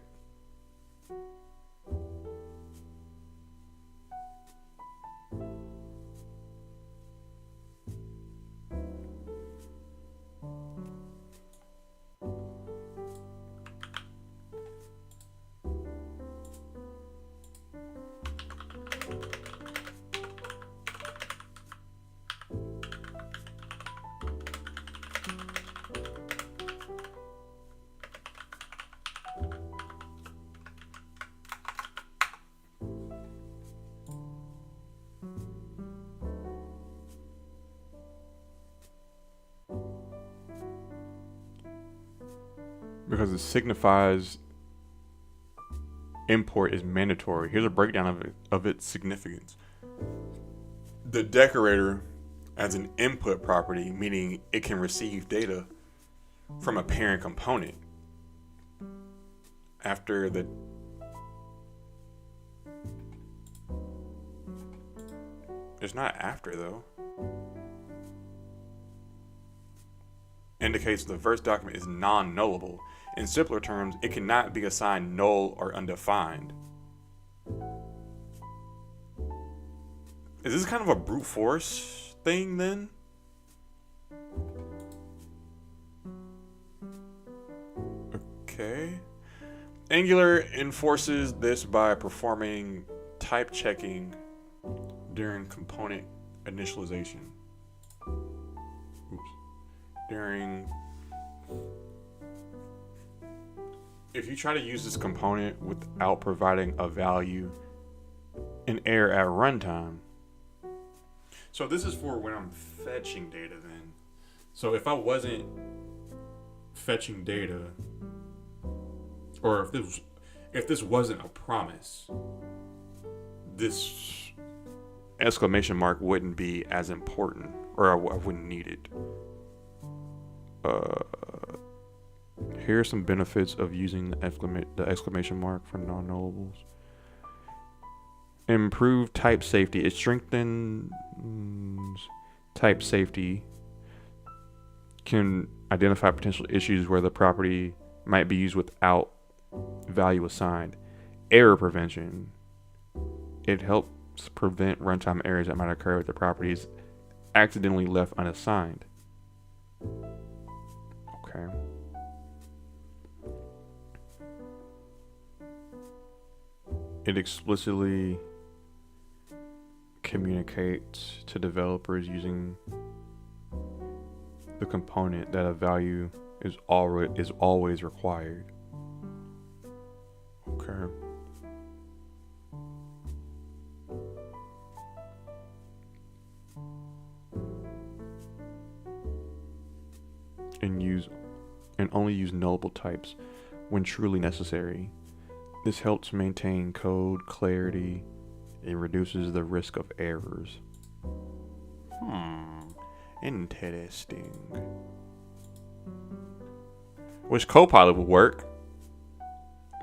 because it signifies import is mandatory. Here's a breakdown of its significance. The decorator as an input property, meaning it can receive data from a parent component. After the It's not after though. Indicates the first document is non-nullable. In simpler terms, it cannot be assigned null or undefined. Is this kind of a brute force thing then? Okay. Angular enforces this by performing type checking during component initialization. If you try to use this component without providing a value, an error at runtime. So this is for when I'm fetching data then. So if I wasn't fetching data, or if this wasn't a promise, this exclamation mark wouldn't be as important, or I wouldn't need it. Here are some benefits of using the exclamation mark for non-nullables. Improve type safety. It strengthens type safety. Can identify potential issues where the property might be used without value assigned. Error prevention. It helps prevent runtime errors that might occur if the property is accidentally left unassigned. Okay. It explicitly communicates to developers using the component that a value is always required. Okay. And only use nullable types when truly necessary. This helps maintain code clarity and reduces the risk of errors. Interesting. Wish Copilot would work,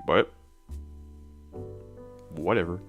but whatever.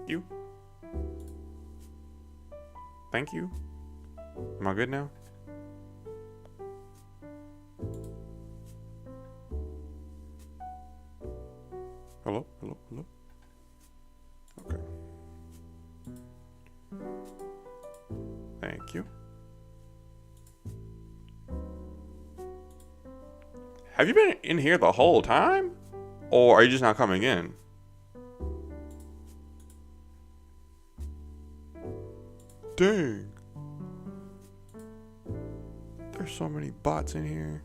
you. Thank you. Am I good now? Hello? Hello? Hello? Okay. Thank you. Have you been in here the whole time? Or are you just not coming in? Dang. There's so many bots in here.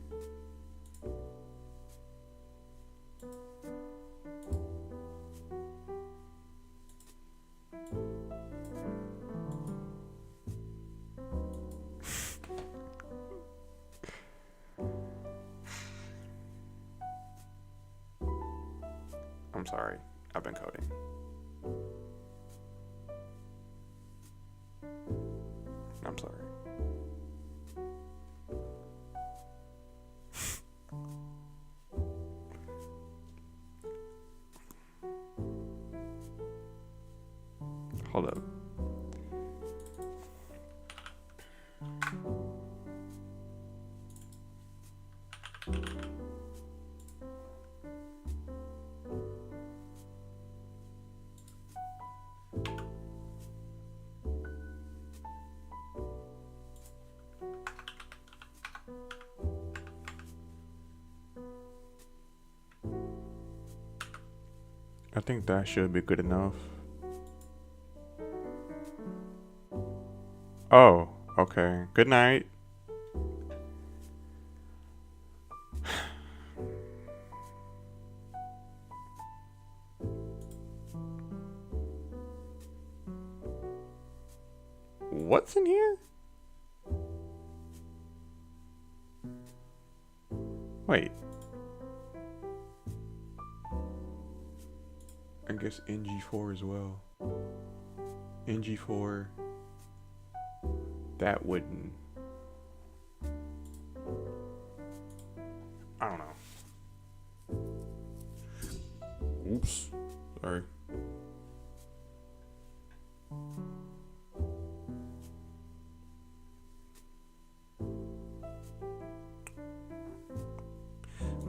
I'm sorry. I've been coding. I'm sorry. Hold up. I think that should be good enough. Oh, okay. Good night. What's in here? Wait. I guess NG4 as well. NG4. That wouldn't. I don't know. Oops. Sorry.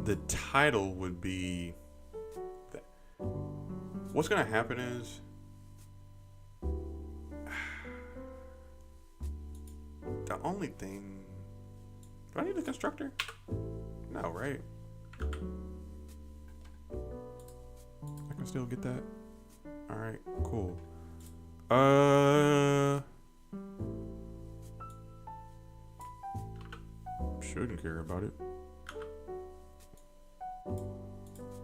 The title would be. What's gonna happen is. The only thing. Do I need a constructor? No, right? I can still get that. Alright, cool. Shouldn't care about it.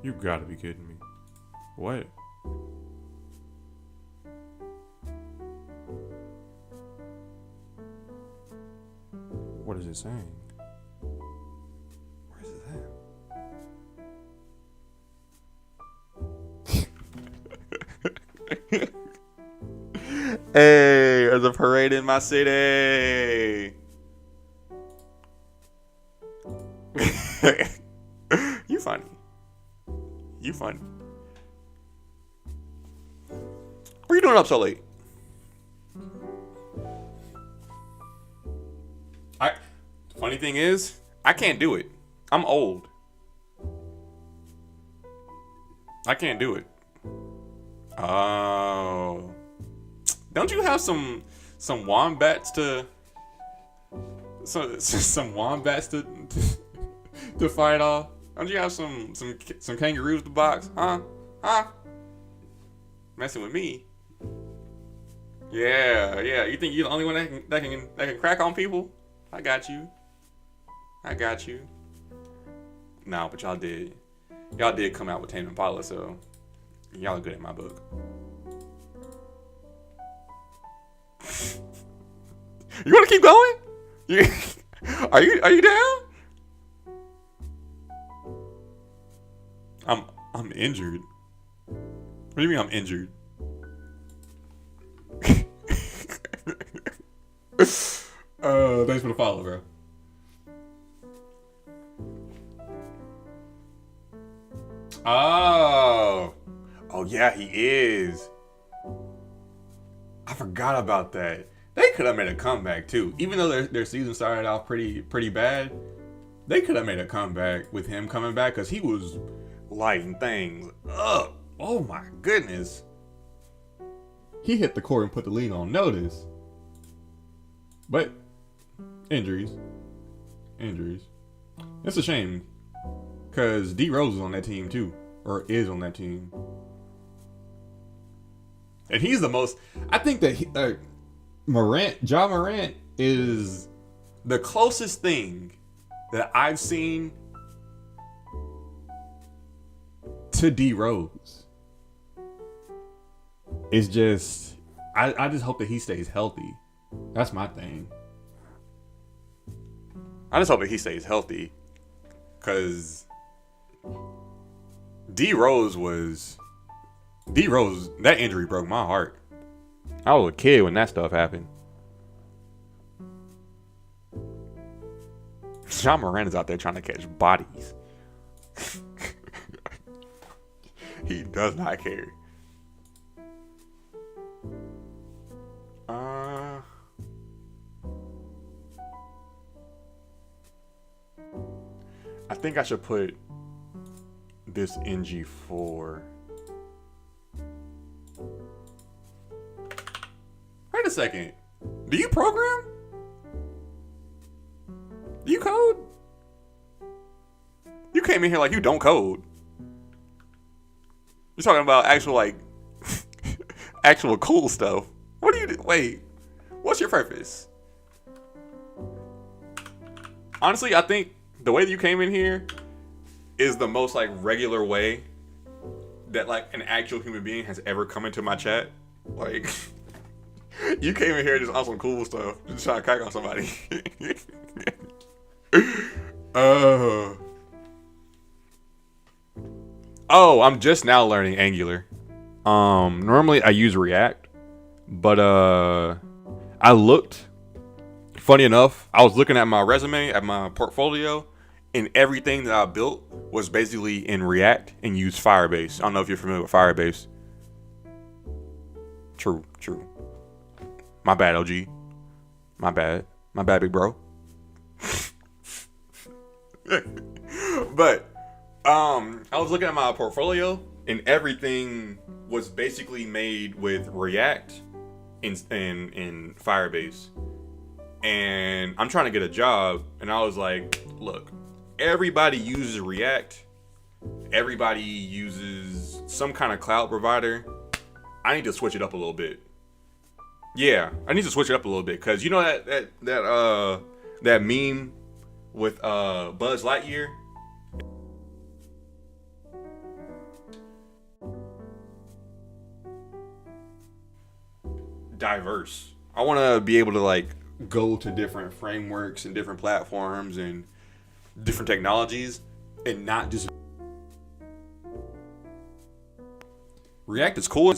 You gotta be kidding me. What? What is it saying? Where is it at? Hey, there's a parade in my city. You funny. You funny. What are you doing up so late? Funny thing is, I can't do it. I'm old. I can't do it. Oh. Don't you have some wombats to some wombats to fight off? Don't you have some kangaroos to box? Huh? Messing with me? Yeah. You think you're the only one that can crack on people? I got you. No, but y'all did come out with Tame Impala, so y'all are good in my book. You want to keep going? Are you down? I'm injured. What do you mean I'm injured? Thanks for the follow, bro. Oh yeah, he is. forgot about that. They could have made a comeback too. Even though their season started off pretty bad, they could have made a comeback with him coming back because he was lighting things up. Oh my goodness. He hit the court and put the league on notice. But injuries. It's a shame because D Rose is on that team too, or is on that team. And he's the most. I think that Ja Morant is the closest thing that I've seen to D Rose. It's just, I just hope that he stays healthy. That's my thing. I just hope that he stays healthy, cause D Rose, that injury broke my heart. I was a kid when that stuff happened. John Moran is out there trying to catch bodies. He does not care. I think I should put this in G4. Wait a second. Do you program? Do you code? You came in here like you don't code. You're talking about actual actual cool stuff. What do you do? Wait. What's your purpose? Honestly, I think the way that you came in here is the most regular way that an actual human being has ever come into my chat. You came in here just on some cool stuff, just trying to crack on somebody. Oh, I'm just now learning Angular. Normally I use React, but I looked. Funny enough, I was looking at my resume, at my portfolio, and everything that I built was basically in React and used Firebase. I don't know if you're familiar with Firebase. True. My bad, OG. My bad, big bro. But I was looking at my portfolio, and everything was basically made with React in Firebase. And I'm trying to get a job, and I was like, look, everybody uses React. Everybody uses some kind of cloud provider. I need to switch it up a little bit. Yeah, I need to switch it up a little bit, because you know that meme with Buzz Lightyear? Diverse. I want to be able to go to different frameworks and different platforms and different technologies, and not just React is cool.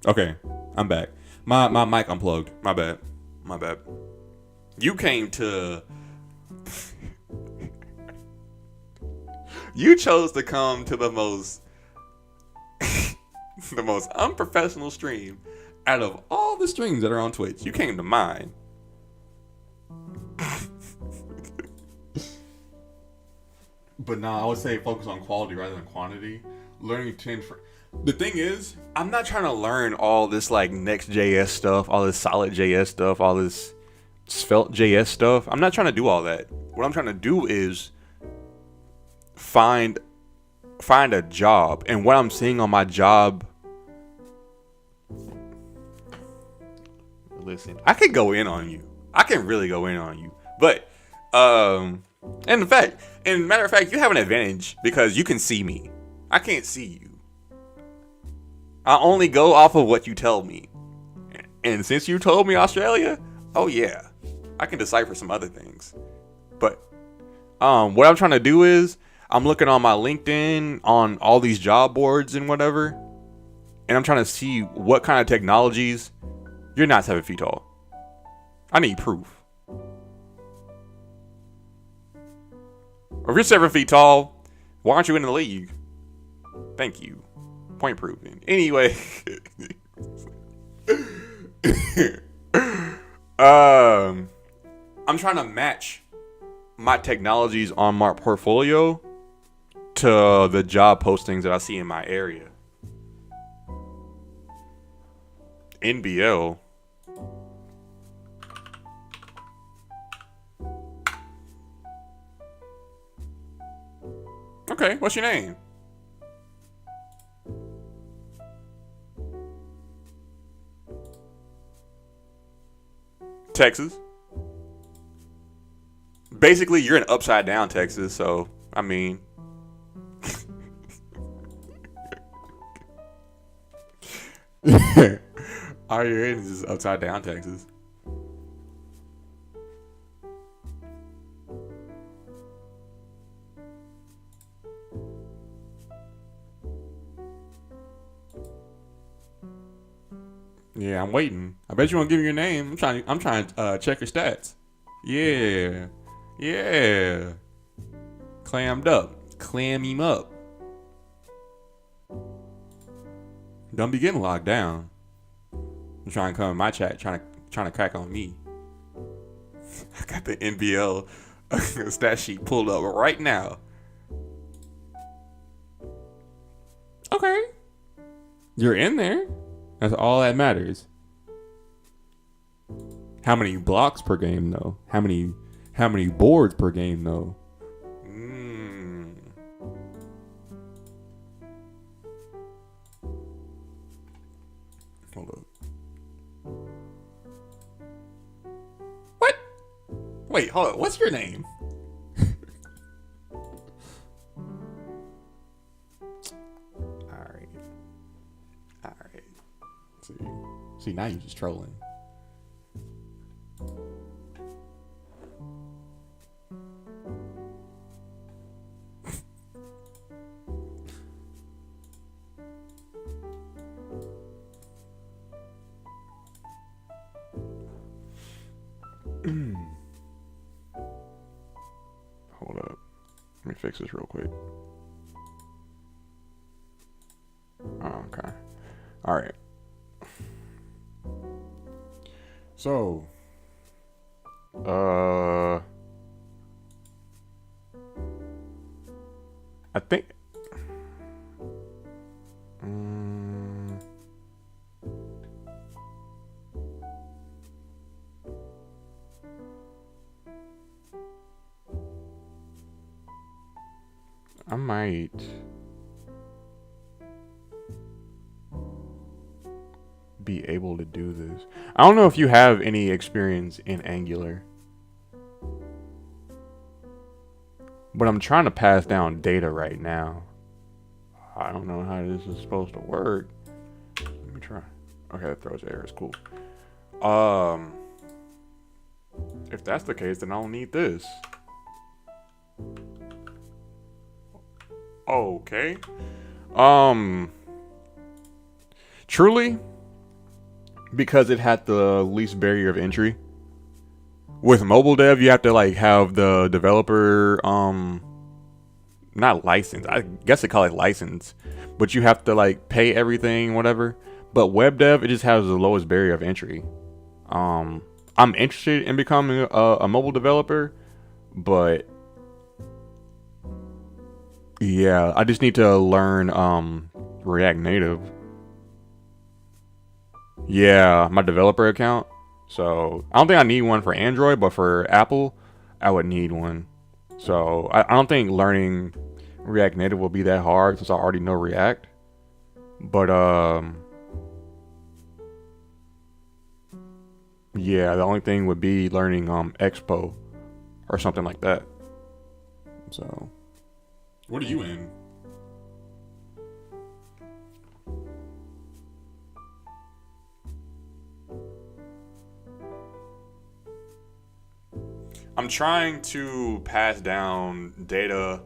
Okay, I'm back. My mic unplugged. My bad. You came to... You chose to come to the most the most unprofessional stream out of all the streams that are on Twitch. You came to mine. But I would say focus on quality rather than quantity. Learning 10 The thing is, I'm not trying to learn all this Next.js stuff, all this Solid.js stuff, all this Svelte.js stuff. I'm not trying to do all that. What I'm trying to do is find a job. And what I'm seeing on my job, listen, I can go in on you. I can really go in on you. But Um, and in fact, and matter of fact, you have an advantage because you can see me. I can't see you. I only go off of what you tell me. And since you told me Australia, oh yeah, I can decipher some other things. But what I'm trying to do is I'm looking on my LinkedIn on all these job boards and whatever, and I'm trying to see what kind of technologies. You're not 7 feet tall. I need proof. If you're 7 feet tall, why aren't you in the league? Thank you. Point proven. Anyway. I'm trying to match my technologies on my portfolio to the job postings that I see in my area. NBL. Okay, what's your name? Texas. Basically, you're in upside down Texas, so I mean, all you're in is just upside down Texas. Yeah, I'm waiting. I bet you won't give me your name. I'm trying to check your stats. Yeah, yeah. Clammed up. Clam him up. Don't be getting locked down. You trying to come in my chat, trying to crack on me. I got the NBL stat sheet pulled up right now. Okay, you're in there. That's all that matters. How many blocks per game though? How many boards per game though? Hold up. What? Wait, hold up. What's your name? Alright. Alright. See, now you're just trolling. Hold up. Let me fix this real quick. Oh, okay. All right. So, I think, I might be able to do this. I don't know if you have any experience in Angular, but I'm trying to pass down data right now. I don't know how this is supposed to work. Let me try. Okay, that throws errors. Cool. If that's the case, then I don't need this. Okay. Truly, because it had the least barrier of entry. With mobile dev, you have to like have the developer, not license. I guess they call it license, but you have to like pay everything, whatever. But web dev, it just has the lowest barrier of entry. I'm interested in becoming a mobile developer, but yeah, I just need to learn React Native. Yeah, my developer account. So I don't think I need one for Android, but for Apple, I would need one. So I don't think learning React Native will be that hard since I already know React. But yeah, the only thing would be learning Expo or something like that. So, What are you in? I'm trying to pass down data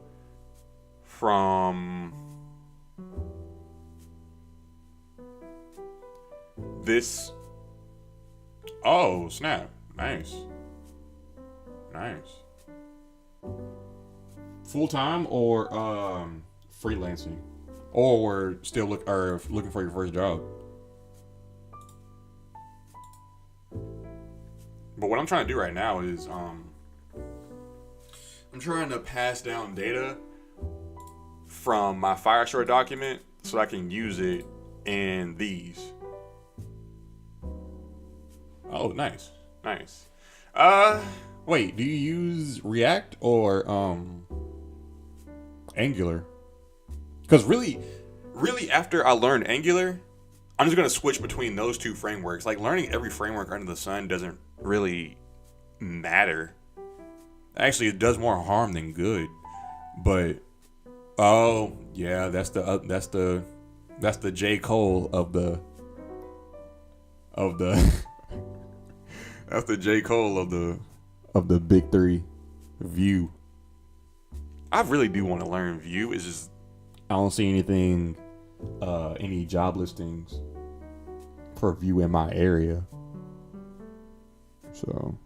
from this. Oh, snap. Nice. Nice. Full time or freelancing? Or still looking for your first job? But what I'm trying to do right now is I'm trying to pass down data from my Fireshore document so I can use it in these. Oh, nice. Nice. Wait, do you use React or Angular? Because really after I learned Angular, I'm just gonna switch between those two frameworks. Like learning every framework under the sun doesn't really matter. Actually, it does more harm than good. But oh yeah, that's the J. Cole of the that's the J. Cole of the big three. Vue. I really do want to learn Vue. It's just I don't see anything, any job listings for Vue in my area. So,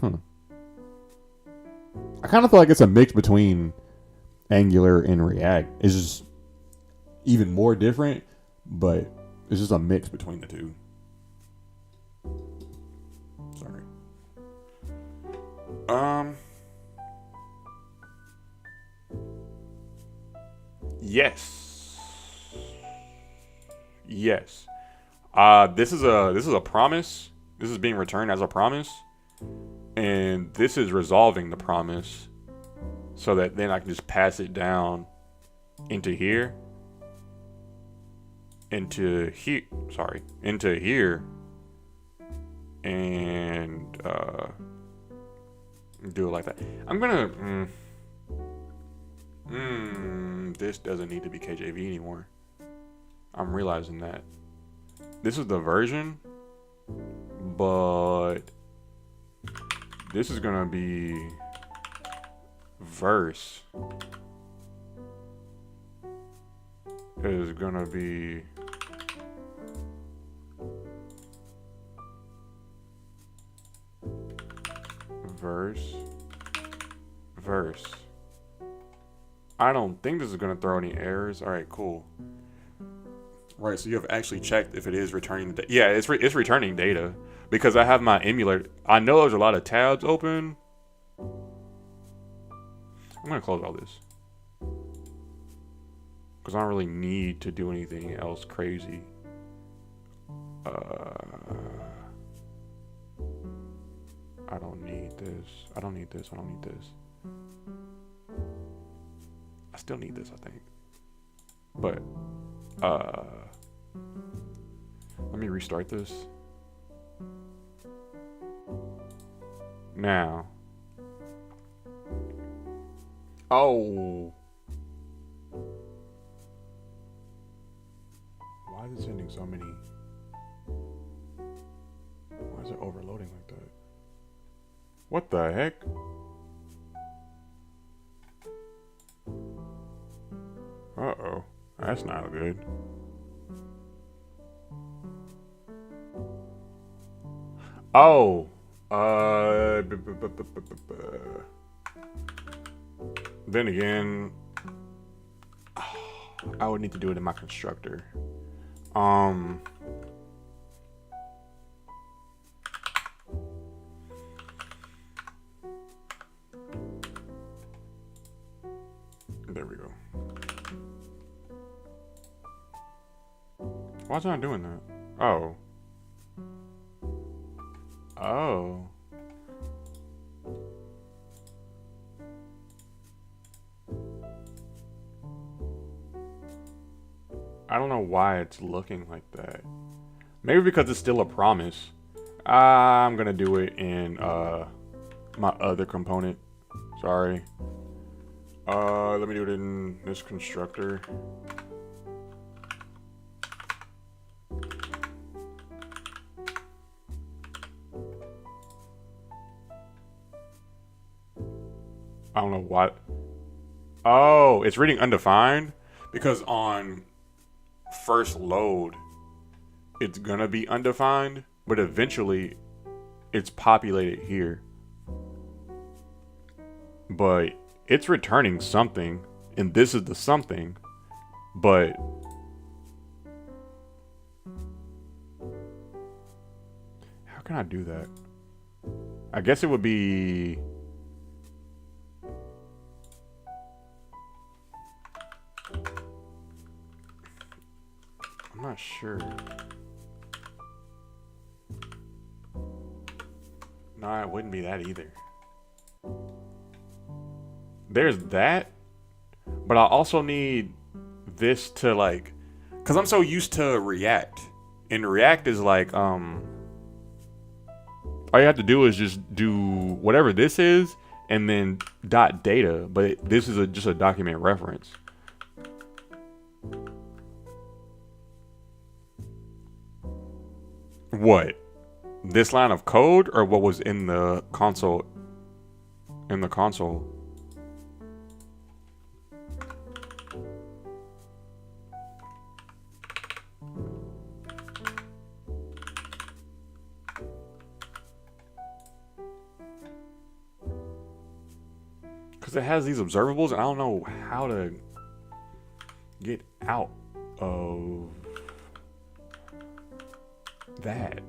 I kind of feel like it's a mix between Angular and React. It's just even more different, but it's just a mix between the two. Sorry. Yes. Yes. This is a promise. This is being returned as a promise. And this is resolving the promise so that then I can just pass it down into here. Into here. And do it like that. I'm gonna this doesn't need to be KJV anymore. I'm realizing that. This is the version, but this is gonna be verse. Is gonna be verse. I don't think this is gonna throw any errors. All right, cool. Right, so you have actually checked if it is returning the yeah, it's returning data because I have my emulator. I know there's a lot of tabs open. I'm gonna close all this because I don't really need to do anything else crazy. I don't need this. I don't need this. I still need this, I think. But let me restart this. Now. Oh. Why is it sending so many? Why is it overloading like that? What the heck? Uh-oh. That's not good. Oh. Then again, I would need to do it in my constructor. There we go. Why is it not doing that? Oh. Oh. I don't know why it's looking like that. Maybe because it's still a promise. I'm gonna do it in my other component. Sorry. Let me do it in this constructor. I don't know what. Oh, it's reading undefined because on first load, it's gonna be undefined, but eventually it's populated here. But it's returning something, and this is the something, but how can I do that? I guess it would be. I'm not sure. No, it wouldn't be that either. There's that, but I also need this to like, cause I'm so used to React, and React is like, all you have to do is just do whatever this is, and then dot data, but this is just a document reference. What? This line of code or what was in the console? In the console. Because it has these observables, and I don't know how to get out of that.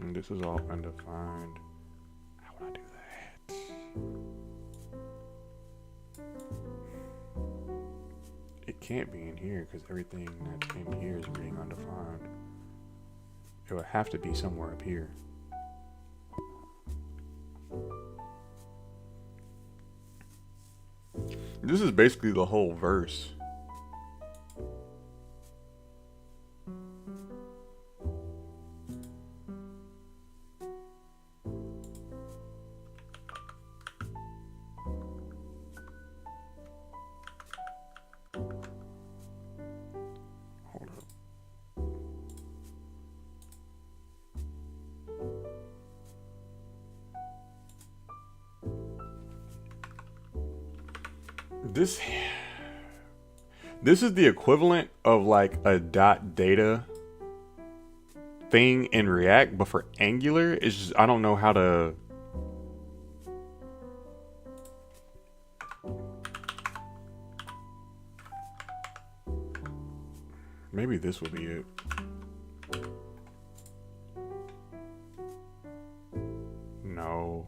And this is all undefined. How would I do that? It can't be in here because everything that's in here is being undefined. It would have to be somewhere up here. This is basically the whole verse. Hold up. This is the equivalent of like a dot data thing in React, but for Angular, it's just I don't know how to. Maybe this would be it. No.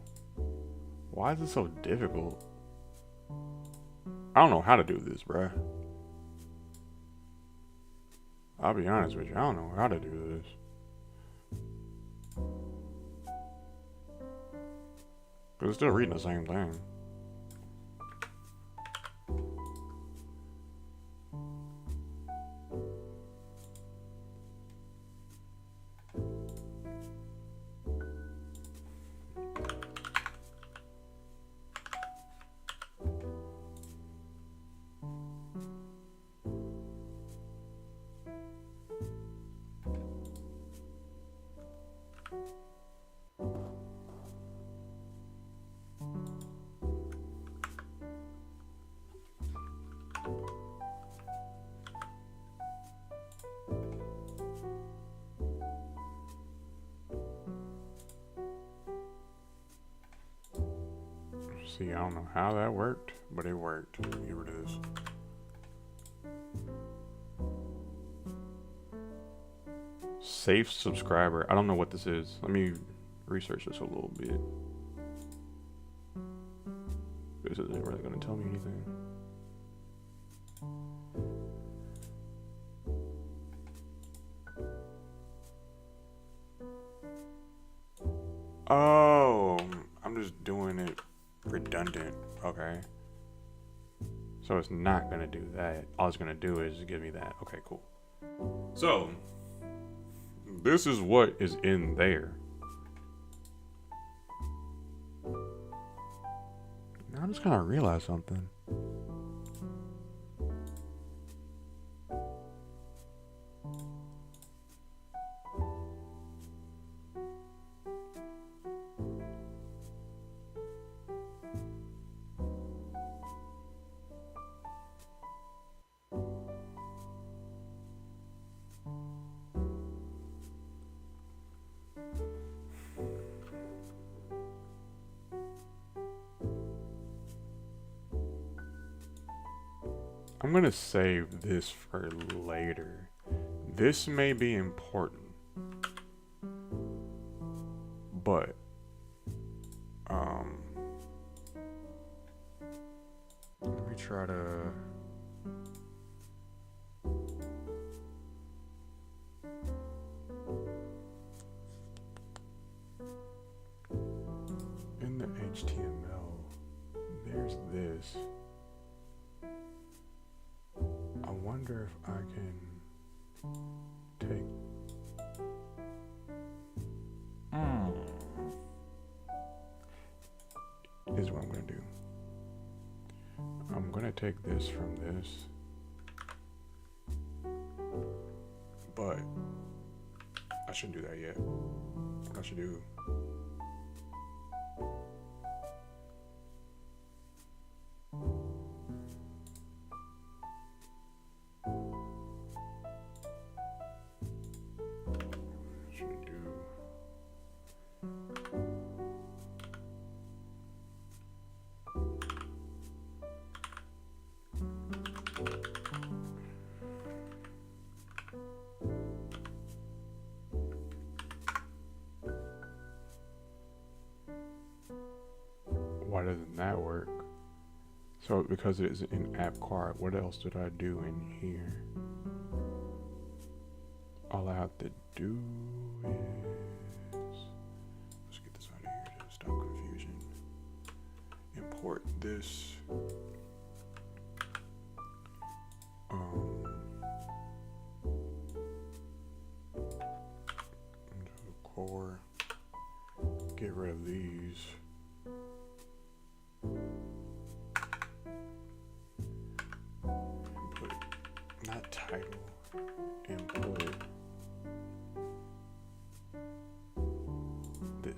Why is it so difficult? I don't know how to do this, bruh. I'll be honest with you, I don't know how to do this. Because it's still reading the same thing. See, I don't know how that worked, but it worked. Here it is. Safe subscriber. I don't know what this is. Let me research this a little bit. This isn't really going to tell me anything. Oh, I'm I'm just doing it redundant, okay? So it's not gonna do that. All it's gonna do is give me that. Okay, cool. So this is what is in there. Now I just kind of realized something. I'm gonna save this for later. This may be important, but let me try to. In the HTML, there's this. I wonder if I can take. Is what I'm gonna do. I'm gonna take this from this, but I shouldn't do that yet. What I should do. Why doesn't that work? So because it is in app card, what else did I do in here? All I have to do is, let's get this out of here to stop confusion. Import this. Into the core. Get rid of these. Put not title. Input this.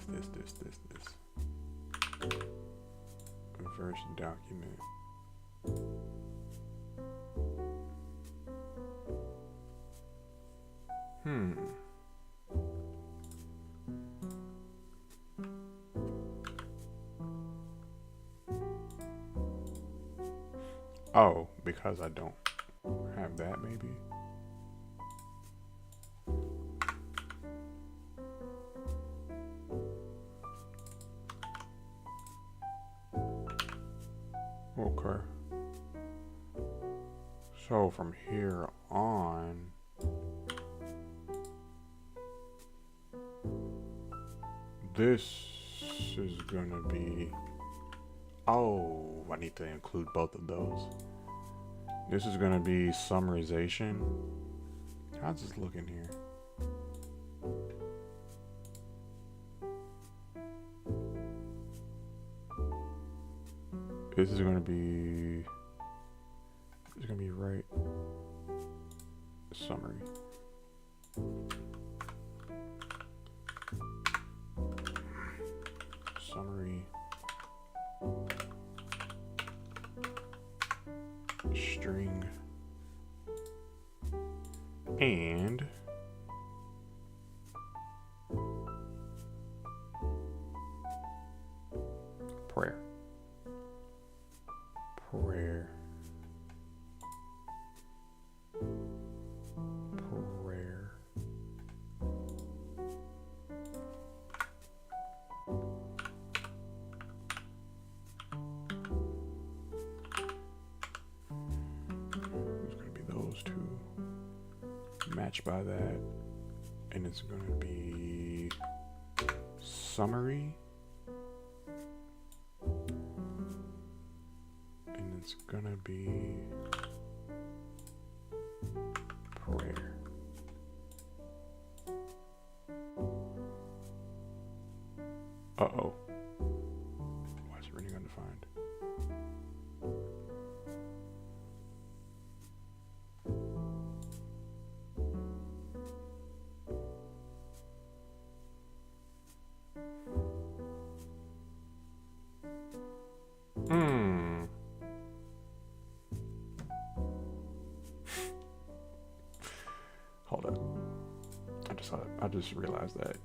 Reverse document. Oh, because I don't have that, maybe. Okay. So from here on, this is gonna be, oh, I need to include both of those. This is gonna be summarization. How's this looking here? This is gonna be, it's gonna be right. Summary. Summary. String. And prayer. Prayer. Prayer. It's gonna be those two. Matched by that. And it's gonna be summary. It's gonna be prayer. Uh-oh. Why is it reading undefined? Hold up. I just realized that.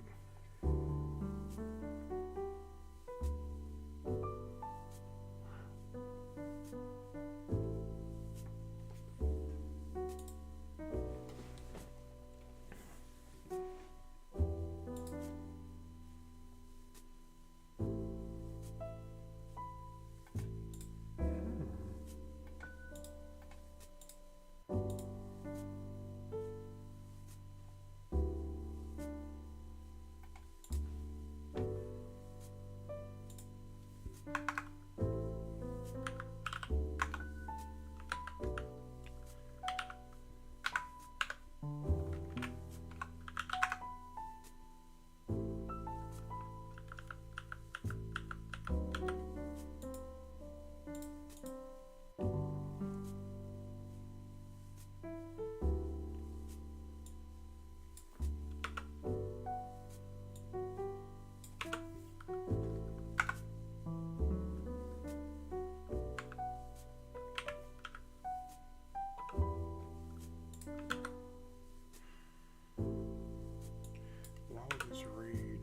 Why would this read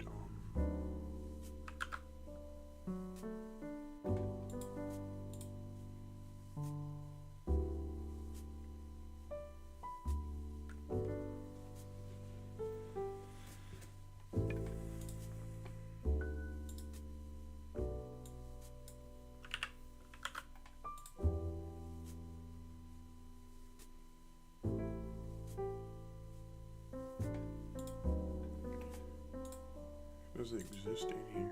does it exist in here?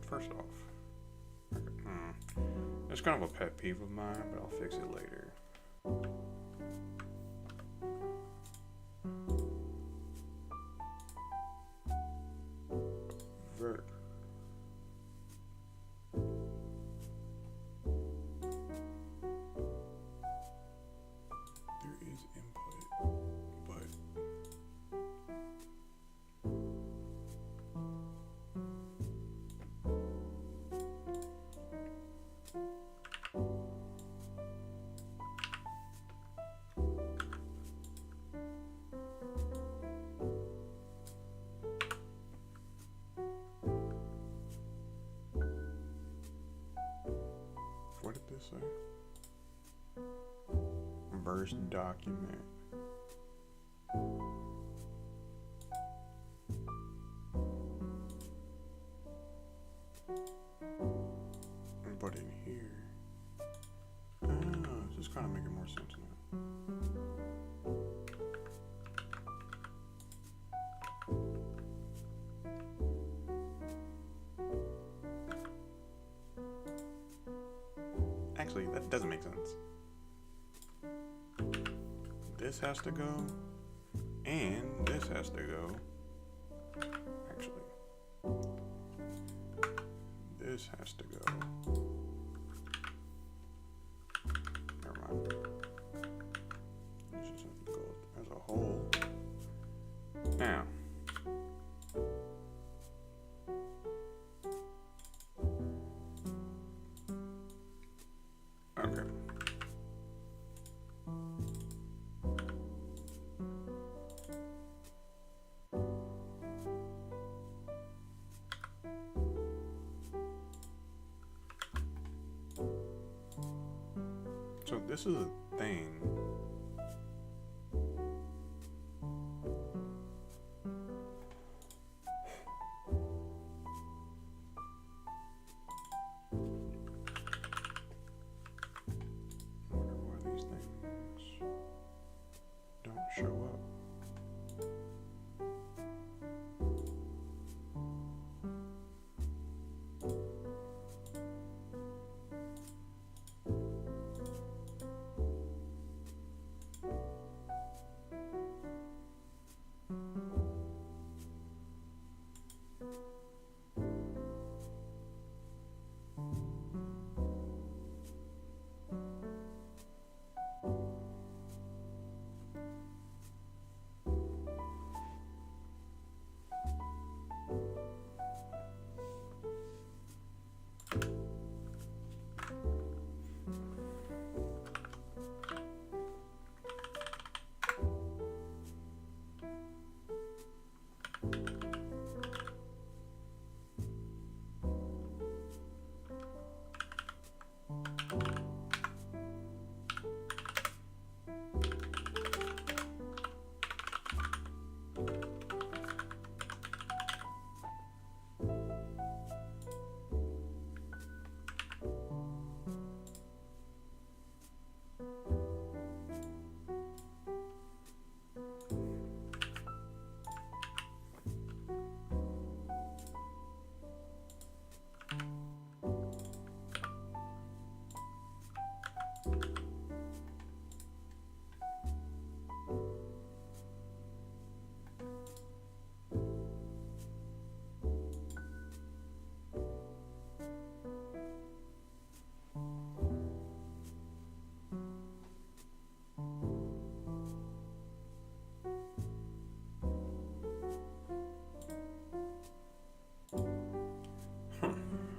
First off, it's kind of a pet peeve of mine, but I'll fix it later. Verb. There is input, but what did this say? Verse document. But in here, it's just kind of making more sense now. Actually, that doesn't make sense. This has to go, and this has to go. Actually, this has to go. Never mind. This just has to go as a whole. Now, okay. So this is a thing. show up.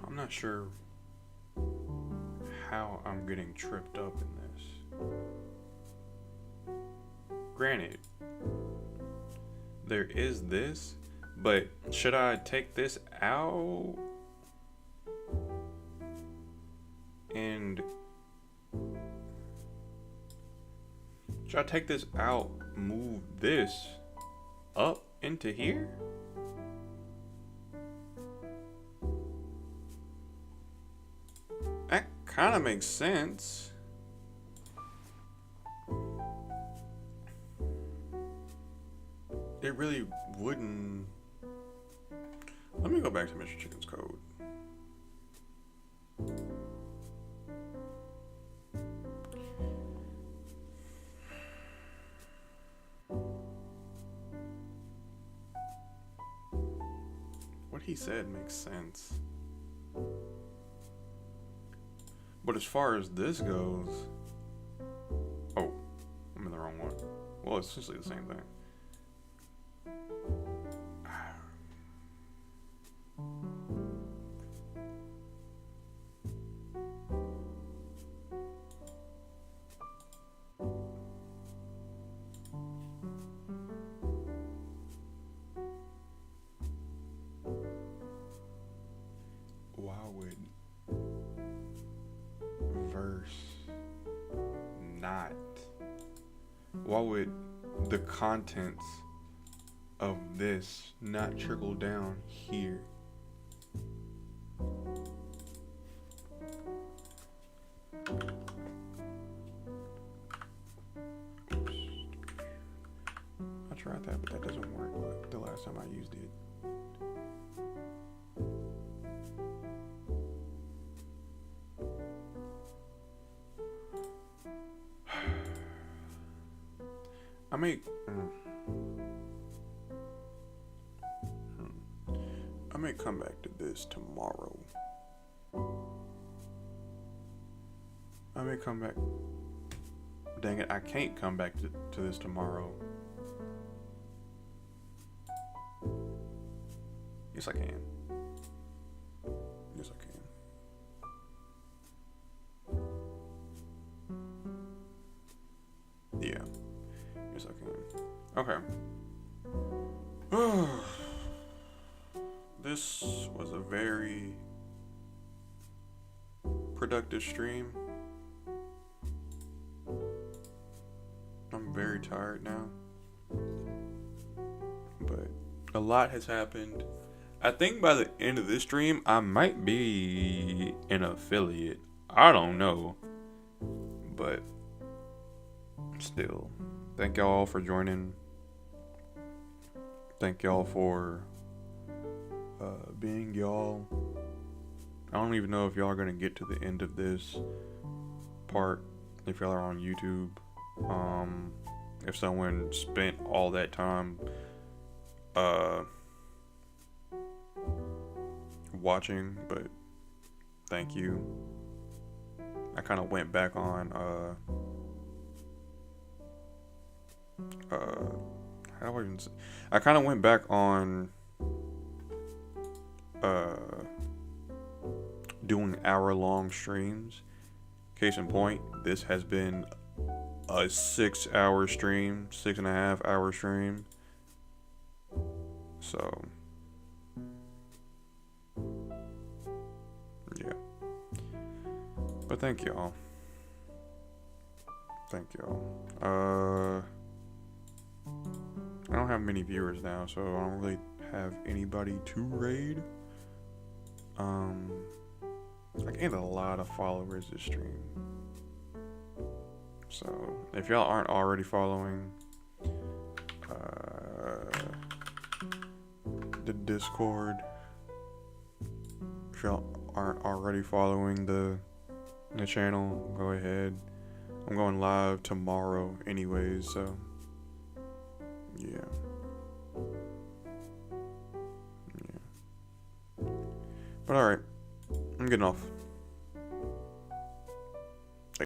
I'm not sure how I'm getting tripped up in this. Granted, there is this, but should I take this out and should I take this out, move this up into here? That kind of makes sense. It really wouldn't. Let me go back to Mr. Chicken's code. What he said makes sense. But as far as this goes, oh, I'm in the wrong one. Well, it's essentially the same thing. Why would verse not? Why would the contents of this not trickle down here? Oops. I tried that, but that doesn't work like the last time I used it. I may come back to this tomorrow. I may come back. Dang it, I can't come back to this tomorrow. Yes, I can. Yes, I can. Yeah. Yes, I can. Okay. This was a very productive stream. I'm very tired now. But a lot has happened. I think by the end of this stream, I might be an affiliate. I don't know. But still. Thank y'all for joining. Thank y'all for being y'all. I don't even know if y'all are gonna get to the end of this part if y'all are on YouTube. If someone spent all that time watching, but thank you. I kind of went back on how do I even say? I kind of went back on doing hour-long streams. Case in point, this has been a 6-hour stream, 6.5-hour stream. So, yeah. But thank y'all. Thank y'all. I don't have many viewers now, so I don't really have anybody to raid. I gained a lot of followers this stream. So, if y'all aren't already following the Discord, if y'all aren't already following the channel, go ahead. I'm going live tomorrow anyways, so yeah. But alright, I'm getting off.